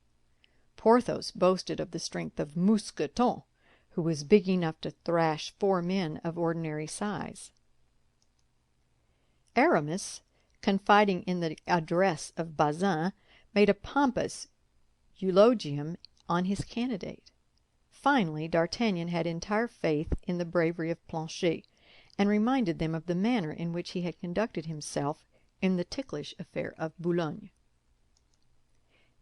Porthos boasted of the strength of Mousqueton, who was big enough to thrash 4 men of ordinary size. Aramis, confiding in the address of Bazin, made a pompous eulogium on his candidate. Finally, D'Artagnan had entire faith in the bravery of Planchet, and reminded them of the manner in which he had conducted himself in the ticklish affair of Boulogne.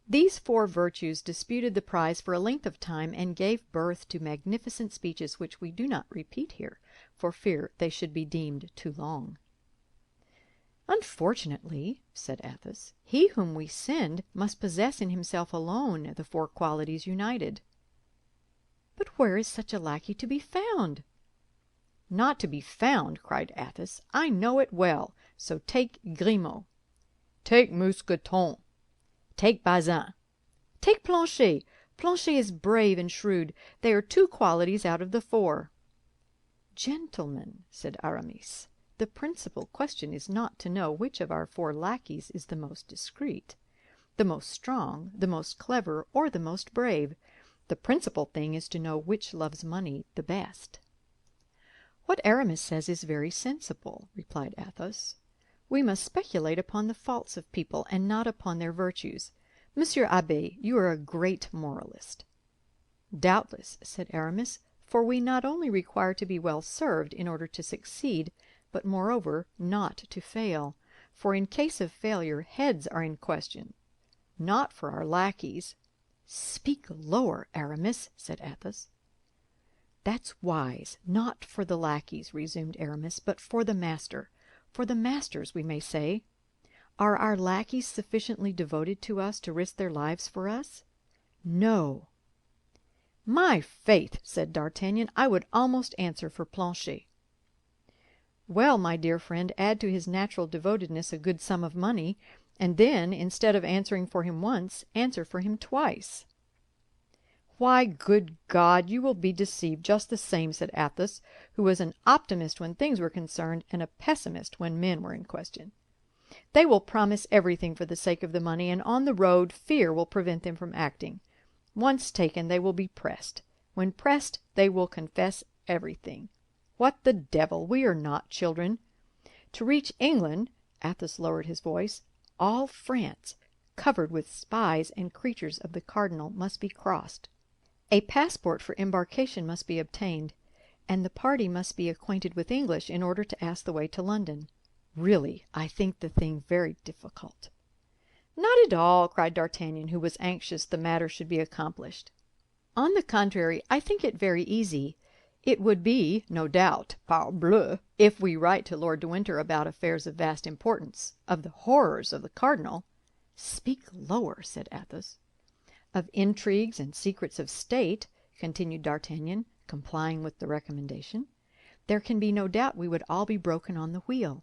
These four virtues disputed the prize for a length of time, and gave birth to magnificent speeches which we do not repeat here, for fear they should be deemed too long. "Unfortunately," said Athos, "he whom we send must possess in himself alone the 4 qualities united." "But where is such a lackey to be found?" "Not to be found!" cried Athos. "I know it well. So take Grimaud. Take Mousqueton. Take Bazin. Take Planchet. Planchet is brave and shrewd. They are 2 qualities out of the 4. "Gentlemen," said Aramis, "the principal question is not to know which of our 4 lackeys is the most discreet, the most strong, the most clever, or the most brave. The principal thing is to know which loves money the best." "What Aramis says is very sensible," replied Athos. "We must speculate upon the faults of people, and not upon their virtues. Monsieur Abbé, you are a great moralist." "Doubtless," said Aramis, "for we not only require to be well served in order to succeed, but moreover not to fail, for in case of failure heads are in question. Not for our lackeys." "Speak lower, Aramis," said Athos. "That's wise, not for the lackeys," resumed Aramis, "but for the master. For the masters, we may say. Are our lackeys sufficiently devoted to us to risk their lives for us? No." "My faith," said D'Artagnan, "I would almost answer for Planchet." "Well, my dear friend, add to his natural devotedness a good sum of money, and then, instead of answering for him once, answer for him twice." "Why, good God, you will be deceived just the same," said Athos, who was an optimist when things were concerned, and a pessimist when men were in question. "They will promise everything for the sake of the money, and on the road fear will prevent them from acting. Once taken, they will be pressed. When pressed, they will confess everything. What the devil! We are not children. To reach England," Athos lowered his voice, "all France, covered with spies and creatures of the cardinal, must be crossed. A passport for embarkation must be obtained, and the party must be acquainted with English in order to ask the way to London. Really, I think the thing very difficult." "Not at all," cried D'Artagnan, who was anxious the matter should be accomplished. "On the contrary, I think it very easy. It would be, no doubt, parbleu, if we write to Lord de Winter about affairs of vast importance, of the horrors of the cardinal—" "Speak lower," said Athos. "Of intrigues and secrets of state," continued D'Artagnan, complying with the recommendation, "there can be no doubt we would all be broken on the wheel.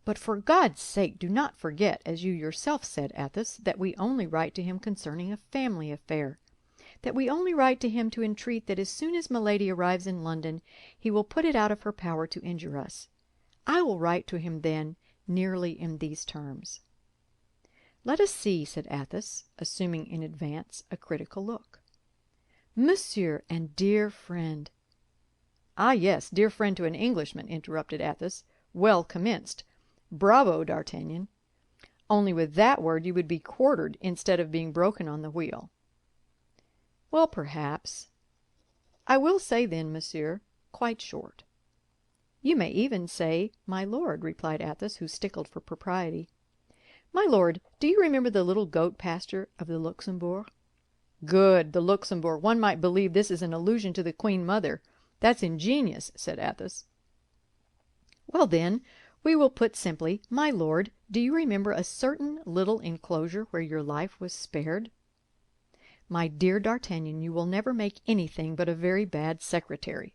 But for God's sake do not forget, as you yourself said, Athos, that we only write to him concerning a family affair, that we only write to him to entreat that as soon as Milady arrives in London he will put it out of her power to injure us. I will write to him then nearly in these terms." "Let us see," said Athos, assuming in advance a critical look. "Monsieur and dear friend—" "Ah, yes, dear friend to an Englishman," interrupted Athos. "Well commenced. Bravo, D'Artagnan. Only with that word you would be quartered instead of being broken on the wheel." "Well, perhaps. I will say then, monsieur, quite short." "You may even say, my lord," replied Athos, who stickled for propriety. "My lord, do you remember the little goat pasture of the Luxembourg?" "Good, the Luxembourg. One might believe this is an allusion to the Queen Mother. That's ingenious," said Athos. "Well, then, we will put simply, my lord, do you remember a certain little enclosure where your life was spared?" "My dear D'Artagnan, you will never make anything but a very bad secretary.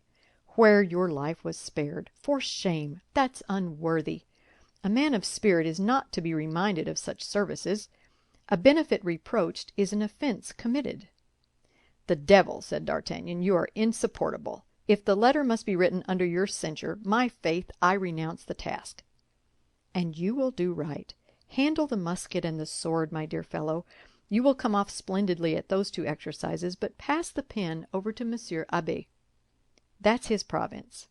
Where your life was spared. For shame! That's unworthy. A man of spirit is not to be reminded of such services. A benefit reproached is an offense committed." "The devil!" said D'Artagnan, "you are insupportable. If the letter must be written under your censure, my faith, I renounce the task." "And you will do right. Handle the musket and the sword, my dear fellow. You will come off splendidly at those two exercises, but pass the pen over to Monsieur Abbé. That's his province."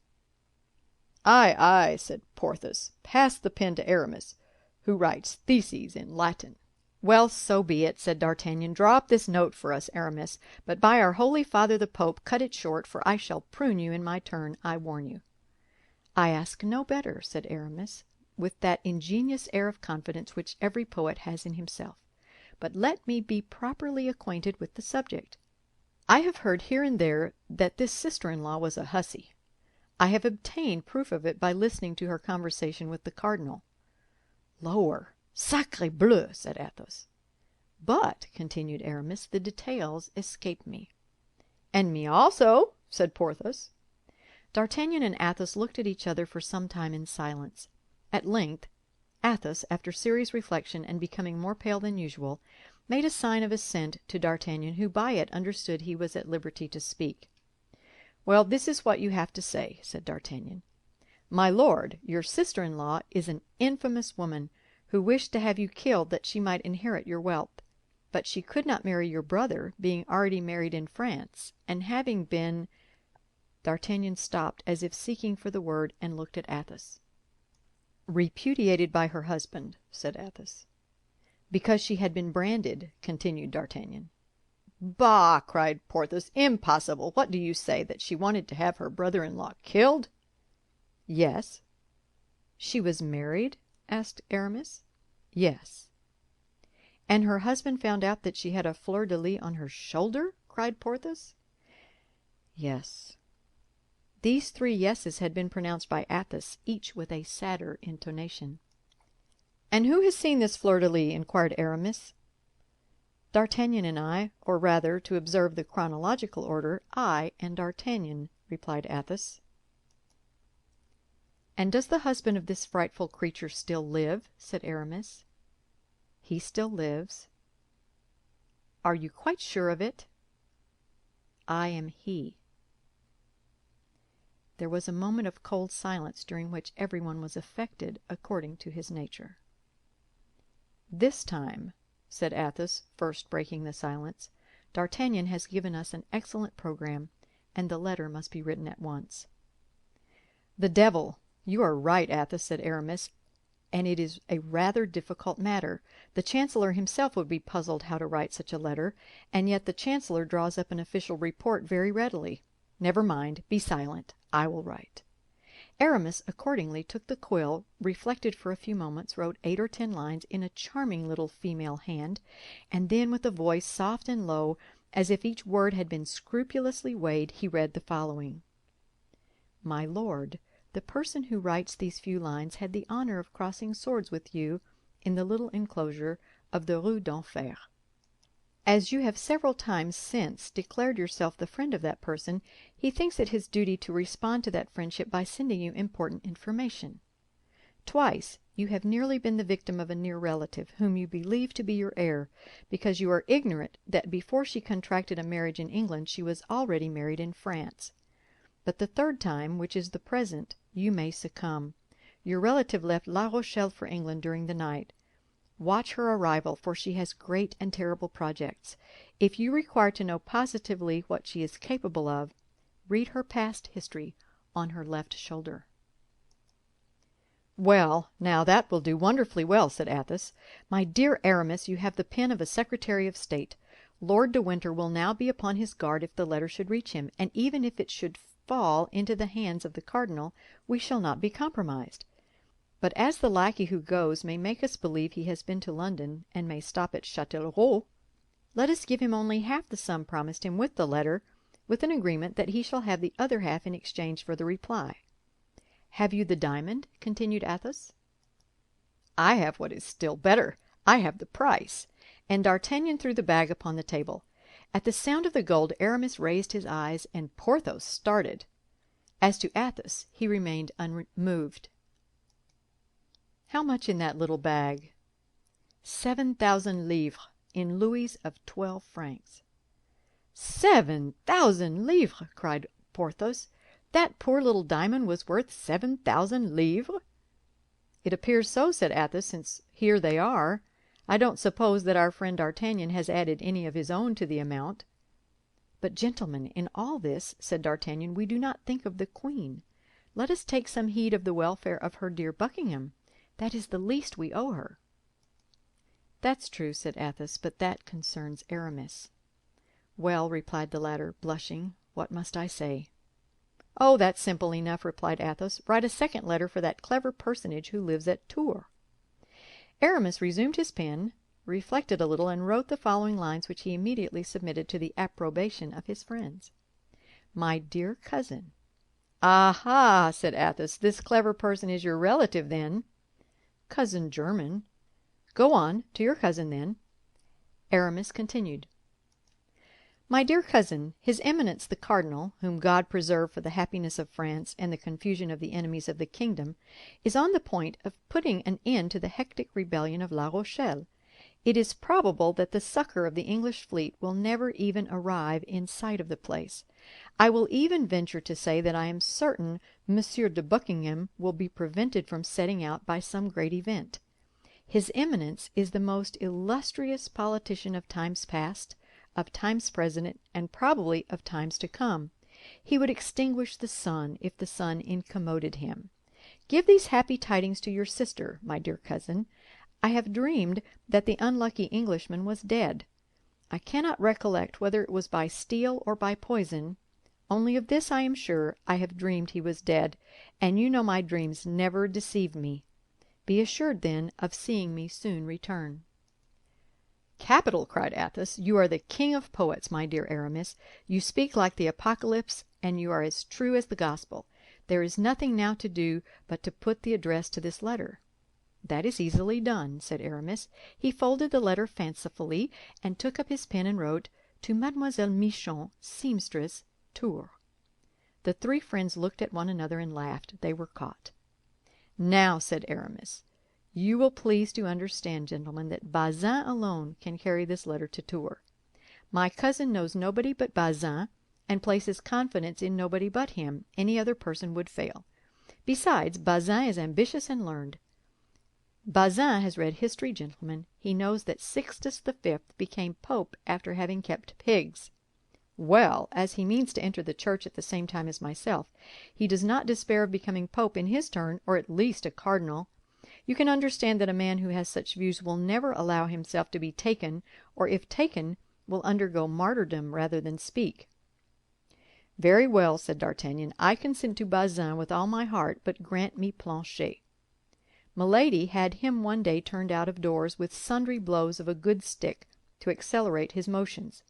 "Aye, aye," said Porthos. "Pass the pen to Aramis, who writes theses in Latin." "Well, so be it," said D'Artagnan. "Draw up this note for us, Aramis, but by our Holy Father the Pope, cut it short, for I shall prune you in my turn, I warn you." "I ask no better," said Aramis, with that ingenious air of confidence which every poet has in himself. "But let me be properly acquainted with the subject. I have heard here and there that this sister-in-law was a hussy. I have obtained proof of it by listening to her conversation with the cardinal." "Lower! Sacre bleu!" said Athos. "But," continued Aramis, "the details escape me." "And me also," said Porthos. D'Artagnan and Athos looked at each other for some time in silence. At length, Athos, after serious reflection and becoming more pale than usual, made a sign of assent to D'Artagnan, who by it understood he was at liberty to speak. "Well, this is what you have to say," said D'Artagnan. "My lord, your sister-in-law is an infamous woman, who wished to have you killed that she might inherit your wealth. But she could not marry your brother, being already married in France, and having been—" D'Artagnan stopped as if seeking for the word, and looked at Athos. "Repudiated by her husband," said Athos. "Because she had been branded," continued D'Artagnan. "Bah!" cried Porthos. "Impossible! What do you say? That she wanted to have her brother-in-law killed?" "Yes." "She was married?" asked Aramis. "Yes." "And her husband found out that she had a fleur-de-lis on her shoulder?" cried Porthos. "Yes." These three yeses had been pronounced by Athos, each with a sadder intonation. "And who has seen this fleur-de-lis?" inquired Aramis. "D'Artagnan and I, or rather, to observe the chronological order, I and D'Artagnan," replied Athos. "And does the husband of this frightful creature still live?" said Aramis. "He still lives." "Are you quite sure of it?" "I am he." There was a moment of cold silence, during which everyone was affected according to his nature. "This time," said Athos, first breaking the silence, "D'Artagnan has given us an excellent program, and the letter must be written at once." "The devil! You are right, Athos," said Aramis, "and it is a rather difficult matter. The chancellor himself would be puzzled how to write such a letter, and yet the chancellor draws up an official report very readily. Never mind, be silent. I will write. Aramis accordingly took the quill, reflected for a few moments, wrote 8 or 10 lines in a charming little female hand, and then, with a voice soft and low, as if each word had been scrupulously weighed, he read the following: My lord, the person who writes these few lines had the honor of crossing swords with you in the little enclosure of the Rue d'Enfer. As you have several times since declared yourself the friend of that person, he thinks it his duty to respond to that friendship by sending you important information. Twice you have nearly been the victim of a near relative, whom you believe to be your heir, because you are ignorant that before she contracted a marriage in England she was already married in France. But the third time, which is the present, you may succumb. Your relative left La Rochelle for England during the night. Watch her arrival, for she has great and terrible projects. If you require to know positively what she is capable of, read her past history on her left shoulder. "Well, now that will do wonderfully well," said Athos. "My dear Aramis, you have the pen of a Secretary of State. Lord de Winter will now be upon his guard if the letter should reach him, and even if it should fall into the hands of the cardinal, we shall not be compromised. But as the lackey who goes may make us believe he has been to London, and may stop at Châtellerault, let us give him only half the sum promised him with the letter, with an agreement that he shall have the other half in exchange for the reply. Have you the diamond?" continued Athos. "I have what is still better. I have the price." And D'Artagnan threw the bag upon the table. At the sound of the gold, Aramis raised his eyes, and Porthos started. As to Athos, he remained unmoved. "How much in that little bag?" 7,000 livres, in louis of 12 francs. 7,000 livres! cried Porthos. "That poor little diamond was worth 7,000 livres?" "It appears so," said Athos, "since here they are. I don't suppose that our friend D'Artagnan has added any of his own to the amount." "But, gentlemen, in all this," said D'Artagnan, "we do not think of the queen. Let us take some heed of the welfare of her dear Buckingham. That is the least we owe her." "That's true," said Athos, "but that concerns Aramis." "Well," replied the latter, blushing, "what must I say?" "Oh, that's simple enough," replied Athos. "Write a second letter for that clever personage who lives at Tours." Aramis resumed his pen, reflected a little, and wrote the following lines, which he immediately submitted to the approbation of his friends. "My dear cousin." "Aha!" said Athos, "this clever person is your relative, then?" "Cousin german." "Go on, to your cousin, then." Aramis continued. "My dear cousin, His Eminence the Cardinal, whom God preserve for the happiness of France and the confusion of the enemies of the kingdom, is on the point of putting an end to the hectic rebellion of La Rochelle. It is probable that the succor of the English fleet will never even arrive in sight of the place. I will even venture to say that I am certain Monsieur de Buckingham will be prevented from setting out by some great event. His Eminence is the most illustrious politician of times past, of times present, and probably of times to come. He would extinguish the sun if the sun incommoded him. Give these happy tidings to your sister, my dear cousin. I have dreamed that the unlucky Englishman was dead. I cannot recollect whether it was by steel or by poison. Only of this I am sure, I have dreamed he was dead, and you know my dreams never deceive me. Be assured, then, of seeing me soon return." "Capital!" cried Athos. "You are the king of poets, my dear Aramis. You speak like the Apocalypse, and you are as true as the Gospel. There is nothing now to do but to put the address to this letter." "That is easily done," said Aramis. He folded the letter fancifully, and took up his pen and wrote, "To Mademoiselle Michon, seamstress, Tours." The three friends looked at one another and laughed. They were caught. "Now," said Aramis, "you will please to understand, gentlemen, that Bazin alone can carry this letter to Tours. My cousin knows nobody but Bazin, and places confidence in nobody but him. Any other person would fail. Besides, Bazin is ambitious and learned. Bazin has read history, gentlemen. He knows that Sixtus V became pope after having kept pigs. Well, as he means to enter the church at the same time as myself, he does not despair of becoming pope in his turn, or at least a cardinal. You can understand that a man who has such views will never allow himself to be taken, or if taken, will undergo martyrdom rather than speak." "Very well," said D'Artagnan, "I consent to Bazin with all my heart, but grant me Planchet." Milady had him one day turned out of doors with sundry blows of a good stick to accelerate his motions.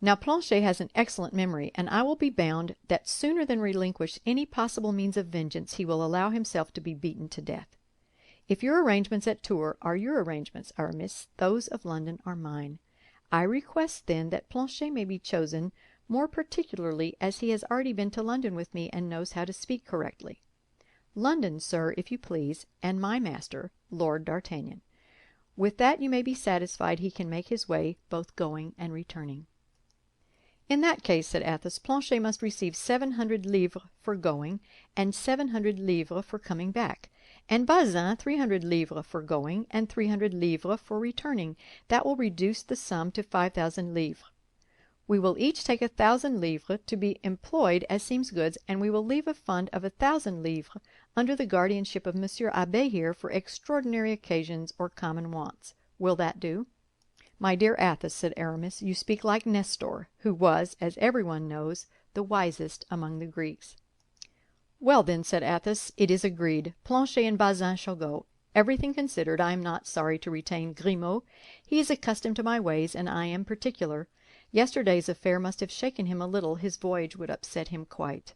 Now Planchet has an excellent memory, and I will be bound that sooner than relinquish any possible means of vengeance he will allow himself to be beaten to death. If your arrangements at Tours are your arrangements, Aramis, those of London are mine. I request, then, that Planchet may be chosen, more particularly as he has already been to London with me and knows how to speak correctly. London, sir, if you please, and my master, Lord D'Artagnan. With that you may be satisfied he can make his way, both going and returning." "In that case," said Athos, "Planchet must receive 700 livres for going, and 700 livres for coming back, and Bazin 300 livres for going, and 300 livres for returning. That will reduce the sum to 5,000 livres. We will each take 1,000 livres to be employed as seems goods, and we will leave a fund of 1,000 livres under the guardianship of Monsieur Abbé here for extraordinary occasions or common wants. Will that do?" "My dear Athos," said Aramis, "you speak like Nestor, who was, as everyone knows, the wisest among the Greeks." "Well, then," said Athos, "it is agreed. Planchet and Bazin shall go. Everything considered, I am not sorry to retain Grimaud. He is accustomed to my ways, and I am particular. Yesterday's affair must have shaken him a little. His voyage would upset him quite."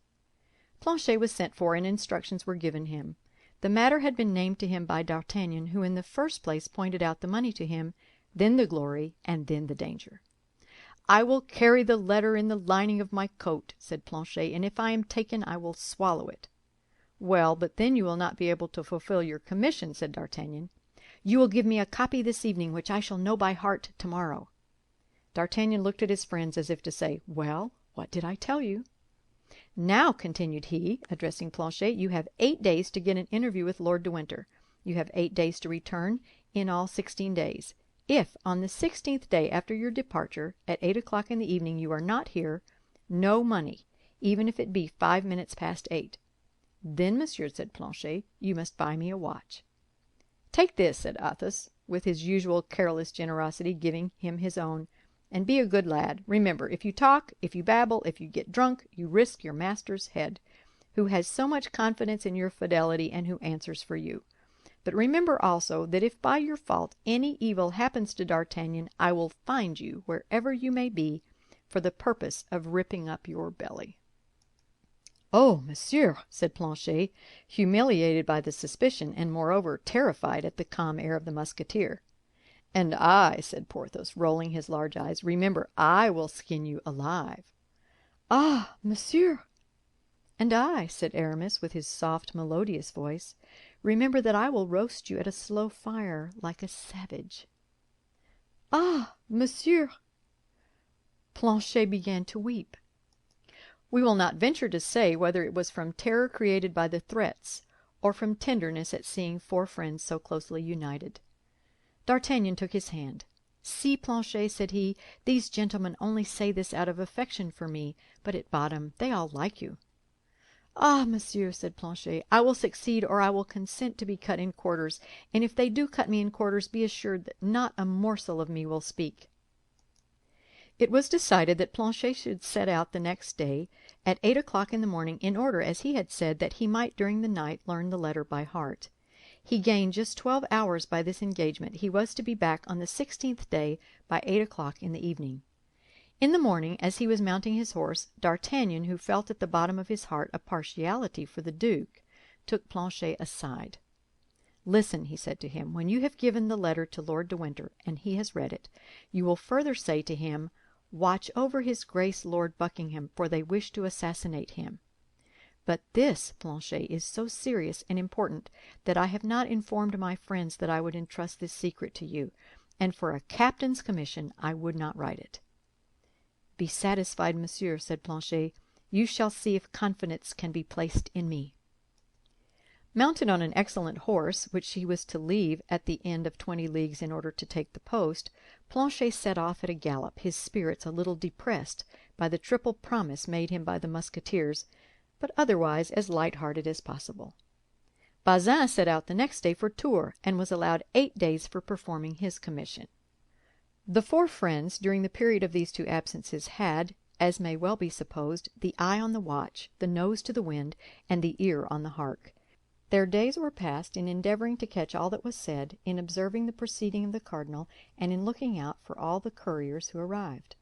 Planchet was sent for, and instructions were given him. The matter had been named to him by D'Artagnan, who in the first place pointed out the money to him, then the glory, and then the danger. "I will carry the letter in the lining of my coat," said Planchet, "and if I am taken, I will swallow it." "Well, but then you will not be able to fulfill your commission," said D'Artagnan. "You will give me a copy this evening, which I shall know by heart tomorrow." D'Artagnan looked at his friends as if to say, "Well, what did I tell you?" "Now," continued he, addressing Planchet, "you have 8 days to get an interview with Lord de Winter. You have 8 days to return, in all 16 days. If, on the 16th day after your departure, at 8 o'clock in the evening, you are not here, no money, even if it be 5 minutes past 8. Then, monsieur," said Planchet, "you must buy me a watch." "Take this," said Athos, with his usual careless generosity, giving him his own, "and be a good lad. Remember, if you talk, if you babble, if you get drunk, you risk your master's head, who has so much confidence in your fidelity and who answers for you. But remember also that if by your fault any evil happens to D'Artagnan, I will find you, wherever you may be, for the purpose of ripping up your belly." "Oh, monsieur," said Planchet, humiliated by the suspicion, and moreover terrified at the calm air of the Musketeer. "And I," said Porthos, rolling his large eyes, "remember, I will skin you alive." "Ah, monsieur!" "And I," said Aramis, with his soft, melodious voice, "remember that I will roast you at a slow fire, like a savage." "Ah, monsieur!" Planchet began to weep. We will not venture to say whether it was from terror created by the threats, or from tenderness at seeing 4 friends so closely united. D'Artagnan took his hand. "See, Planchet," said he, "these gentlemen only say this out of affection for me, but at bottom they all like you." "Ah, monsieur," said Planchet, "I will succeed, or I will consent to be cut in quarters, and if they do cut me in quarters, be assured that not a morsel of me will speak." It was decided that Planchet should set out the next day at 8 o'clock in the morning, in order, as he had said, that he might during the night learn the letter by heart. He gained just 12 hours by this engagement. He was to be back on the 16th day by 8 o'clock in the evening. In the morning, as he was mounting his horse, D'Artagnan, who felt at the bottom of his heart a partiality for the duke, took Planchet aside. "Listen," he said to him, "when you have given the letter to Lord de Winter, and he has read it, you will further say to him, 'Watch over his Grace Lord Buckingham, for they wish to assassinate him.' But this, Planchet, is so serious and important that I have not informed my friends that I would entrust this secret to you, and for a captain's commission I would not write it." "Be satisfied, monsieur," said Planchet. "You shall see if confidence can be placed in me." Mounted on an excellent horse, which he was to leave at the end of 20 leagues in order to take the post, Planchet set off at a gallop, his spirits a little depressed by the triple promise made him by the Musketeers, but otherwise as light-hearted as possible. Bazin set out the next day for Tours, and was allowed 8 days for performing his commission. The 4 friends, during the period of these 2 absences, had, as may well be supposed, the eye on the watch, the nose to the wind, and the ear on the hark. Their days were passed in endeavouring to catch all that was said, in observing the proceeding of the cardinal, and in looking out for all the couriers who arrived.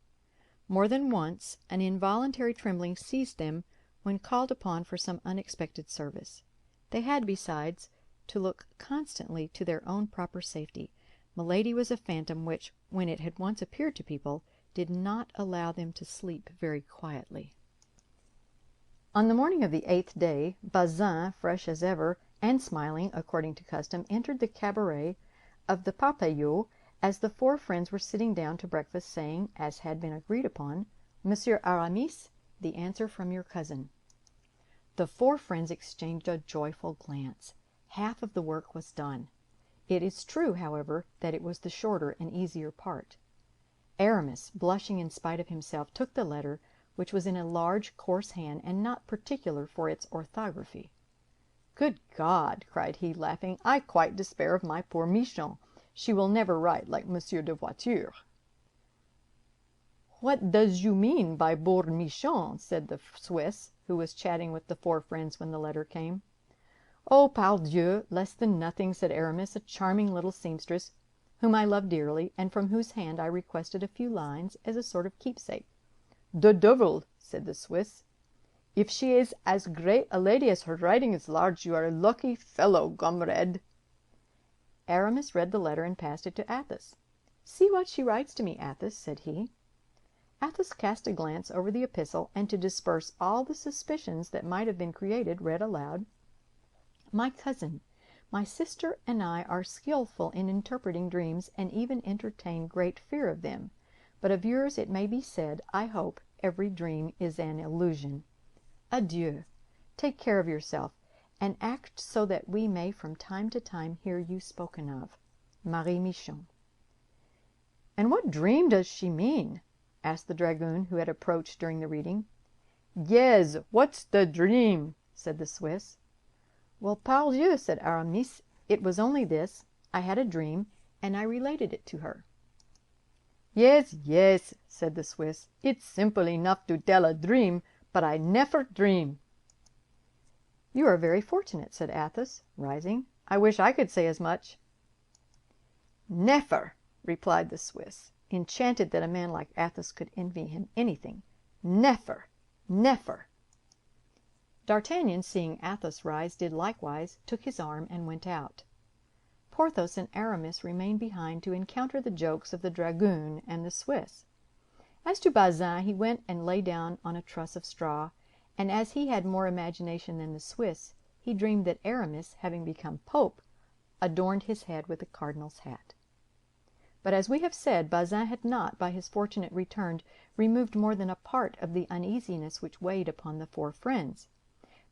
More than once an involuntary trembling seized them when called upon for some unexpected service. They had, besides, to look constantly to their own proper safety. Milady was a phantom which, when it had once appeared to people, did not allow them to sleep very quietly. On the morning of the 8th day, Bazin, fresh as ever, and smiling according to custom, entered the cabaret of the Parpaillots as the four friends were sitting down to breakfast, saying, as had been agreed upon, "Monsieur Aramis, the answer from your cousin." The four friends exchanged a joyful glance. Half of the work was done. It is true, however, that it was the shorter and easier part. Aramis, blushing in spite of himself, took the letter, which was in a large, coarse hand, and not particular for its orthography. "Good God!" cried he, laughing, "I quite despair of my poor Michon. She will never write like Monsieur de Voiture." "What does you mean by poor Michon?" said the Swiss, who was chatting with the four friends when the letter came. "Oh, pardieu, less than nothing," said Aramis, "a charming little seamstress, whom I love dearly, and from whose hand I requested a few lines as a sort of keepsake." "The devil!" said the Swiss. "If she is as great a lady as her writing is large, you are a lucky fellow, comrade." Aramis read the letter and passed it to Athos. "See what she writes to me, Athos," said he. Athos cast a glance over the epistle, and to disperse all the suspicions that might have been created, read aloud, "My cousin, my sister and I are skillful in interpreting dreams, and even entertain great fear of them. But of yours it may be said, I hope, every dream is an illusion. Adieu. Take care of yourself, and act so that we may from time to time hear you spoken of. Marie Michon." "And what dream does she mean?" asked the dragoon, who had approached during the reading. "Yes, what's the dream?" said the Swiss. "Well, pardieu," said Aramis, "it was only this. I had a dream, and I related it to her." "Yes, yes," said the Swiss, "it's simple enough to tell a dream, but I never dream." "You are very fortunate," said Athos, rising. "I wish I could say as much." "Never," replied the Swiss, enchanted that a man like Athos could envy him anything. "Never, never." D'Artagnan, seeing Athos rise, did likewise, took his arm, and went out. Porthos and Aramis remained behind to encounter the jokes of the dragoon and the Swiss. As to Bazin, he went and lay down on a truss of straw, and as he had more imagination than the Swiss, he dreamed that Aramis, having become pope, adorned his head with the cardinal's hat. But as we have said, Bazin had not, by his fortunate return, removed more than a part of the uneasiness which weighed upon the four friends.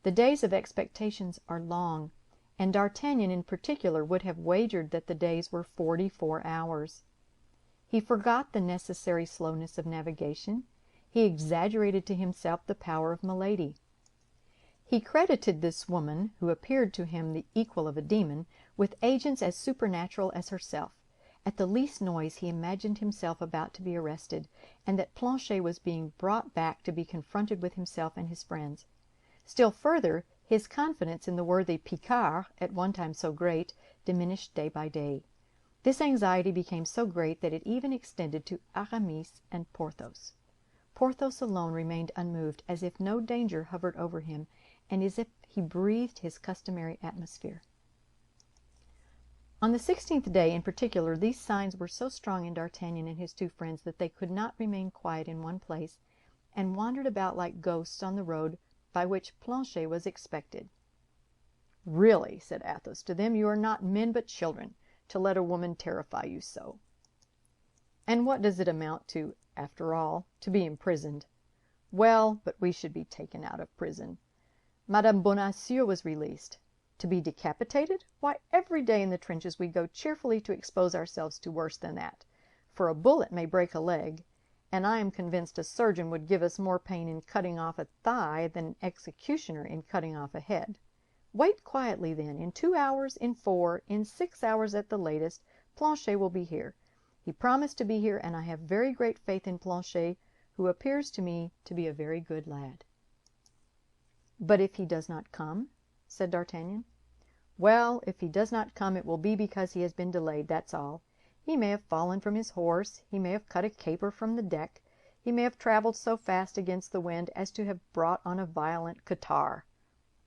The days of expectations are long, and D'Artagnan in particular would have wagered that the days were 44 hours. He forgot the necessary slowness of navigation. He exaggerated to himself the power of Milady. He credited this woman, who appeared to him the equal of a demon, with agents as supernatural as herself. At the least noise he imagined himself about to be arrested, and that Planchet was being brought back to be confronted with himself and his friends. Still further, his confidence in the worthy Picard, at one time so great, diminished day by day. This anxiety became so great that it even extended to Aramis and Porthos. Porthos alone remained unmoved, as if no danger hovered over him, and as if he breathed his customary atmosphere. On the 16th day, in particular, these signs were so strong in D'Artagnan and his two friends that they could not remain quiet in one place, and wandered about like ghosts on the road by which Planchet was expected. "Really," said Athos to them, "you are not men but children, to let a woman terrify you so. And what does it amount to, after all? To be imprisoned. Well, but we should be taken out of prison. Madame Bonacieux was released. To be decapitated? Why, every day in the trenches we go cheerfully to expose ourselves to worse than that, for a bullet may break a leg, and I am convinced a surgeon would give us more pain in cutting off a thigh than an executioner in cutting off a head. Wait quietly, then. In 2 hours, in 4, in 6 hours at the latest, Planchet will be here. He promised to be here, and I have very great faith in Planchet, who appears to me to be a very good lad." "But if he does not come?" said D'Artagnan. "Well, if he does not come, it will be because he has been delayed, that's all. He may have fallen from his horse, he may have cut a caper from the deck, he may have travelled so fast against the wind as to have brought on a violent catarrh.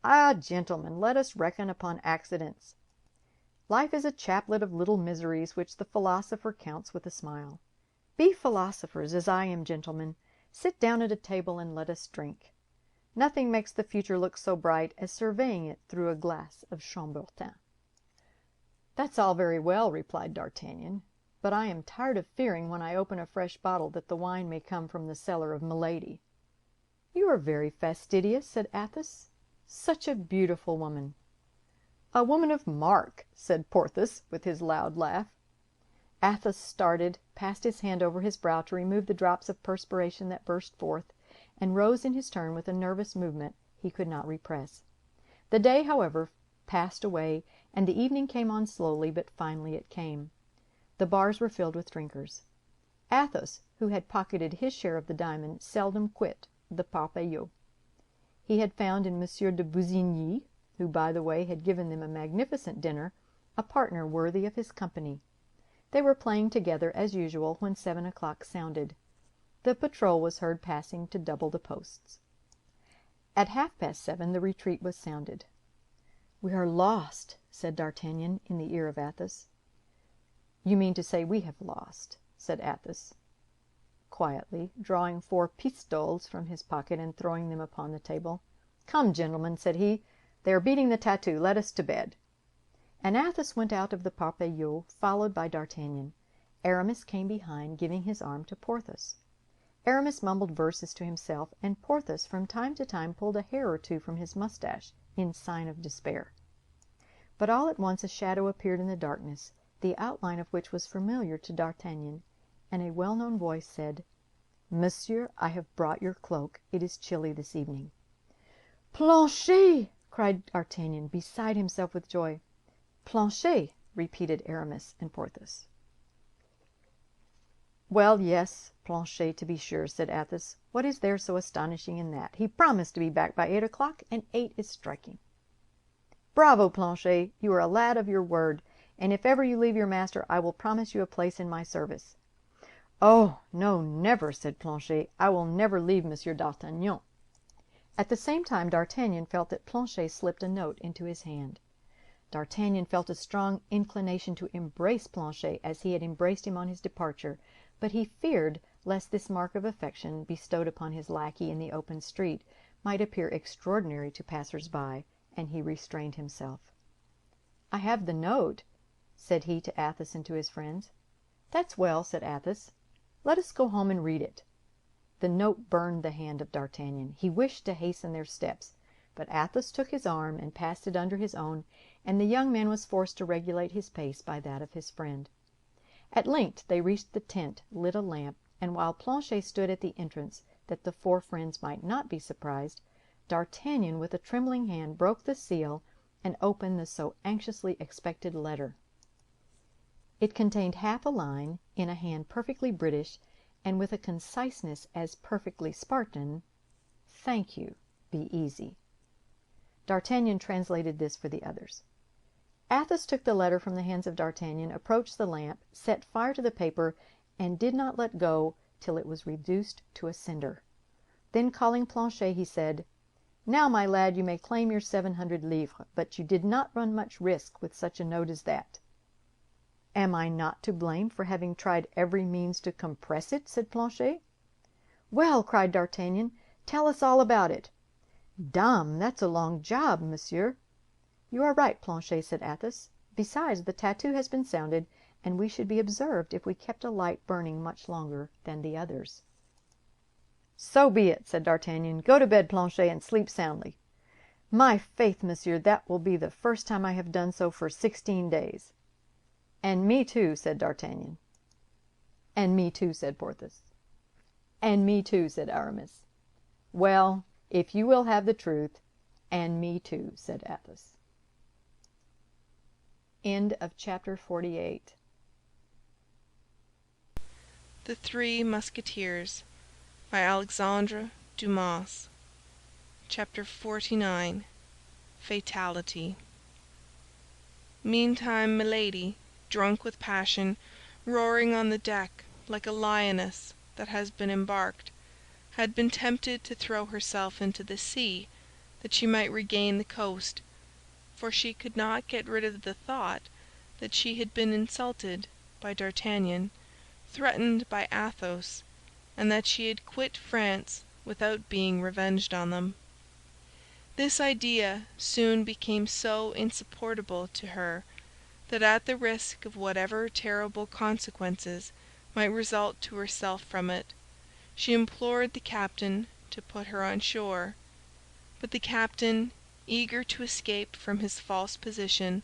Ah, gentlemen, let us reckon upon accidents. Life is a chaplet of little miseries which the philosopher counts with a smile. Be philosophers, as I am, gentlemen. Sit down at a table and let us drink. Nothing makes the future look so bright as surveying it through a glass of Chambertin." "That's all very well," replied D'Artagnan, "but I am tired of fearing when I open a fresh bottle that the wine may come from the cellar of Milady." "You are very fastidious," said Athos. "Such a beautiful woman." "A woman of mark," said Porthos, with his loud laugh. Athos started, passed his hand over his brow to remove the drops of perspiration that burst forth, and rose in his turn with a nervous movement he could not repress. The day, however, passed away, and the evening came on slowly, but finally it came. The bars were filled with drinkers. Athos, who had pocketed his share of the diamond, seldom quit the Parpaillot. He had found in M. de Busigny, who, by the way, had given them a magnificent dinner, a partner worthy of his company. They were playing together as usual when 7 o'clock sounded. The patrol was heard passing to double the posts. At 7:30 the retreat was sounded. "We are lost," said D'Artagnan in the ear of Athos. "You mean to say we have lost," said Athos, quietly, drawing 4 pistoles from his pocket and throwing them upon the table. "Come, gentlemen," said he, "they are beating the tattoo. Let us to bed." And Athos went out of the Parpaillot, followed by D'Artagnan. Aramis came behind, giving his arm to Porthos. Aramis mumbled verses to himself, and Porthos from time to time pulled a hair or two from his mustache, in sign of despair. But all at once a shadow appeared in the darkness, the outline of which was familiar to D'Artagnan, and a well-known voice said, "Monsieur, I have brought your cloak. It is chilly this evening." "Planchet!" cried D'Artagnan, beside himself with joy. "Planchet," repeated Aramis and Porthos. "Well, yes, Planchet, to be sure," said Athos. "What is there so astonishing in that? He promised to be back by 8 o'clock, and 8 is striking." "Bravo, Planchet! You are a lad of your word, and if ever you leave your master I will promise you a place in my service." "Oh, no, never," said Planchet. "I will never leave Monsieur d'Artagnan." At the same time D'Artagnan felt that Planchet slipped a note into his hand. D'Artagnan felt a strong inclination to embrace Planchet as he had embraced him on his departure, but he feared lest this mark of affection bestowed upon his lackey in the open street might appear extraordinary to passers-by, and he restrained himself. "I have the note," said he to Athos and to his friends. "That's well," said Athos. "Let us go home and read it." The note burned the hand of D'Artagnan. He wished to hasten their steps, but Athos took his arm and passed it under his own, and the young man was forced to regulate his pace by that of his friend. At length they reached the tent, lit a lamp, and while Planchet stood at the entrance, that the 4 friends might not be surprised, D'Artagnan with a trembling hand broke the seal and opened the so anxiously expected letter. It contained half a line, in a hand perfectly British, and with a conciseness as perfectly Spartan: "Thank you. Be easy." D'Artagnan translated this for the others. Athos took the letter from the hands of D'Artagnan, approached the lamp, set fire to the paper, and did not let go till it was reduced to a cinder. Then, calling Planchet, he said, "Now, my lad, you may claim your 700 livres, but you did not run much risk with such a note as that." "Am I not to blame for having tried every means to compress it?" said Planchet. "Well," cried D'Artagnan, "tell us all about it." "Dame, that's a long job, monsieur." "You are right, Planchet," said Athos. "Besides, the tattoo has been sounded, and we should be observed if we kept a light burning much longer than the others." "So be it," said D'Artagnan. "Go to bed, Planchet, and sleep soundly." "My faith, monsieur, that will be the first time I have done so for 16 days." "And me too," said D'Artagnan. "And me too," said Porthos. "And me too," said Aramis. "Well, if you will have the truth, and me too," said Athos. End of chapter 48. The Three Musketeers, by Alexandre Dumas. Chapter 49. Fatality. Meantime Milady, drunk with passion, roaring on the deck like a lioness that has been embarked, had been tempted to throw herself into the sea that she might regain the coast, for she could not get rid of the thought that she had been insulted by D'Artagnan, threatened by Athos, and that she had quit France without being revenged on them. This idea soon became so insupportable to her that at the risk of whatever terrible consequences might result to herself from it, she implored the captain to put her on shore. But the captain, eager to escape from his false position,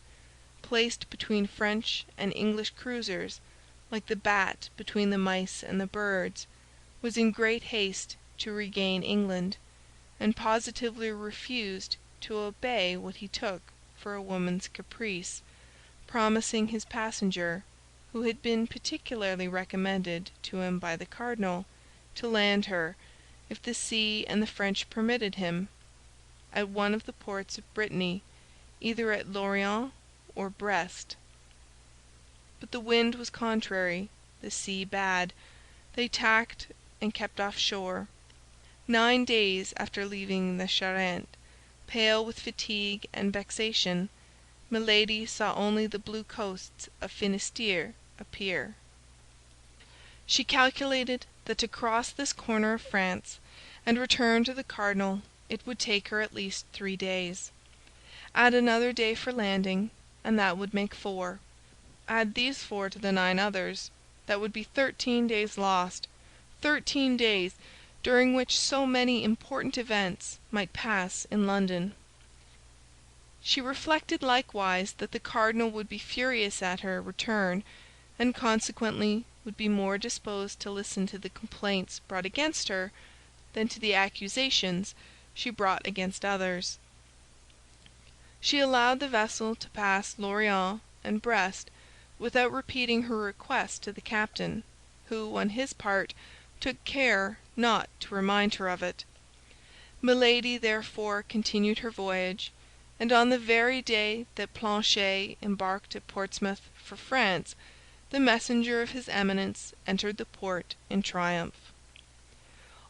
placed between French and English cruisers, like the bat between the mice and the birds, was in great haste to regain England, and positively refused to obey what he took for a woman's caprice, promising his passenger, who had been particularly recommended to him by the cardinal, to land her, if the sea and the French permitted him, at one of the ports of Brittany, either at Lorient or Brest. But the wind was contrary, the sea bad. They tacked and kept off shore. 9 days after leaving the Charente, pale with fatigue and vexation, Milady saw only the blue coasts of Finistère appear. She calculated that to cross this corner of France and return to the cardinal it would take her at least 3 days. Add another day for landing, and that would make 4. Add these 4 to the 9 others, that would be 13 days lost. 13 days during which so many important events might pass in London. She reflected likewise that the cardinal would be furious at her return, and consequently would be more disposed to listen to the complaints brought against her than to the accusations she brought against others. She allowed the vessel to pass Lorient and Brest without repeating her request to the captain, who, on his part, took care not to remind her of it. Milady therefore continued her voyage, and on the very day that Planchet embarked at Portsmouth for France, the messenger of his Eminence entered the port in triumph.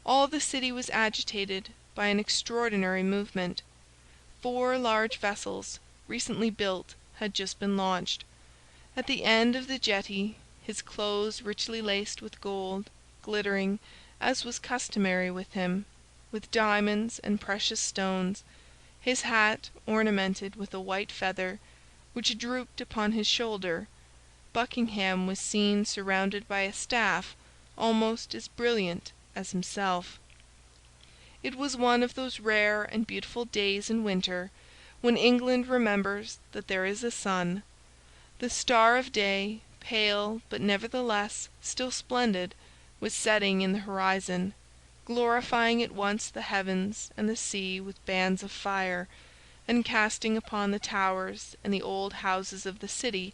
All the city was agitated by an extraordinary movement. 4 large vessels, recently built, had just been launched. At the end of the jetty, his clothes richly laced with gold, glittering, as was customary with him, with diamonds and precious stones, his hat ornamented with a white feather, which drooped upon his shoulder, Buckingham was seen surrounded by a staff almost as brilliant as himself. It was one of those rare and beautiful days in winter when England remembers that there is a sun. The star of day, pale but nevertheless still splendid, was setting in the horizon, glorifying at once the heavens and the sea with bands of fire, and casting upon the towers and the old houses of the city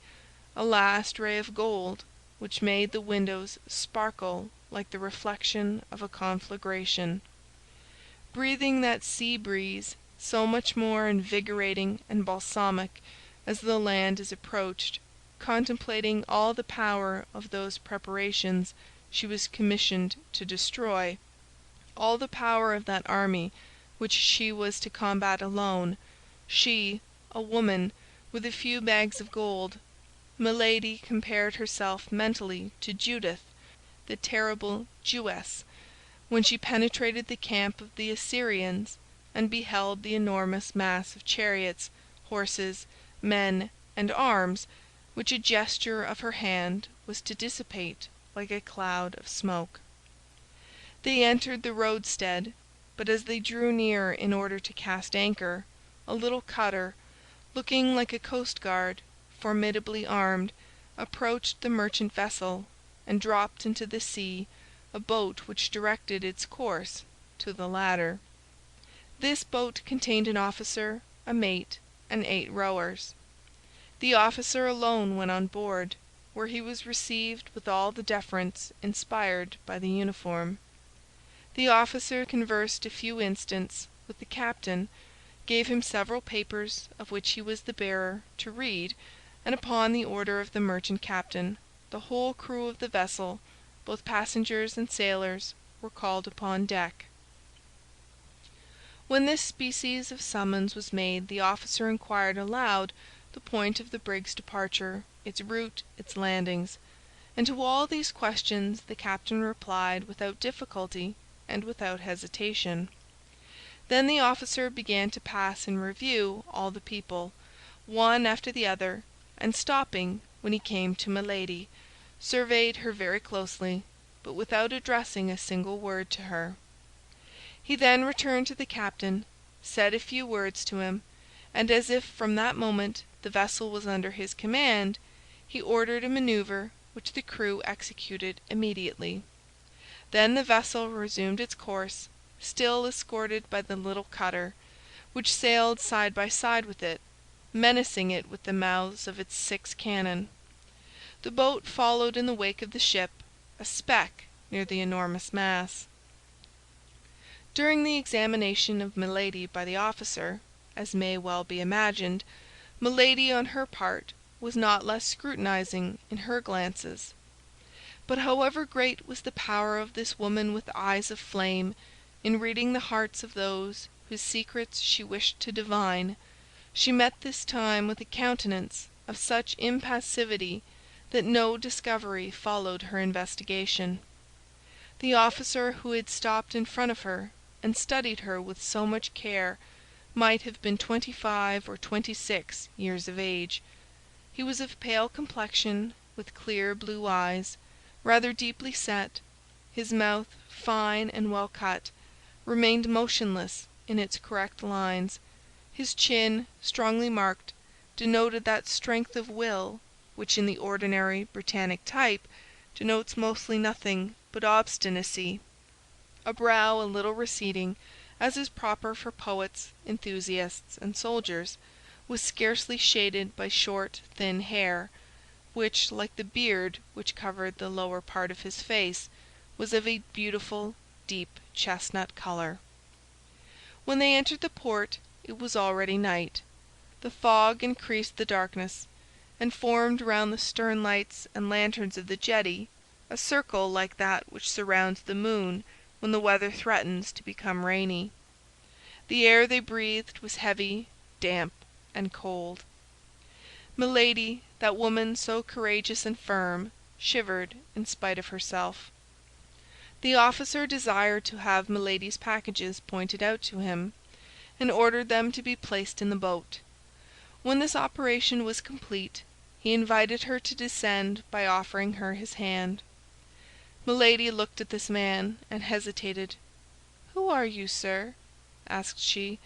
a last ray of gold, which made the windows sparkle like the reflection of a conflagration. Breathing that sea breeze, so much more invigorating and balsamic as the land is approached, contemplating all the power of those preparations she was commissioned to destroy, all the power of that army which she was to combat alone, she, a woman, with a few bags of gold, Milady compared herself mentally to Judith, the terrible Jewess, when she penetrated the camp of the Assyrians and beheld the enormous mass of chariots, horses, men, and arms, which a gesture of her hand was to dissipate like a cloud of smoke. They entered the roadstead, but as they drew near in order to cast anchor, a little cutter, looking like a coast-guard, formidably armed, approached the merchant vessel, and dropped into the sea a boat which directed its course to the latter. This boat contained an officer, a mate, and 8 rowers. The officer alone went on board, where he was received with all the deference inspired by the uniform. The officer conversed a few instants with the captain, gave him several papers of which he was the bearer to read, and upon the order of the merchant captain, the whole crew of the vessel, both passengers and sailors, were called upon deck. When this species of summons was made, the officer inquired aloud the point of the brig's departure, its route, its landings, and to all these questions the captain replied without difficulty and without hesitation. Then the officer began to pass in review all the people, one after the other, and stopping when he came to Milady, surveyed her very closely, but without addressing a single word to her. He then returned to the captain, said a few words to him, and as if from that moment the vessel was under his command, he ordered a maneuver which the crew executed immediately. Then the vessel resumed its course, still escorted by the little cutter, which sailed side by side with it, menacing it with the mouths of its 6 cannon. The boat followed in the wake of the ship, a speck near the enormous mass. During the examination of Milady by the officer, as may well be imagined, Milady on her part was not less scrutinizing in her glances. But however great was the power of this woman with eyes of flame in reading the hearts of those whose secrets she wished to divine, she met this time with a countenance of such impassivity that no discovery followed her investigation. The officer who had stopped in front of her and studied her with so much care might have been 25 or 26 years of age. He was of pale complexion, with clear blue eyes, rather deeply set. His mouth, fine and well cut, remained motionless in its correct lines. His chin, strongly marked, denoted that strength of will which in the ordinary Britannic type denotes mostly nothing but obstinacy. A brow a little receding, as is proper for poets, enthusiasts, and soldiers, was scarcely shaded by short, thin hair, which, like the beard which covered the lower part of his face, was of a beautiful, deep chestnut color. When they entered the port, it was already night. The fog increased the darkness, and formed round the stern lights and lanterns of the jetty a circle like that which surrounds the moon when the weather threatens to become rainy. The air they breathed was heavy, damp, and cold. Milady, that woman so courageous and firm, shivered in spite of herself. The officer desired to have Milady's packages pointed out to him, and ordered them to be placed in the boat. When this operation was complete, he invited her to descend by offering her his hand. Milady looked at this man and hesitated. "Who are you, sir?" asked she.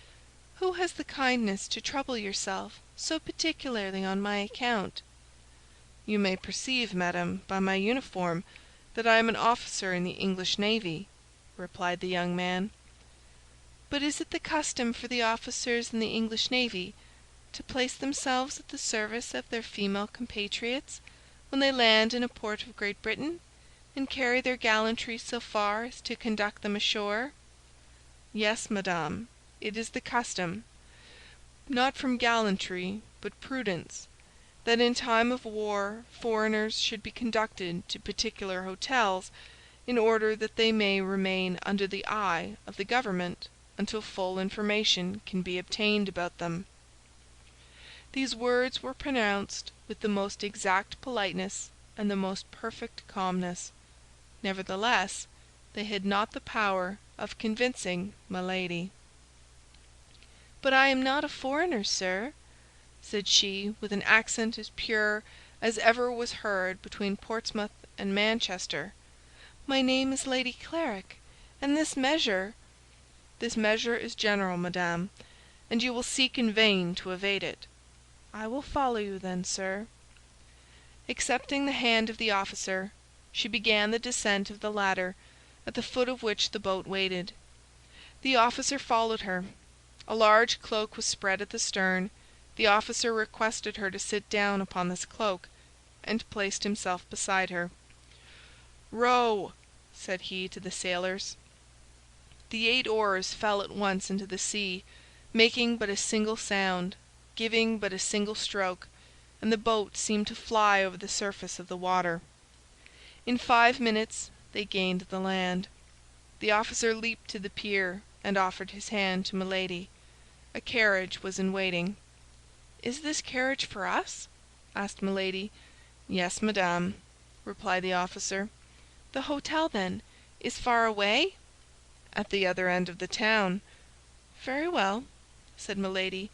"Who has the kindness to trouble yourself so particularly on my account?" "You may perceive, madam, by my uniform, that I am an officer in the English navy," replied the young man. "But is it the custom for the officers in the English navy to place themselves at the service of their female compatriots when they land in a port of Great Britain, and carry their gallantry so far as to conduct them ashore?" "Yes, madame, it is the custom, not from gallantry but prudence, that in time of war foreigners should be conducted to particular hotels, in order that they may remain under the eye of the government until full information can be obtained about them." These words were pronounced with the most exact politeness and the most perfect calmness. Nevertheless, they had not the power of convincing Milady. "But I am not a foreigner, sir," said she, with an accent as pure as ever was heard between Portsmouth and Manchester. "My name is Lady Clarick, and this measure—" "This measure is general, madame, and you will seek in vain to evade it." "I will follow you, then, sir." Accepting the hand of the officer, she began the descent of the ladder, at the foot of which the boat waited. The officer followed her. A large cloak was spread at the stern. The officer requested her to sit down upon this cloak, and placed himself beside her. "Row," said he to the sailors. The 8 oars fell at once into the sea, making but a single sound, giving but a single stroke, and the boat seemed to fly over the surface of the water. In 5 minutes they gained the land. The officer leaped to the pier and offered his hand to Milady. A carriage was in waiting. "Is this carriage for us?" asked Milady. "Yes, madame," replied the officer. "The hotel, then, is far away?" "At the other end of the town." "Very well," said Milady,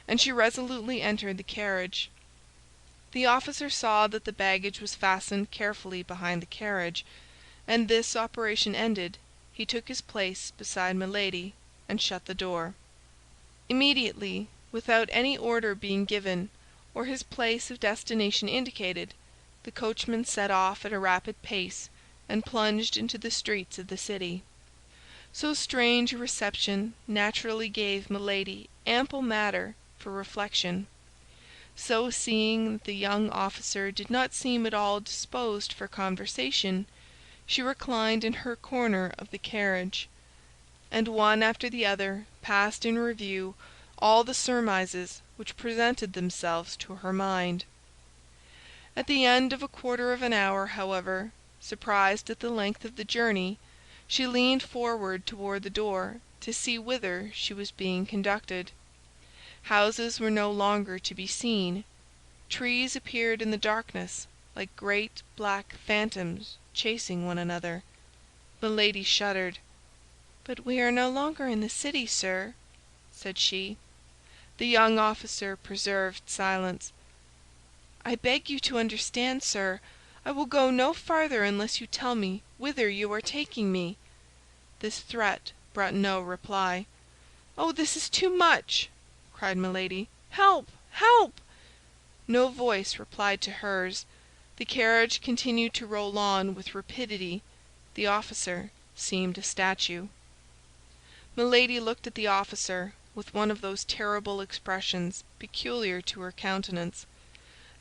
and she resolutely entered the carriage. The officer saw that the baggage was fastened carefully behind the carriage, and this operation ended, he took his place beside Milady and shut the door. Immediately, without any order being given or his place of destination indicated, the coachman set off at a rapid pace and plunged into the streets of the city. So strange a reception naturally gave Milady ample matter for reflection. So, seeing that the young officer did not seem at all disposed for conversation, she reclined in her corner of the carriage, and one after the other passed in review all the surmises which presented themselves to her mind. At the end of a quarter of an hour, however, surprised at the length of the journey, she leaned forward toward the door to see whither she was being conducted. Houses were no longer to be seen. Trees appeared in the darkness like great black phantoms chasing one another. Milady shuddered. "But we are no longer in the city, sir," said she. The young officer preserved silence. "I beg you to understand, sir, I will go no farther unless you tell me whither you are taking me." This threat brought no reply. "Oh, this is too much!" cried Milady. "Help! Help!" No voice replied to hers. The carriage continued to roll on with rapidity. The officer seemed a statue. Milady looked at the officer with one of those terrible expressions peculiar to her countenance,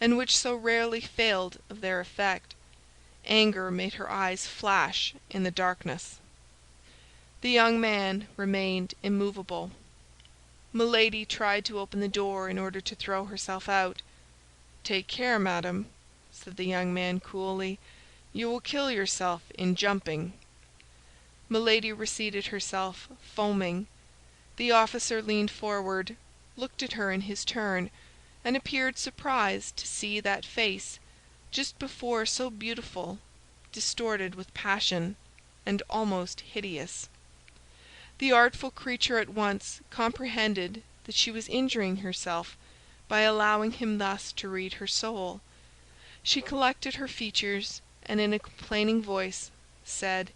and which so rarely failed of their effect. Anger made her eyes flash in the darkness. The young man remained immovable. Milady tried to open the door in order to throw herself out. "Take care, madame," said the young man coolly. "You will kill yourself in jumping." Milady reseated herself, foaming. The officer leaned forward, looked at her in his turn, and appeared surprised to see that face, just before so beautiful, distorted with passion, and almost hideous. The artful creature at once comprehended that she was injuring herself by allowing him thus to read her soul. She collected her features, and in a complaining voice said,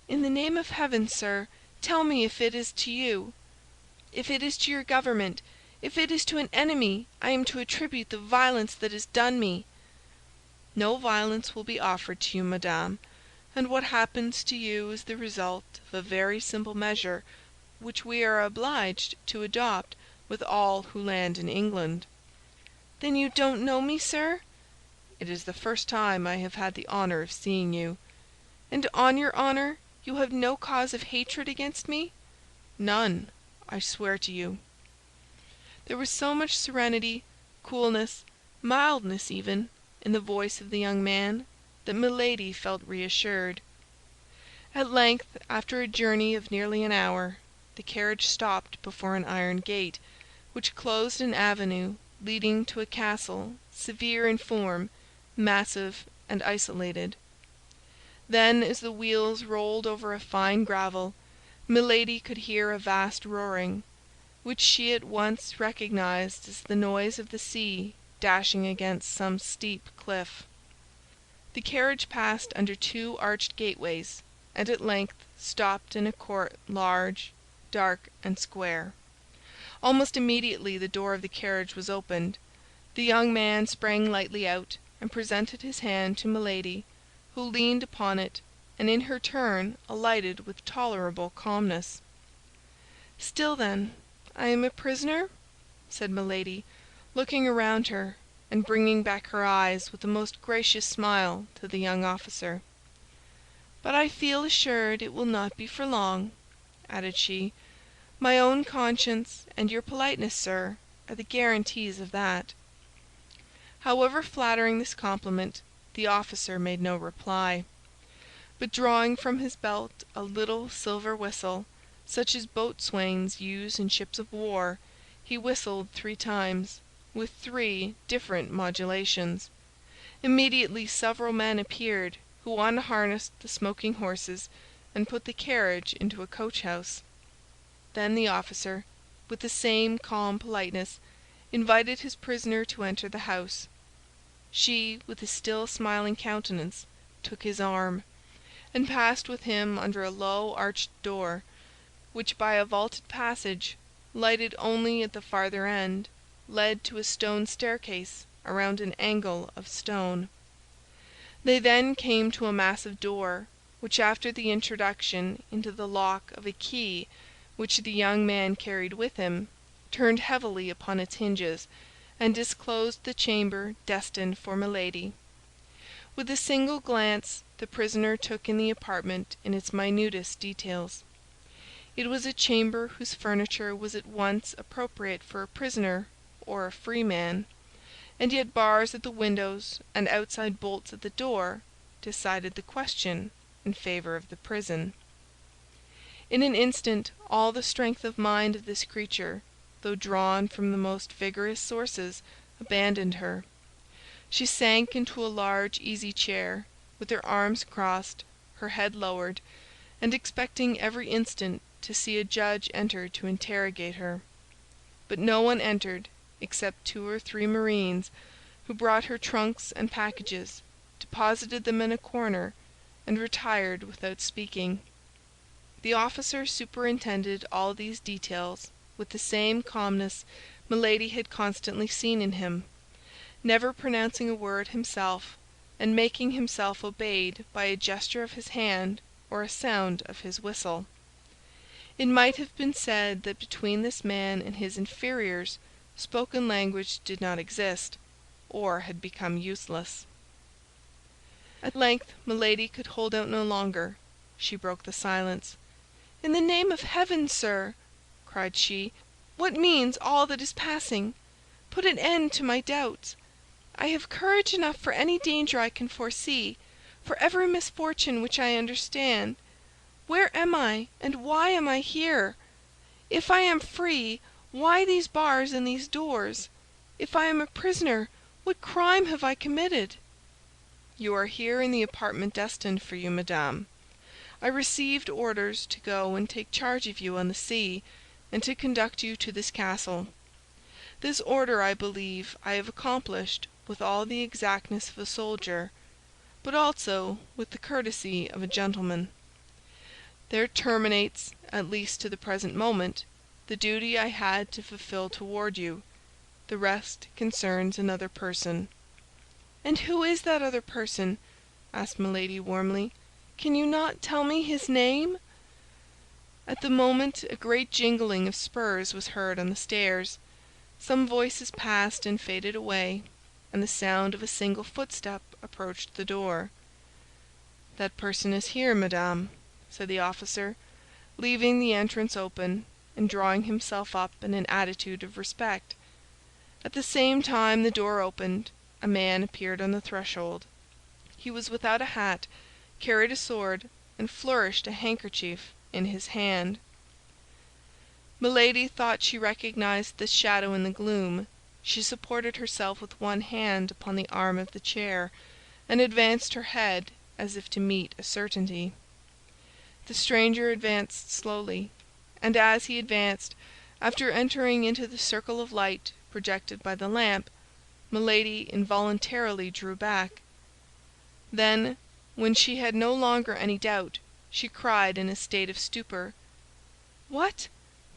"In the name of heaven, sir, tell me if it is to you, if it is to your government, if it is to an enemy I am to attribute the violence that is done me." "No violence will be offered to you, madame, and what happens to you is the result of a very simple measure which we are obliged to adopt with all who land in England." "Then you don't know me, sir?" "It is the first time I have had the honor of seeing you." "And on your honor, you have no cause of hatred against me?" "None, I swear to you." There was so much serenity, coolness, mildness even, in the voice of the young man, that Milady felt reassured. At length, after a journey of nearly an hour, the carriage stopped before an iron gate, which closed an avenue leading to a castle severe in form, massive and isolated. Then, as the wheels rolled over a fine gravel, Milady could hear a vast roaring, which she at once recognized as the noise of the sea dashing against some steep cliff. The carriage passed under 2 arched gateways, and at length stopped in a court large, dark, and square. Almost immediately the door of the carriage was opened. The young man sprang lightly out, and presented his hand to Milady, who leaned upon it, and in her turn alighted with tolerable calmness. "Still, then, I am a prisoner?" said Milady, looking around her, and bringing back her eyes with a most gracious smile to the young officer. "But I feel assured it will not be for long. added she. "My own conscience and your politeness, sir, are the guarantees of that." However flattering this compliment, the officer made no reply, but drawing from his belt a little silver whistle, such as boatswains use in ships of war, he whistled 3 times, with 3 different modulations. Immediately several men appeared, who unharnessed the smoking horses and put the carriage into a coach-house. Then the officer, with the same calm politeness, invited his prisoner to enter the house. She, with a still smiling countenance, took his arm, and passed with him under a low arched door, which by a vaulted passage, lighted only at the farther end, led to a stone staircase around an angle of stone. They then came to a massive door, which after the introduction into the lock of a key which the young man carried with him, turned heavily upon its hinges, and disclosed the chamber destined for Milady. With a single glance the prisoner took in the apartment in its minutest details. It was a chamber whose furniture was at once appropriate for a prisoner or a free man, and yet bars at the windows and outside bolts at the door decided the question in favor of the prison. In an instant all the strength of mind of this creature, though drawn from the most vigorous sources, abandoned her. She sank into a large easy chair, with her arms crossed, her head lowered, and expecting every instant to see a judge enter to interrogate her. But no one entered except 2 or 3 marines, who brought her trunks and packages, deposited them in a corner, and retired without speaking. The officer superintended all these details with the same calmness Milady had constantly seen in him, never pronouncing a word himself, and making himself obeyed by a gesture of his hand or a sound of his whistle. It might have been said that between this man and his inferiors spoken language did not exist, or had become useless. At length Milady could hold out no longer. She broke the silence. "In the name of heaven, sir," cried she, "what means all that is passing? Put an end to my doubts. I have courage enough for any danger I can foresee, for every misfortune which I understand. Where am I, and why am I here? If I am free, why these bars and these doors? If I am a prisoner, what crime have I committed?" "You are here in the apartment destined for you, madame. I received orders to go and take charge of you on the sea, and to conduct you to this castle. This order, I believe, I have accomplished with all the exactness of a soldier, but also with the courtesy of a gentleman. There terminates, at least to the present moment, the duty I had to fulfill toward you. The rest concerns another person." "And who is that other person?" asked Milady warmly. "Can you not tell me his name?" At the moment a great jingling of spurs was heard on the stairs. Some voices passed and faded away, and the sound of a single footstep approached the door. "That person is here, madame," said the officer, leaving the entrance open, and drawing himself up in an attitude of respect. At the same time the door opened. A man appeared on the threshold. He was without a hat, carried a sword, and flourished a handkerchief in his hand. Milady thought she recognized this shadow in the gloom. She supported herself with one hand upon the arm of the chair, and advanced her head as if to meet a certainty. The stranger advanced slowly, and as he advanced, after entering into the circle of light projected by the lamp, Milady involuntarily drew back. Then, when she had no longer any doubt, she cried in a state of stupor, "What,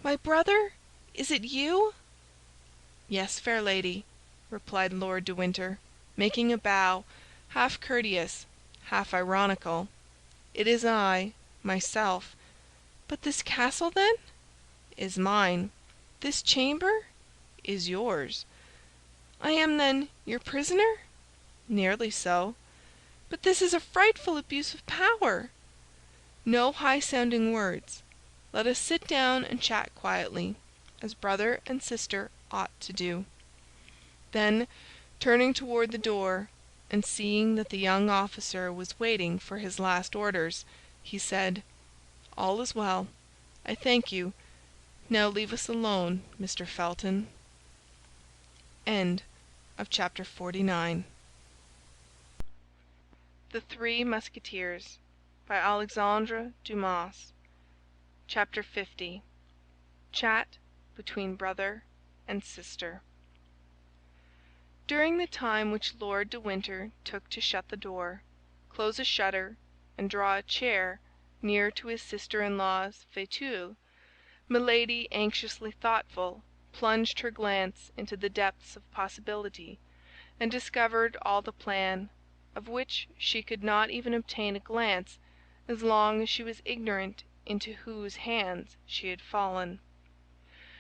my brother? Is it you?" "Yes, fair lady," replied Lord de Winter, making a bow, half courteous, half ironical. "It is I, myself." "But this castle, then?" "Is mine." "This chamber?" "Is yours." "I am, then, your prisoner?" "Nearly so." "But this is a frightful abuse of power." "No high-sounding words. Let us sit down and chat quietly, as brother and sister ought to do." Then, turning toward the door, and seeing that the young officer was waiting for his last orders, he said, "All is well. I thank you. Now leave us alone, Mr. Felton." Chapter 49. The Three Musketeers by Alexandre Dumas. Chapter 50. Chat between brother and sister. During the time which Lord de Winter took to shut the door, close a shutter, and draw a chair near to his sister-in-law's fauteuil, Milady, anxiously thoughtful, plunged her glance into the depths of possibility, and discovered all the plan, of which she could not even obtain a glance as long as she was ignorant into whose hands she had fallen.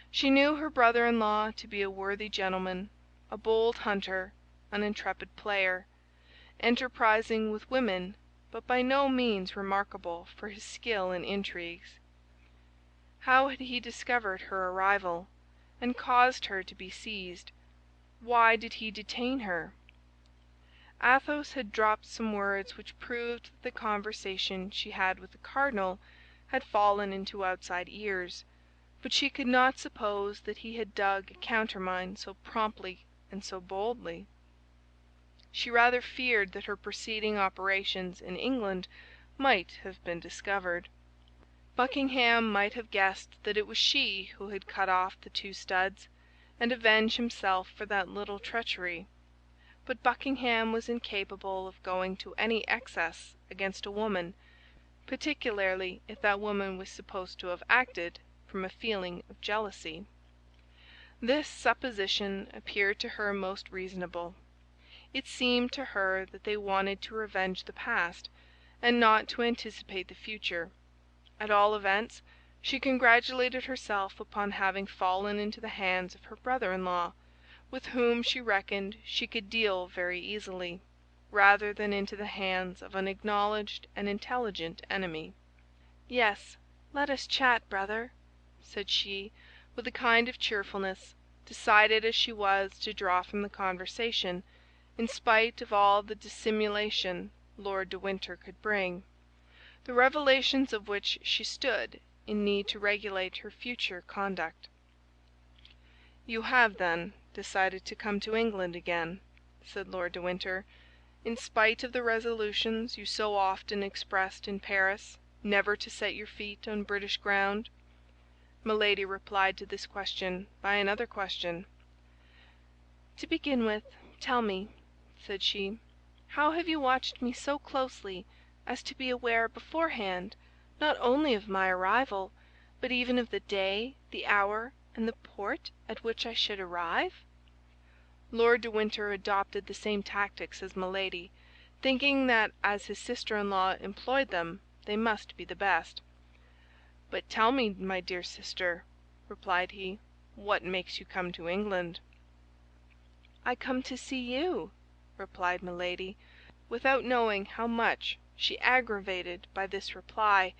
She knew her brother-in-law to be a worthy gentleman, a bold hunter, an intrepid player, enterprising with women, but by no means remarkable for his skill in intrigues. How had he discovered her arrival, and caused her to be seized? Why did he detain her? Athos had dropped some words which proved that the conversation she had with the cardinal had fallen into outside ears, but she could not suppose that he had dug a countermine so promptly and so boldly. She rather feared that her preceding operations in England might have been discovered. Buckingham might have guessed that it was she who had cut off the 2 studs, and avenged himself for that little treachery. But Buckingham was incapable of going to any excess against a woman, particularly if that woman was supposed to have acted from a feeling of jealousy. This supposition appeared to her most reasonable. It seemed to her that they wanted to revenge the past, and not to anticipate the future. At all events, she congratulated herself upon having fallen into the hands of her brother-in-law, with whom she reckoned she could deal very easily, rather than into the hands of an acknowledged and intelligent enemy. "Yes, let us chat, brother," said she, with a kind of cheerfulness, decided as she was to draw from the conversation, in spite of all the dissimulation Lord de Winter could bring, the revelations of which she stood in need to regulate her future conduct. "You have, then, decided to come to England again," said Lord de Winter, "in spite of the resolutions you so often expressed in Paris never to set your feet on British ground?" Milady replied to this question by another question. "To begin with, tell me," said she, "how have you watched me so closely as to be aware beforehand, not only of my arrival, but even of the day, the hour, and the port at which I should arrive?" Lord de Winter adopted the same tactics as Milady, thinking that as his sister-in-law employed them, they must be the best. "But tell me, my dear sister," replied he, "what makes you come to England?" "I come to see you," replied Milady, without knowing how much she aggravated by this reply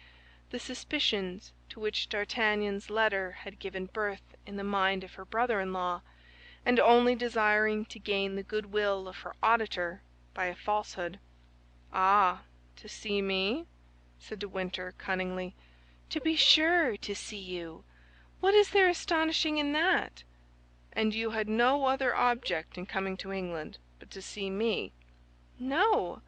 the suspicions to which D'Artagnan's letter had given birth in the mind of her brother-in-law, and only desiring to gain the goodwill of her auditor by a falsehood. "Ah, to see me?" said de Winter, cunningly. "To be sure, to see you. What is there astonishing in that? And you had no other object in coming to England but to see me?" "No."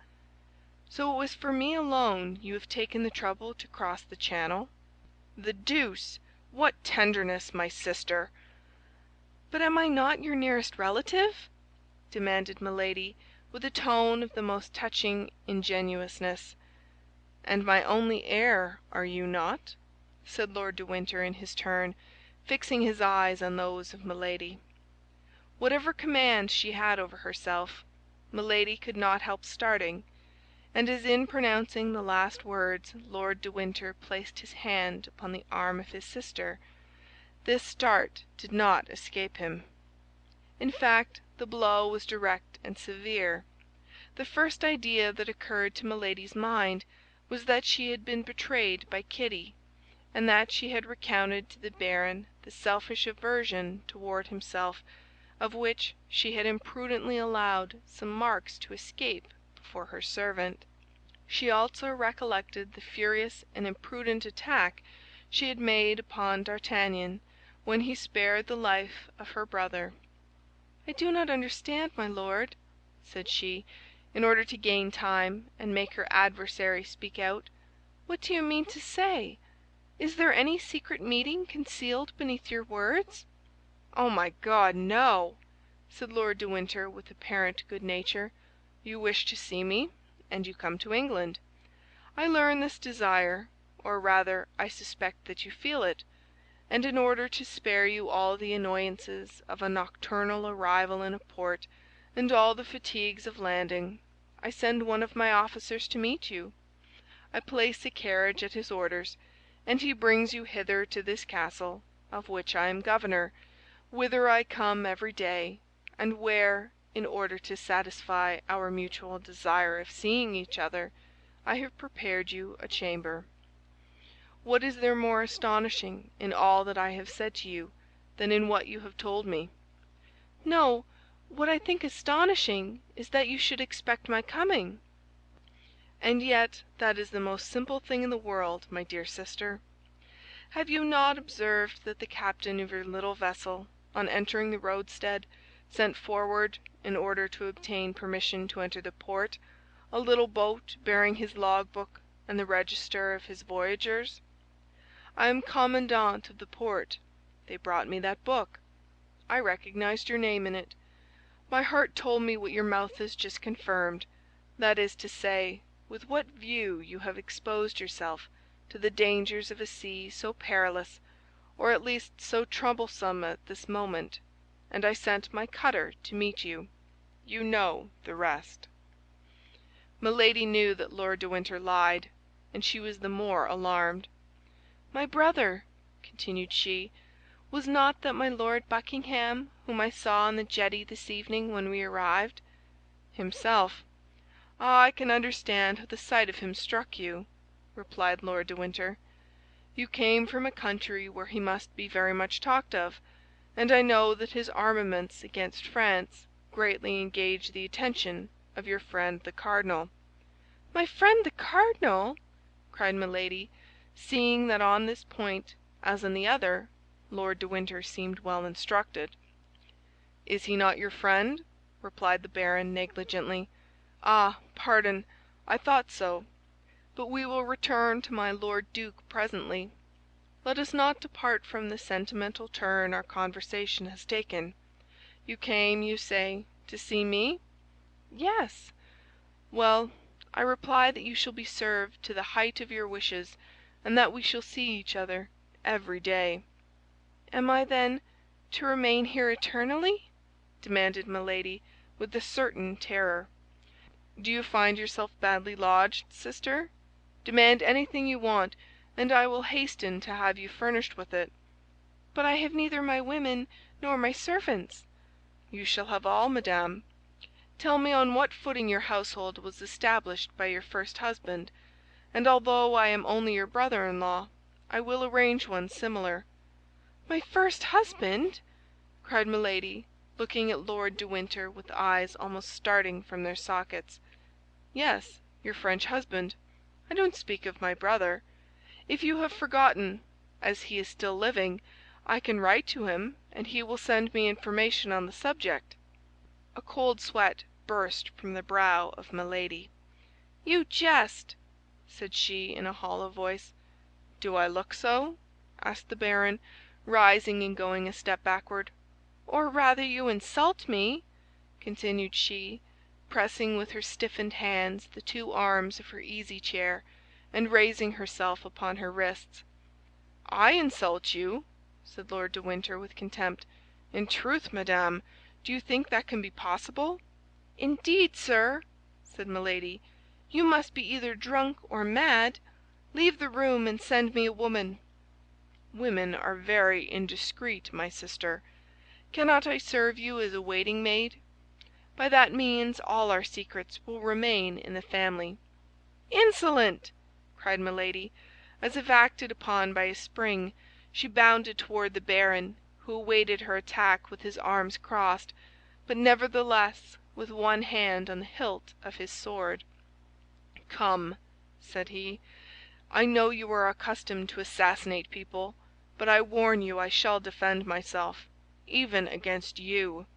"So it was for me alone you have taken the trouble to cross the Channel? The deuce! What tenderness, my sister!" "But am I not your nearest relative?" demanded Milady, with a tone of the most touching ingenuousness. "And my only heir, are you not?" said Lord de Winter in his turn, fixing his eyes on those of Milady. Whatever command she had over herself, Milady could not help starting, and as in pronouncing the last words Lord de Winter placed his hand upon the arm of his sister, this start did not escape him. In fact, the blow was direct and severe. The first idea that occurred to Milady's mind was that she had been betrayed by Kitty, and that she had recounted to the Baron the selfish aversion toward himself of which she had imprudently allowed some marks to escape before her servant. She also recollected the furious and imprudent attack she had made upon D'Artagnan when he spared the life of her brother. "I do not understand, my Lord," said she, in order to gain time and make her adversary speak out. "What do you mean to say? Is there any secret meeting concealed beneath your words?" "Oh, my God, no!" said Lord de Winter with apparent good nature. "You wish to see me, and you come to England. I learn this desire, or rather I suspect that you feel it, and in order to spare you all the annoyances of a nocturnal arrival in a port and all the fatigues of landing, I send one of my officers to meet you. I place a carriage at his orders, and he brings you hither to this castle, of which I am governor, whither I come every day, and where, in order to satisfy our mutual desire of seeing each other, I have prepared you a chamber. What is there more astonishing in all that I have said to you than in what you have told me?" "No, what I think astonishing is that you should expect my coming." "And yet that is the most simple thing in the world, my dear sister. Have you not observed that the captain of your little vessel, on entering the roadstead, sent forward, in order to obtain permission to enter the port, a little boat bearing his logbook and the register of his voyagers? I am commandant of the port. They brought me that book. I recognized your name in it. My heart told me what your mouth has just confirmed, that is to say, with what view you have exposed yourself to the dangers of a sea so perilous, or at least so troublesome at this moment, and I sent my cutter to meet you. You know the rest." Milady knew that Lord de Winter lied, and she was the more alarmed. "My brother," continued she, "was not that my Lord Buckingham, whom I saw on the jetty this evening when we arrived?" "Himself." "Ah, I can understand how the sight of him struck you," replied Lord de Winter. "You came from a country where he must be very much talked of, and I know that his armaments against France greatly engage the attention of your friend the cardinal." "My friend the cardinal!" cried Milady, seeing that on this point, as on the other, Lord de Winter seemed well instructed. "Is he not your friend?" replied the baron, negligently. "Ah, pardon, I thought so. But we will return to my Lord Duke presently. Let us not depart from the sentimental turn our conversation has taken. You came, you say, to see me?" "Yes." "Well, I reply that you shall be served to the height of your wishes, and that we shall see each other every day." "Am I, then, to remain here eternally?" demanded Milady, with a certain terror. "Do you find yourself badly lodged, sister? Demand anything you want, and I will hasten to have you furnished with it." "But I have neither my women nor my servants." "You shall have all, madame. Tell me on what footing your household was established by your first husband, and although I am only your brother-in-law, I will arrange one similar." "My first husband!" cried Milady, looking at Lord de Winter with eyes almost starting from their sockets. "Yes, your French husband. I don't speak of my brother. If you have forgotten, as he is still living, I can write to him, and he will send me information on the subject." A cold sweat burst from the brow of Milady. "You jest," said she in a hollow voice. "Do I look so?" asked the baron, rising and going a step backward. "Or rather you insult me," continued she, pressing with her stiffened hands the two arms of her easy-chair, and raising herself upon her wrists. "I insult you?" said Lord de Winter with contempt. "In truth, madame, do you think that can be possible?" "Indeed, sir," said Milady, "you must be either drunk or mad. Leave the room and send me a woman." "Women are very indiscreet, my sister. Cannot I serve you as a waiting-maid? By that means all our secrets will remain in the family." "Insolent!" cried Milady. As if acted upon by a spring, she bounded toward the baron, who awaited her attack with his arms crossed, but nevertheless with one hand on the hilt of his sword. "Come," said he, "I know you are accustomed to assassinate people, but I warn you I shall defend myself, even against you."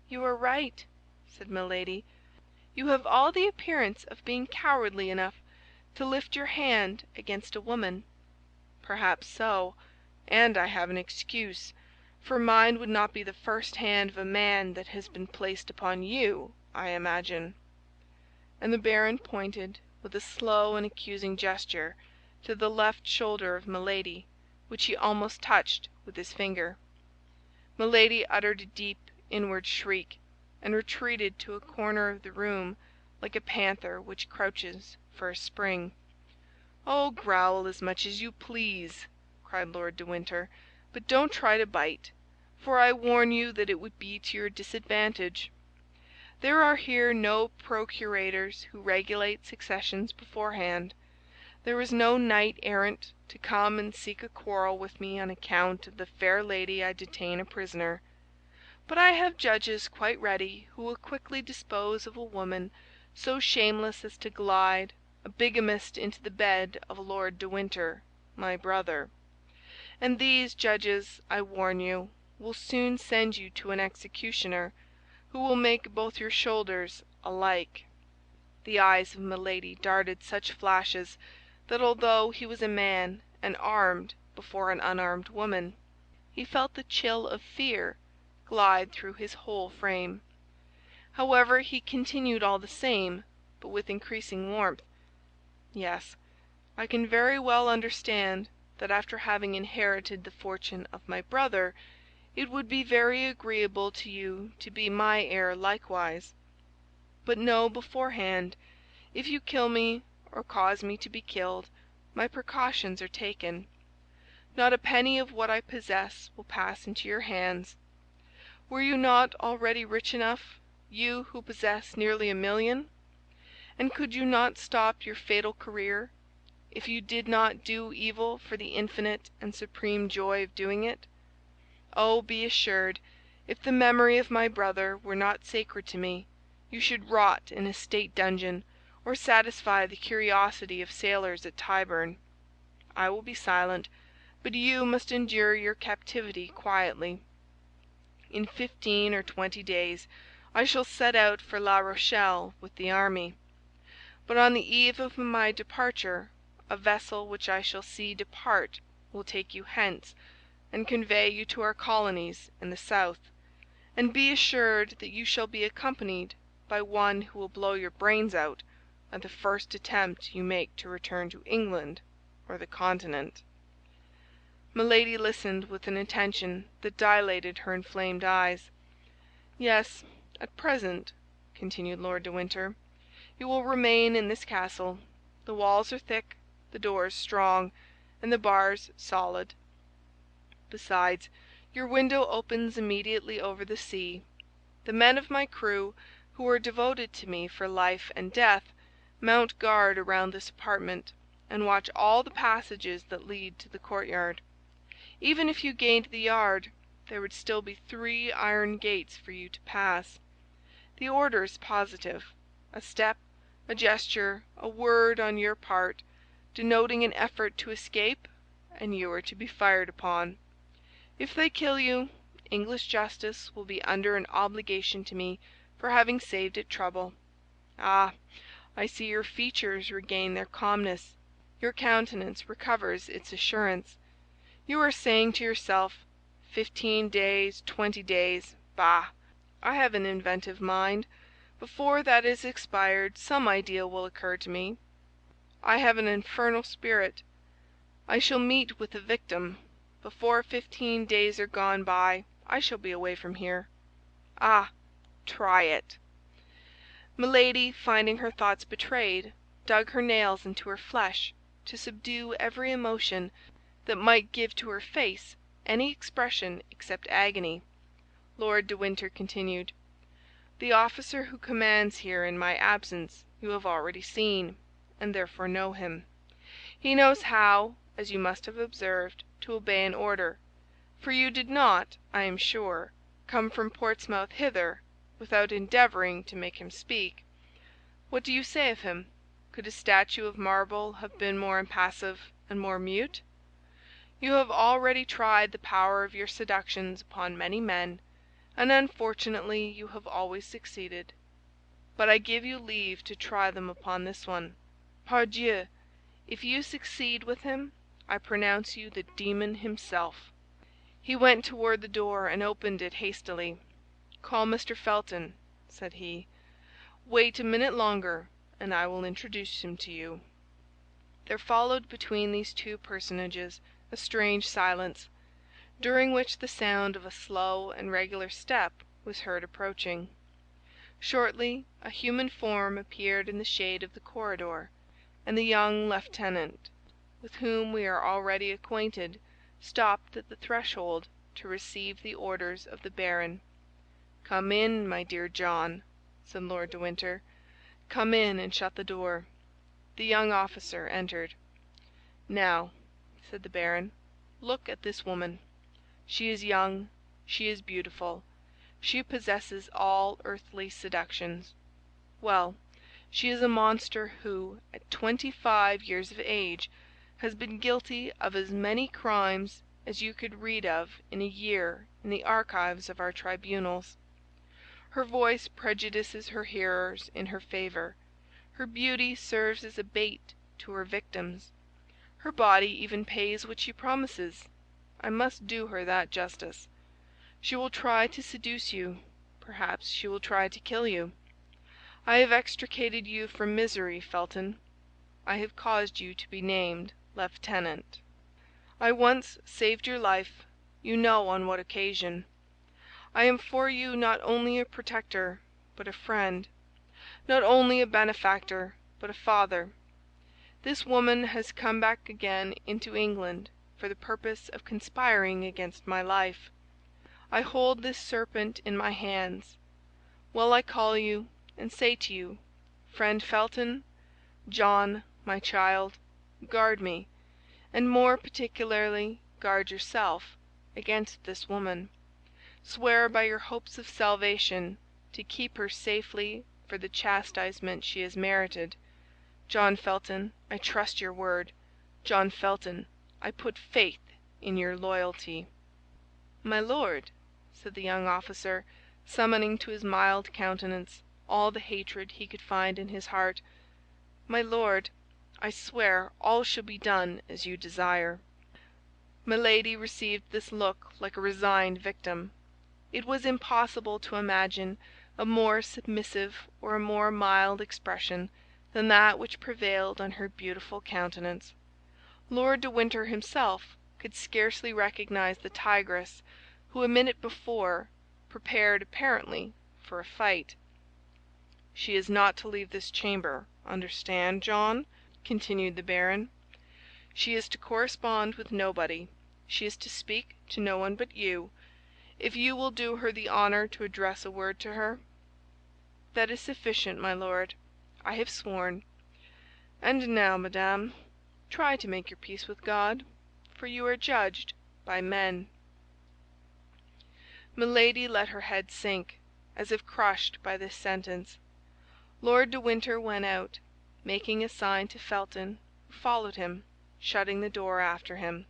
"You are right," said Milady. "You have all the appearance of being cowardly enough to lift your hand against a woman." "Perhaps so, and I have an excuse, for mine would not be the first hand of a man that has been placed upon you, I imagine." And the baron pointed with a slow and accusing gesture to the left shoulder of Milady, which he almost touched with his finger. Milady uttered a deep inward shriek, and retreated to a corner of the room like a panther which crouches for a spring. "Oh, growl as much as you please," cried Lord de Winter, "but don't try to bite, for I warn you that it would be to your disadvantage. There are here no procurators who regulate successions beforehand. There is no knight-errant to come and seek a quarrel with me on account of the fair lady I detain a prisoner. But I have judges quite ready who will quickly dispose of a woman so shameless as to glide, a bigamist, into the bed of Lord de Winter, my brother. And these judges, I warn you, will soon send you to an executioner, who will make both your shoulders alike." The eyes of Milady darted such flashes that although he was a man and armed before an unarmed woman, he felt the chill of fear glide through his whole frame. However, he continued all the same, but with increasing warmth. "Yes, I can very well understand that after having inherited the fortune of my brother, it would be very agreeable to you to be my heir likewise. But know beforehand, if you kill me or cause me to be killed, my precautions are taken. Not a penny of what I possess will pass into your hands. Were you not already rich enough, you who possess nearly 1,000,000? And could you not stop your fatal career, if you did not do evil for the infinite and supreme joy of doing it? Oh, be assured, if the memory of my brother were not sacred to me, you should rot in a state dungeon, or satisfy the curiosity of sailors at Tyburn. I will be silent, but you must endure your captivity quietly. In 15 or 20 days I shall set out for La Rochelle with the army. But on the eve of my departure, a vessel which I shall see depart will take you hence, and convey you to our colonies in the south. And be assured that you shall be accompanied by one who will blow your brains out at the first attempt you make to return to England or the Continent." Milady listened with an attention that dilated her inflamed eyes. "Yes, at present," continued Lord de Winter, "you will remain in this castle. The walls are thick, the doors strong, and the bars solid. Besides, your window opens immediately over the sea. The men of my crew, who are devoted to me for life and death, mount guard around this apartment, and watch all the passages that lead to the courtyard. Even if you gained the yard, there would still be 3 iron gates for you to pass. The order is positive. A step, a gesture, a word on your part, denoting an effort to escape, and you are to be fired upon. If they kill you, English justice will be under an obligation to me for having saved it trouble. Ah, I see your features regain their calmness. Your countenance recovers its assurance. You are saying to yourself, 15 days, 20 days, bah! I have an inventive mind. Before that is expired, some idea will occur to me. I have an infernal spirit. I shall meet with a victim. Before 15 days are gone by, I shall be away from here. Ah, try it!" Milady, finding her thoughts betrayed, dug her nails into her flesh to subdue every emotion that might give to her face any expression except agony. Lord de Winter continued, "The officer who commands here in my absence you have already seen, and therefore know him. He knows how, as you must have observed, to obey an order, for you did not, I am sure, come from Portsmouth hither without endeavoring to make him speak. What do you say of him? Could a statue of marble have been more impassive and more mute? You have already tried the power of your seductions upon many men, and unfortunately you have always succeeded. But I give you leave to try them upon this one. Pardieu! If you succeed with him, I pronounce you the demon himself." He went toward the door and opened it hastily. "Call Mr. Felton," said he. "Wait a minute longer, and I will introduce him to you." There followed between these two personages a strange silence, during which the sound of a slow and regular step was heard approaching. Shortly a human form appeared in the shade of the corridor, and the young lieutenant, with whom we are already acquainted, stopped at the threshold to receive the orders of the baron. "Come in, my dear John," said Lord de Winter. "Come in and shut the door." The young officer entered. "Now," said the baron, "look at this woman. She is young, she is beautiful, she possesses all earthly seductions. Well, she is a monster who, at 25 years of age, has been guilty of as many crimes as you could read of in a year in the archives of our tribunals. Her voice prejudices her hearers in her favor. Her beauty serves as a bait to her victims. Her body even pays what she promises. I must do her that justice. She will try to seduce you. Perhaps she will try to kill you. I have extricated you from misery, Felton. I have caused you to be named lieutenant. I once saved your life, you know on what occasion. I am for you not only a protector, but a friend; not only a benefactor, but a father. This woman has come back again into England for the purpose of conspiring against my life. I hold this serpent in my hands. Well, I call you and say to you, friend Felton, John, my child, guard me, and more particularly guard yourself, against this woman. Swear by your hopes of salvation to keep her safely for the chastisement she has merited. John Felton, I trust your word. John Felton, I put faith in your loyalty." "My Lord," said the young officer, summoning to his mild countenance all the hatred he could find in his heart, "my Lord, I swear all shall be done as you desire." Milady received this look like a resigned victim. It was impossible to imagine a more submissive or a more mild expression than that which prevailed on her beautiful countenance. Lord de Winter himself could scarcely recognize the tigress who a minute before prepared apparently for a fight. "She is not to leave this chamber, understand, John," continued the baron. "She is to correspond with nobody. She is to speak to no one but you, if you will do her the honor to address a word to her." "That is sufficient, my Lord. I have sworn. And now, madame, try to make your peace with God, for you are judged by men." Milady let her head sink, as if crushed by this sentence. Lord de Winter went out, making a sign to Felton, who followed him, shutting the door after him.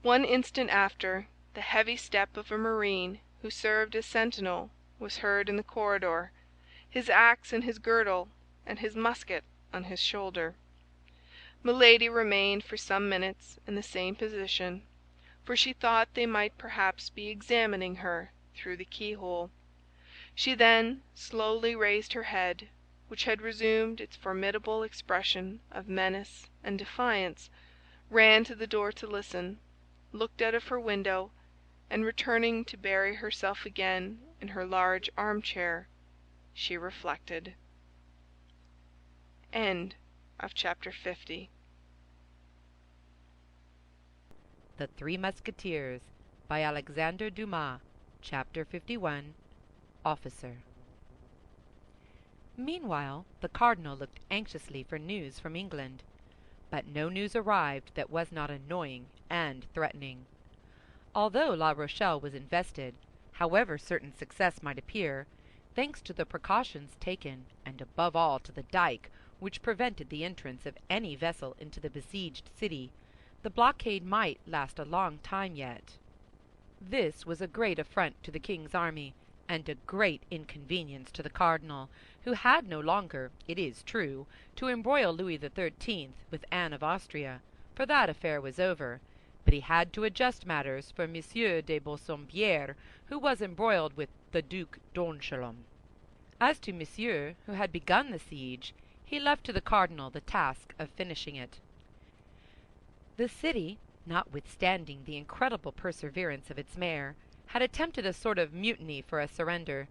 One instant after, the heavy step of a marine who served as sentinel was heard in the corridor, his axe in his girdle and his musket on his shoulder. Milady remained for some minutes in the same position, for she thought they might perhaps be examining her through the keyhole. She then slowly raised her head, which had resumed its formidable expression of menace and defiance, ran to the door to listen, looked out of her window, and returning to bury herself again in her large armchair, she reflected. End of chapter 50. The Three Musketeers by Alexandre Dumas. Chapter 51. Officer. Meanwhile, the cardinal looked anxiously for news from England. but no news arrived that was not annoying and threatening. Although La Rochelle was invested, however certain success might appear, thanks to the precautions taken, and above all to the dike which prevented the entrance of any vessel into the besieged city, the blockade might last a long time yet. This was a great affront to the king's army, and a great inconvenience to the cardinal, who had no longer, it is true, to embroil Louis XIII with Anne of Austria, for that affair was over, but he had to adjust matters for Monsieur de Bassompierre, who was embroiled with the Duc d'Anchalon. As to Monsieur, who had begun the siege, he left to the cardinal the task of finishing it. The city, notwithstanding the incredible perseverance of its mayor, had attempted a sort of mutiny for a surrender.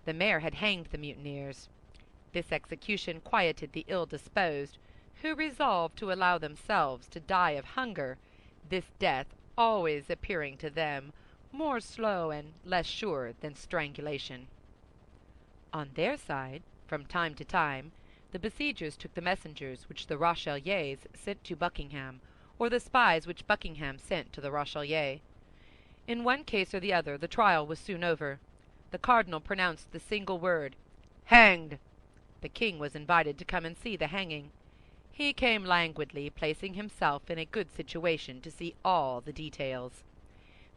The mayor had hanged the mutineers. This execution quieted the ill-disposed, who resolved to allow themselves to die of hunger, this death always appearing to them more slow and less sure than strangulation. On their side, from time to time, the besiegers took the messengers which the Rochellais sent to Buckingham, or the spies which Buckingham sent to the Rochellais. In one case or the other, the trial was soon over. The cardinal pronounced the single word, "Hanged!" The king was invited to come and see the hanging. He came languidly, placing himself in a good situation to see all the details.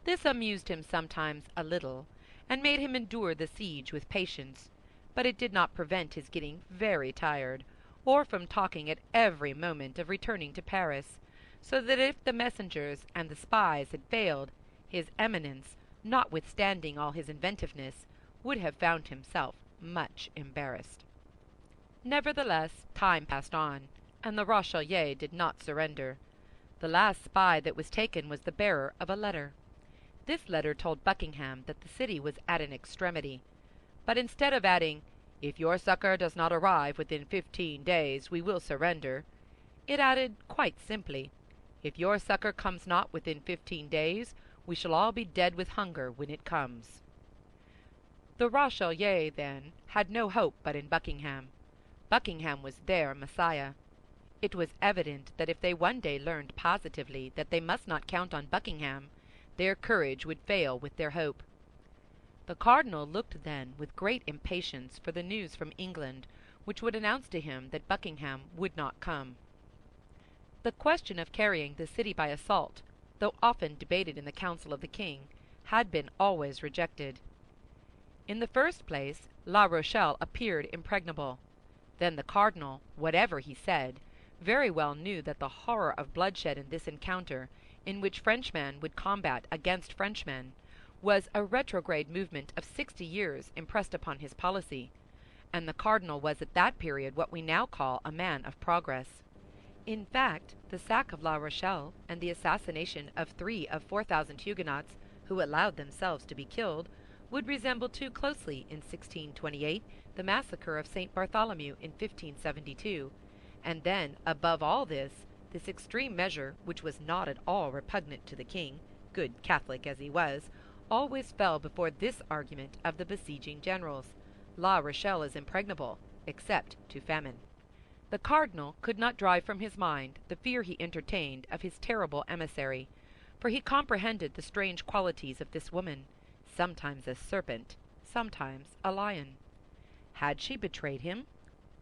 This amused him sometimes a little, and made him endure the siege with patience, but it did not prevent his getting very tired, or from talking at every moment of returning to Paris, so that if the messengers and the spies had failed, his Eminence, notwithstanding all his inventiveness, would have found himself much embarrassed. Nevertheless, time passed on, and the Rochellais did not surrender. The last spy that was taken was the bearer of a letter. This letter told Buckingham that the city was at an extremity, but instead of adding, "If your succor does not arrive within 15 days, we will surrender," it added quite simply, "If your succor comes not within 15 days, we shall all be dead with hunger when it comes." The Rochellais, then, had no hope but in Buckingham. Buckingham was their Messiah. It was evident that if they one day learned positively that they must not count on Buckingham, their courage would fail with their hope. The cardinal looked then with great impatience for the news from England, which would announce to him that Buckingham would not come. The question of carrying the city by assault, though often debated in the council of the king, had been always rejected. In the first place, La Rochelle appeared impregnable. Then the cardinal, whatever he said, very well knew that the horror of bloodshed in this encounter, in which Frenchmen would combat against Frenchmen, was a retrograde movement of 60 years impressed upon his policy, and the cardinal was at that period what we now call a man of progress. In fact, the sack of La Rochelle and the assassination of 3 of 4,000 Huguenots who allowed themselves to be killed would resemble too closely in 1628 the massacre of St. Bartholomew in 1572, and then, above all this extreme measure, which was not at all repugnant to the king, good Catholic as he was, always fell before this argument of the besieging generals: La Rochelle is impregnable, except to famine. The cardinal could not drive from his mind the fear he entertained of his terrible emissary, for he comprehended the strange qualities of this woman, sometimes a serpent, sometimes a lion. Had she betrayed him?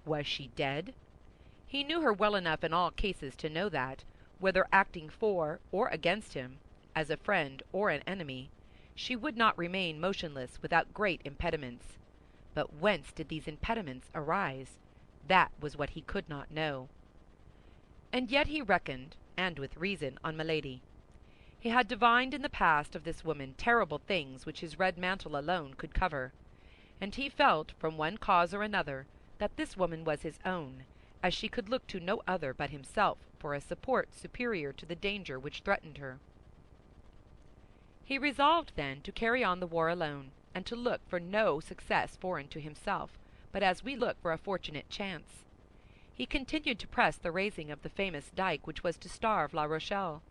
Was she dead? He knew her well enough in all cases to know that, whether acting for or against him, as a friend or an enemy, she would not remain motionless without great impediments. But whence did these impediments arise? That was what he could not know. And yet he reckoned, and with reason, on Milady. He had divined in the past of this woman terrible things which his red mantle alone could cover, and he felt, from one cause or another, that this woman was his own, as she could look to no other but himself for a support superior to the danger which threatened her. He resolved, then, to carry on the war alone, and to look for no success foreign to himself, but as we look for a fortunate chance. He continued to press the raising of the famous dike which was to starve La Rochelle.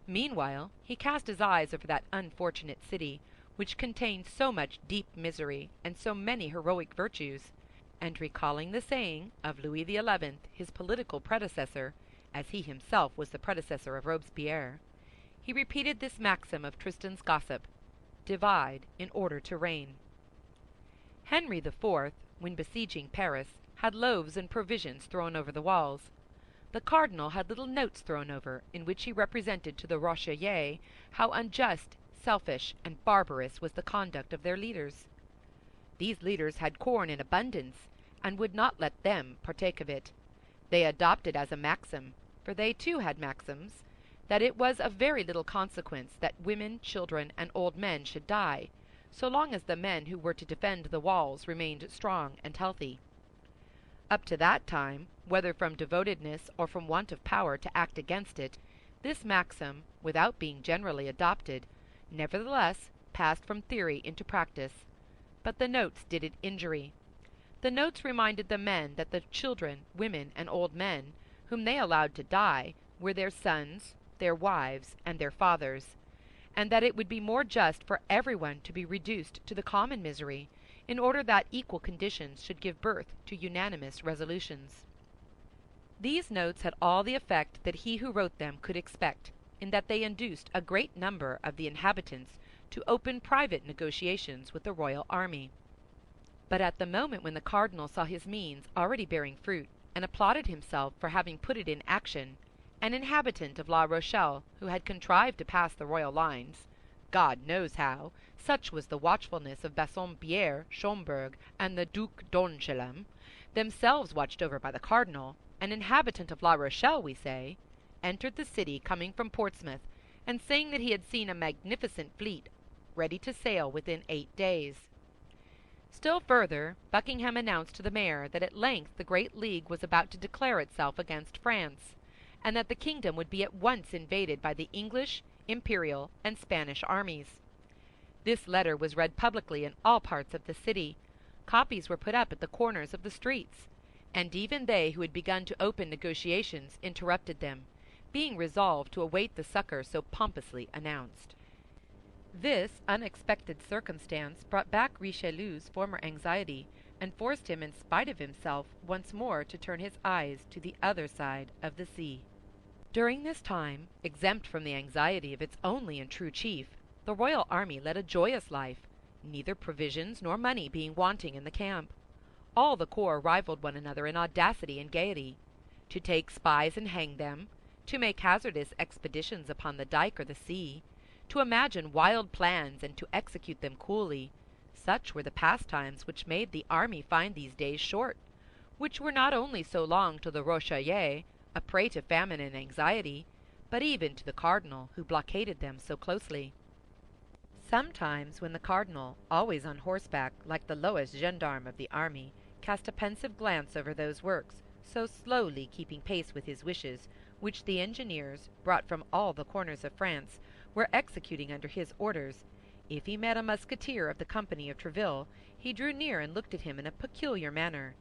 Meanwhile, he cast his eyes over that unfortunate city, which contained so much deep misery and so many heroic virtues, and recalling the saying of Louis XI, his political predecessor, as he himself was the predecessor of Robespierre, he repeated this maxim of Tristan's gossip: divide in order to reign. Henry IV., when besieging Paris, had loaves and provisions thrown over the walls. The cardinal had little notes thrown over, in which he represented to the Rochellais how unjust, selfish, and barbarous was the conduct of their leaders. These leaders had corn in abundance, and would not let them partake of it. They adopted as a maxim, for they too had maxims, that it was of very little consequence that women, children, and old men should die, so long as the men who were to defend the walls remained strong and healthy. Up to that time, whether from devotedness or from want of power to act against it, this maxim, without being generally adopted, nevertheless passed from theory into practice. But the notes did it injury. The notes reminded the men that the children, women, and old men, whom they allowed to die, were their sons, their wives, and their fathers, and that it would be more just for everyone to be reduced to the common misery, in order that equal conditions should give birth to unanimous resolutions. These notes had all the effect that he who wrote them could expect, in that they induced a great number of the inhabitants to open private negotiations with the royal army. But at the moment when the cardinal saw his means already bearing fruit, and applauded himself for having put it in action, an inhabitant of La Rochelle, who had contrived to pass the royal lines, God knows how, such was the watchfulness of Bassompierre, Schomberg, and the Duc d'Angoulême, themselves watched over by the cardinal, an inhabitant of La Rochelle, we say, entered the city coming from Portsmouth, and saying that he had seen a magnificent fleet ready to sail within 8 days. Still further, Buckingham announced to the mayor that at length the great league was about to declare itself against France, and that the kingdom would be at once invaded by the English, Imperial, and Spanish armies. This letter was read publicly in all parts of the city. Copies were put up at the corners of the streets, and even they who had begun to open negotiations interrupted them, being resolved to await the succor so pompously announced. This unexpected circumstance brought back Richelieu's former anxiety, and forced him, in spite of himself, once more to turn his eyes to the other side of the sea. During this time, exempt from the anxiety of its only and true chief, the royal army led a joyous life, neither provisions nor money being wanting in the camp. All the corps rivaled one another in audacity and gaiety. To take spies and hang them, to make hazardous expeditions upon the dike or the sea, to imagine wild plans and to execute them coolly, such were the pastimes which made the army find these days short, which were not only so long to the Rochellais, a prey to famine and anxiety, but even to the cardinal, who blockaded them so closely. Sometimes, when the cardinal, always on horseback, like the lowest gendarme of the army, cast a pensive glance over those works, so slowly keeping pace with his wishes, which the engineers, brought from all the corners of France, were executing under his orders, if he met a musketeer of the company of Tréville, he drew near and looked at him in a peculiar manner,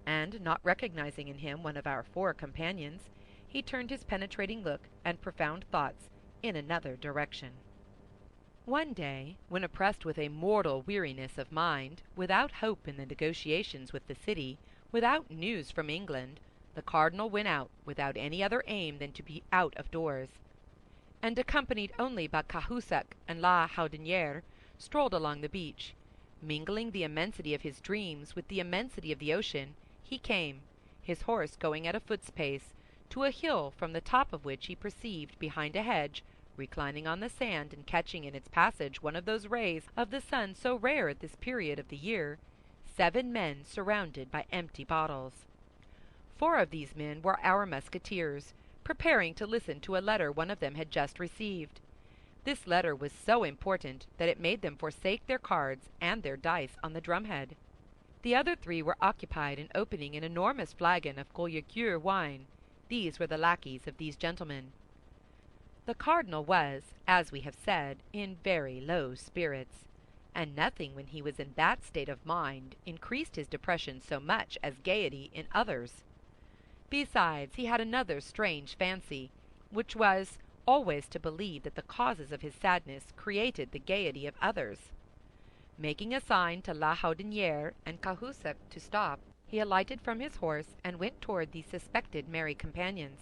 and, not recognizing in him one of our 4 companions, he turned his penetrating look and profound thoughts in another direction. One day, when oppressed with a mortal weariness of mind, without hope in the negotiations with the city, without news from England, the cardinal went out without any other aim than to be out of doors, and, accompanied only by Cahusac and La Houdinière, strolled along the beach. Mingling the immensity of his dreams with the immensity of the ocean, he came, his horse going at a foot's pace, to a hill from the top of which he perceived behind a hedge, reclining on the sand and catching in its passage one of those rays of the sun so rare at this period of the year, 7 men surrounded by empty bottles. 4 of these men were our Musketeers, preparing to listen to a letter one of them had just received. This letter was so important that it made them forsake their cards and their dice on the drumhead. The other 3 were occupied in opening an enormous flagon of Colliqueur wine. These were the lackeys of these gentlemen. The cardinal was, as we have said, in very low spirits, and nothing when he was in that state of mind increased his depression so much as gaiety in others. Besides, he had another strange fancy, which was always to believe that the causes of his sadness created the gaiety of others. Making a sign to La Houdinière and Cahusac to stop, he alighted from his horse and went toward these suspected merry companions,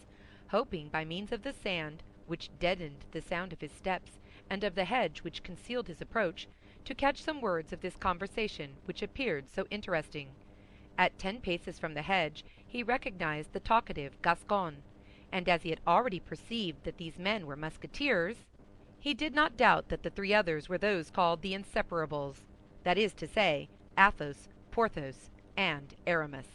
hoping by means of the sand, which deadened the sound of his steps, and of the hedge which concealed his approach, to catch some words of this conversation which appeared so interesting. At 10 paces from the hedge he recognized the talkative Gascon, and as he had already perceived that these men were Musketeers, he did not doubt that the 3 others were those called the Inseparables, that is to say, Athos, Porthos, and Aramis.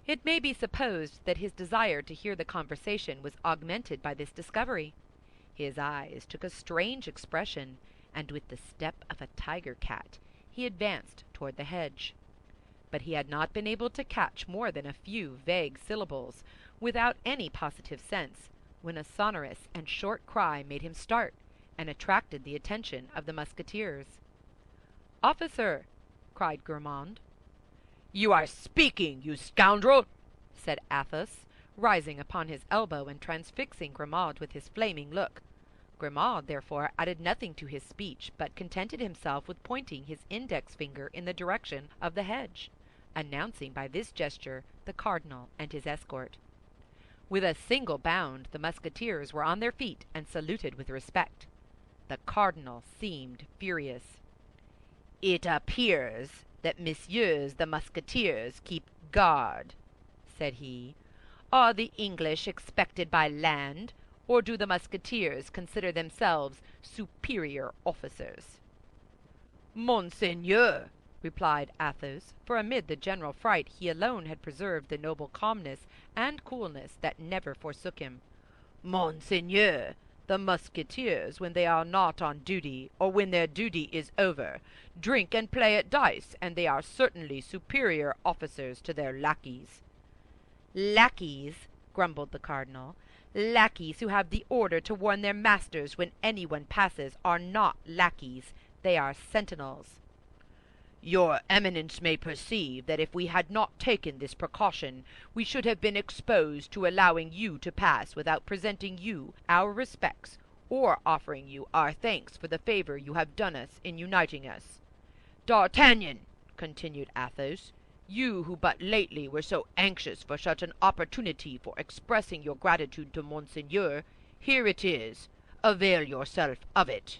It may be supposed that his desire to hear the conversation was augmented by this discovery. His eyes took a strange expression, and with the step of a tiger-cat he advanced toward the hedge. But he had not been able to catch more than a few vague syllables, without any positive sense, when a sonorous and short cry made him start, and attracted the attention of the Musketeers. "Officer!" cried Grimaud. "You are speaking, you scoundrel!" said Athos, rising upon his elbow and transfixing Grimaud with his flaming look. Grimaud, therefore, added nothing to his speech, but contented himself with pointing his index finger in the direction of the hedge, announcing by this gesture the cardinal and his escort. With a single bound the Musketeers were on their feet and saluted with respect. The cardinal seemed furious. "It appears that messieurs the Musketeers keep guard," said he. "Are the English expected by land, or do the Musketeers consider themselves superior officers?" "Monseigneur," replied Athos, for amid the general fright he alone had preserved the noble calmness and coolness that never forsook him. "Monseigneur, the Musketeers, when they are not on duty, or when their duty is over, drink and play at dice, and they are certainly superior officers to their lackeys." "Lackeys!" grumbled the cardinal. "Lackeys who have the order to warn their masters when anyone passes are not lackeys, they are sentinels." "Your Eminence may perceive that if we had not taken this precaution, we should have been exposed to allowing you to pass without presenting you our respects, or offering you our thanks for the favor you have done us in uniting us. D'Artagnan," continued Athos, "you who but lately were so anxious for such an opportunity for expressing your gratitude to Monseigneur, here it is. Avail yourself of it."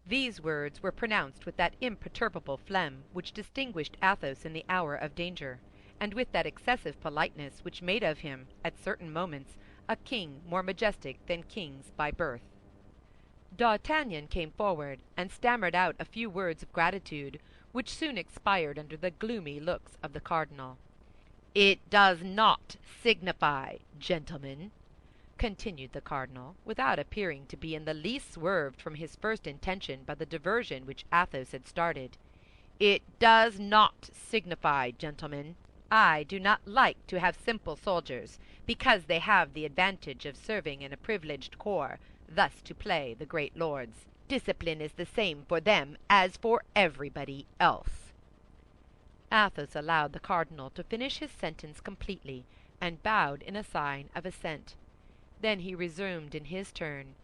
These words were pronounced with that imperturbable phlegm which distinguished Athos in the hour of danger, and with that excessive politeness which made of him, at certain moments, a king more majestic than kings by birth. D'Artagnan came forward and stammered out a few words of gratitude, which soon expired under the gloomy looks of the cardinal. "It does not signify, gentlemen," continued the cardinal, without appearing to be in the least swerved from his first intention by the diversion which Athos had started. "It does not signify, gentlemen. I do not like to have simple soldiers, because they have the advantage of serving in a privileged corps, thus to play the great lords. Discipline is the same for them as for everybody else." Athos allowed the cardinal to finish his sentence completely, and bowed in a sign of assent. Then he resumed in his turn.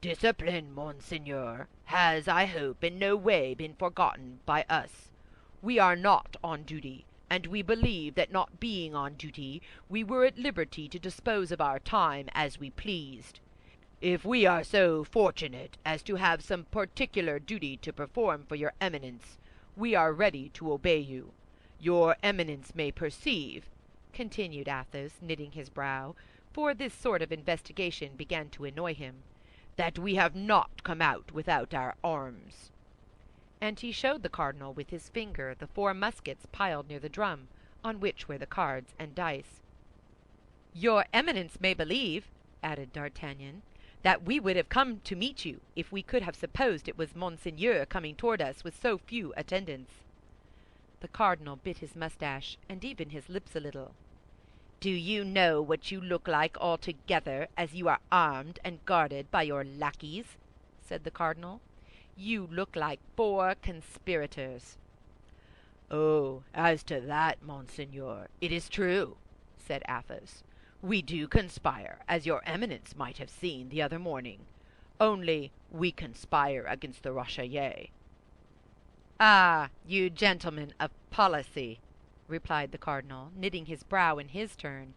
"Discipline, Monseigneur, has, I hope, in no way been forgotten by us. We are not on duty, and we believe that not being on duty, we were at liberty to dispose of our time as we pleased. If we are so fortunate as to have some particular duty to perform for your Eminence, we are ready to obey you. Your Eminence may perceive," continued Athos, knitting his brow, for this sort of investigation began to annoy him, "that we have not come out without our arms." And he showed the cardinal with his finger the 4 muskets piled near the drum, on which were the cards and dice. "Your Eminence may believe," added D'Artagnan, "that we would have come to meet you if we could have supposed it was Monseigneur coming toward us with so few attendants." The cardinal bit his mustache, and even his lips a little. "Do you know what you look like altogether, as you are armed and guarded by your lackeys?" said the cardinal. "You look like 4 conspirators." "Oh, as to that, Monseigneur, it is true," said Athos. "We do conspire, as your Eminence might have seen the other morning. Only we conspire against the Rochellais." "Ah, you gentlemen of policy," replied the cardinal, knitting his brow in his turn.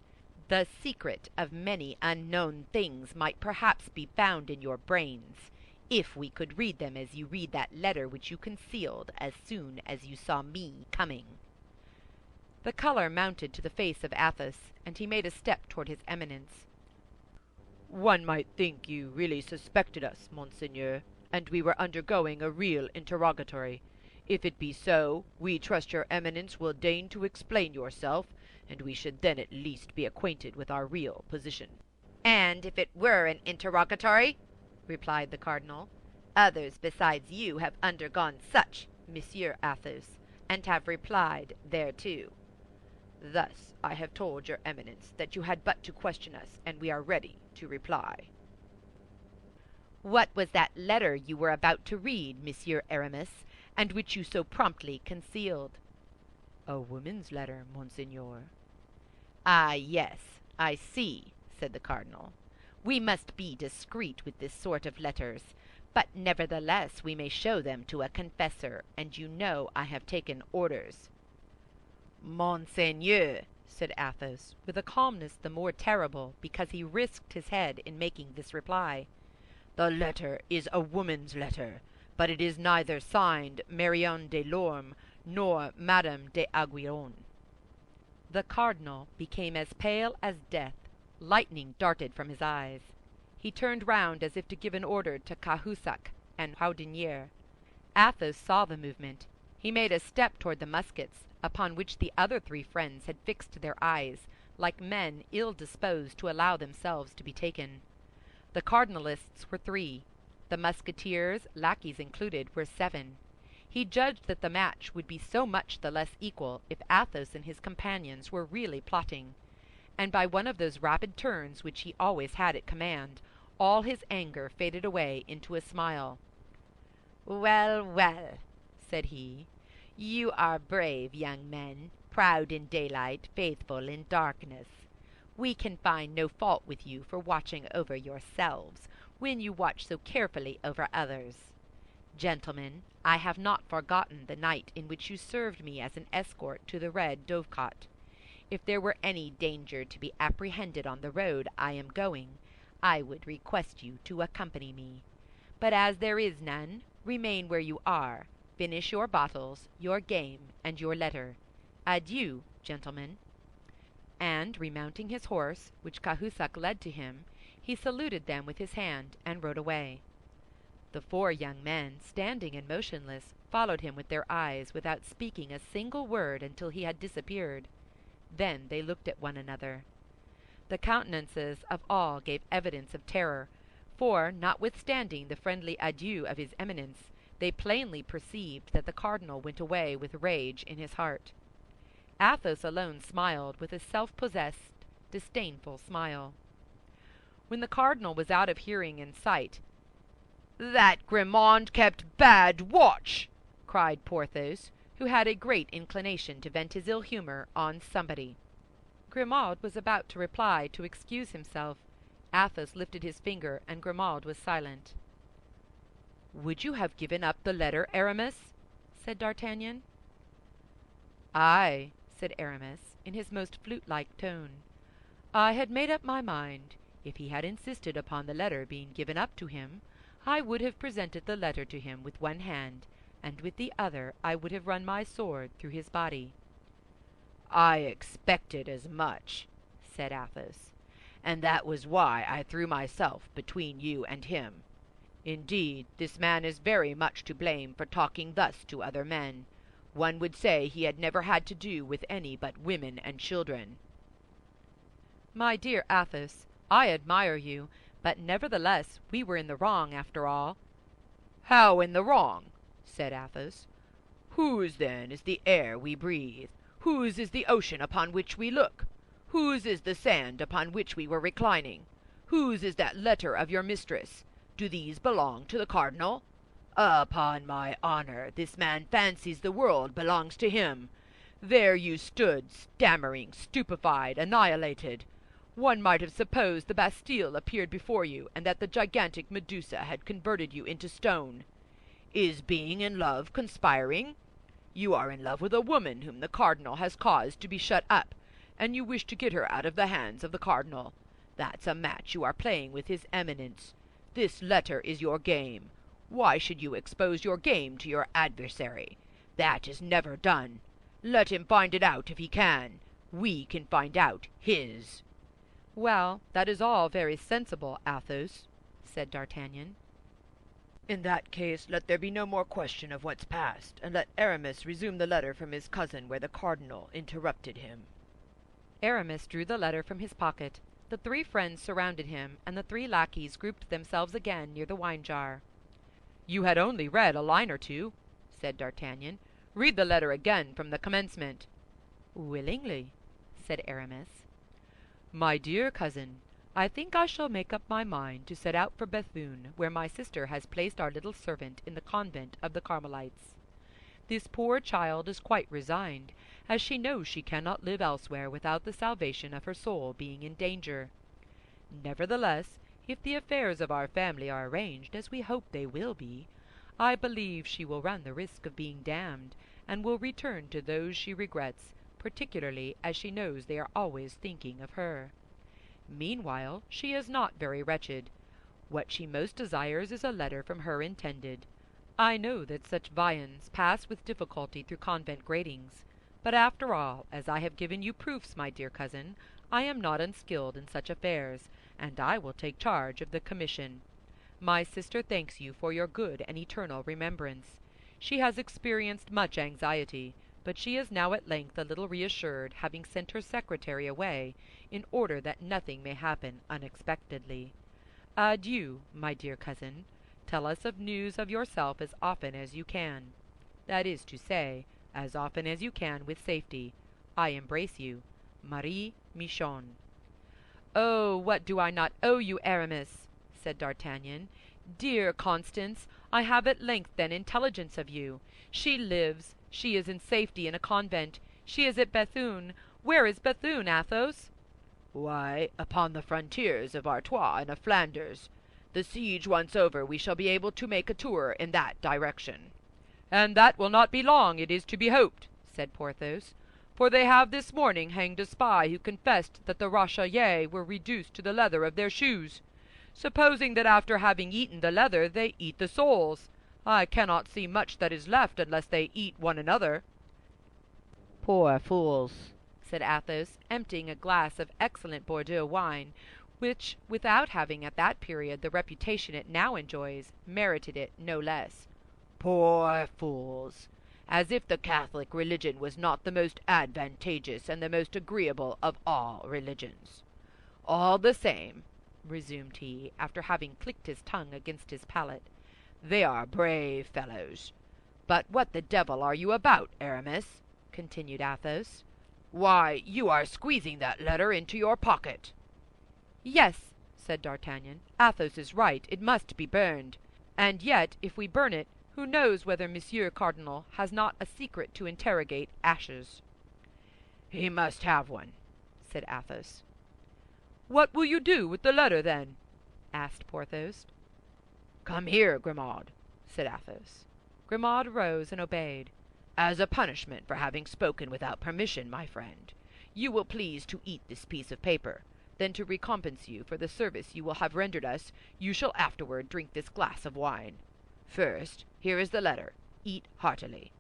The secret of many unknown things might perhaps be found in your brains, if we could read them as you read that letter which you concealed as soon as you saw me coming." The colour mounted to the face of Athos, and he made a step toward his Eminence. "One might think you really suspected us, Monseigneur, and we were undergoing a real interrogatory. If it be so, we trust your Eminence will deign to explain yourself, and we should then at least be acquainted with our real position." "And if it were an interrogatory," replied the cardinal, "others besides you have undergone such, Monsieur Athos, and have replied thereto." "Thus I have told your Eminence that you had but to question us, and we are ready to reply." "What was that letter you were about to read, Monsieur Aramis, and which you so promptly concealed?" "A woman's letter, Monseigneur." "Ah, yes, I see," said the cardinal. "We must be discreet with this sort of letters, but nevertheless we may show them to a confessor, and you know I have taken orders." "Monseigneur," said Athos, with a calmness the more terrible because he risked his head in making this reply, "the letter is a woman's letter, but it is neither signed Marion de Lorme nor Madame de Aiguillon." The cardinal became as pale as death. Lightning darted from his eyes. He turned round as if to give an order to Cahusac and Houdinière. Athos saw the movement. He made a step toward the muskets, upon which the other three friends had fixed their eyes, like men ill-disposed to allow themselves to be taken. The cardinalists were 3. The Musketeers, lackeys included, were 7. He judged that the match would be so much the less equal if Athos and his companions were really plotting, and by one of those rapid turns which he always had at command, all his anger faded away into a smile. "Well, well," said he, "you are brave young men, proud in daylight, faithful in darkness. We can find no fault with you for watching over yourselves, when you watch so carefully over others. Gentlemen, I have not forgotten the night in which you served me as an escort to the Red Dovecot. If there were any danger to be apprehended on the road I am going, I would request you to accompany me. But as there is none, remain where you are, finish your bottles, your game, and your letter. Adieu, gentlemen." And remounting his horse, which Cahusac led to him, he saluted them with his hand and rode away. The 4 young men, standing and motionless, followed him with their eyes without speaking a single word until he had disappeared. Then they looked at one another. The countenances of all gave evidence of terror, for, notwithstanding the friendly adieu of his Eminence, they plainly perceived that the cardinal went away with rage in his heart. Athos alone smiled with a self-possessed, disdainful smile. When the cardinal was out of hearing and sight, "That Grimaud kept bad watch!" cried Porthos, who had a great inclination to vent his ill humor on somebody. Grimaud was about to reply to excuse himself. Athos lifted his finger, and Grimaud was silent. "Would you have given up the letter, Aramis?" said D'Artagnan. "Aye," said Aramis, in his most flute-like tone. "I had made up my mind. If he had insisted upon the letter being given up to him, I would have presented the letter to him with one hand, and with the other I would have run my sword through his body." "I expected as much," said Athos, "and that was why I threw myself between you and him. Indeed, this man is very much to blame for talking thus to other men. One would say he had never had to do with any but women and children." "My dear Athos, I admire you, but nevertheless we were in the wrong after all." "How in the wrong?" said Athos. "Whose, then, is the air we breathe? Whose is the ocean upon which we look? Whose is the sand upon which we were reclining? Whose is that letter of your mistress? Do these belong to the cardinal? Upon my honor, this man fancies the world belongs to him. There you stood, stammering, stupefied, annihilated. One might have supposed the Bastille appeared before you, and that the gigantic Medusa had converted you into stone. Is being in love conspiring? You are in love with a woman whom the cardinal has caused to be shut up, and you wish to get her out of the hands of the cardinal. That's a match you are playing with his Eminence. This letter is your game. Why should you expose your game to your adversary? That is never done. Let him find it out if he can. We can find out his." "Well, that is all very sensible, Athos," said D'Artagnan. "In that case, let there be no more question of what's past, and let Aramis resume the letter from his cousin where the cardinal interrupted him." Aramis drew the letter from his pocket. The three friends surrounded him, and the three lackeys grouped themselves again near the wine-jar. "You had only read a line or two," said D'Artagnan. "Read the letter again from the commencement." "Willingly," said Aramis. "My dear cousin, I think I shall make up my mind to set out for Bethune, where my sister has placed our little servant in the convent of the Carmelites. This poor child is quite resigned, as she knows she cannot live elsewhere without the salvation of her soul being in danger. Nevertheless, if the affairs of our family are arranged as we hope they will be, I believe she will run the risk of being damned, and will return to those she regrets, particularly as she knows they are always thinking of her. Meanwhile, she is not very wretched. What she most desires is a letter from her intended. I know that such viands pass with difficulty through convent gratings, but after all, as I have given you proofs, my dear cousin, I am not unskilled in such affairs, and I will take charge of the commission. My sister thanks you for your good and eternal remembrance. She has experienced much anxiety, but she is now at length a little reassured, having sent her secretary away, in order that nothing may happen unexpectedly. Adieu, my dear cousin. Tell us of news of yourself as often as you can. That is to say, as often as you can with safety. I embrace you. Marie Michon." "Oh, what do I not owe you, Aramis?" said D'Artagnan. "Dear Constance, I have at length then intelligence of you. She lives. She is in safety in a convent. She is at Bethune. Where is Bethune, Athos?" "Why, upon the frontiers of Artois and of Flanders. The siege once over, we shall be able to make a tour in that direction." "And that will not be long, it is to be hoped," said Porthos, "for they have this morning hanged a spy who confessed that the Rochellais were reduced to the leather of their shoes. Supposing that after having eaten the leather they eat the soles, I cannot see much that is left unless they eat one another." "Poor fools," said Athos, emptying a glass of excellent Bordeaux wine, which, without having at that period the reputation it now enjoys, merited it no less. "Poor fools! As if the Catholic religion was not the most advantageous and the most agreeable of all religions. All the same," resumed he, after having clicked his tongue against his palate, "they are brave fellows. But what the devil are you about, Aramis?" continued Athos. "Why, you are squeezing that letter into your pocket." "Yes," said D'Artagnan, "Athos is right, it must be burned. And yet, if we burn it, who knows whether Monsieur Cardinal has not a secret to interrogate ashes?" "He must have one," said Athos. "What will you do with the letter, then?" asked Porthos. "Come here, Grimaud," said Athos. Grimaud rose and obeyed. "As a punishment for having spoken without permission, my friend, you will please to eat this piece of paper. Then to recompense you for the service you will have rendered us, you shall afterward drink this glass of wine. First, here is the letter. Eat heartily."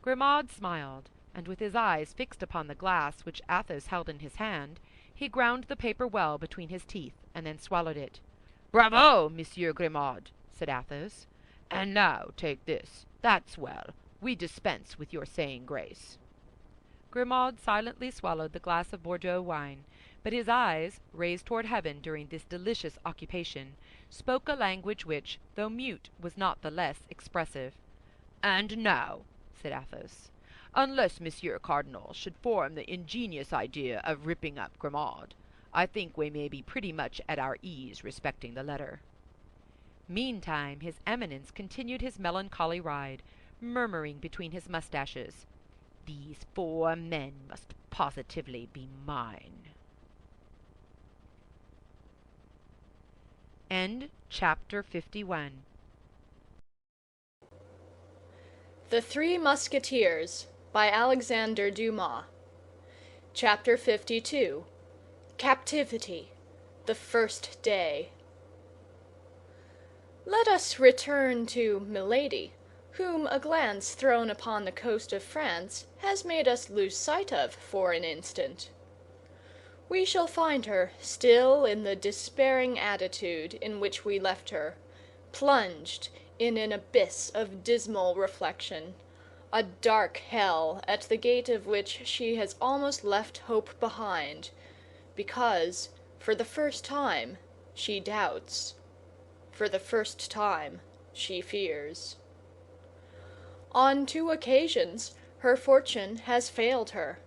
Grimaud smiled, and with his eyes fixed upon the glass which Athos held in his hand, he ground the paper well between his teeth, and then swallowed it. "Bravo, Monsieur Grimaud," said Athos. "And now take this. That's well. We dispense with your saying grace." Grimaud silently swallowed the glass of Bordeaux wine, but his eyes, raised toward heaven during this delicious occupation, spoke a language which, though mute, was not the less expressive. "And now," said Athos, "unless Monsieur Cardinal should form the ingenious idea of ripping up Grimaud, I think we may be pretty much at our ease respecting the letter." Meantime his Eminence continued his melancholy ride, murmuring between his mustaches, "These 4 men must positively be mine." Chapter 51. The Three Musketeers by Alexandre Dumas. Chapter 52. Captivity, the first day. Let us return to Milady, whom a glance thrown upon the coast of France has made us lose sight of for an instant. We shall find her still in the despairing attitude in which we left her, plunged in an abyss of dismal reflection, a dark hell at the gate of which she has almost left hope behind, because, for the first time, she doubts. For the first time, she fears. On 2 occasions her fortune has failed her.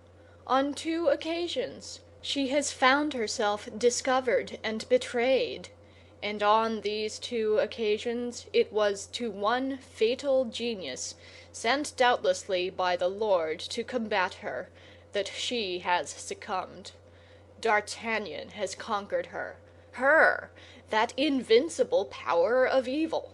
On 2 occasions she has found herself discovered and betrayed. And on these 2 occasions it was to one fatal genius, sent doubtlessly by the Lord to combat her, that she has succumbed. D'Artagnan has conquered her, that invincible power of evil.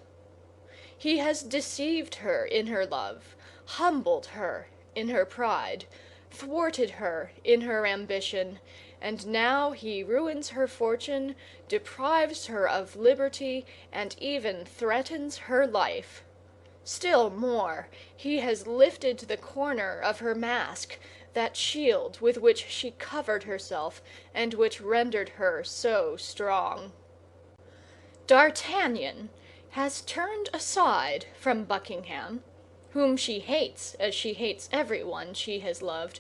He has deceived her in her love, humbled her in her pride, thwarted her in her ambition, and now he ruins her fortune, deprives her of liberty, and even threatens her life. Still more, he has lifted the corner of her mask, that shield with which she covered herself, and which rendered her so strong. D'Artagnan has turned aside from Buckingham, whom she hates as she hates everyone she has loved,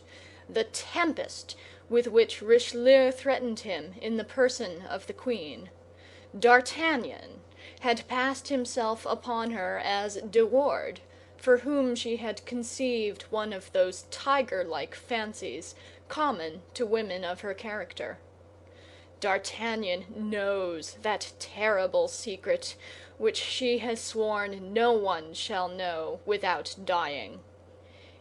the tempest with which Richelieu threatened him in the person of the queen. D'Artagnan had passed himself upon her as De Ward, for whom she had conceived one of those tiger-like fancies common to women of her character. D'Artagnan knows that terrible secret which she has sworn no one shall know without dying.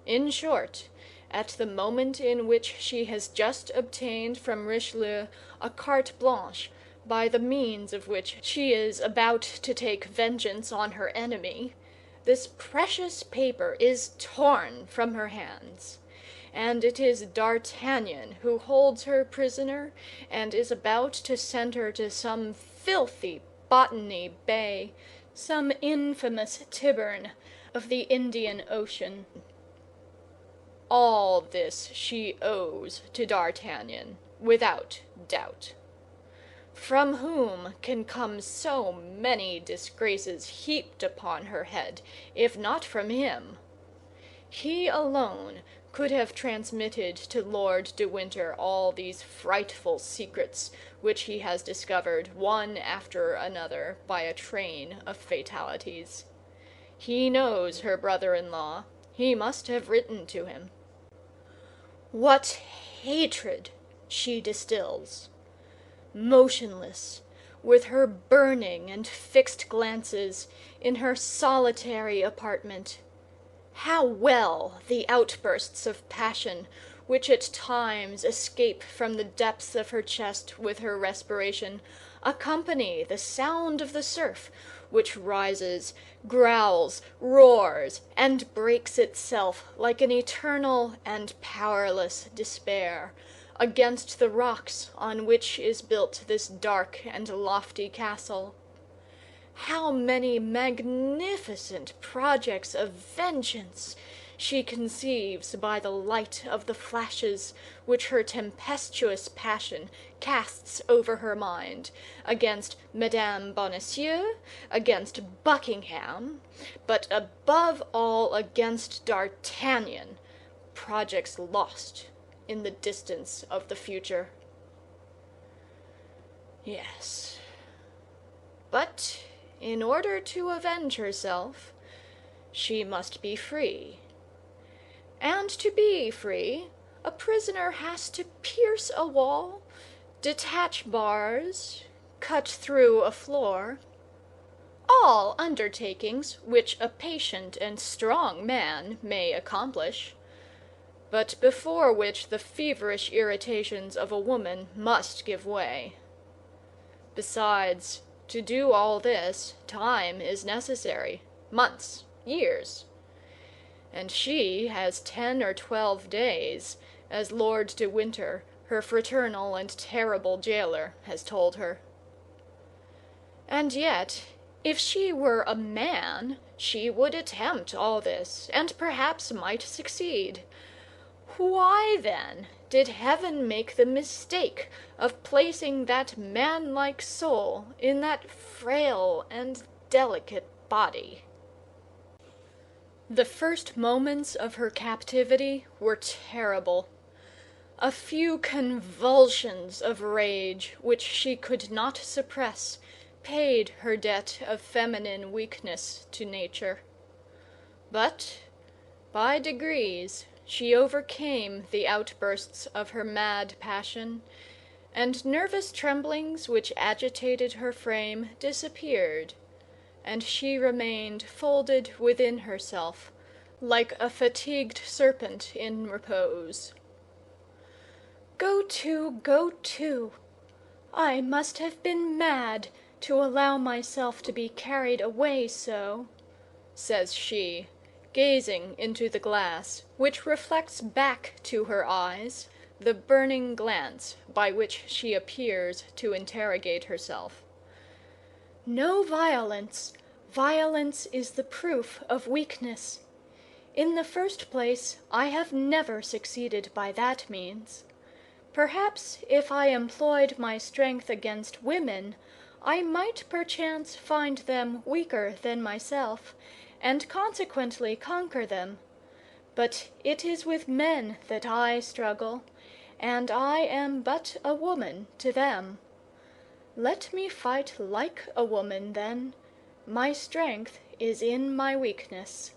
In short, at the moment in which she has just obtained from Richelieu a carte blanche, by the means of which she is about to take vengeance on her enemy, this precious paper is torn from her hands, and it is D'Artagnan who holds her prisoner and is about to send her to some filthy Botany Bay, some infamous Tyburn of the Indian Ocean. All this she owes to D'Artagnan, without doubt. From whom can come so many disgraces heaped upon her head, if not from him? He alone could have transmitted to Lord de Winter all these frightful secrets which he has discovered one after another by a train of fatalities. He knows her brother-in-law. He must have written to him. What hatred she distills! Motionless, with her burning and fixed glances, in her solitary apartment, how well the outbursts of passion which at times escape from the depths of her chest with her respiration accompany the sound of the surf, which rises, growls, roars, and breaks itself like an eternal and powerless despair, against the rocks on which is built this dark and lofty castle. How many magnificent projects of vengeance she conceives by the light of the flashes which her tempestuous passion casts over her mind, against Madame Bonacieux, against Buckingham, but above all against D'Artagnan, projects lost in the distance of the future. Yes, but in order to avenge herself, she must be free. And to be free, a prisoner has to pierce a wall, detach bars, cut through a floor. All undertakings which a patient and strong man may accomplish, but before which the feverish irritations of a woman must give way. Besides, to do all this, time is necessary, months, years. And she has 10 or 12 days, as Lord de Winter, her fraternal and terrible jailer, has told her. And yet, if she were a man, she would attempt all this, and perhaps might succeed. Why, then, did Heaven make the mistake of placing that man-like soul in that frail and delicate body? The first moments of her captivity were terrible. A few convulsions of rage, which she could not suppress, paid her debt of feminine weakness to nature. But, by degrees, she overcame the outbursts of her mad passion, and nervous tremblings which agitated her frame disappeared, and she remained folded within herself, like a fatigued serpent in repose. Go to, go to! I must have been mad to allow myself to be carried away so, says she, gazing into the glass, which reflects back to her eyes the burning glance by which she appears to interrogate herself. No violence. Violence is the proof of weakness. In the first place, I have never succeeded by that means. Perhaps if I employed my strength against women, I might perchance find them weaker than myself, and consequently conquer them. But it is with men that I struggle, and I am but a woman to them. Let me fight like a woman, then. My strength is in my weakness.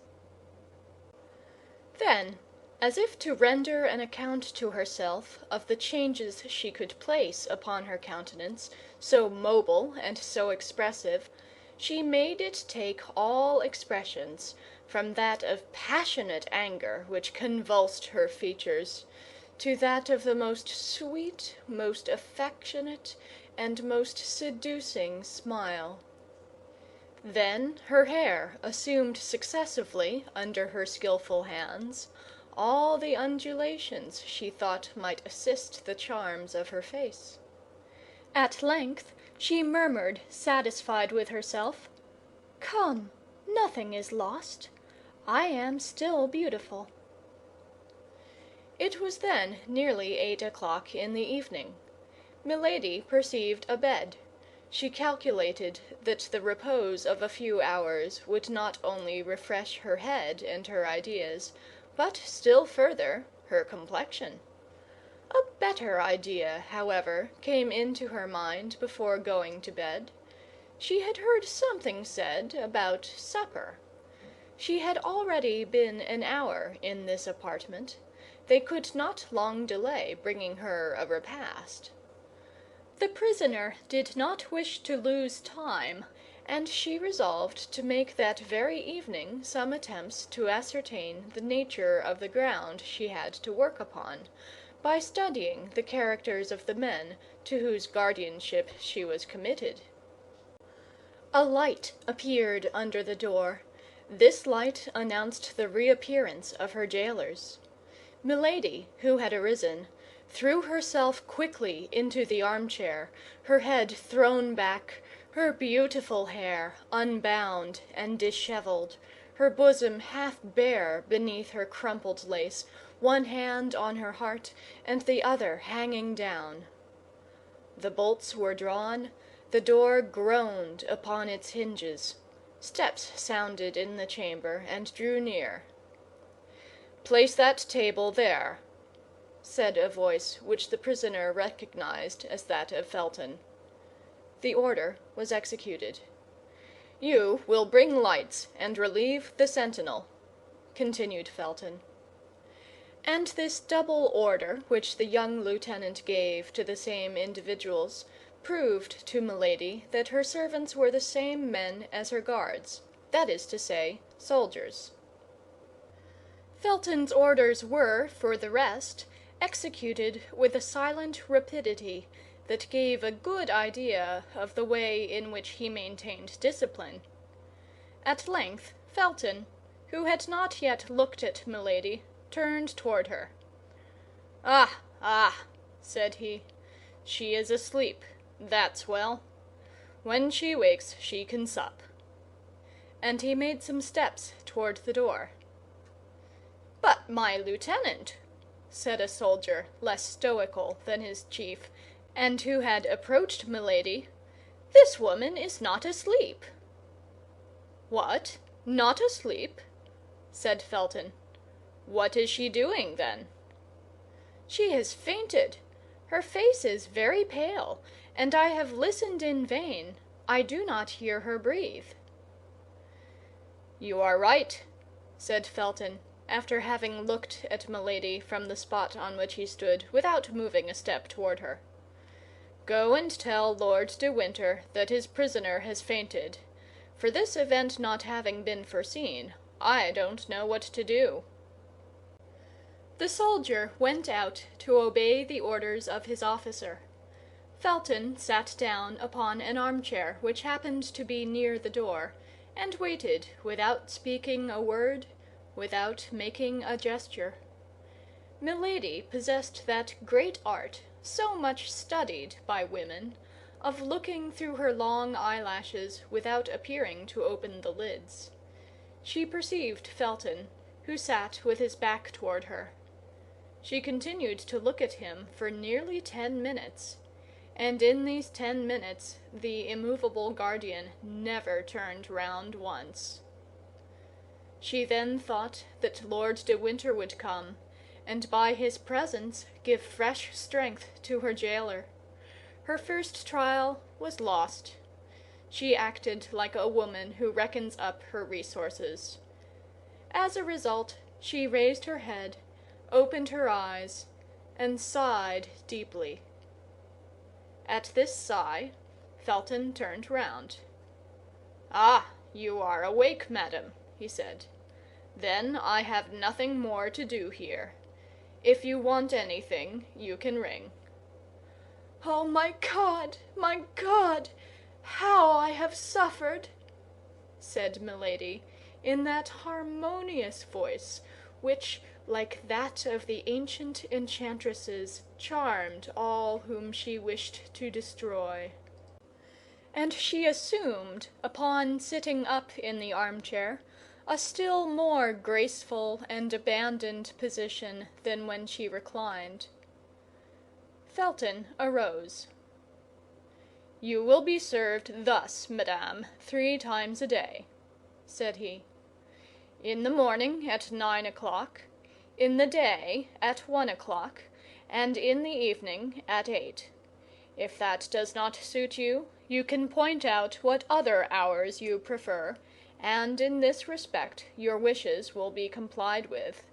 Then, as if to render an account to herself of the changes she could place upon her countenance, so mobile and so expressive, she made it take all expressions, from that of passionate anger which convulsed her features, to that of the most sweet, most affectionate, and most seducing smile. Then her hair assumed successively, under her skilful hands, all the undulations she thought might assist the charms of her face. At length she murmured, satisfied with herself, "Come, nothing is lost. I am still beautiful." It was then nearly 8 o'clock in the evening. Milady perceived a bed. She calculated that the repose of a few hours would not only refresh her head and her ideas, but still further her complexion. A better idea, however, came into her mind before going to bed. She had heard something said about supper. She had already been an hour in this apartment. They could not long delay bringing her a repast. The prisoner did not wish to lose time, and she resolved to make that very evening some attempts to ascertain the nature of the ground she had to work upon, by studying the characters of the men to whose guardianship she was committed. A light appeared under the door. This light announced the reappearance of her jailers. Milady, who had arisen, threw herself quickly into the armchair, her head thrown back, her beautiful hair unbound and dishevelled, her bosom half bare beneath her crumpled lace, one hand on her heart and the other hanging down. The bolts were drawn, the door groaned upon its hinges. Steps sounded in the chamber and drew near. "Place that table there," said a voice which the prisoner recognized as that of Felton. The order was executed. "You will bring lights and relieve the sentinel," continued Felton. And this double order which the young lieutenant gave to the same individuals proved to Milady that her servants were the same men as her guards, that is to say, soldiers. Felton's orders were, for the rest, executed with a silent rapidity that gave a good idea of the way in which he maintained discipline. At length Felton, who had not yet looked at Milady, turned toward her. "Ah, ah," said he, "she is asleep. That's well. When she wakes she can sup." And he made some steps toward the door. "But, my lieutenant," said a soldier less stoical than his chief, and who had approached Milady, "this woman is not asleep." "What? Not asleep?" said Felton. "What is she doing, then?" "She has fainted. Her face is very pale, and I have listened in vain. I do not hear her breathe." "You are right," said Felton, after having looked at Milady from the spot on which he stood, without moving a step toward her. "Go and tell Lord de Winter that his prisoner has fainted. For this event not having been foreseen, I don't know what to do." The soldier went out to obey the orders of his officer. Felton sat down upon an armchair which happened to be near the door, and waited without speaking a word, without making a gesture. Milady possessed that great art, so much studied by women, of looking through her long eyelashes without appearing to open the lids. She perceived Felton, who sat with his back toward her. She continued to look at him for nearly 10 minutes, and in these 10 minutes the immovable guardian never turned round once. She then thought that Lord de Winter would come, and by his presence give fresh strength to her jailer. Her first trial was lost. She acted like a woman who reckons up her resources. As a result, she raised her head, opened her eyes, and sighed deeply. At this sigh, Felton turned round. "Ah, you are awake, madam," he said. "Then I have nothing more to do here. If you want anything, you can ring." "Oh, my God, my God! How I have suffered!" said Milady, in that harmonious voice which, like that of the ancient enchantresses, charmed all whom she wished to destroy. And she assumed, upon sitting up in the armchair, a still more graceful and abandoned position than when she reclined. Felton arose. "You will be served thus, madame, 3 times a day," said he. "In the morning at 9 o'clock, in the day at 1 o'clock, and in the evening at 8. If that does not suit you, you can point out what other hours you prefer, and in this respect your wishes will be complied with."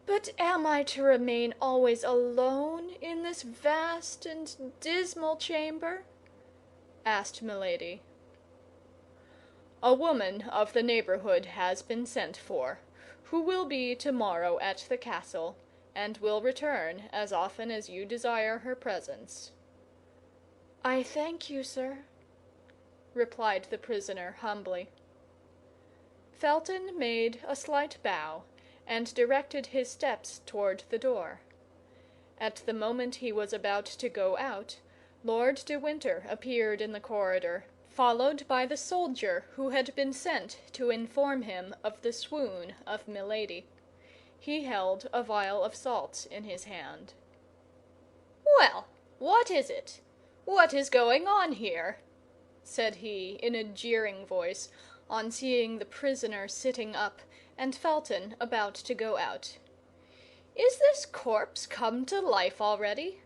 "But am I to remain always alone in this vast and dismal chamber?" asked Milady. "A woman of the neighborhood has been sent for, who will be tomorrow at the castle, and will return as often as you desire her presence." "I thank you, sir," replied the prisoner humbly. Felton made a slight bow, and directed his steps toward the door. At the moment he was about to go out, Lord de Winter appeared in the corridor, followed by the soldier who had been sent to inform him of the swoon of Milady. He held a vial of salts in his hand. "Well, what is it? What is going on here?" said he, in a jeering voice, on seeing the prisoner sitting up and Felton about to go out. "Is this corpse come to life already?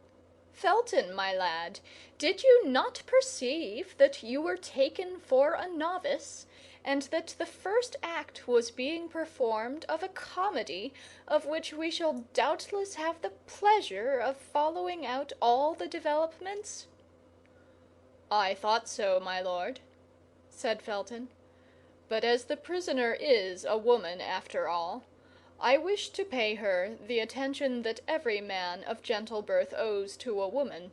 Felton, my lad, did you not perceive that you were taken for a novice, and that the first act was being performed of a comedy of which we shall doubtless have the pleasure of following out all the developments?" "I thought so, my lord," said Felton. "But as the prisoner is a woman after all, I wish to pay her the attention that every man of gentle birth owes to a woman,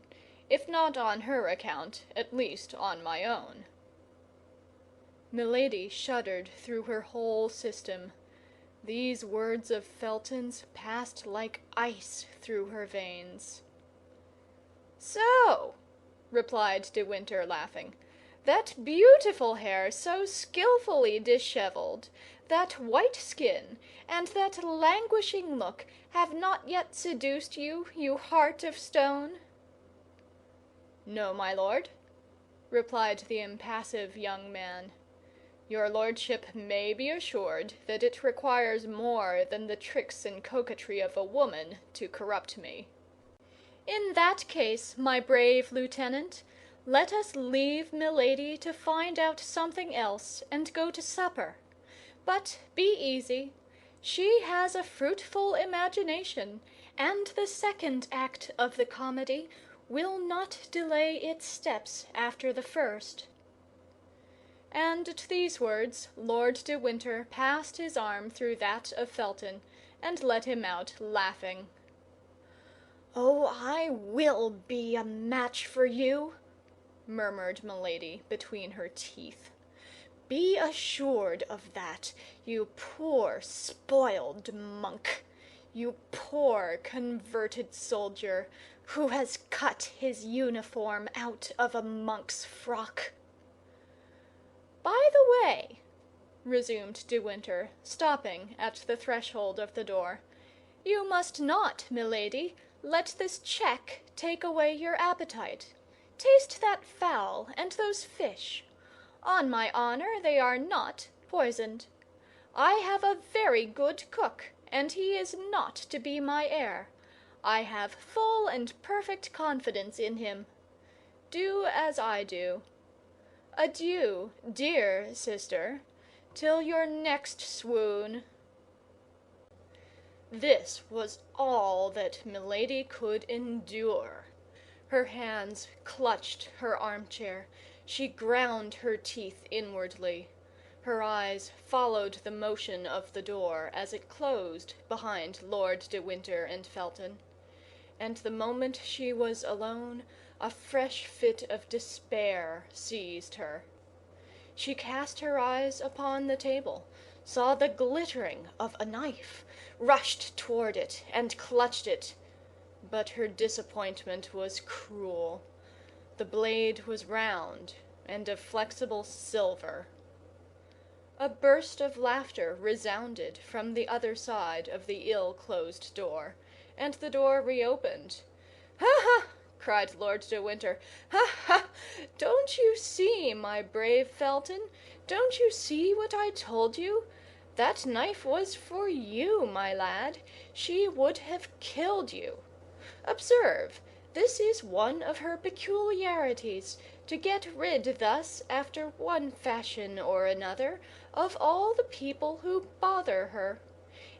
if not on her account, at least on my own." Milady shuddered through her whole system. These words of Felton's passed like ice through her veins. "So," replied de Winter, laughing, "that beautiful hair so skilfully dishevelled, that white skin, and that languishing look have not yet seduced you, you heart of stone?" "No, my lord," replied the impassive young man. "Your lordship may be assured that it requires more than the tricks and coquetry of a woman to corrupt me." "In that case, my brave lieutenant, let us leave Milady to find out something else and go to supper. But be easy. She has a fruitful imagination, and the second act of the comedy will not delay its steps after the first." And at these words Lord de Winter passed his arm through that of Felton, and led him out laughing. "Oh, I will be a match for you," murmured Milady between her teeth. "Be assured of that, you poor spoiled monk, you poor converted soldier, who has cut his uniform out of a monk's frock." "By the way," resumed de Winter, stopping at the threshold of the door, "you must not, Milady, let this check take away your appetite. Taste that fowl and those fish. On my honor, they are not poisoned. I have a very good cook, and he is not to be my heir. I have full and perfect confidence in him. Do as I do. Adieu, dear sister, till your next swoon." This was all that Milady could endure. Her hands clutched her armchair, she ground her teeth inwardly. Her eyes followed the motion of the door as it closed behind Lord de Winter and Felton. And the moment she was alone, a fresh fit of despair seized her. She cast her eyes upon the table, saw the glittering of a knife, rushed toward it and clutched it. But her disappointment was cruel. The blade was round and of flexible silver. A burst of laughter resounded from the other side of the ill-closed door, and the door reopened. "Ha, ha!" cried Lord de Winter. "Ha, ha! Don't you see, my brave Felton? Don't you see what I told you? That knife was for you, my lad. She would have killed you. Observe, this is one of her peculiarities, to get rid thus, after one fashion or another, of all the people who bother her.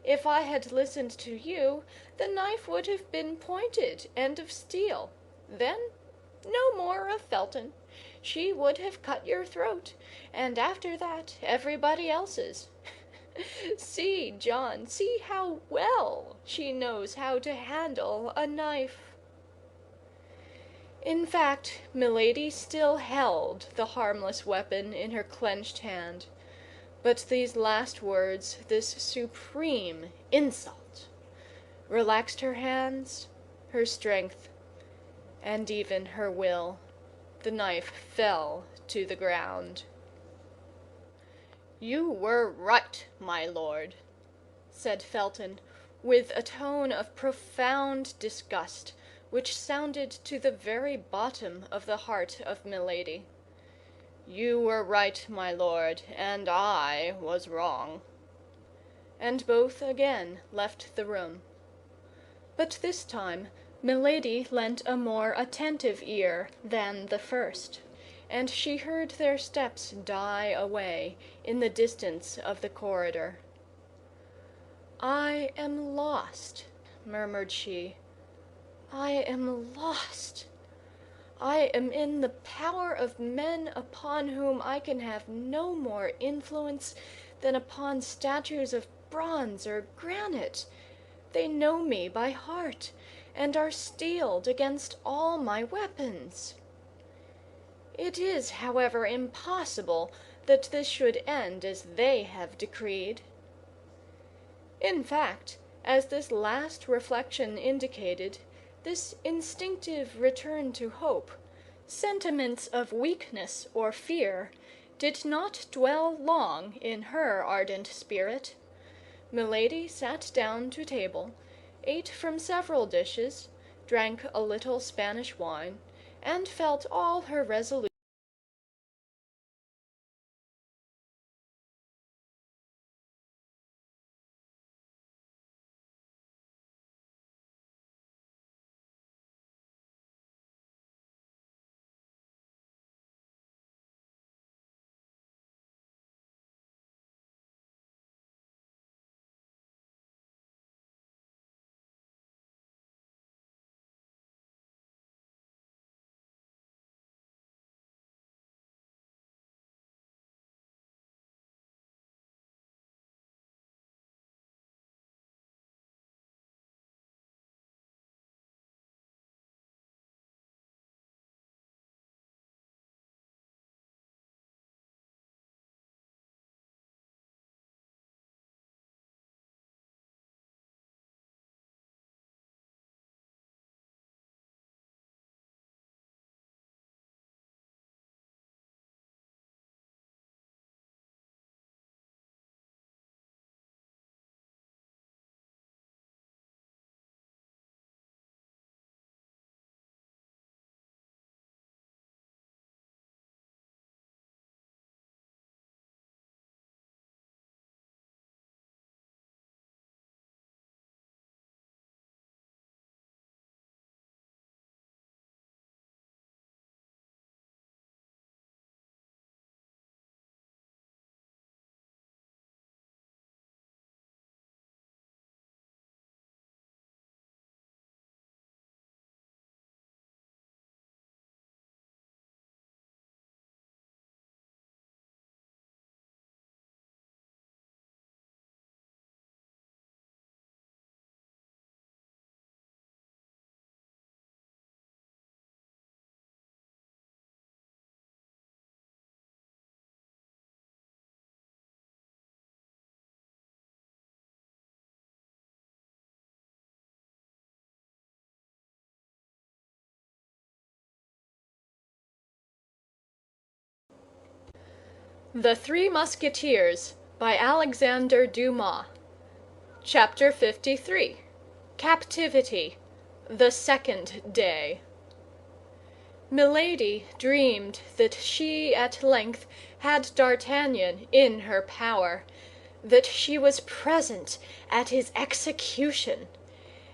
If I had listened to you, the knife would have been pointed and of steel. Then no more of Felton. She would have cut your throat, and after that everybody else's. See, John, see how well she knows how to handle a knife." In fact, Milady still held the harmless weapon in her clenched hand. But these last words, this supreme insult, relaxed her hands, her strength, and even her will. The knife fell to the ground. "You were right, my lord," said Felton, with a tone of profound disgust, which sounded to the very bottom of the heart of Milady. "You were right, my lord, and I was wrong." And both again left the room. But this time Milady lent a more attentive ear than the first, and she heard their steps die away in the distance of the corridor. "I am lost," murmured she. "I am lost. I am in the power of men upon whom I can have no more influence than upon statues of bronze or granite. They know me by heart, and are steeled against all my weapons. It is, however, impossible that this should end as they have decreed. In fact, as this last reflection indicated, this instinctive return to hope, sentiments of weakness or fear did not dwell long in her ardent spirit. Milady sat down to table, ate from several dishes, drank a little Spanish wine, and felt all her resolution. The Three Musketeers by Alexandre Dumas. Chapter 53. Captivity. The Second Day. Milady dreamed that she at length had D'Artagnan in her power, that she was present at his execution,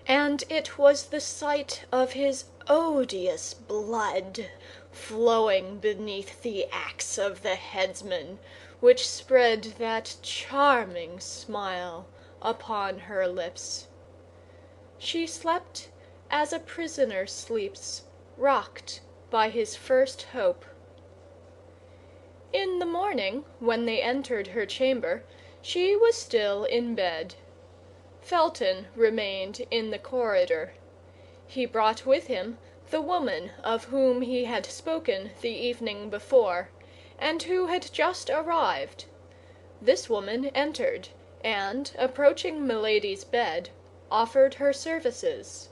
and it was the sight of his odious blood flowing beneath the axe of the headsman which spread that charming smile upon her lips. She slept as a prisoner sleeps, rocked by his first hope. In the morning, when they entered her chamber, she was still in bed. Felton remained in the corridor. He brought with him the woman of whom he had spoken the evening before, and who had just arrived. This woman entered, and, approaching Milady's bed, offered her services.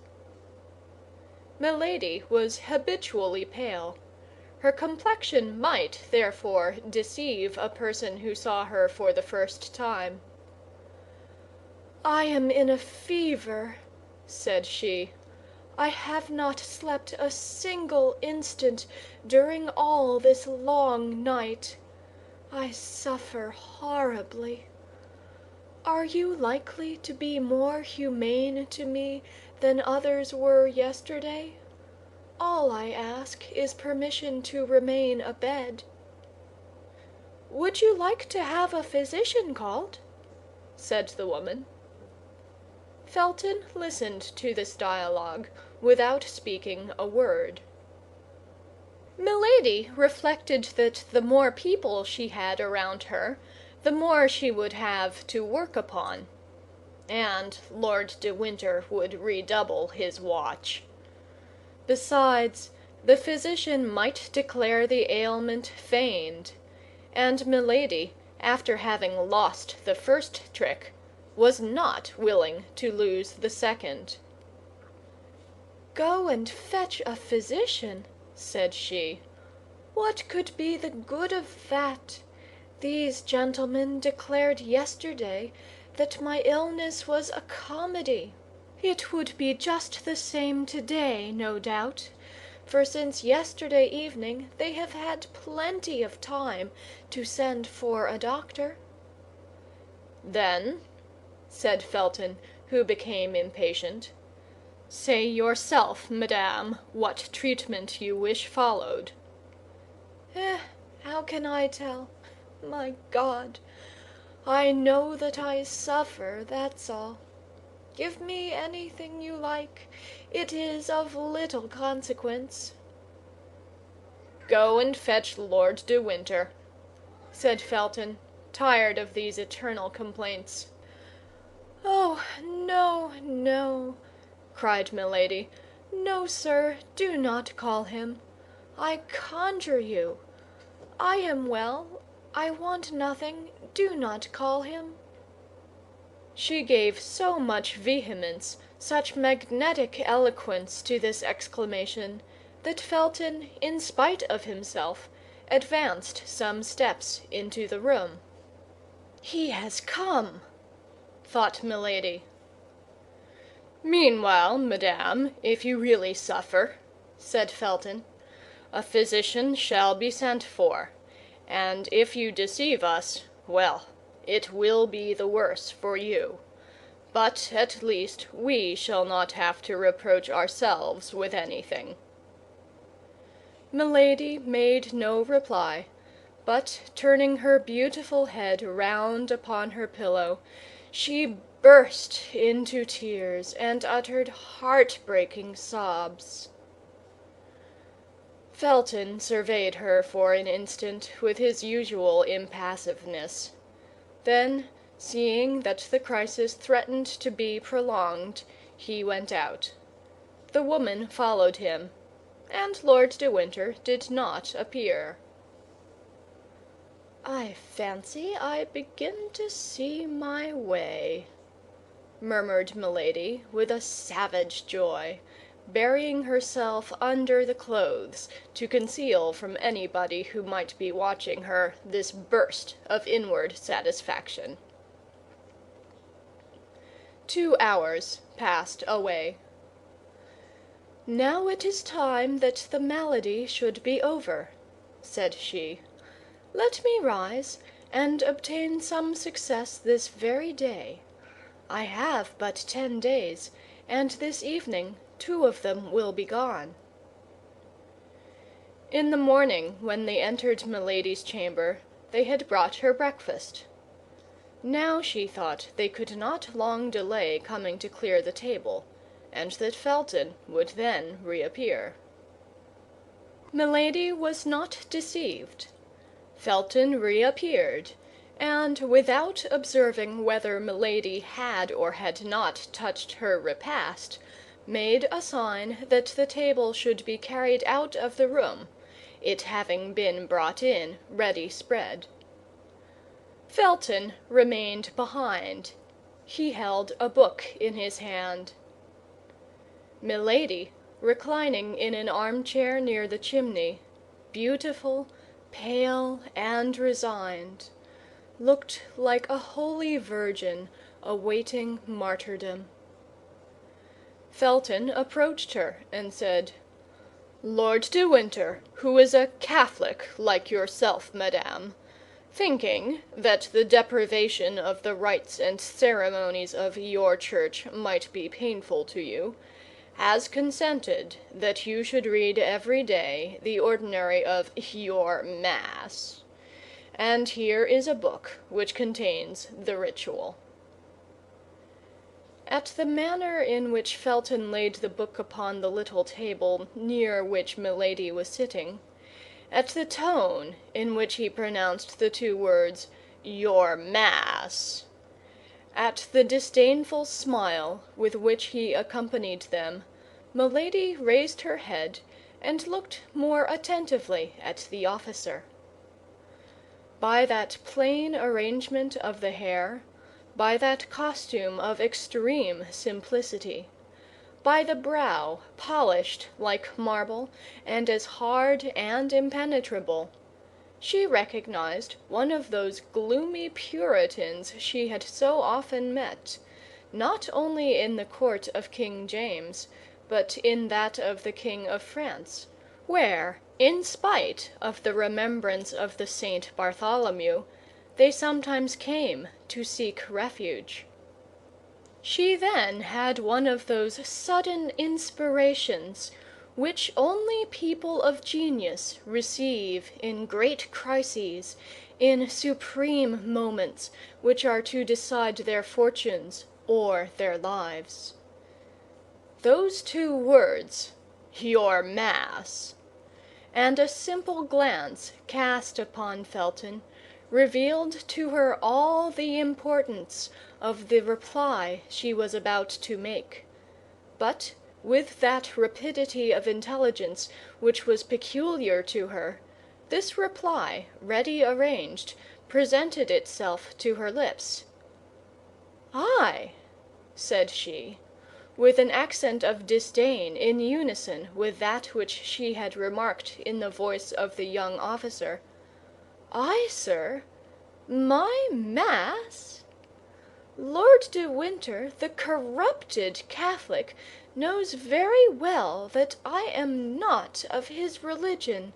Milady was habitually pale. Her complexion might, therefore, deceive a person who saw her for the first time. "I am in a fever," said she. "I have not slept a single instant during all this long night. I suffer horribly. Are you likely to be more humane to me than others were yesterday? All I ask is permission to remain abed." "Would you like to have a physician called?" said the woman. Felton listened to this dialogue without speaking a word. Milady reflected that the more people she had around her, the more she would have to work upon, and Lord de Winter would redouble his watch. Besides, the physician might declare the ailment feigned, and Milady, after having lost the first trick, was not willing to lose the second. "Go and fetch a physician," said she. "What could be the good of that? These gentlemen declared yesterday that my illness was a comedy. It would be just the same to-day, no doubt, for since yesterday evening they have had plenty of time to send for a doctor." "Then," said Felton, who became impatient, "say yourself, madame, what treatment you wish followed." How can I tell? My God! I know that I suffer, that's all. Give me anything you like. It is of little consequence." "Go and fetch Lord de Winter," said Felton, tired of these eternal complaints. "Oh, no, no," cried Milady. "No, sir, do not call him. I conjure you. I am well. I want nothing. Do not call him." She gave so much vehemence, such magnetic eloquence to this exclamation, that Felton, in spite of himself, advanced some steps into the room. "He has come," thought Milady. "Meanwhile, madame, if you really suffer," said Felton, "a physician shall be sent for; and if you deceive us, well, it will be the worse for you. But at least we shall not have to reproach ourselves with anything." Milady made no reply, but turning her beautiful head round upon her pillow, she burst into tears and uttered heart-breaking sobs. Felton surveyed her for an instant with his usual impassiveness. Then, seeing that the crisis threatened to be prolonged, he went out. The woman followed him, and Lord de Winter did not appear. "I fancy I begin to see my way," murmured Milady, with a savage joy, burying herself under the clothes to conceal from anybody who might be watching her this burst of inward satisfaction. 2 hours passed away. "Now it is time that the malady should be over," said she. "Let me rise, and obtain some success this very day. I have but 10 days, and this evening 2 of them will be gone." In the morning, when they entered Milady's chamber, they had brought her breakfast. Now she thought they could not long delay coming to clear the table, and that Felton would then reappear. Milady was not deceived. Felton reappeared, and without observing whether Milady had or had not touched her repast, made a sign that the table should be carried out of the room, it having been brought in ready spread. Felton remained behind. He held a book in his hand. Milady, reclining in an armchair near the chimney, beautiful, pale, and resigned, looked like a holy virgin awaiting martyrdom. Felton approached her and said, "Lord de Winter, who is a Catholic like yourself, madame, thinking that the deprivation of the rites and ceremonies of your church might be painful to you, has consented that you should read every day the ordinary of your Mass. And here is a book which contains the ritual." At the manner in which Felton laid the book upon the little table near which Milady was sitting, at the tone in which he pronounced the 2 words, "your Mass," at the disdainful smile with which he accompanied them, Milady raised her head and looked more attentively at the officer. By that plain arrangement of the hair, by that costume of extreme simplicity, by the brow polished like marble and as hard and impenetrable, she recognized one of those gloomy Puritans she had so often met, not only in the court of King James, but in that of the King of France, where, in spite of the remembrance of the Saint Bartholomew, they sometimes came to seek refuge. She then had one of those sudden inspirations which only people of genius receive in great crises, in supreme moments which are to decide their fortunes or their lives. Those two words, "Your Mass," and a simple glance cast upon Felton, revealed to her all the importance of the reply she was about to make. But, with that rapidity of intelligence which was peculiar to her, this reply, ready arranged, presented itself to her lips. "I," said she, with an accent of disdain in unison with that which she had remarked in the voice of the young officer, "I, sir? My Mass? Lord de Winter, the corrupted Catholic, knows very well that I am not of his religion,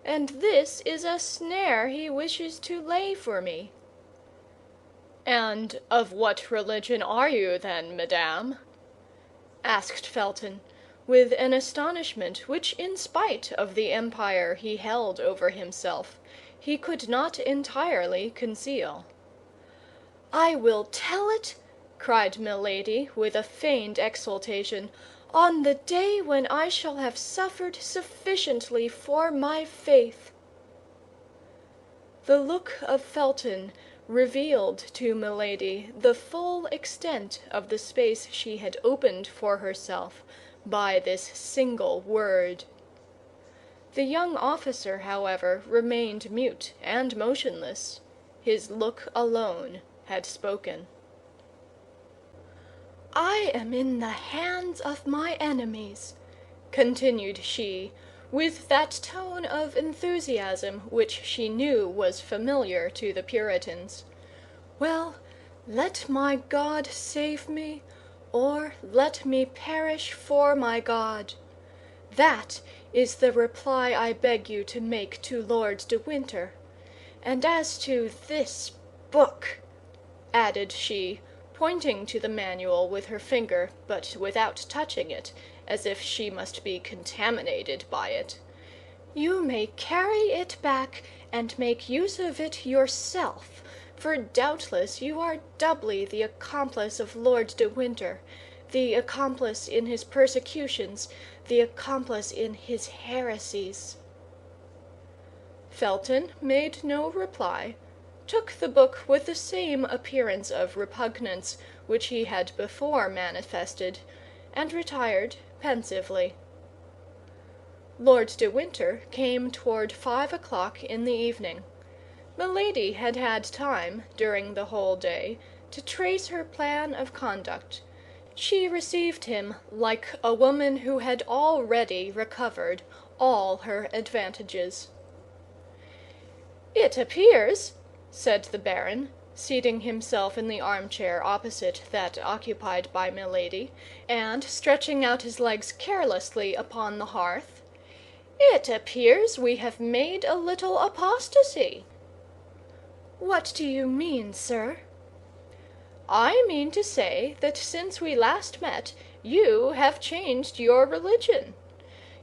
and this is a snare he wishes to lay for me." "And of what religion are you, then, madame?" asked Felton, with an astonishment which, in spite of the empire he held over himself, he could not entirely conceal. "I will tell it," cried Milady, with a feigned exultation, "on the day when I shall have suffered sufficiently for my faith." The look of Felton revealed to Milady the full extent of the space she had opened for herself by this single word. The young officer, however, remained mute and motionless. His look alone had spoken. "I am in the hands of my enemies," continued she, with that tone of enthusiasm which she knew was familiar to the Puritans. "Well, let my God save me, or let me perish for my God. That is the reply I beg you to make to Lord de Winter. And as to this book," added she, pointing to the manual with her finger, but without touching it, as if she must be contaminated by it, "you may carry it back and make use of it yourself, for doubtless you are doubly the accomplice of Lord de Winter, the accomplice in his persecutions, the accomplice in his heresies." Felton made no reply, took the book with the same appearance of repugnance which he had before manifested, and retired pensively. Lord de Winter came toward 5 o'clock in the evening. Milady had had time, during the whole day, to trace her plan of conduct. She received him like a woman who had already recovered all her advantages. "It appears," said the Baron, seating himself in the armchair opposite that occupied by Milady, and stretching out his legs carelessly upon the hearth, "it appears we have made a little apostasy." "What do you mean, sir?" "I mean to say that since we last met you have changed your religion.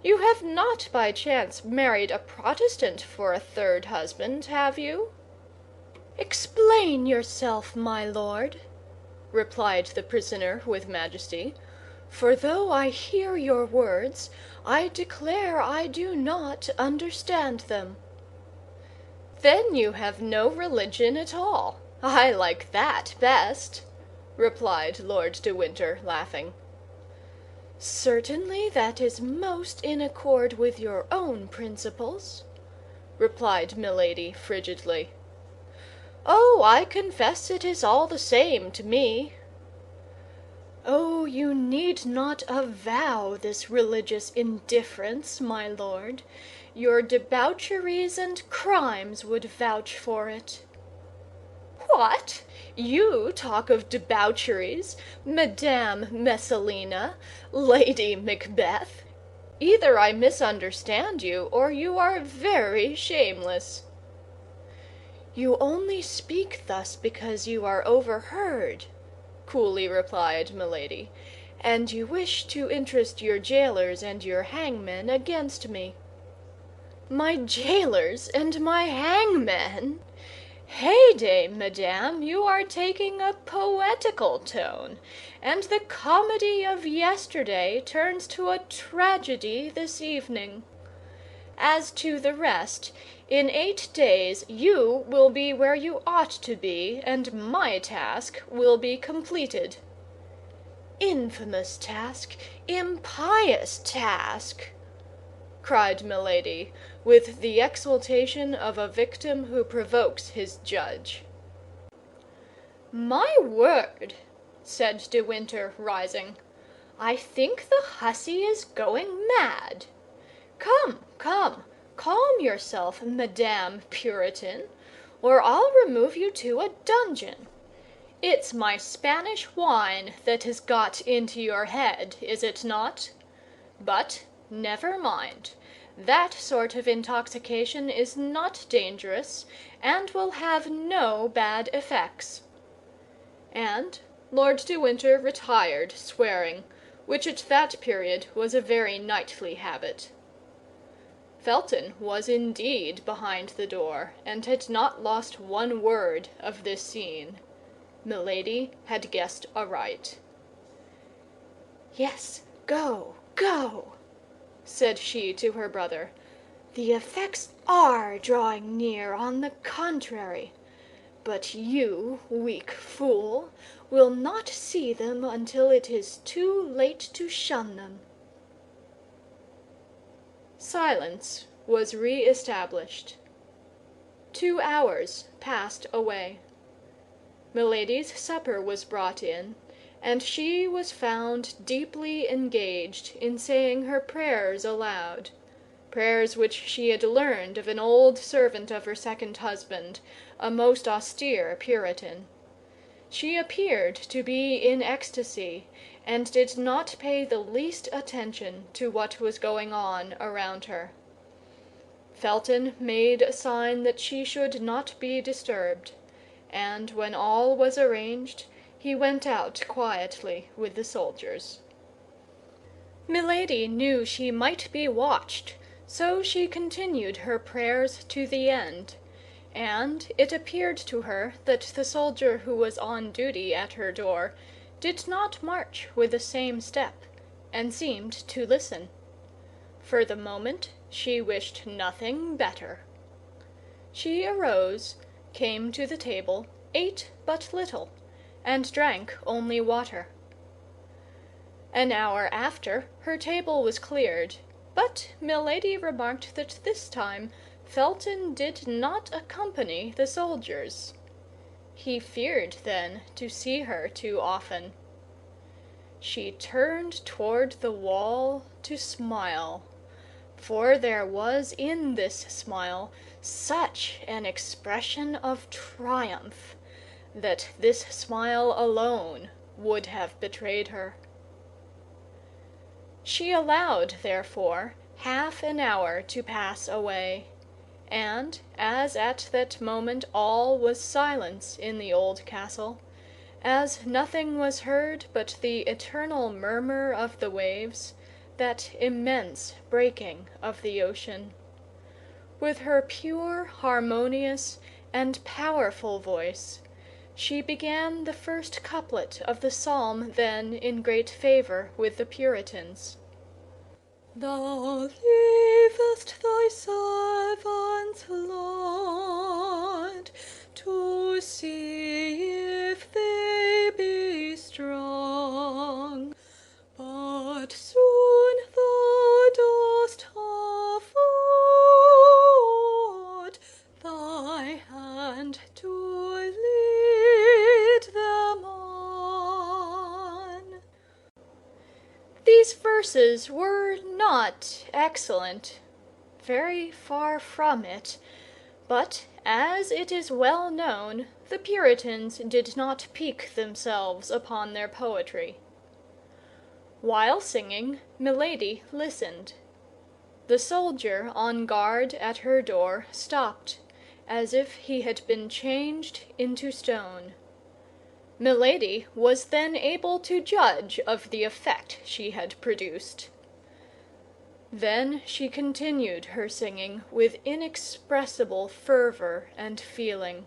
You have not by chance married a Protestant for a third husband, have you?" "Explain yourself, my lord," replied the prisoner with majesty, "for though I hear your words, I declare I do not understand them." "Then you have no religion at all. I like that best," replied Lord de Winter, laughing. "Certainly that is most in accord with your own principles," replied Milady frigidly. "Oh, I confess it is all the same to me." "Oh, you need not avow this religious indifference, my lord. Your debaucheries and crimes would vouch for it." "What! You talk of debaucheries, Madame Messalina, Lady Macbeth? Either I misunderstand you, or you are very shameless." "You only speak thus because you are overheard," coolly replied Milady, "and you wish to interest your jailers and your hangmen against me." "My jailers and my hangmen! Heyday, madame, you are taking a poetical tone, and the comedy of yesterday turns to a tragedy this evening. As to the rest, in 8 days you will be where you ought to be, and my task will be completed." "Infamous task! Impious task!" cried Milady, with the exultation of a victim who provokes his judge. "My word!" said de Winter, rising, "I think the hussy is going mad. Come, come, calm yourself, Madame Puritan, or I'll remove you to a dungeon. It's my Spanish wine that has got into your head, is it not? But never mind. That sort of intoxication is not dangerous, and will have no bad effects." And Lord de Winter retired swearing, which at that period was a very knightly habit. Felton was indeed behind the door, and had not lost one word of this scene. Milady had guessed aright. "Yes, go, go," said she to her brother. "The effects are drawing near, on the contrary. But you, weak fool, will not see them until it is too late to shun them." Silence was re-established. 2 hours passed away. Milady's supper was brought in, and she was found deeply engaged in saying her prayers aloud, prayers which she had learned of an old servant of her second husband, a most austere Puritan. She appeared to be in ecstasy, and did not pay the least attention to what was going on around her. Felton made a sign that she should not be disturbed, and when all was arranged, he went out quietly with the soldiers. Milady knew she might be watched, so she continued her prayers to the end, and it appeared to her that the soldier who was on duty at her door did not march with the same step, and seemed to listen. For the moment she wished nothing better. She arose, came to the table, ate but little, and drank only water. An hour after, her table was cleared, but Milady remarked that this time Felton did not accompany the soldiers. He feared, then, to see her too often. She turned toward the wall to smile, for there was in this smile such an expression of triumph that this smile alone would have betrayed her. She allowed, therefore, half an hour to pass away, and as at that moment all was silence in the old castle, as nothing was heard but the eternal murmur of the waves, that immense breaking of the ocean, with her pure, harmonious, and powerful voice, she began the first couplet of the psalm then in great favor with the Puritans. "Thou leavest thy servants, Lord, to see if they be strong, but soon thou dost afford thy hand to verses were not excellent, very far from it, but, as it is well known, the Puritans did not pique themselves upon their poetry. While singing, Milady listened. The soldier on guard at her door stopped, as if he had been changed into stone. Milady was then able to judge of the effect she had produced. Then she continued her singing with inexpressible fervor and feeling.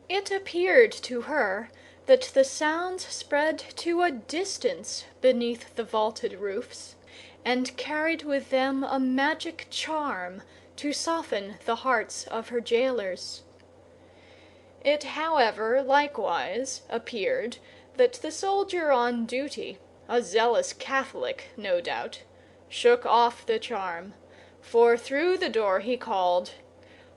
It appeared to her that the sounds spread to a distance beneath the vaulted roofs, and carried with them a magic charm to soften the hearts of her jailers. It, however, likewise appeared that the soldier on duty, a zealous Catholic, no doubt, shook off the charm, for through the door he called,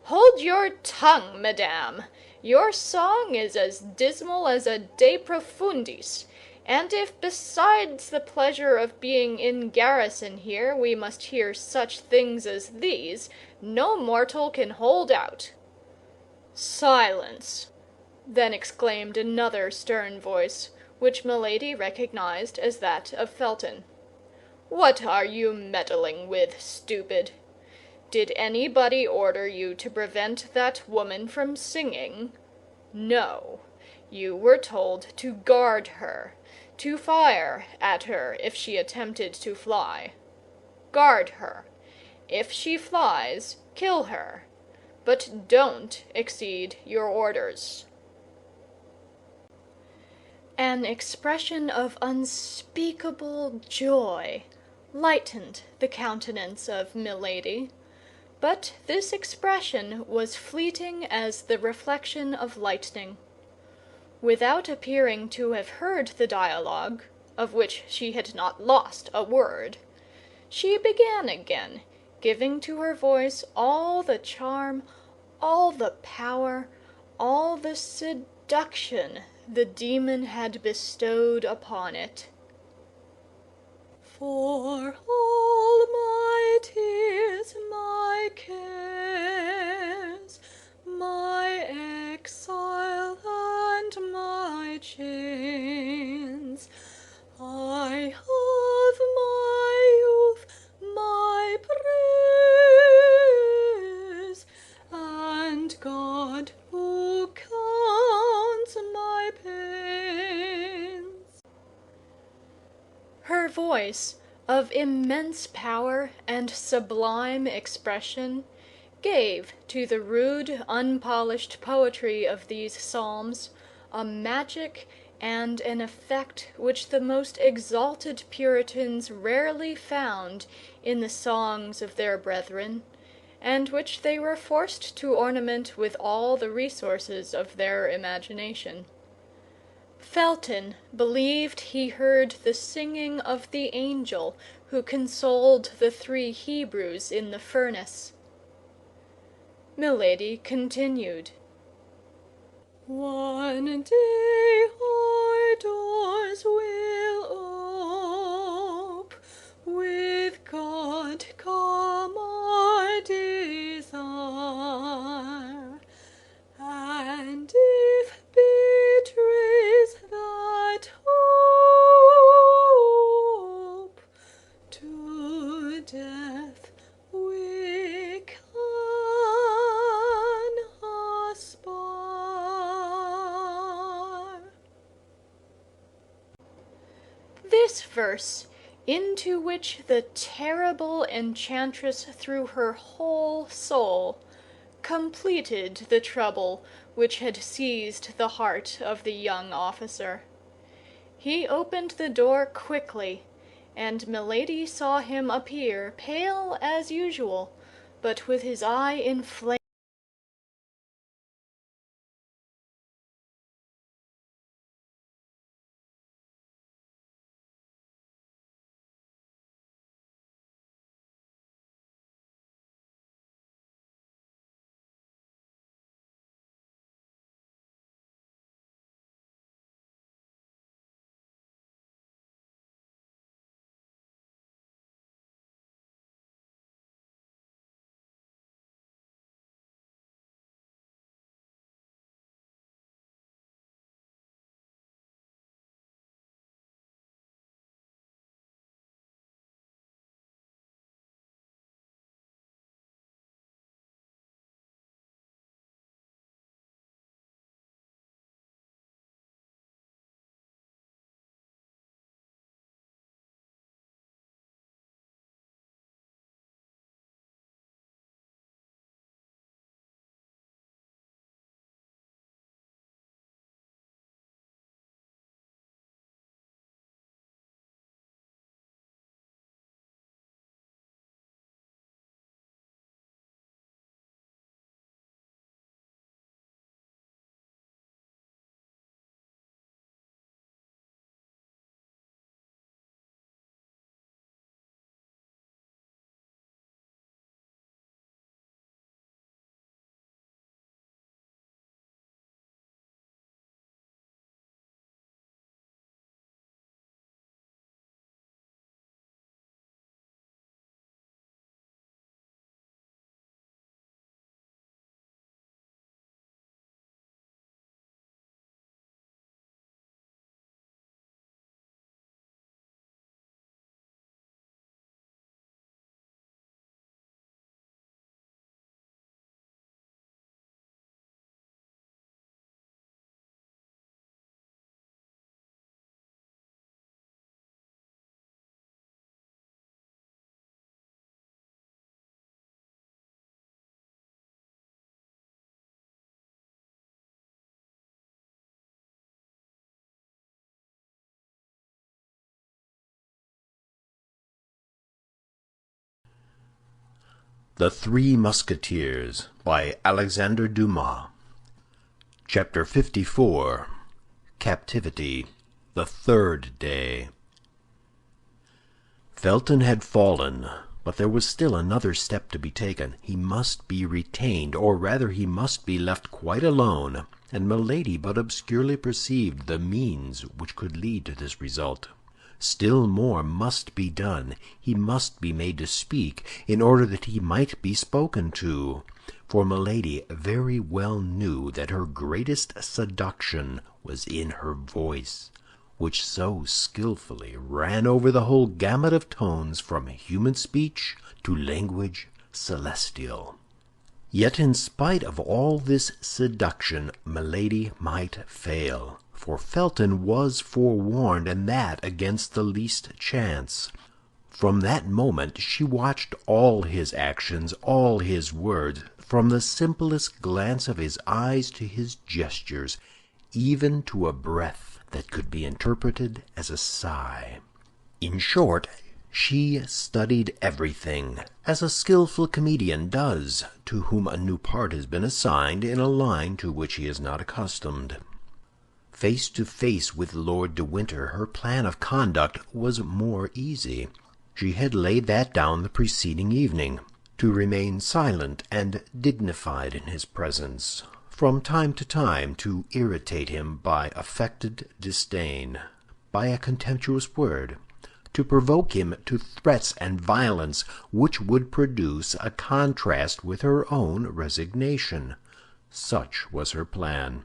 "Hold your tongue, madame! Your song is as dismal as a De Profundis, and if besides the pleasure of being in garrison here we must hear such things as these, no mortal can hold out." "Silence!" then exclaimed another stern voice, which Milady recognized as that of Felton. "What are you meddling with, stupid? Did anybody order you to prevent that woman from singing? No. You were told to guard her, to fire at her if she attempted to fly. Guard her. If she flies, kill her. But don't exceed your orders." An expression of unspeakable joy lightened the countenance of Milady, but this expression was fleeting as the reflection of lightning. Without appearing to have heard the dialogue, of which she had not lost a word, she began again, giving to her voice all the charm, all the power, all the seduction the demon had bestowed upon it. For all my tears, my cares, my exile and my chains, I have my youth, my praise, and God who counts my pains. Her voice, of immense power and sublime expression, gave to the rude, unpolished poetry of these psalms a magic and an effect which the most exalted Puritans rarely found in the songs of their brethren, and which they were forced to ornament with all the resources of their imagination. Felton believed he heard the singing of the angel who consoled the 3 Hebrews in the furnace. Milady continued. One day our doors will ope, with God come our desire, and if betrays that hope, to death we can aspire. This verse, into which the terrible enchantress threw her whole soul, completed the trouble which had seized the heart of the young officer. He opened the door quickly, and Milady saw him appear, pale as usual, but with his eye inflamed. The Three Musketeers by Alexandre Dumas. Chapter 54. Captivity. The third day. Felton had fallen, but there was still another step to be taken. He must be retained, or rather he must be left quite alone, and Milady but obscurely perceived the means which could lead to this result. Still more must be done. He must be made to speak, in order that he might be spoken to. For Milady very well knew that her greatest seduction was in her voice, which so skillfully ran over the whole gamut of tones from human speech to language celestial. Yet in spite of all this seduction, Milady might fail. For Felton was forewarned, and that against the least chance. From that moment she watched all his actions, all his words, from the simplest glance of his eyes to his gestures, even to a breath that could be interpreted as a sigh. In short, she studied everything, as a skillful comedian does, to whom a new part has been assigned in a line to which he is not accustomed. Face to face with Lord de Winter, her plan of conduct was more easy. She had laid that down the preceding evening, to remain silent and dignified in his presence, from time to time to irritate him by affected disdain, by a contemptuous word, to provoke him to threats and violence which would produce a contrast with her own resignation. Such was her plan.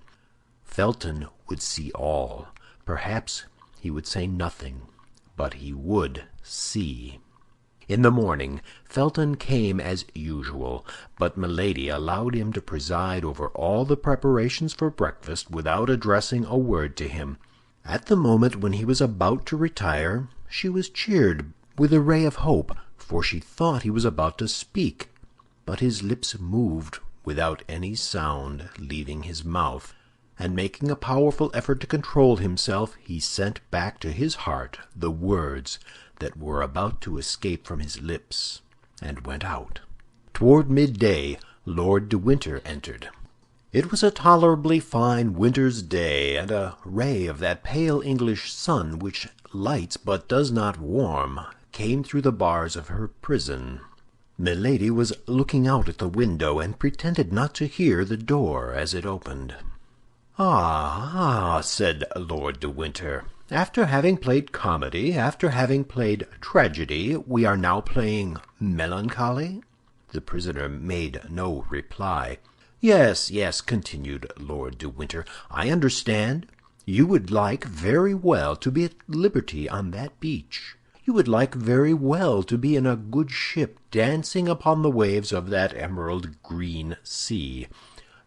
Felton would see all. Perhaps he would say nothing, but he would see. In the morning, Felton came as usual, but Milady allowed him to preside over all the preparations for breakfast without addressing a word to him. At the moment when he was about to retire, she was cheered with a ray of hope, for she thought he was about to speak, but his lips moved without any sound leaving his mouth, and making a powerful effort to control himself, he sent back to his heart the words that were about to escape from his lips, and went out. Toward midday, Lord de Winter entered. It was a tolerably fine winter's day, and a ray of that pale English sun which lights but does not warm came through the bars of her prison. Milady was looking out at the window, and pretended not to hear the door as it opened. "Ah, said Lord de Winter, after having played comedy, after having played tragedy, we are now playing melancholy?" The prisoner made no reply. "Yes, yes," continued Lord de Winter, "I understand. You would like very well to be at liberty on that beach. You would like very well to be in a good ship dancing upon the waves of that emerald green sea.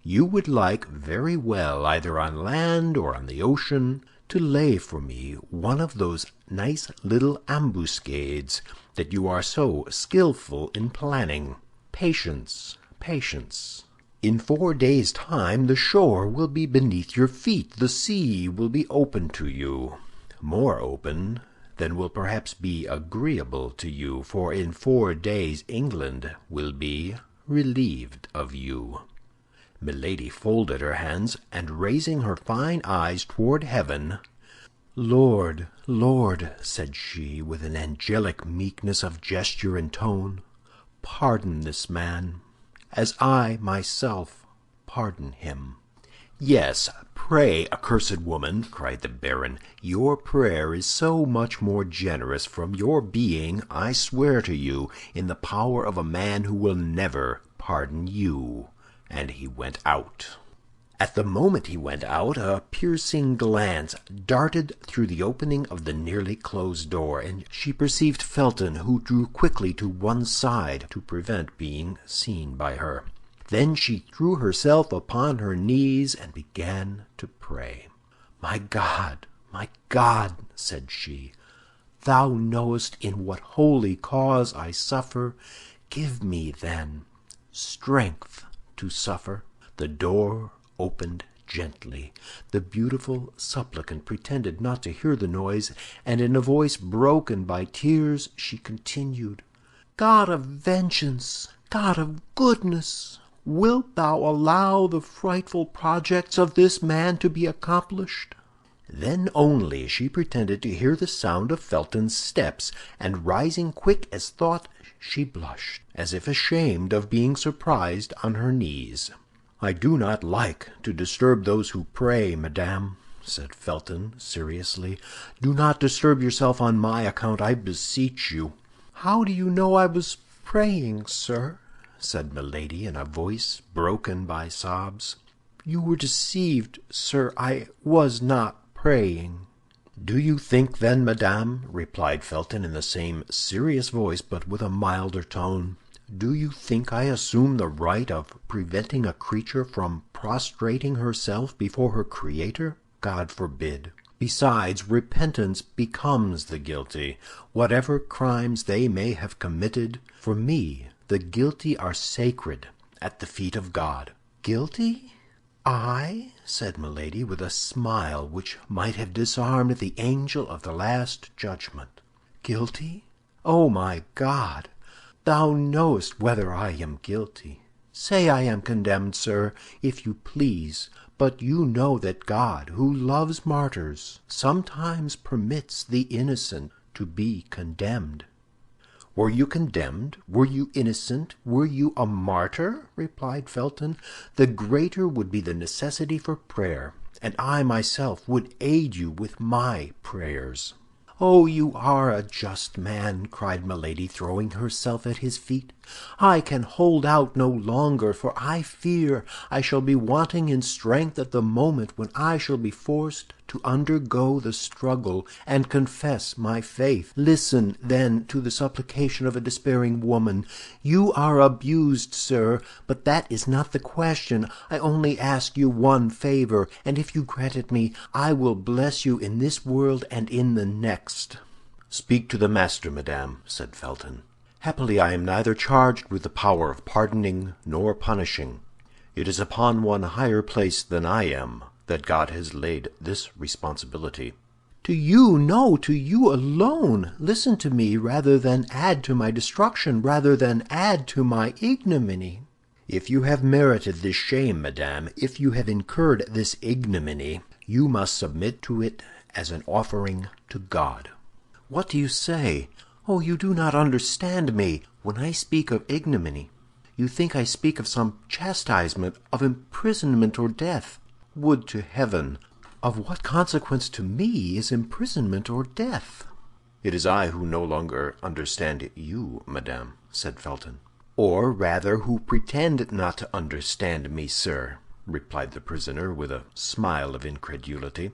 You would like very well, either on land or on the ocean, to lay for me one of those nice little ambuscades that you are so skillful in planning. Patience, patience. In 4 days' time the shore will be beneath your feet, the sea will be open to you, more open than will perhaps be agreeable to you, for in 4 days England will be relieved of you." Milady folded her hands, and raising her fine eyes toward heaven, "Lord, Lord," said she, with an angelic meekness of gesture and tone, "pardon this man, as I myself pardon him." "Yes, pray, accursed woman," cried the baron. "Your prayer is so much more generous from your being, I swear to you, in the power of a man who will never pardon you." And he went out. At the moment he went out, a piercing glance darted through the opening of the nearly closed door, and she perceived Felton, who drew quickly to one side to prevent being seen by her. Then she threw herself upon her knees and began to pray. my God, said she, Thou knowest in what holy cause I suffer. Give me, then, strength to suffer." The door opened gently. The beautiful supplicant pretended not to hear the noise, and in a voice broken by tears she continued, "God of vengeance, God of goodness, wilt thou allow the frightful projects of this man to be accomplished?" Then only she pretended to hear the sound of Felton's steps, and rising quick as thought, she blushed, as if ashamed of being surprised on her knees. "I do not like to disturb those who pray, madame," said Felton, seriously. "Do not disturb yourself on my account, I beseech you." "How do you know I was praying, sir?" said Milady, in a voice broken by sobs. "You were deceived, sir. I was not praying." "Do you think, then, madame," replied Felton in the same serious voice, but with a milder tone, "do you think I assume the right of preventing a creature from prostrating herself before her Creator? God forbid. Besides, repentance becomes the guilty, whatever crimes they may have committed. For me, the guilty are sacred at the feet of God." "Guilty? I?" said Milady, with a smile which might have disarmed the angel of the last judgment. "Guilty? Oh, my God! Thou knowest whether I am guilty. Say I am condemned, sir, if you please, but you know that God, who loves martyrs, sometimes permits the innocent to be condemned." "Were you condemned? Were you innocent? Were you a martyr?" replied Felton. "The greater would be the necessity for prayer, and I myself would aid you with my prayers." "Oh, you are a just man!" cried Milady, throwing herself at his feet. "I can hold out no longer, for I fear I shall be wanting in strength at the moment when I shall be forced to undergo the struggle and confess my faith. Listen, then, to the supplication of a despairing woman. You are abused, sir, but that is not the question. I only ask you one favor, and if you grant it me, I will bless you in this world and in the next." "Speak to the master, madame," said Felton. "Happily I am neither charged with the power of pardoning nor punishing. It is upon one higher placed than I am that God has laid this responsibility." "To you, no, to you alone. Listen to me, rather than add to my destruction, rather than add to my ignominy." "If you have merited this shame, madame, if you have incurred this ignominy, you must submit to it as an offering to God." "What do you say? Oh, you do not understand me. When I speak of ignominy, you think I speak of some chastisement, of imprisonment or death. Would to heaven! Of what consequence to me is imprisonment or death?" "It is I who no longer understand you, madame," said Felton. "Or rather, who pretend not to understand me, sir," replied the prisoner, with a smile of incredulity.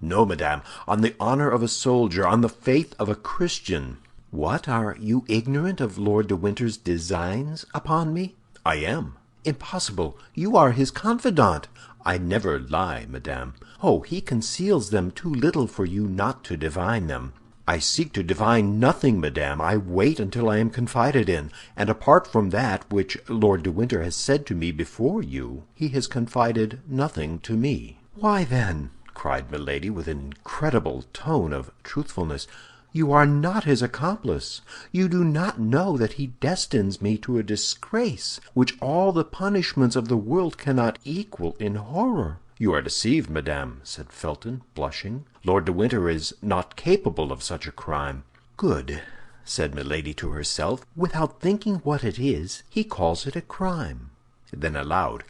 "No, madame, on the honor of a soldier, on the faith of a Christian." "What, are you ignorant of Lord de Winter's designs upon me?" "I am." "Impossible! You are his confidant." "I never lie, madame." "Oh, he conceals them too little for you not to divine them." "I seek to divine nothing, madame. I wait until I am confided in, and apart from that which Lord de Winter has said to me before you, he has confided nothing to me." "Why, then," cried Milady, with an incredible tone of truthfulness, "you are not his accomplice. You do not know that he destines me to a disgrace which all the punishments of the world cannot equal in horror." "You are deceived, madame," said Felton, blushing. "Lord de Winter is not capable of such a crime." "Good," said Milady to herself. "Without thinking what it is, he calls it a crime." Then aloud,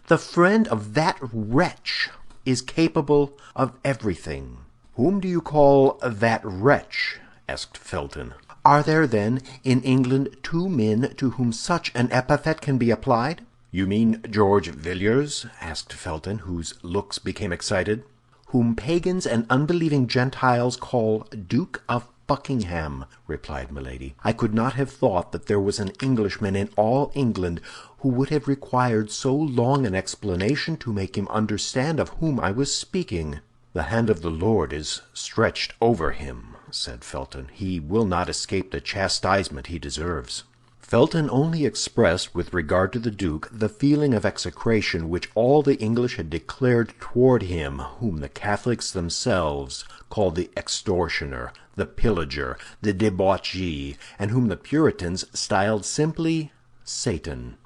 "The friend of that wretch is capable of everything." "Whom do you call that wretch?" asked Felton. "Are there, then, in England 2 men to whom such an epithet can be applied?" "You mean George Villiers?" asked Felton, whose looks became excited. "Whom pagans and unbelieving Gentiles call Duke of Buckingham," replied Milady. "I could not have thought that there was an Englishman in all England who would have required so long an explanation to make him understand of whom I was speaking." "The hand of the Lord is stretched over him," said Felton. "He will not escape the chastisement he deserves." Felton only expressed, with regard to the duke, the feeling of execration which all the English had declared toward him, whom the Catholics themselves called the extortioner, the pillager, the debauchee, and whom the Puritans styled simply Satan.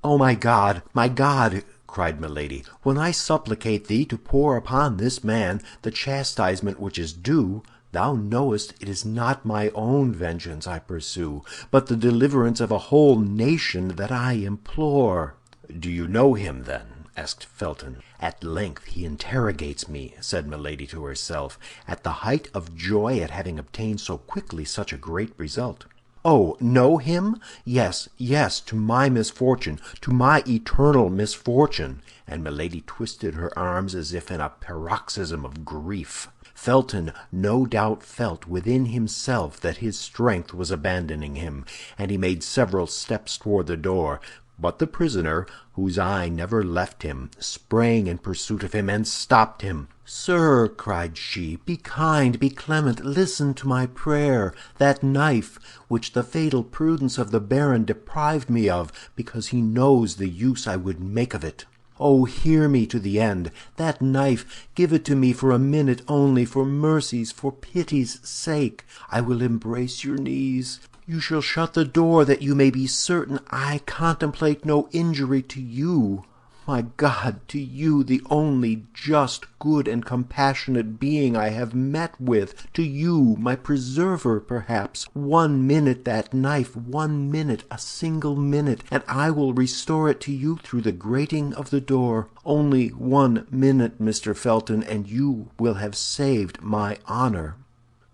"Oh, my God, my God!" cried Milady, "when I supplicate thee to pour upon this man the chastisement which is due, thou knowest it is not my own vengeance I pursue, but the deliverance of a whole nation that I implore." "Do you know him, then?" asked Felton. "At length he interrogates me," said Milady to herself, at the height of joy at having obtained so quickly such a great result. "Oh, know him? Yes, yes, to my misfortune, to my eternal misfortune!" And Milady twisted her arms as if in a paroxysm of grief. Felton no doubt felt within himself that his strength was abandoning him, and he made several steps toward the door. But the prisoner, whose eye never left him, sprang in pursuit of him and stopped him. "Sir," cried she, "be kind, be clement, listen to my prayer. That knife, which the fatal prudence of the baron deprived me of, because he knows the use I would make of it. Oh, hear me to the end. That knife, give it to me for a minute only, for mercy's, for pity's sake. I will embrace your knees. You shall shut the door, that you may be certain I contemplate no injury to you. My God, to you, the only just, good, and compassionate being I have met with, to you, my preserver, perhaps. 1 minute that knife, 1 minute, a single minute, and I will restore it to you through the grating of the door. Only 1 minute, Mr. Felton, and you will have saved my honor."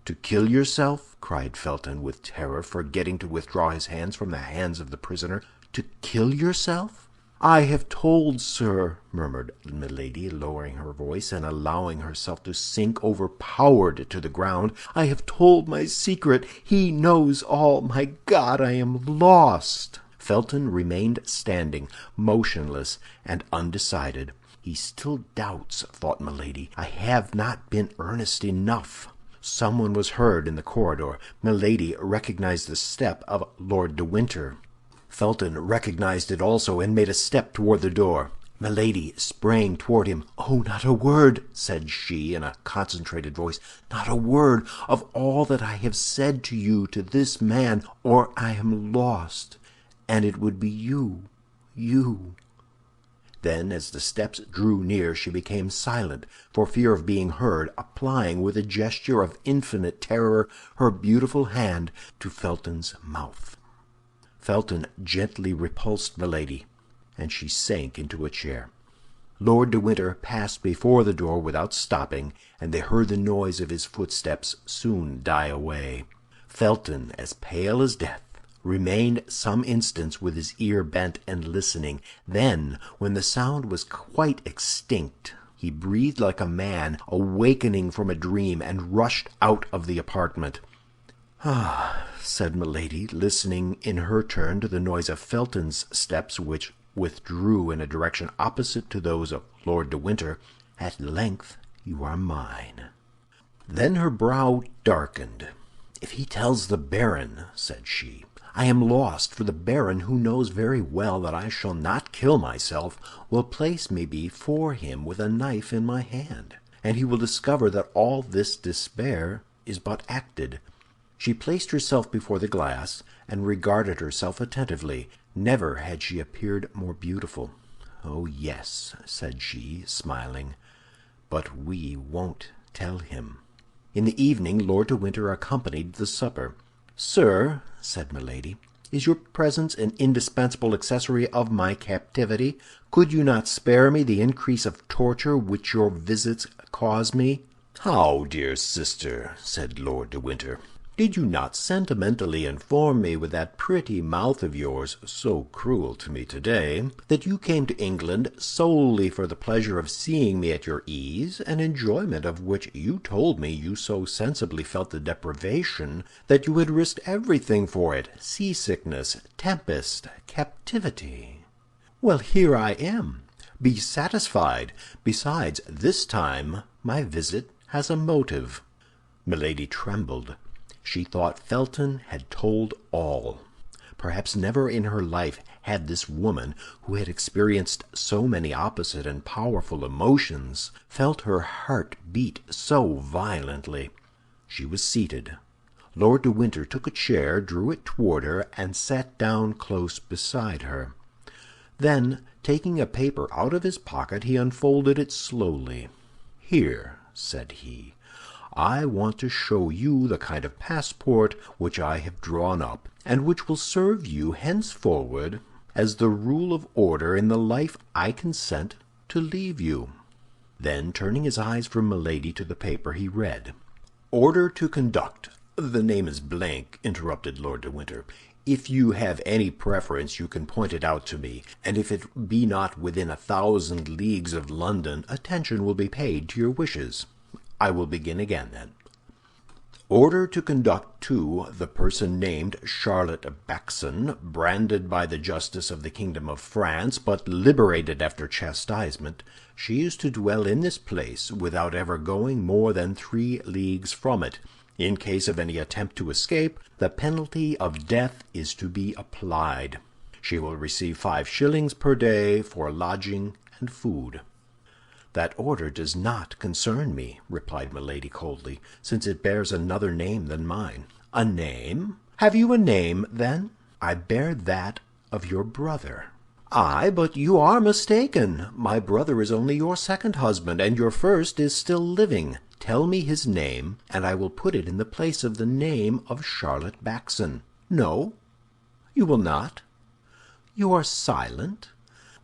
"To kill yourself?" cried Felton with terror, forgetting to withdraw his hands from the hands of the prisoner. "To kill yourself?" "I have told, sir," murmured Milady, lowering her voice and allowing herself to sink overpowered to the ground, "I have told my secret. He knows all. My God, I am lost!" Felton remained standing, motionless and undecided. "He still doubts," thought Milady. "I have not been earnest enough." Someone was heard in the corridor. Milady recognized the step of Lord de Winter. Felton recognized it also, and made a step toward the door. Milady sprang toward him. "Oh, not a word," said she, in a concentrated voice, "not a word of all that I have said to you, to this man, or I am lost. And it would be you." Then, as the steps drew near, she became silent, for fear of being heard, applying with a gesture of infinite terror her beautiful hand to Felton's mouth. Felton gently repulsed Milady, and she sank into a chair. Lord de Winter passed before the door without stopping, and they heard the noise of his footsteps soon die away. Felton, as pale as death, remained some instants with his ear bent and listening. Then, when the sound was quite extinct, he breathed like a man awakening from a dream, and rushed out of the apartment. "Ah," said Milady, listening in her turn to the noise of Felton's steps, which withdrew in a direction opposite to those of Lord de Winter, "at length you are mine." Then her brow darkened. "If he tells the baron," said she, "I am lost, for the baron, who knows very well that I shall not kill myself, will place me before him with a knife in my hand, and he will discover that all this despair is but acted." She placed herself before the glass, and regarded herself attentively. Never had she appeared more beautiful. "Oh, yes," said she, smiling, "but we won't tell him." In the evening Lord de Winter accompanied the supper. "Sir," said Milady, "is your presence an indispensable accessory of my captivity? Could you not spare me the increase of torture which your visits cause me?" "How, dear sister?" said Lord de Winter. "Did you not sentimentally inform me with that pretty mouth of yours, so cruel to me today, that you came to England solely for the pleasure of seeing me at your ease, an enjoyment of which you told me you so sensibly felt the deprivation that you had risked everything for it, seasickness, tempest, captivity? Well, here I am. Be satisfied. Besides, this time my visit has a motive." Milady trembled. She thought Felton had told all. Perhaps never in her life had this woman, who had experienced so many opposite and powerful emotions, felt her heart beat so violently. She was seated. Lord de Winter took a chair, drew it toward her, and sat down close beside her. Then, taking a paper out of his pocket, he unfolded it slowly. "Here," said he, "I want to show you the kind of passport which I have drawn up, and which will serve you henceforward as the rule of order in the life I consent to leave you." Then, turning his eyes from Milady to the paper, he read, "Order to conduct." "The name is blank," interrupted Lord de Winter. "If you have any preference, you can point it out to me, and if it be not within 1,000 leagues of London, attention will be paid to your wishes. I will begin again, then. Order to conduct to the person named Charlotte Backson, branded by the justice of the kingdom of France, but liberated after chastisement. She is to dwell in this place without ever going more than 3 leagues from it. In case of any attempt to escape, the penalty of death is to be applied. She will receive 5 shillings per day for lodging and food." "That order does not concern me," replied Milady coldly, "since it bears another name than mine." "A name? Have you a name, then?" "I bear that of your brother." "Aye, but you are mistaken. My brother is only your second husband, and your first is still living. Tell me his name, and I will put it in the place of the name of Charlotte Backson." "No." "You will not? You are silent?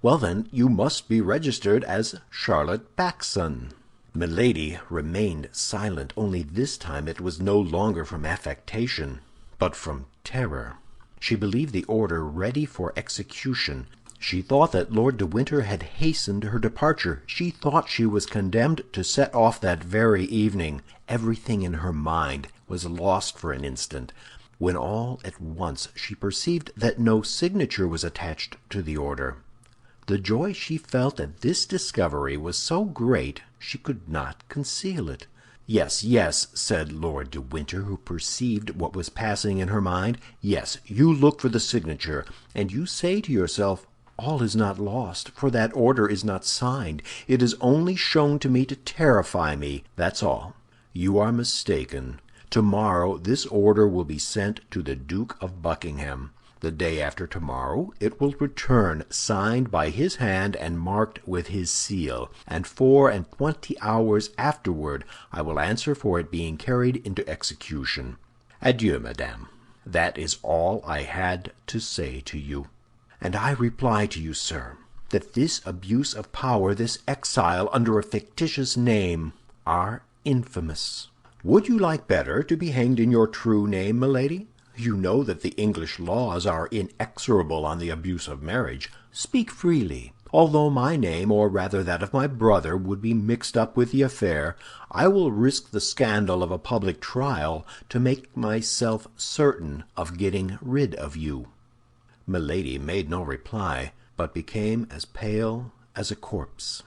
Well, then, you must be registered as Charlotte Backson." Milady remained silent, only this time it was no longer from affectation, but from terror. She believed the order ready for execution. She thought that Lord de Winter had hastened her departure. She thought she was condemned to set off that very evening. Everything in her mind was lost for an instant, when all at once she perceived that no signature was attached to the order. The joy she felt at this discovery was so great she could not conceal it. "Yes, yes," said Lord de Winter, who perceived what was passing in her mind. "Yes, you look for the signature, and you say to yourself, 'All is not lost, for that order is not signed. It is only shown to me to terrify me.' That's all. You are mistaken. Tomorrow this order will be sent to the Duke of Buckingham. The day after tomorrow it will return, signed by his hand and marked with his seal, and 24 hours afterward I will answer for it being carried into execution. Adieu, madame. That is all I had to say to you. And I reply to you, sir, that this abuse of power, this exile under a fictitious name, are infamous. Would you like better to be hanged in your true name, milady? You know that the English laws are inexorable on the abuse of marriage. Speak freely. Although my name, or rather that of my brother, would be mixed up with the affair, I will risk the scandal of a public trial to make myself certain of getting rid of you." Milady made no reply, but became as pale as a corpse.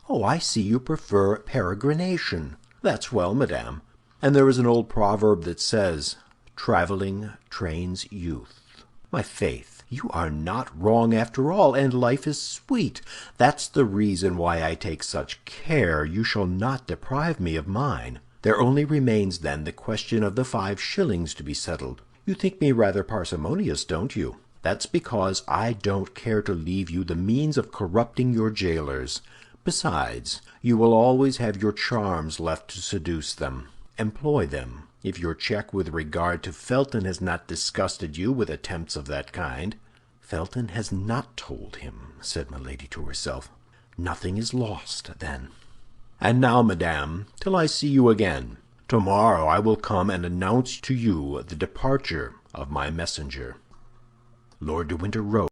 "Oh, I see you prefer peregrination. That's well, madame. And there is an old proverb that says, 'Traveling trains youth.' My faith, you are not wrong after all, and life is sweet. That's the reason why I take such care you shall not deprive me of mine. There only remains, then, the question of the 5 shillings to be settled. You think me rather parsimonious, don't you? That's because I don't care to leave you the means of corrupting your jailers. Besides, you will always have your charms left to seduce them. Employ them. If your check with regard to Felton has not disgusted you with attempts of that kind." "Felton has not told him," said Milady to herself. "Nothing is lost, then. And now, madame, till I see you again. Tomorrow I will come and announce to you the departure of my messenger." Lord de Winter rose.